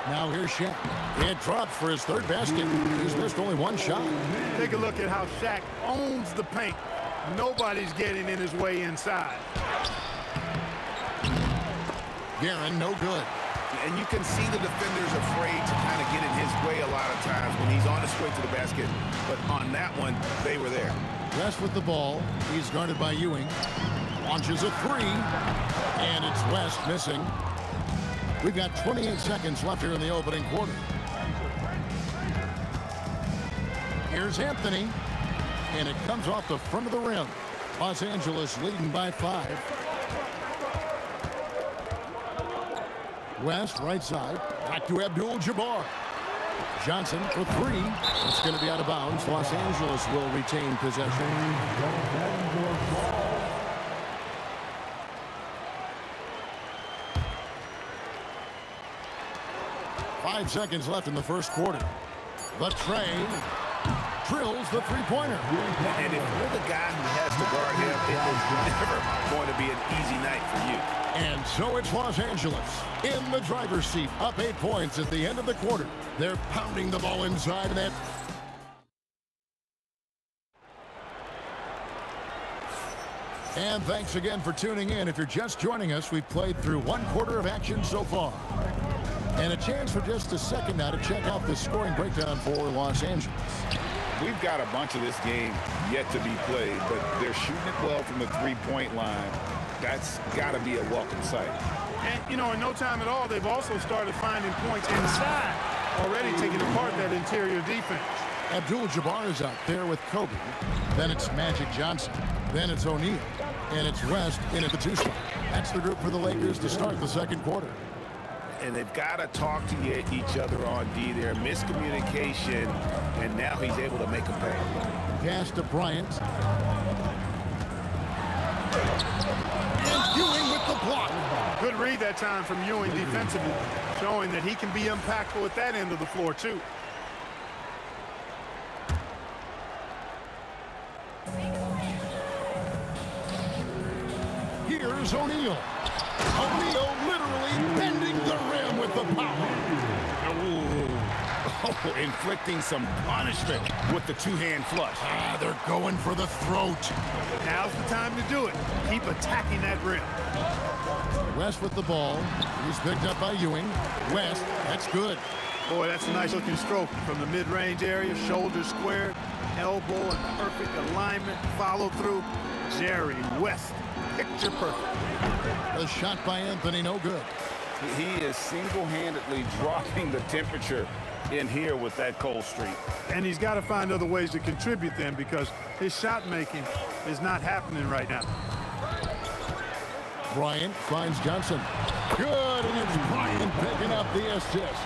Now here's Shaq. He dropped for his 3rd basket. He's missed only 1 shot. Take a look at how Shaq owns the paint. Nobody's getting in his way inside. Guerin, no good. And you can see the defenders afraid to kind of get in his way a lot of times when he's on his way to the basket. But on that one, they were there. West with the ball. He's guarded by Ewing. Launches a 3. And it's West missing. We've got 28 seconds left here in the opening quarter. Here's Anthony. And it comes off the front of the rim. Los Angeles leading by 5. West, right side. Back to Abdul-Jabbar. Johnson for 3. It's going to be out of bounds. Los Angeles will retain possession. 5 5 seconds left in the first quarter. The train drills the three-pointer. And if you're the guy who has to guard him, it is never going to be an easy night for you. And so it's Los Angeles in the driver's seat, up 8 points at the end of the quarter. They're pounding the ball inside that. And thanks again for tuning in. If you're just joining us, we've played through 1 quarter of action so far. And a chance for just a second now to check out the scoring breakdown for Los Angeles. We've got a bunch of this game yet to be played, but they're shooting it well from the three-point line. That's got to be a welcome sight. And, you know, in no time at all, they've also started finding points inside, already taking apart that interior defense. Abdul-Jabbar is out there with Kobe. Then it's Magic Johnson. Then it's O'Neal. And it's West in at the 2 spot. That's the group for the Lakers to start the second quarter. And they've got to talk to each other on D there. Miscommunication, and now he's able to make a pay. Pass to Bryant. And Ewing with the block. Good read that time from Ewing defensively, showing that he can be impactful at that end of the floor, too. Here's O'Neal. O'Neal literally bending the rim with the power. Oh, inflicting some punishment with the two-hand flush. They're going for the throat. Now's the time to do it. Keep attacking that rim. West with the ball. He's picked up by Ewing. West, that's good. Boy, that's a nice looking stroke from the mid-range area. Shoulder squared, elbow in perfect alignment, follow through. Jerry West, picture perfect. The shot by Anthony, no good. He is single-handedly dropping the temperature in here with that cold streak. And he's got to find other ways to contribute then, because his shot making is not happening right now. Bryant finds Johnson. Good, and it's Bryant picking up the assist.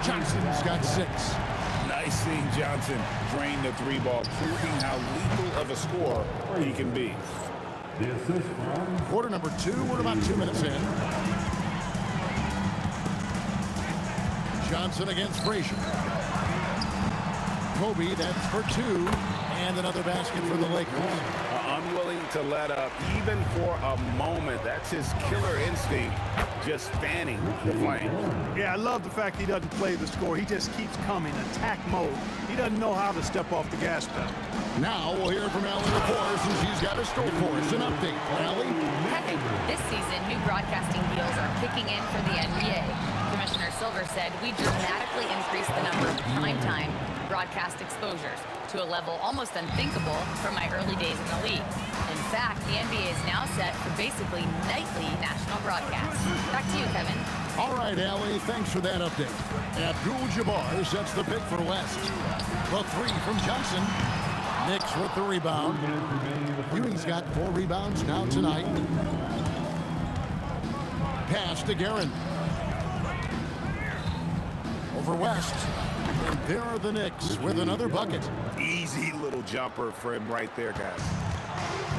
Johnson's got 6. Nice seeing Johnson drain the 3-ball, proving how lethal of a scorer he can be. Quarter number 2, we're about 2 minutes in. Johnson against Frazier. Kobe, that's for 2. And another basket for the Lakers. Unwilling to let up, even for a moment. That's his killer instinct, just fanning the flame. Yeah, I love the fact he doesn't play the score. He just keeps coming, attack mode. He doesn't know how to step off the gas pedal. Now we'll hear from Allie LaForce, and she's got a story for us. An update. Allie? Kevin, this season, new broadcasting deals are kicking in for the NBA. Commissioner Silver said we dramatically increased the number of primetime broadcast exposures to a level almost unthinkable from my early days in the league. In fact, the NBA is now set for basically nightly national broadcasts. Back to you, Kevin. All right, Allie, thanks for that update. Abdul-Jabbar sets the pick for West. The 3 from Johnson. Knicks with the rebound. Ewing's got 4 rebounds now tonight. Pass to Guerin. Over West. And there are the Knicks with another bucket. Easy little jumper for him right there, guys.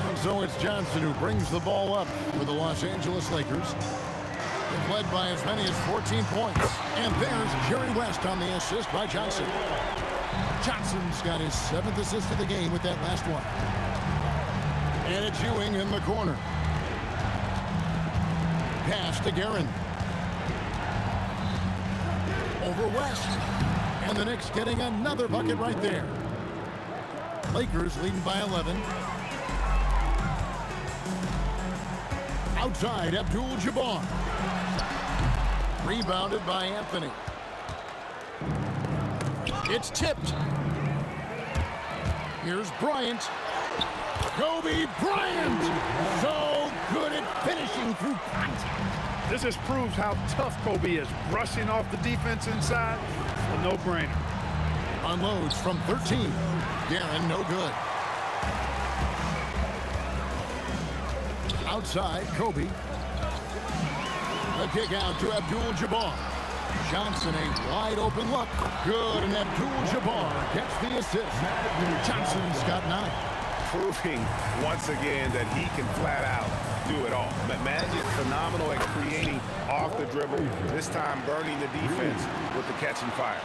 And so it's Johnson who brings the ball up for the Los Angeles Lakers. They've led by as many as 14 points. And there's Jerry West on the assist by Johnson. Johnson's got his 7th assist of the game with that last one. And it's Ewing in the corner. Pass to Guerin. Over West. And the Knicks getting another bucket right there. Lakers leading by 11. Outside, Abdul-Jabbar. Rebounded by Anthony. It's tipped. Here's Bryant. Kobe Bryant! So good at finishing through contact. This just proves how tough Kobe is. Brushing off the defense inside, a no-brainer. Unloads from 13. Guerin, no good. Outside, Kobe. The kick out to Abdul-Jabbar. Johnson, a wide open look. Good, and Abdul-Jabbar gets the assist. Johnson's got 9. Proving once again that he can flat out do it all. Magic, phenomenal at creating off the dribble, this time burning the defense with the catch and fire.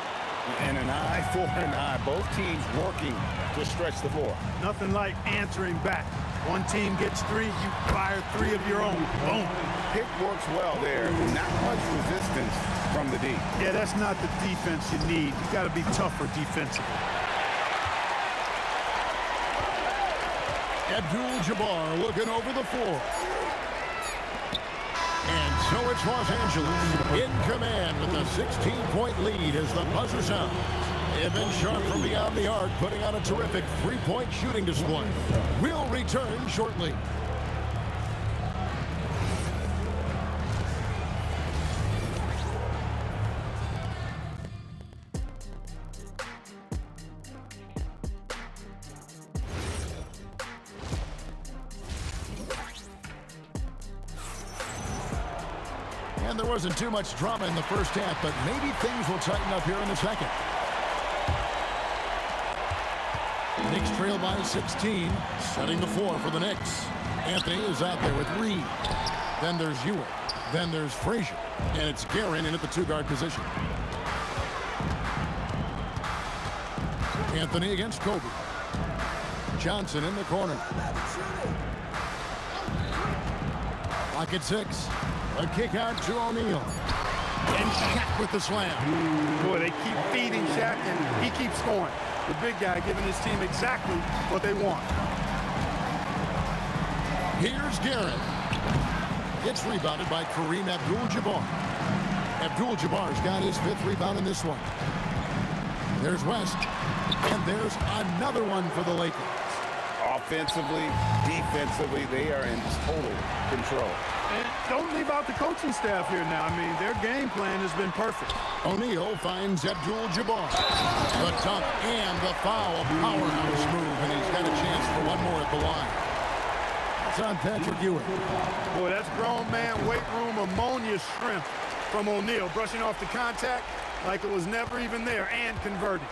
And an eye for an eye. Both teams working to stretch the floor. Nothing like answering back. One team gets 3, you fire 3 of your own. Boom. Pick works well there. Not much resistance from the D. Yeah, that's not the defense you need. You got to be tougher defensively. Abdul-Jabbar looking over the floor. And so it's Los Angeles in command with a 16-point lead as the buzzer sounds. They've been sharp from beyond the arc, putting on a terrific three-point shooting display. We'll return shortly. And there wasn't too much drama in the first half, but maybe things will tighten up here in the second. Knicks trail by 16, setting the floor for the Knicks. Anthony is out there with Reed. Then there's Ewing. Then there's Frazier. And it's Guerin in at the two-guard position. Anthony against Kobe. Johnson in the corner. Lock at 6. A kick out to O'Neal. And Shaq with the slam. Boy, they keep feeding Shaq, and he keeps scoring. The big guy giving his team exactly what they want. Here's Guerin. It's rebounded by Kareem Abdul-Jabbar. Abdul-Jabbar's got his 5th rebound in this one. There's West. And there's another one for the Lakers. Offensively, defensively, they are in total control. And don't leave out the coaching staff here now. I mean, their game plan has been perfect. O'Neal finds Abdul-Jabbar. The dunk and the foul. A powerhouse move, and he's got a chance for one more at the line. It's on Patrick Ewing. Boy, that's grown man weight room ammonia strength from O'Neal, brushing off the contact like it was never even there and converting.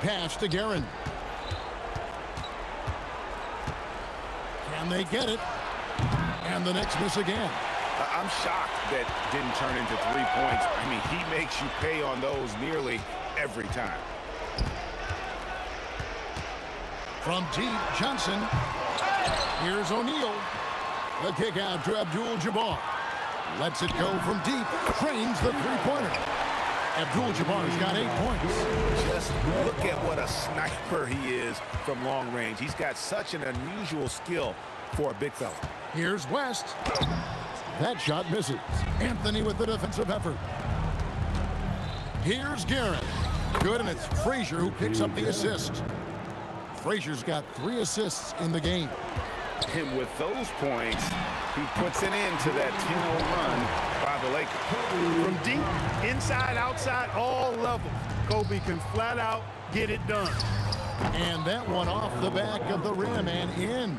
Pass to Guerin. Can they get it? And the Knicks miss again. I'm shocked that didn't turn into 3 points. I mean, he makes you pay on those nearly every time. From deep, Johnson. Here's O'Neal. The kick out to Abdul-Jabbar. Lets it go from deep. Trains the three-pointer. Abdul-Jabbar's got 8 points. Just look at what a sniper he is from long range. He's got such an unusual skill for a big fella. Here's West. That shot misses. Anthony with the defensive effort. Here's Guerin. Good, and it's Frazier who picks up the assist. Frazier's got 3 assists in the game. And with those points, he puts an end to that 10-0 run by the Lakers. From deep, inside, outside, all levels, Kobe can flat out get it done. And that one off the back of the rim and in.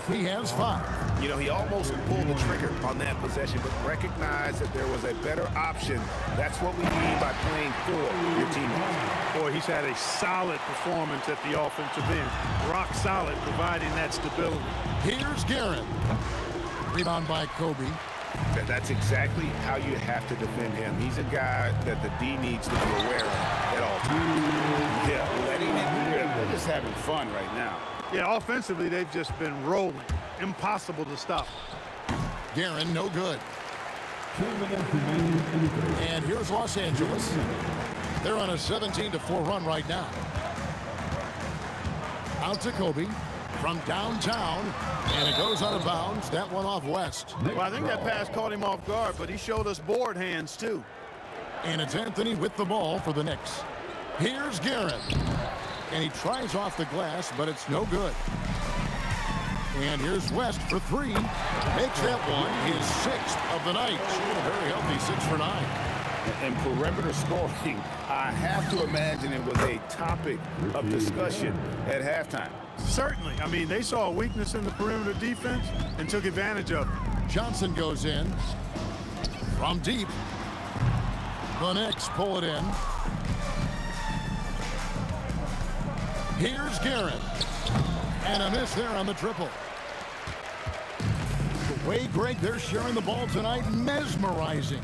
He has 5. You know, he almost pulled the trigger on that possession, but recognized that there was a better option. That's what we mean by playing for your teammates. Boy, he's had a solid performance at the offensive end. Rock solid, providing that stability. Here's Guerin. Rebound by Kobe. That's exactly how you have to defend him. He's a guy that the D needs to be aware of at all times. Yeah, letting it rip. They're just having fun right now. Yeah, offensively, they've just been rolling. Impossible to stop. Guerin, no good. And here's Los Angeles. They're on a 17-4 run right now. Out to Kobe from downtown, and it goes out of bounds. That one off West. Well, I think that pass caught him off guard, but he showed us board hands, too. And it's Anthony with the ball for the Knicks. Here's Guerin. And he tries off the glass, but it's no good. And here's West for 3. Makes that one his 6th of the night. Shooting a very healthy 6 for 9. And perimeter scoring, I have to imagine it was a topic of discussion at halftime. Certainly. I mean, they saw a weakness in the perimeter defense and took advantage of it. Johnson goes in from deep. The Knicks pull it in. Here's Guerin. And a miss there on the triple. The way, Greg, they're sharing the ball tonight, mesmerizing.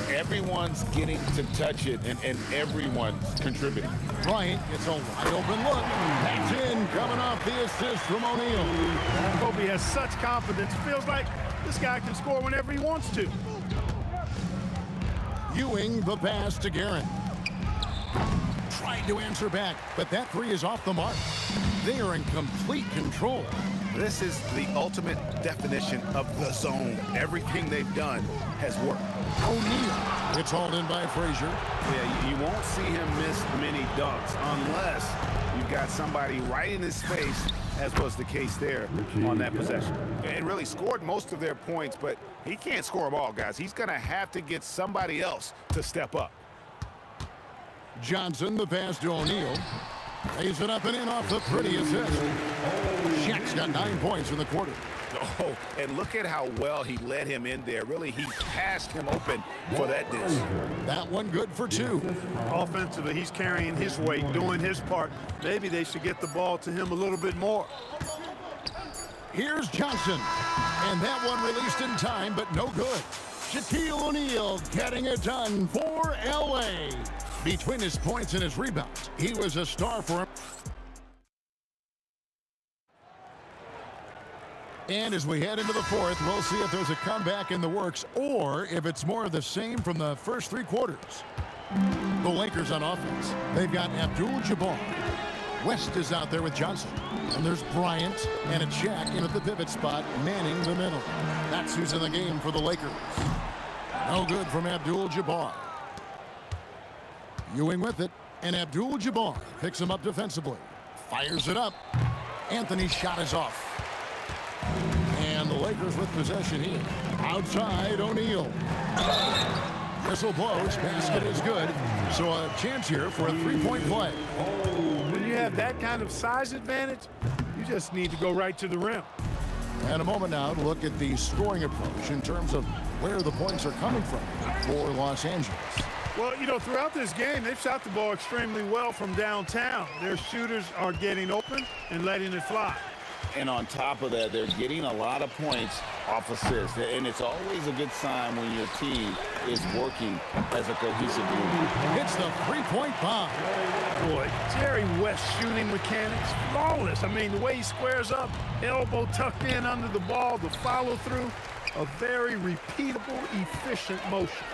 Everyone's getting to touch it, and everyone's contributing. Bryant gets a wide open look. That's in, coming off the assist from O'Neal. Kobe has such confidence. Feels like this guy can score whenever he wants to. Ewing the pass to Guerin. Tried to answer back, but that three is off the mark. They are in complete control. This is the ultimate definition of the zone. Everything they've done has worked. O'Neal. It's hauled in by Frazier. Yeah, you won't see him miss many dunks unless you've got somebody right in his face, as was the case there on that possession. And really scored most of their points, but he can't score them all, guys. He's going to have to get somebody else to step up. Johnson, the pass to O'Neal. Lays it up and in off the pretty assist. Shaq's got 9 points in the quarter. Oh, and look at how well he led him in there. Really, he passed him open for that dish. That one good for 2. Offensively, he's carrying his weight, doing his part. Maybe they should get the ball to him a little bit more. Here's Johnson. And that one released in time, but no good. Shaquille O'Neal getting it done for L.A. Between his points and his rebounds, he was a star for him. And as we head into the fourth, we'll see if there's a comeback in the works or if it's more of the same from the first 3 quarters. The Lakers on offense. They've got Abdul-Jabbar. West is out there with Johnson. And there's Bryant and a Shaq in at the pivot spot, manning the middle. That's who's in the game for the Lakers. No good from Abdul-Jabbar. Ewing with it, and Abdul-Jabbar picks him up defensively. Fires it up. Anthony's shot is off. And the Lakers with possession here. Outside, O'Neal. Whistle blows, basket is good. So a chance here for a 3-point play. When you have that kind of size advantage, you just need to go right to the rim. And a moment now to look at the scoring approach in terms of where the points are coming from for Los Angeles. Well, you know, throughout this game, they've shot the ball extremely well from downtown. Their shooters are getting open and letting it fly. And on top of that, they're getting a lot of points off assists. And it's always a good sign when your team is working as a cohesive unit. It's the 3-point bomb. Boy, Jerry West shooting mechanics, flawless. I mean, the way he squares up, elbow tucked in under the ball, the follow through, a very repeatable, efficient motion.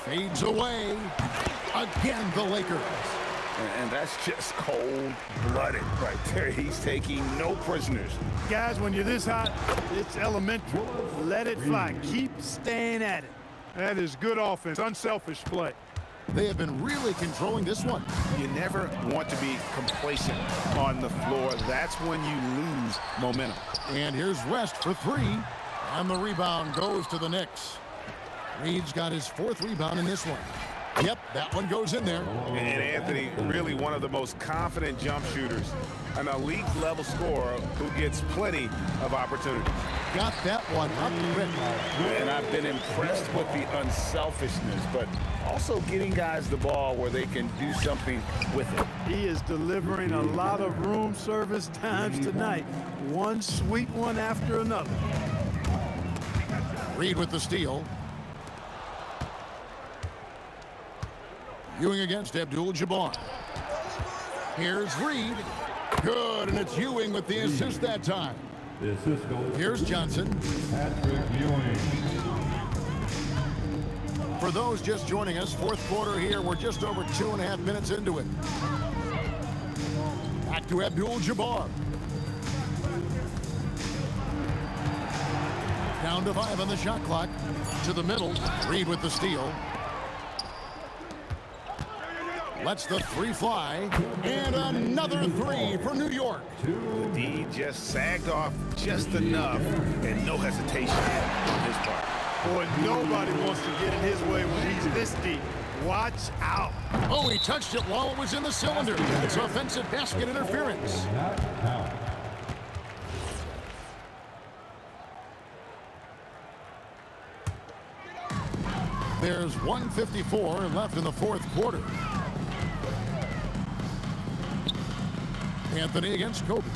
Fades away. Again, the Lakers. And that's just cold-blooded right there. He's taking no prisoners. Guys, when you're this hot, it's elementary. Let it fly. Keep staying at it. That is good offense, unselfish play. They have been really controlling this one. You never want to be complacent on the floor. That's when you lose momentum. And here's West for 3. And the rebound goes to the Knicks. Reed's got his 4th rebound in this one. Yep, that one goes in there. And Anthony, really one of the most confident jump shooters, an elite-level scorer who gets plenty of opportunities. Got that one up quick. And I've been impressed with the unselfishness, but also getting guys the ball where they can do something with it. He is delivering a lot of room service times tonight. One sweet one after another. Reed with the steal. Ewing against Abdul-Jabbar. Here's Reed. Good, and it's Ewing with the assist that time. The assist goes. Here's Johnson. Patrick Ewing. For those just joining us, 4th quarter here. We're just over 2.5 minutes into it. Back to Abdul-Jabbar. Down to 5 on the shot clock. To the middle. Reed with the steal. Lets the 3 fly, and another 3 for New York. The D just sagged off just enough, and no hesitation on his part. Boy, nobody wants to get in his way when he's this deep. Watch out. Oh, he touched it while it was in the cylinder. It's offensive basket interference. There's 1:54 left in the 4th quarter. Anthony against Kobe.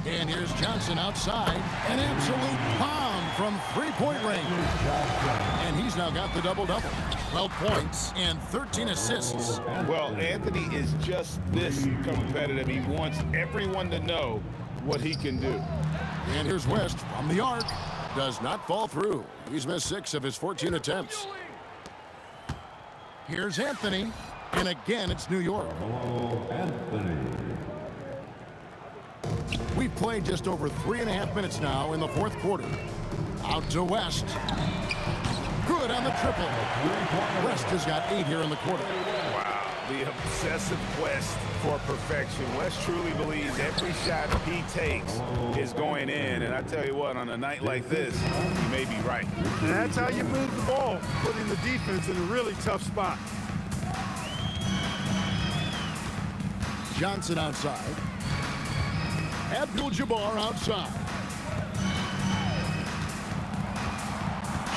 And here's Johnson outside. An absolute bomb from three-point range. And he's now got the double-double. 12 points and 13 assists. Well, Anthony is just this competitive. He wants everyone to know what he can do. And here's West from the arc. Does not fall through. He's missed 6 of his 14 attempts. Here's Anthony. And again, it's New York. Anthony. We've played just over 3.5 minutes now in the fourth quarter. Out to West. Good on the triple. West has got 8 here in the quarter. Wow, the obsessive quest for perfection. West truly believes every shot he takes is going in. And I tell you what, on a night like this, he may be right. And that's how you move the ball, putting the defense in a really tough spot. Johnson outside. Abdul-Jabbar outside.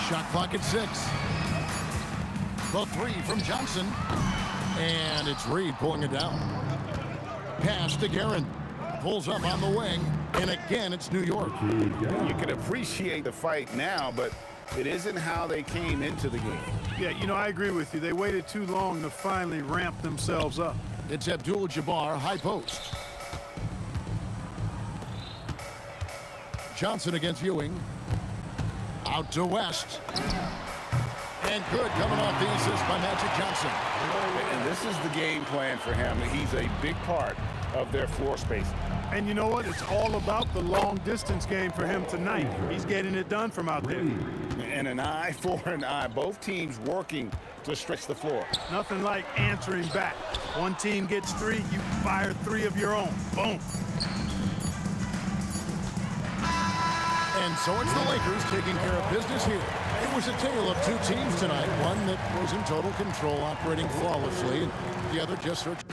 Shot clock at 6. The 3 from Johnson. And it's Reed pulling it down. Pass to Guerin. Pulls up on the wing. And again, it's New York. You can appreciate the fight now, but it isn't how they came into the game. Yeah, you know, I agree with you. They waited too long to finally ramp themselves up. It's Abdul-Jabbar, high post. Johnson against Ewing. Out to West. And good coming off the assist by Magic Johnson. And this is the game plan for him. He's a big part of their floor space. And you know what? It's all about the long distance game for him tonight. He's getting it done from out there. And an eye for an eye. Both teams working to stretch the floor. Nothing like answering back. One team gets 3, you fire 3 of your own. Boom. And so it's the Lakers taking care of business here. It was a tale of 2 teams tonight. One that was in total control, operating flawlessly, and the other just searched.